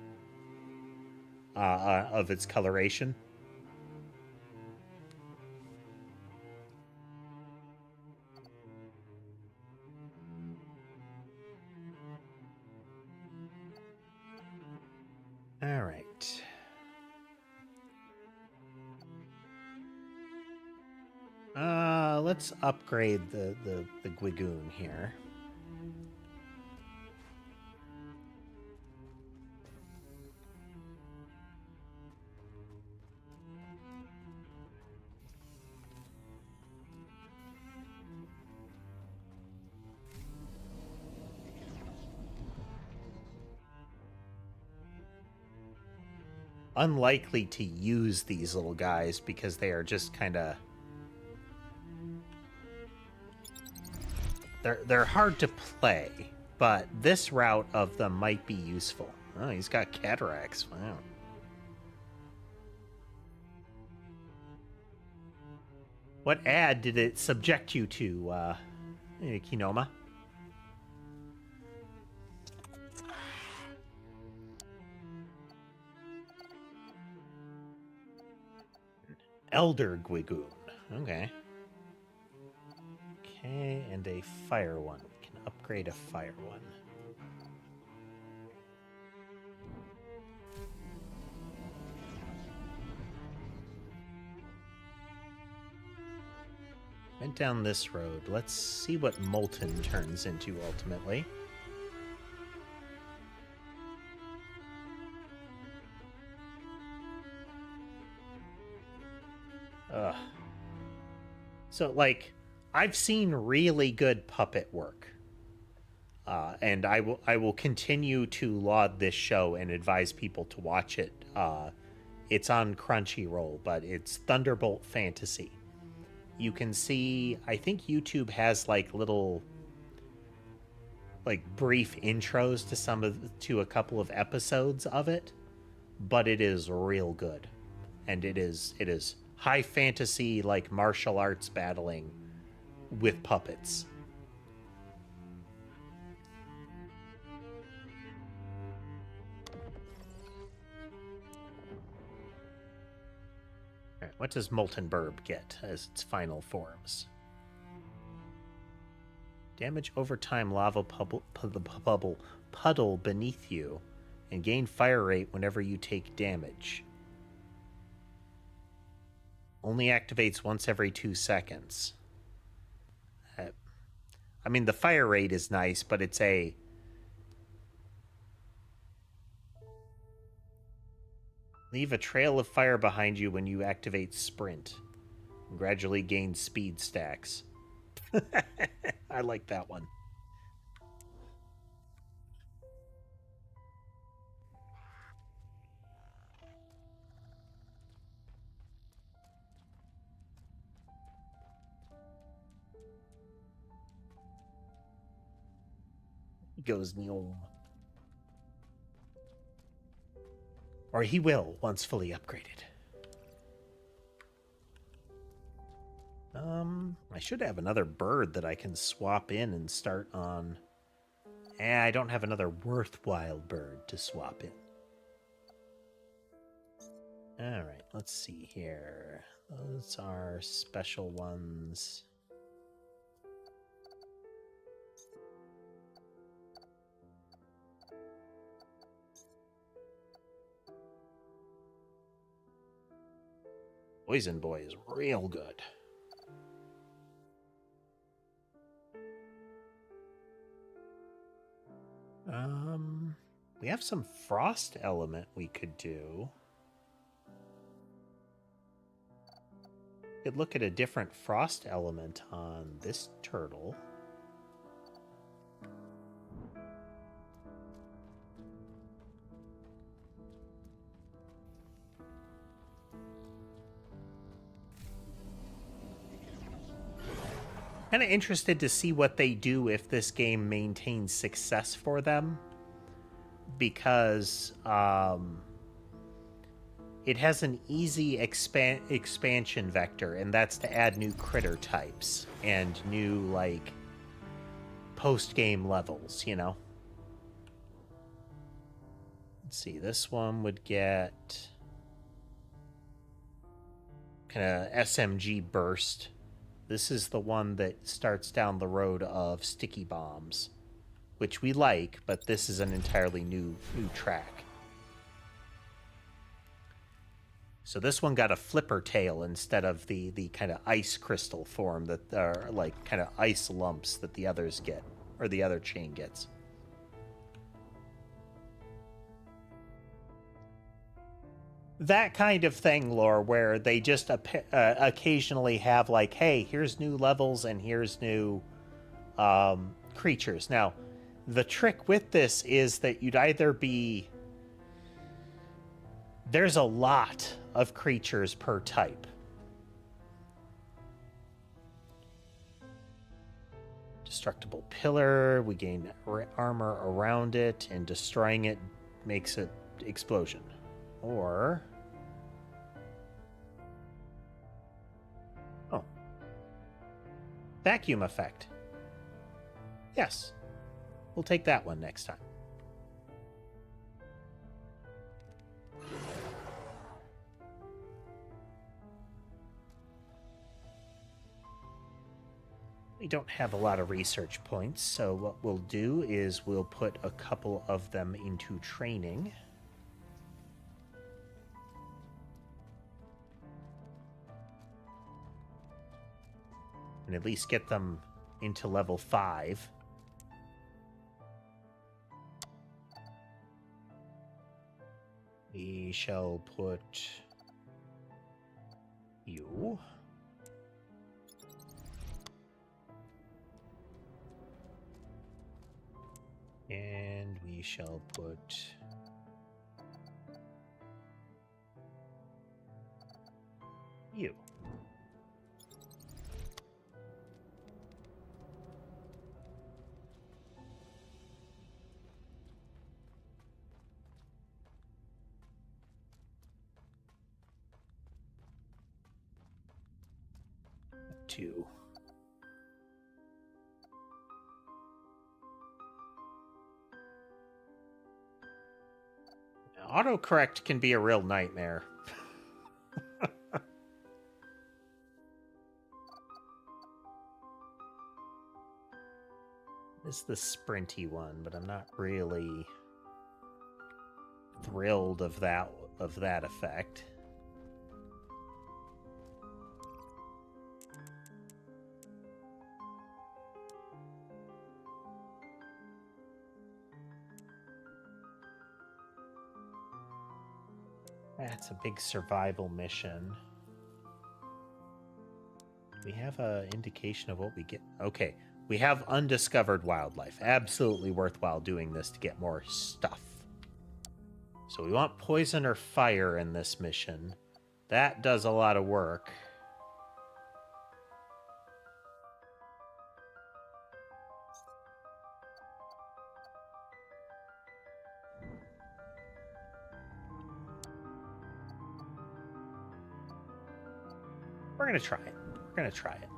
of its coloration. All right. Let's upgrade the Gwigoon here. Unlikely to use these little guys because they are just kind of... They're hard to play, but this route of them might be useful. Oh, he's got cataracts. Wow. What ad did it subject you to, Kinoma? Elder Gwigoon. Okay. Okay, and a fire one. We can upgrade a fire one. Went down this road. Let's see what Molten turns into ultimately. Ugh. So, like, I've seen really good puppet work. And I will continue to laud this show and advise people to watch it. It's on Crunchyroll, but it's Thunderbolt Fantasy. You can see, I think YouTube has like little, like brief intros to a couple of episodes of it, but it is real good, and it is high fantasy, like martial arts battling with puppets. What does Molten Burb get as its final forms? Damage over time lava puddle beneath you, and gain fire rate whenever you take damage. Only activates once every 2 seconds. I mean, the fire rate is nice, but it's a... Leave a trail of fire behind you when you activate Sprint. And gradually gain speed stacks. I like that one. Goes Neom. Or he will once fully upgraded. I should have another bird that I can swap in and start on. I don't have another worthwhile bird to swap in. Alright, let's see here. Those are special ones. Poison Boy is real good. We have some frost element we could do. Could look at a different frost element on this turtle. Kind of interested to see what they do if this game maintains success for them, because it has an easy expansion vector, and that's to add new critter types and new, like, post-game levels, you know? Let's see, this one would get kind of SMG burst. This is the one that starts down the road of sticky bombs, which we like, but this is an entirely new track. So this one got a flipper tail instead of the kind of ice crystal form that are like kind of ice lumps that the others get, or the other chain gets. That kind of thing, lore, where they just occasionally have like, hey, here's new levels and here's new creatures. Now, the trick with this is that you'd either be... There's a lot of creatures per type. Destructible pillar, we gain armor around it, and destroying it makes it explosion. Or... Oh. Vacuum effect. Yes. We'll take that one next time. We don't have a lot of research points, so what we'll do is we'll put a couple of them into training. And at least get them into level 5. We shall put you. And we shall put you. Two. Autocorrect can be a real nightmare. It's the sprinty one, but I'm not really thrilled of that effect. That's a big survival mission. We have an indication of what we get. Okay, we have undiscovered wildlife. Absolutely worthwhile doing this to get more stuff. So we want poison or fire in this mission. That does a lot of work. We're going to try it. We're going to try it.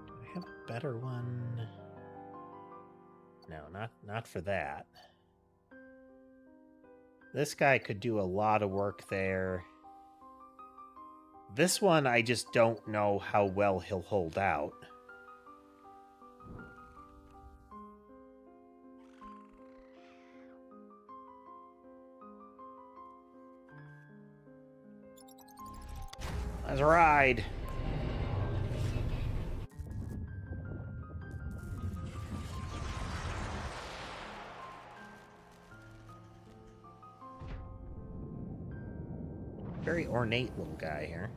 Do I have a better one? No, not for that. This guy could do a lot of work there. This one, I just don't know how well he'll hold out. Let's ride. Very ornate little guy here.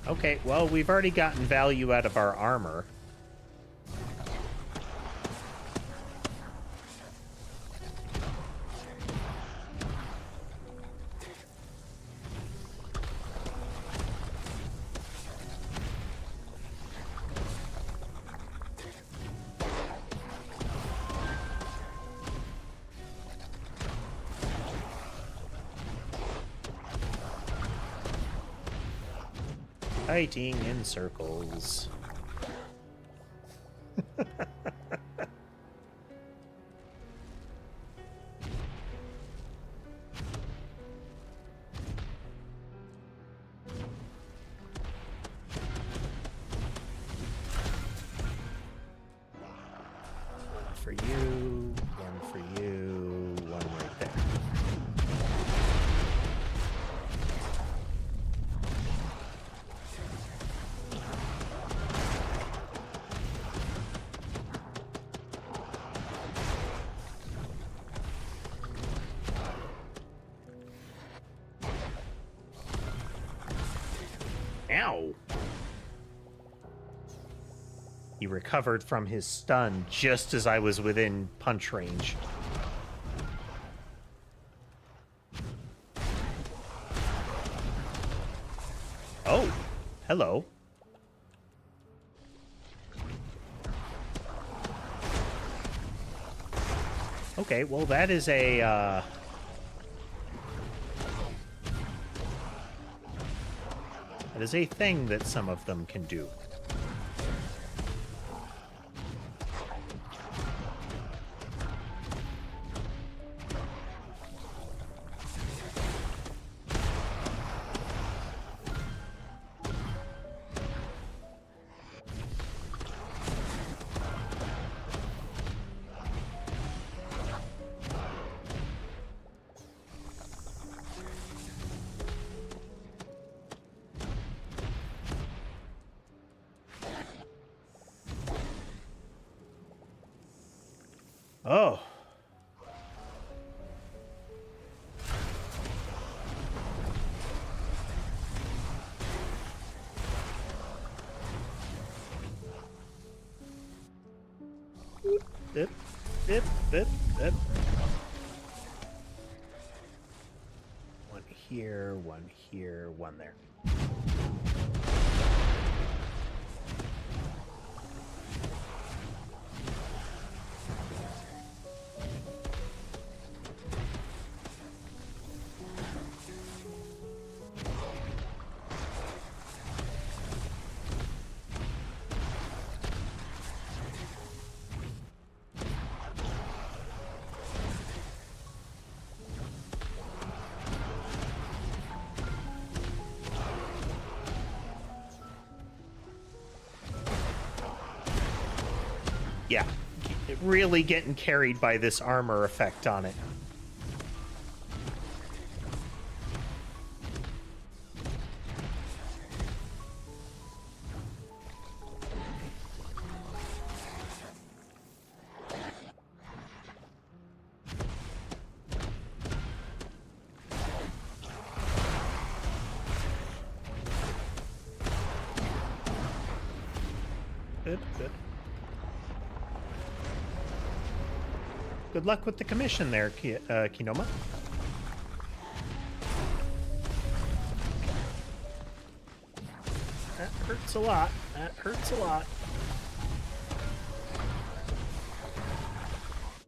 Okay, well, we've already gotten value out of our armor. Fighting in circles. One for you, one for you, one right there. Ow! He recovered from his stun just as I was within punch range. Oh, hello. Okay, well that is a, that is a thing that some of them can do. Oh. Dip, dip, dip, dip. here, one here, one there. Yeah, really getting carried by this armor effect on it. Good, good. Good luck with the commission there, Kinoma. That hurts a lot. That hurts a lot.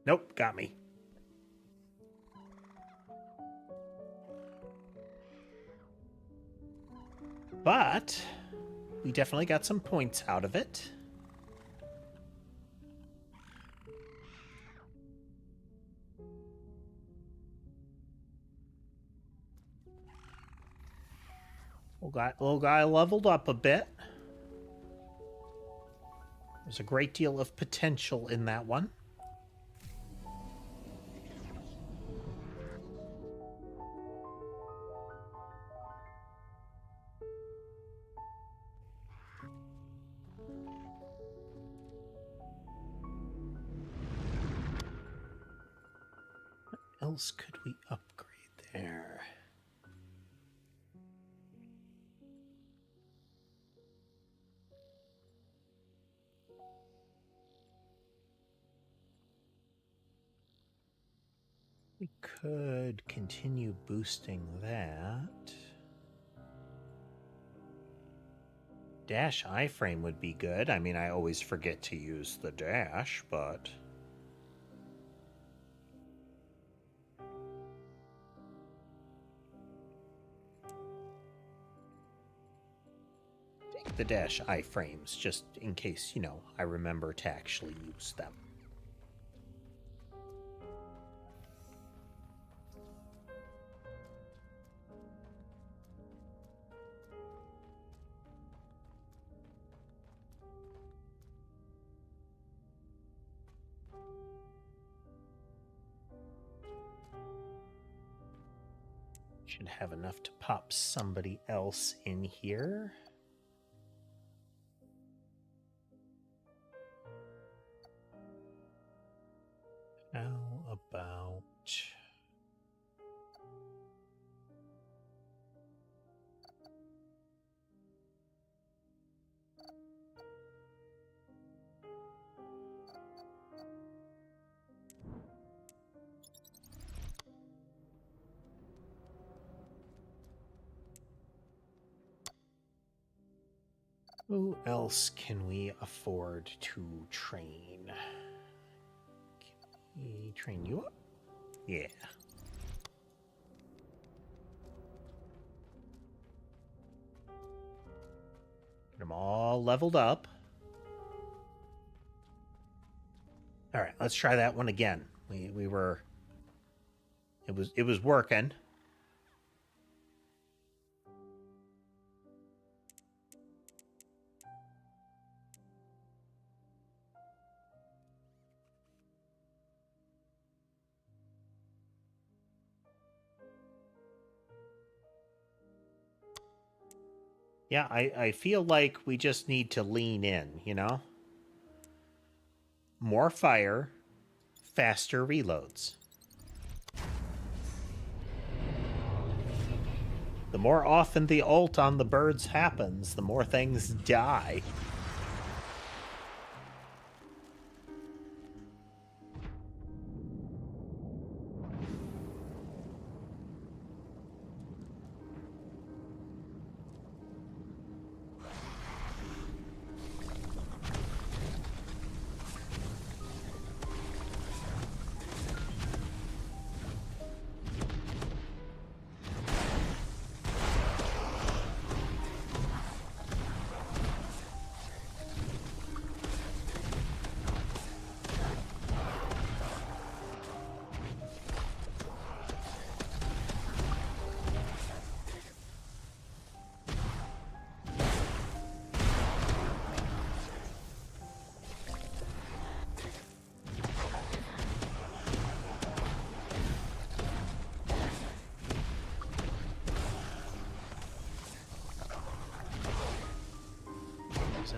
Nope, got me. But we definitely got some points out of it. Little guy leveled up a bit. There's a great deal of potential in that one. What else could we upgrade there? We could continue boosting that. Dash iframe would be good. I mean, I always forget to use the dash, but... take the dash iframes, just in case, you know, I remember to actually use them. Should have enough to pop somebody else in here. How about... who else can we afford to train? Can we train you up? Yeah. Get them all leveled up. All right, let's try that one again. We were... It was working. Yeah, I feel like we just need to lean in, you know? More fire, faster reloads. The more often the ult on the birds happens, the more things die.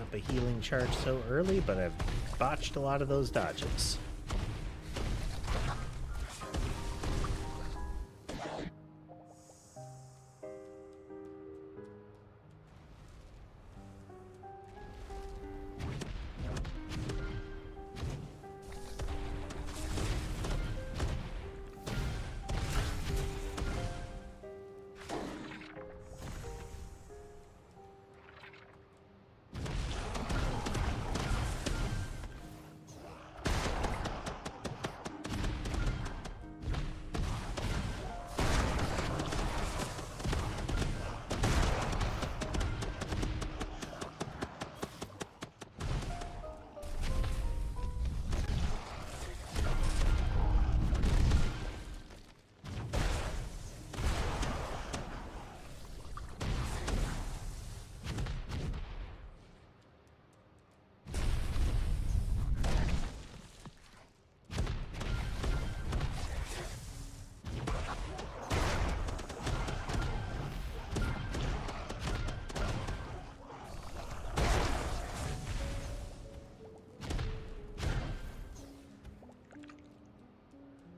up a healing charge so early, but I've botched a lot of those dodges.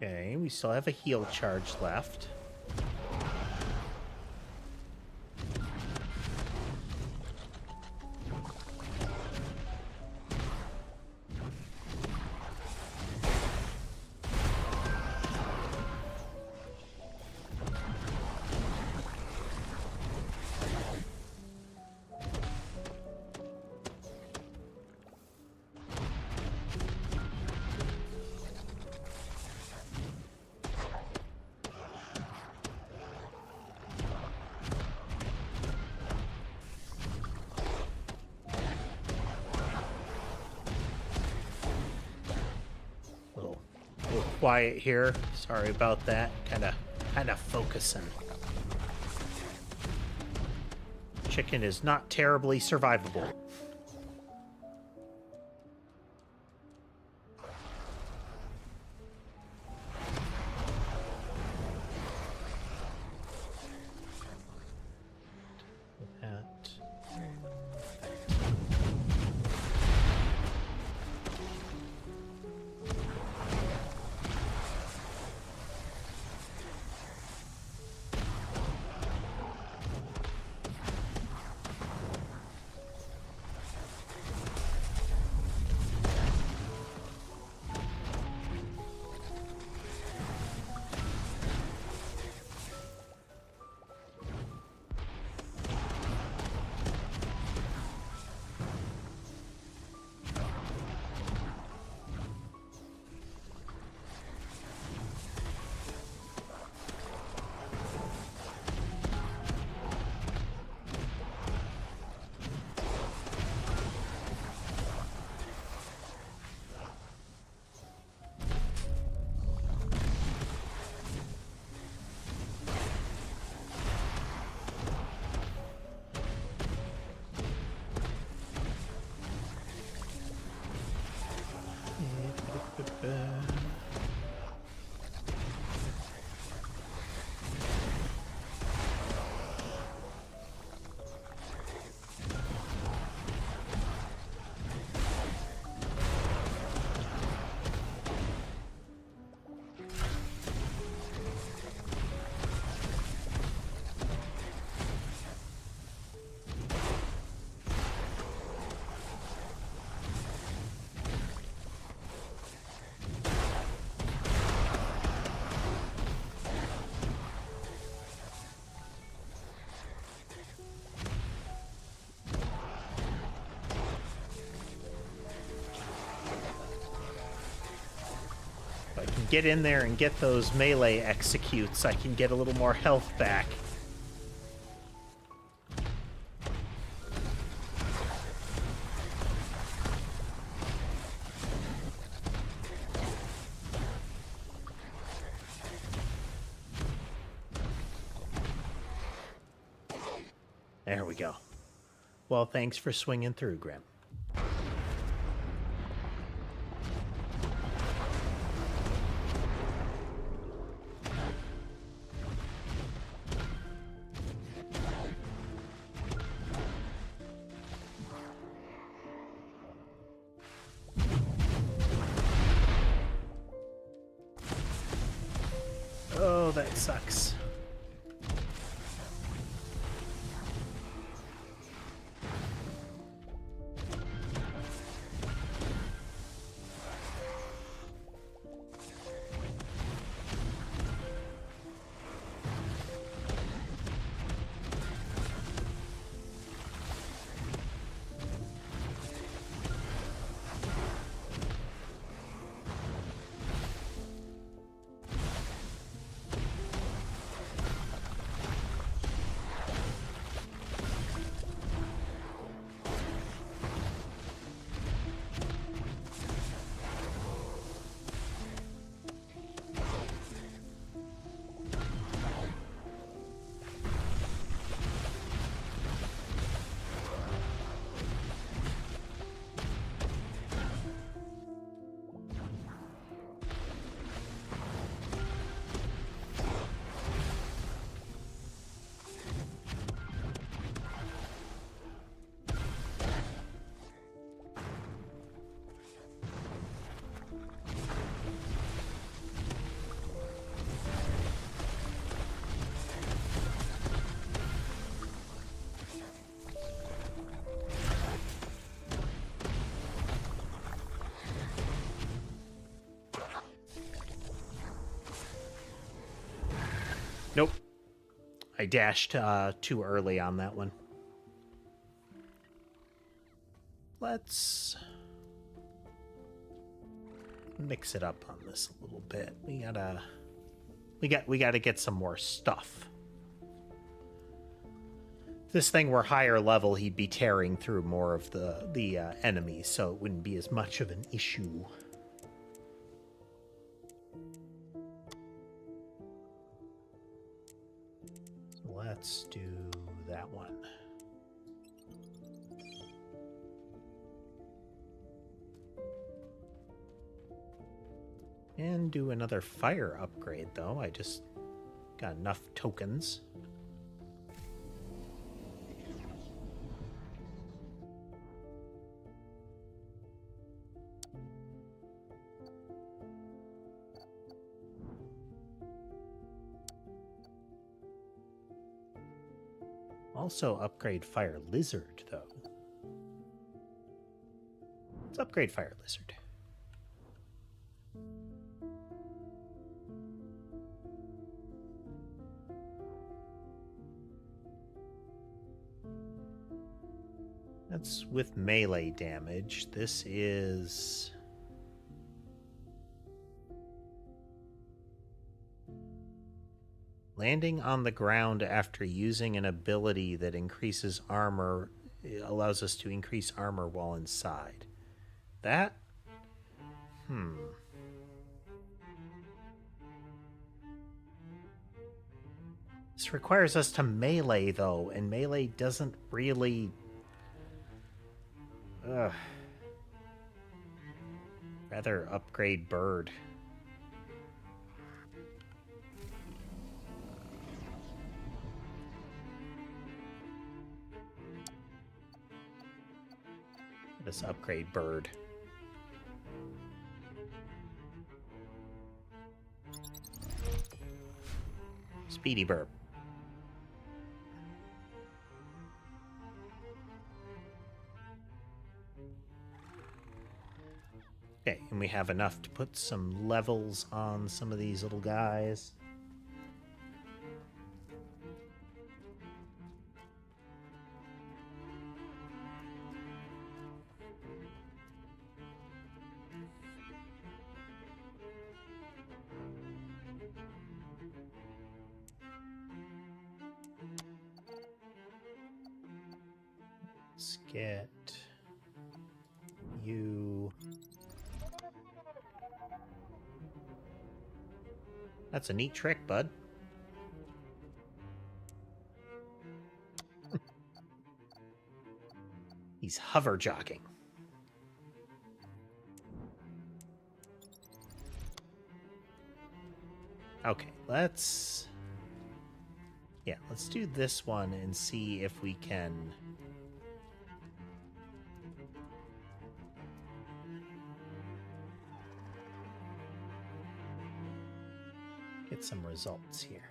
Okay, we still have a heal charge left. Quiet here. Sorry about that. Kind of focusing. Chicken is not terribly survivable. Get in there and get those melee executes, I can get a little more health back. There we go. Well, thanks for swinging through, Grim. Oh, that sucks. Nope. I dashed too early on that one. Let's mix it up on this a little bit. We gotta get some more stuff. If this thing were higher level, he'd be tearing through more of the enemies, so it wouldn't be as much of an issue. Let's do that one. And do another fire upgrade, though. I just got enough tokens. Also upgrade Fire Lizard, though. Let's upgrade Fire Lizard. That's with melee damage. This is... landing on the ground after using an ability that increases armor, allows us to increase armor while inside. That? This requires us to melee, though, and melee doesn't really... Ugh. Rather upgrade bird. This upgrade bird. Speedy burp. Okay, and we have enough to put some levels on some of these little guys. Let's get you. That's a neat trick, bud. He's hover jogging. Okay, let's do this one and see if we can Get some results here.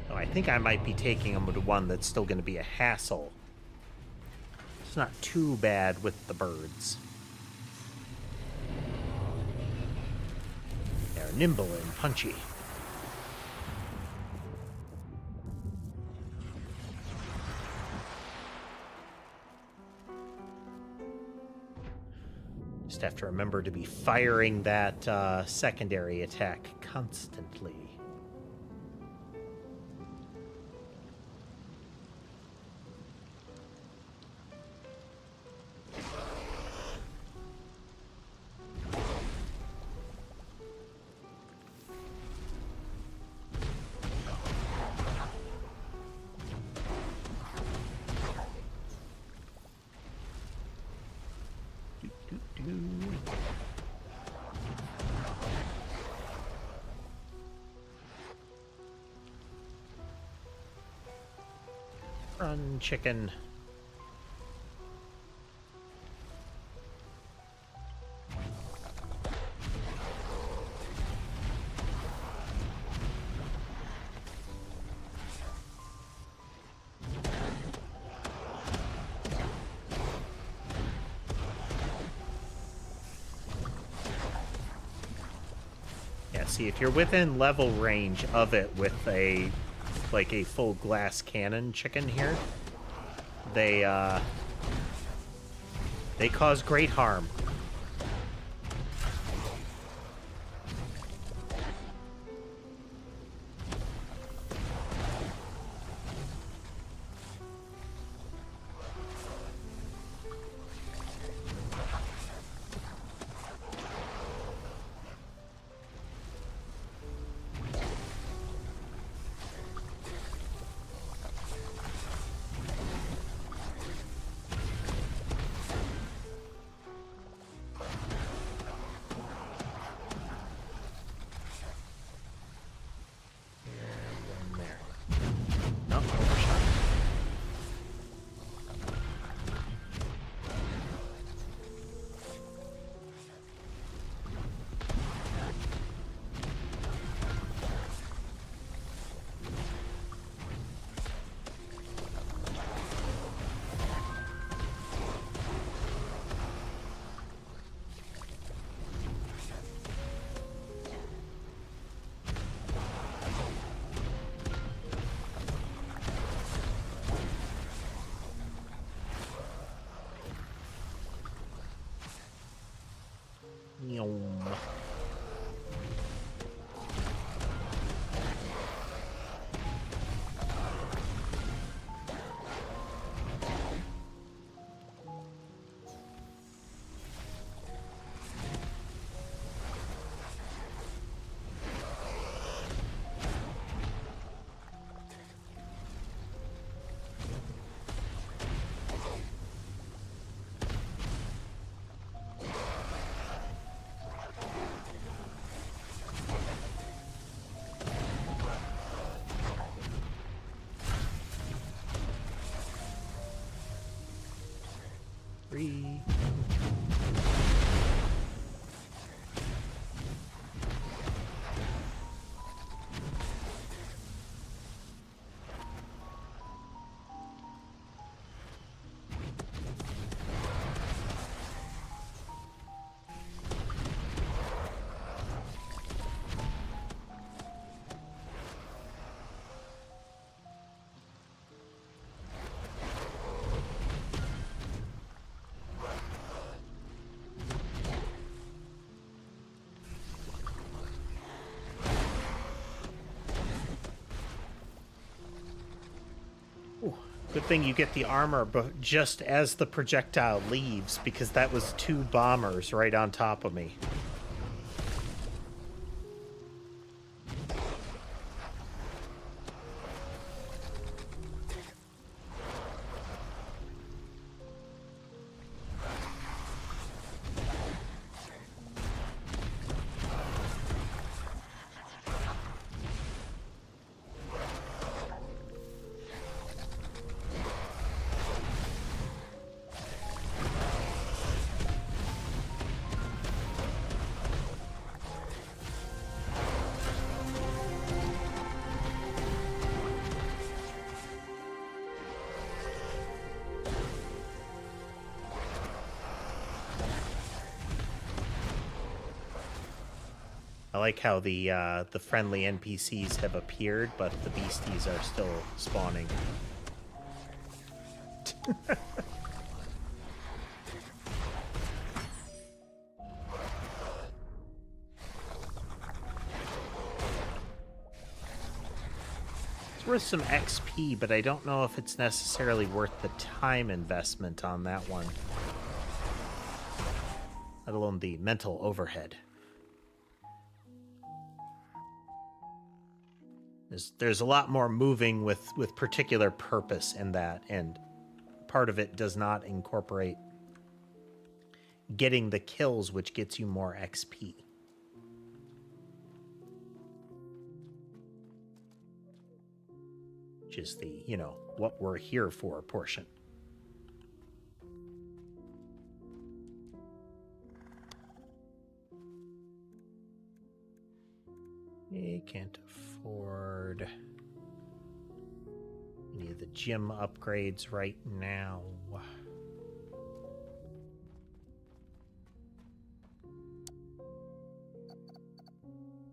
Oh, I think I might be taking them to one that's still going to be a hassle. It's not too bad with the birds. They're nimble and punchy. Just have to remember to be firing that secondary attack constantly. Run, chicken. Yeah, see, if you're within level range of it with a full glass cannon chicken here, they cause great harm. Free. Good thing you get the armor just as the projectile leaves, because that was 2 bombers right on top of me. like how the friendly NPCs have appeared, but the beasties are still spawning. It's worth some XP, but I don't know if it's necessarily worth the time investment on that one. Let alone the mental overhead. There's a lot more moving with particular purpose in that, and part of it does not incorporate getting the kills, which gets you more XP. Which is the, you know, what we're here for portion. I can't afford any of the gym upgrades right now.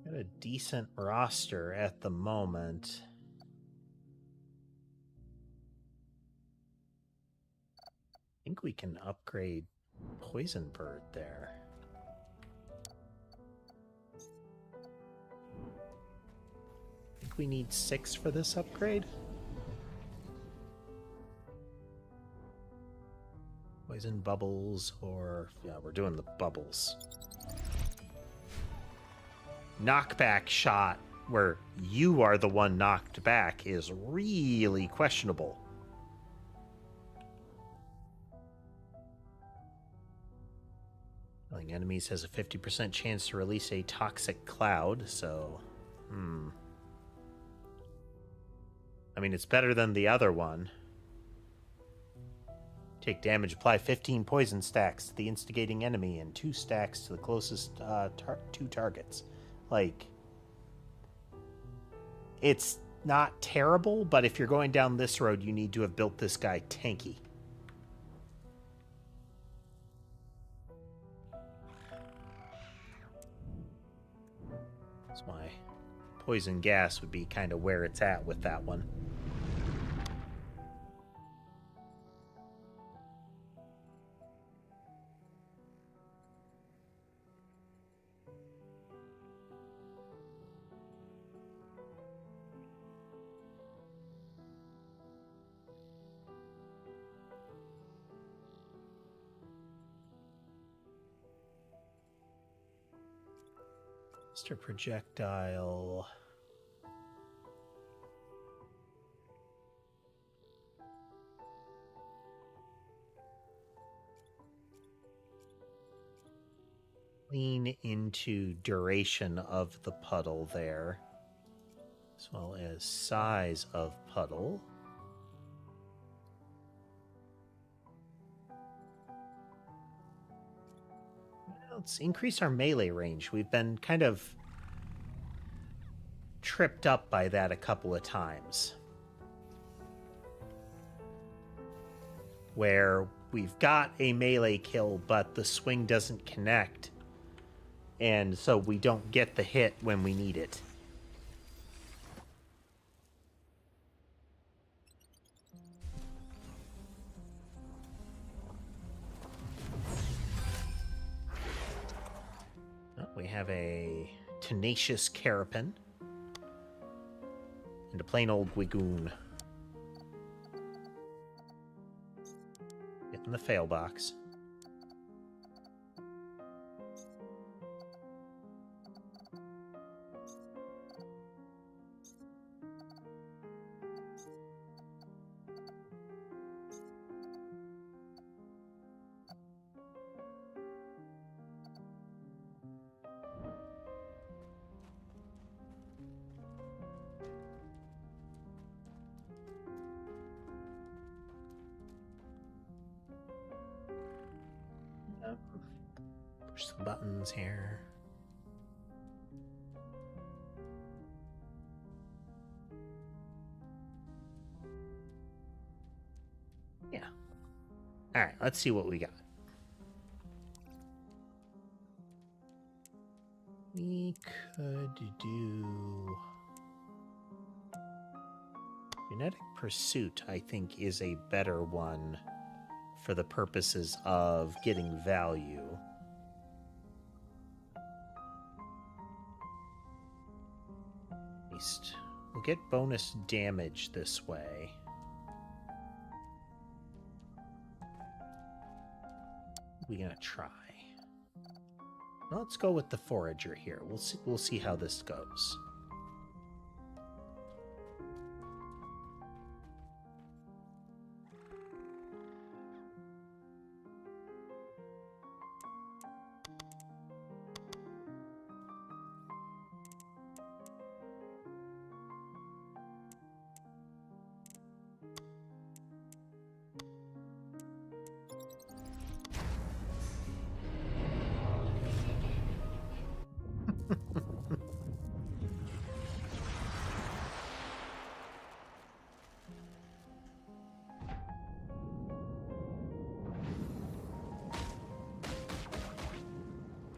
Got a decent roster at the moment. I think we can upgrade Poison Bird there. I think we need 6 for this upgrade. Poison bubbles, or yeah, we're doing the bubbles. Knockback shot where you are the one knocked back is really questionable. Killing enemies has a 50% chance to release a toxic cloud, so I mean, it's better than the other one. Take damage, apply 15 poison stacks to the instigating enemy and 2 stacks to the closest 2 targets. Like, it's not terrible, but if you're going down this road, you need to have built this guy tanky. That's why poison gas would be kind of where it's at with that one. Mr. Projectile. Lean into duration of the puddle there, as well as size of puddle. Let's increase our melee range. We've been kind of tripped up by that a couple of times, where we've got a melee kill, but the swing doesn't connect, and so we don't get the hit when we need it. We have a tenacious Carapan and a plain old Wigoon. Get in the fail box. Push some buttons here. Yeah. All right, let's see what we got. We could do... Genetic Pursuit, I think, is a better one for the purposes of getting value. At least we'll get bonus damage this way. We're gonna try. Let's go with the Forager here. We'll see how this goes.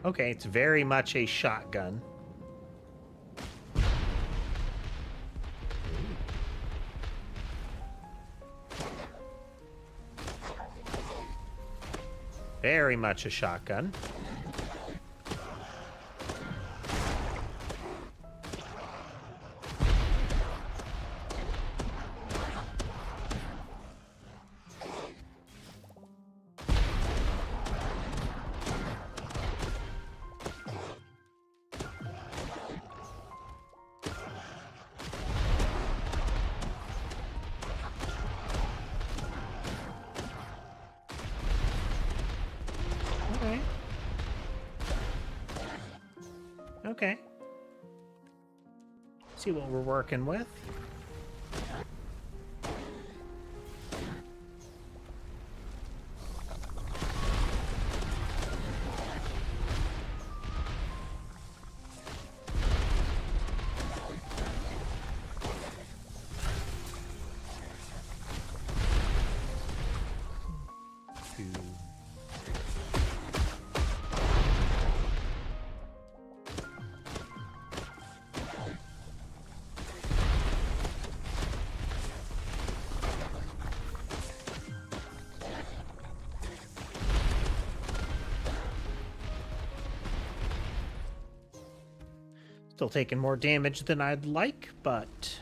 Okay, it's very much a shotgun. Very much a shotgun. Okay. See what we're working with. Still taking more damage than I'd like, but...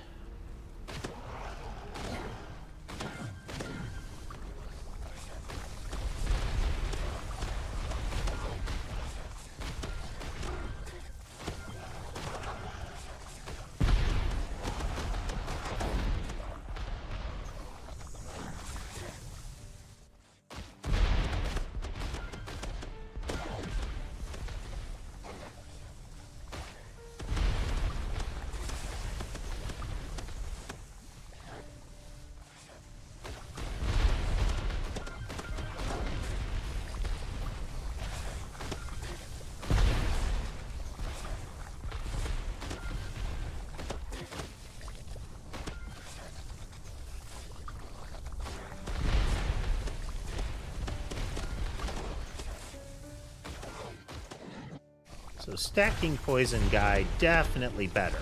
So stacking poison guy, definitely better.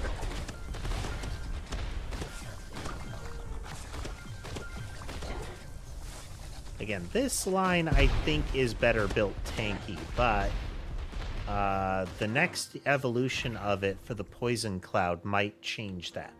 Again, this line I think is better built tanky, but the next evolution of it for the poison cloud might change that.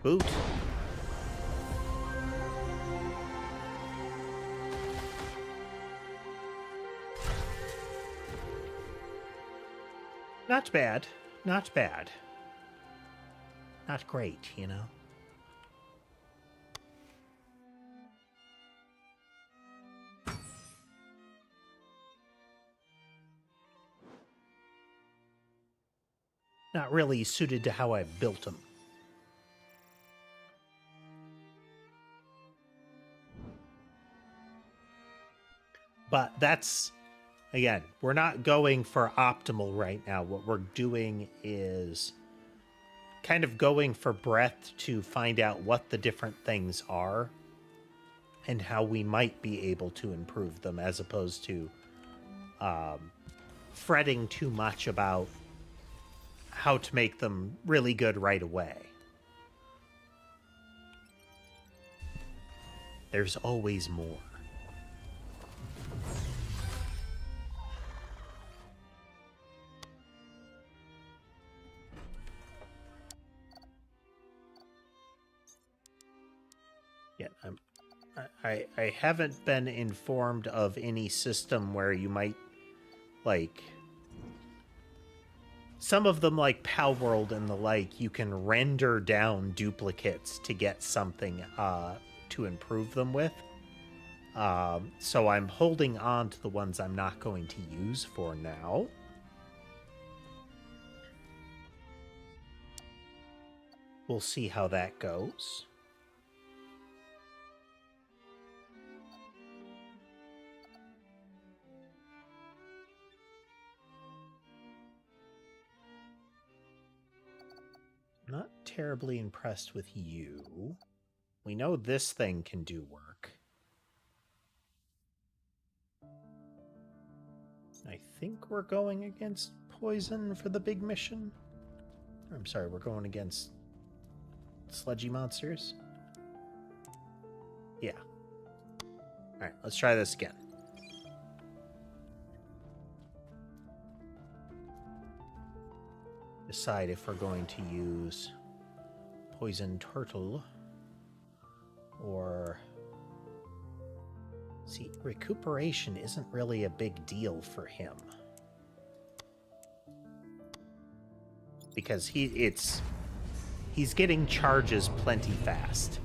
boot. Not bad. Not bad. Not great, you know? Not really suited to how I've built them. But that's, again, we're not going for optimal right now. What we're doing is kind of going for breadth to find out what the different things are and how we might be able to improve them, as opposed to fretting too much about how to make them really good right away. There's always more. Yeah, I haven't been informed of any system where you might, like, some of them, like Palworld and the like, you can render down duplicates to get something to improve them with. So I'm holding on to the ones I'm not going to use for now. We'll see how that goes. Not terribly impressed with you. We know this thing can do work. I think we're going against poison for the big mission. I'm sorry, we're going against sludgy monsters. Yeah. Alright, let's try this again. Decide if we're going to use poison turtle or... See, recuperation isn't really a big deal for him. Because he's getting charges plenty fast.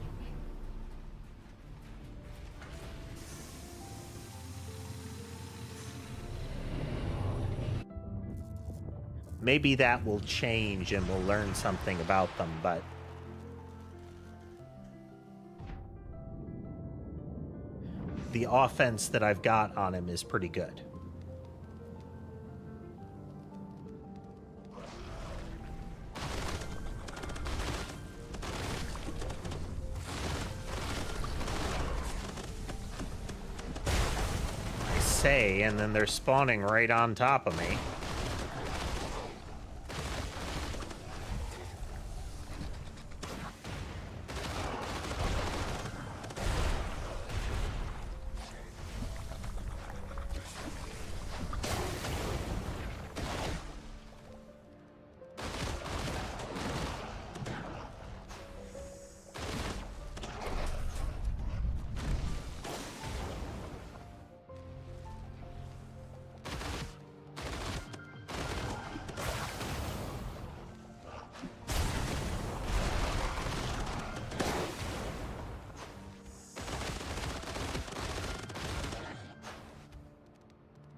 Maybe that will change and we'll learn something about them, but... the offense that I've got on him is pretty good. I say, and then they're spawning right on top of me.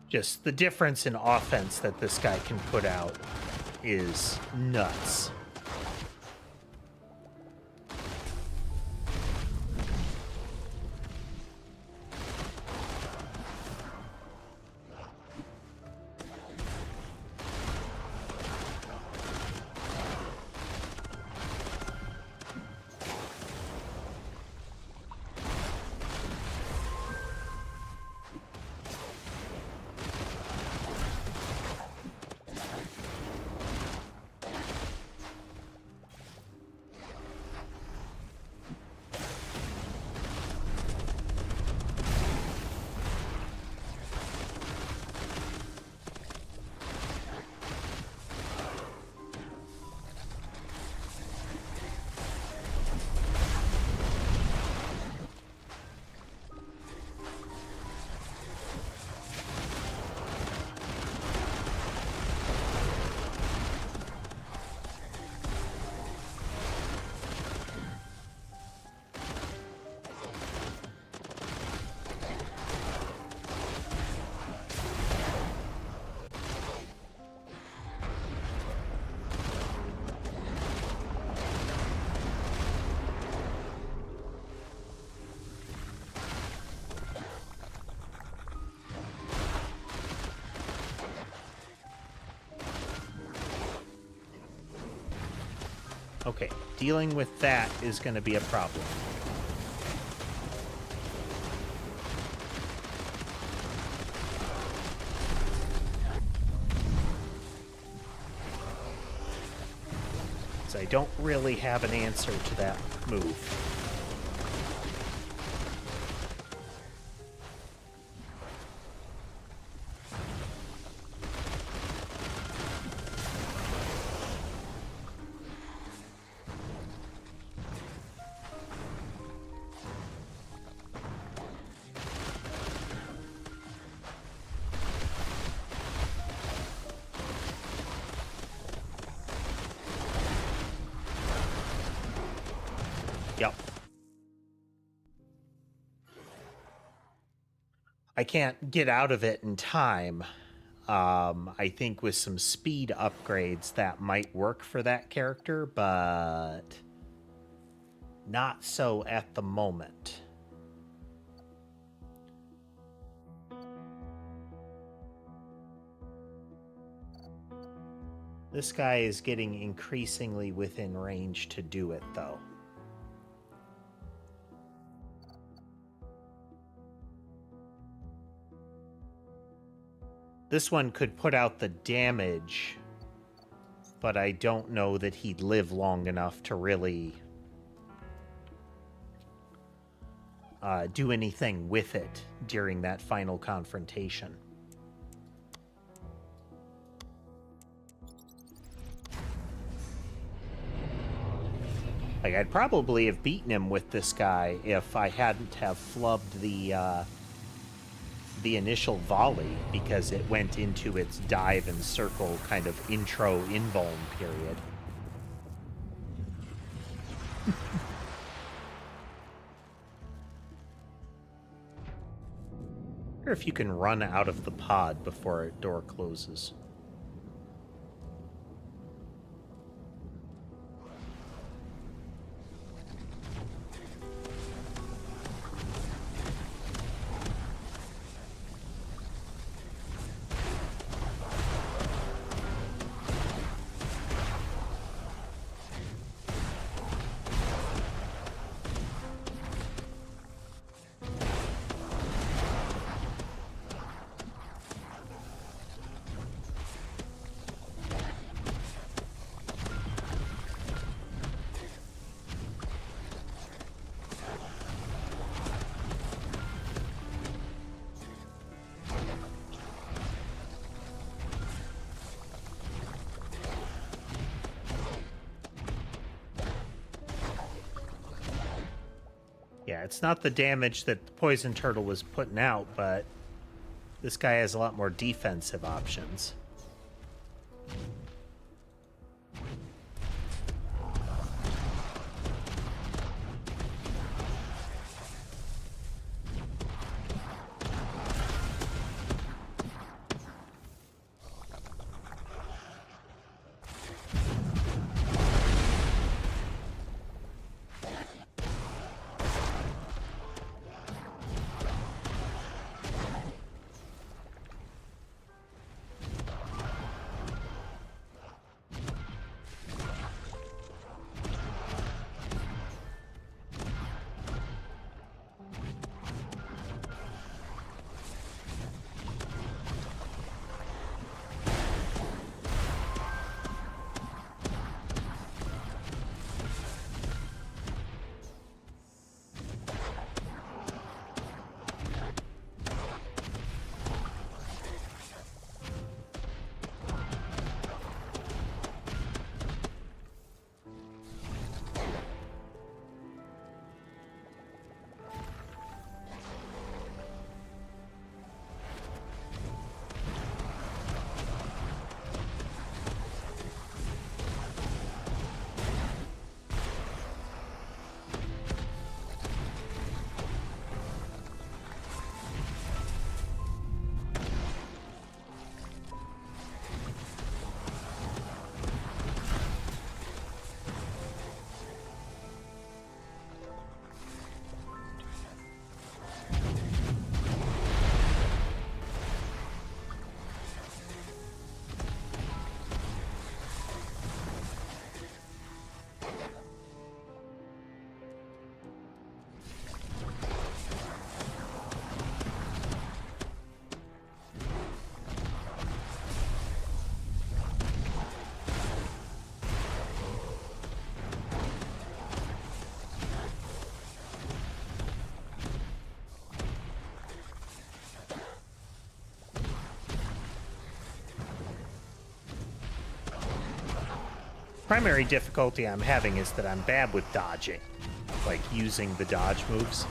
Just the difference in offense that this guy can put out is nuts. Okay, dealing with that is going to be a problem. So I don't really have an answer to that move. Yep. I can't get out of it in time. I think with some speed upgrades that might work for that character, but not so at the moment. This guy is getting increasingly within range to do it, though. This one could put out the damage, but I don't know that he'd live long enough to really do anything with it during that final confrontation. Like, I'd probably have beaten him with this guy if I hadn't have flubbed the initial volley, because it went into its dive and circle kind of intro invuln period. I wonder if you can run out of the pod before a door closes. Yeah, it's not the damage that the poison turtle was putting out, but this guy has a lot more defensive options. primary difficulty I'm having is that I'm bad with dodging, like using the dodge moves.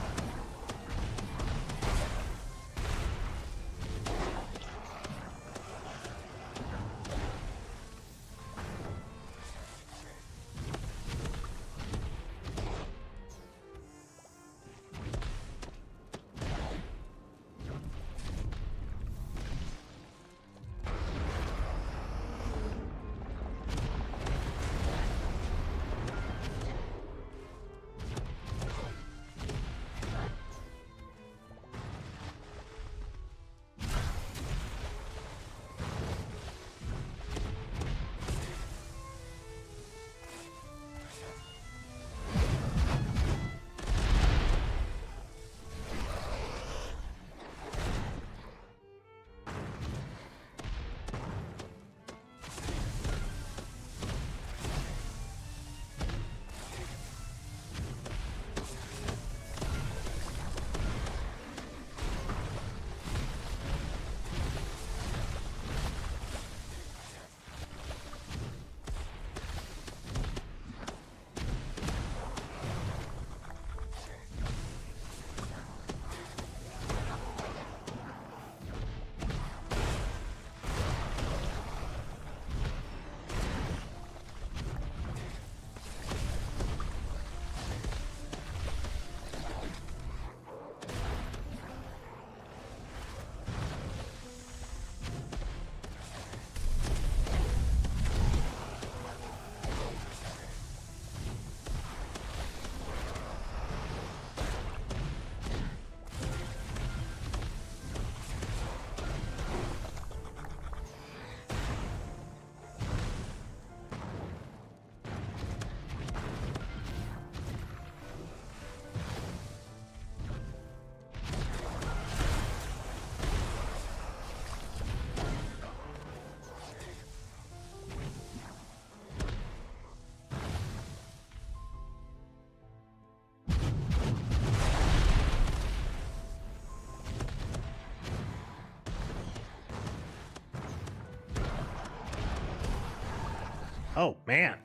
Oh, man.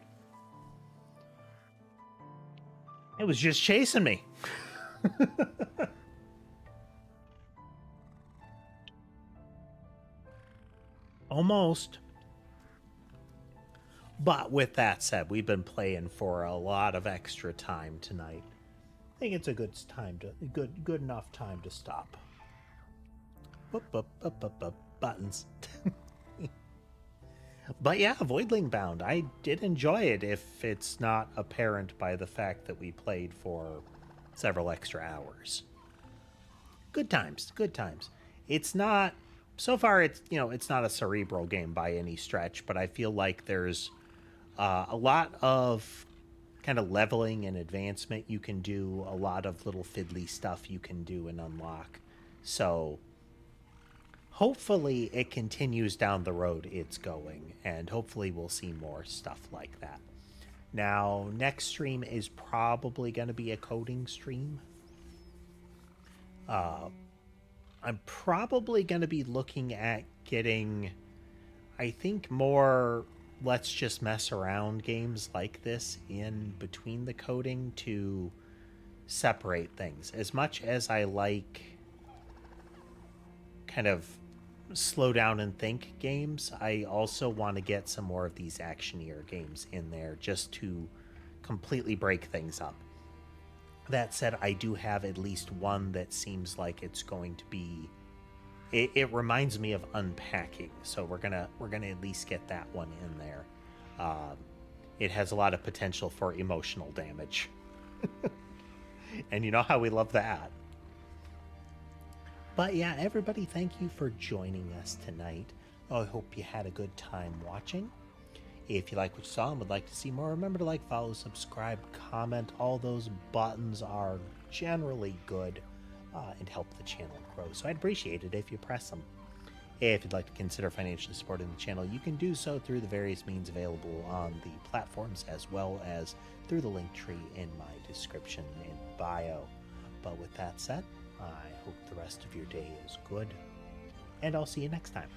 It was just chasing me. Almost. But with that said, we've been playing for a lot of extra time tonight. I think it's a good time to good enough time to stop. Buttons. But yeah, Voidling Bound. I did enjoy it, if it's not apparent by the fact that we played for several extra hours. Good times, good times. It's not, so far it's, it's not a cerebral game by any stretch, but I feel like there's a lot of kind of leveling and advancement you can do, a lot of little fiddly stuff you can do and unlock. So hopefully it continues down the road it's going, and hopefully we'll see more stuff like that. Now, next stream is probably going to be a coding stream. I'm probably going to be looking at getting, I think, more let's just mess around games like this in between the coding to separate things. As much as I like kind of slow down and think games, I also want to get some more of these actionier games in there just to completely break things up. That said, I do have at least one that seems like it's going to be, it reminds me of unpacking, so we're gonna at least get that one in there. It has a lot of potential for emotional damage. And you know how we love that. But yeah, everybody, thank you for joining us tonight. I hope you had a good time watching. If you like what you saw and would like to see more, remember to like, follow, subscribe, comment. All those buttons are generally good and help the channel grow, so I'd appreciate it if you press them. If you'd like to consider financially supporting the channel, you can do so through the various means available on the platforms, as well as through the link tree in my description and bio. But with that said, I hope the rest of your day is good, and I'll see you next time.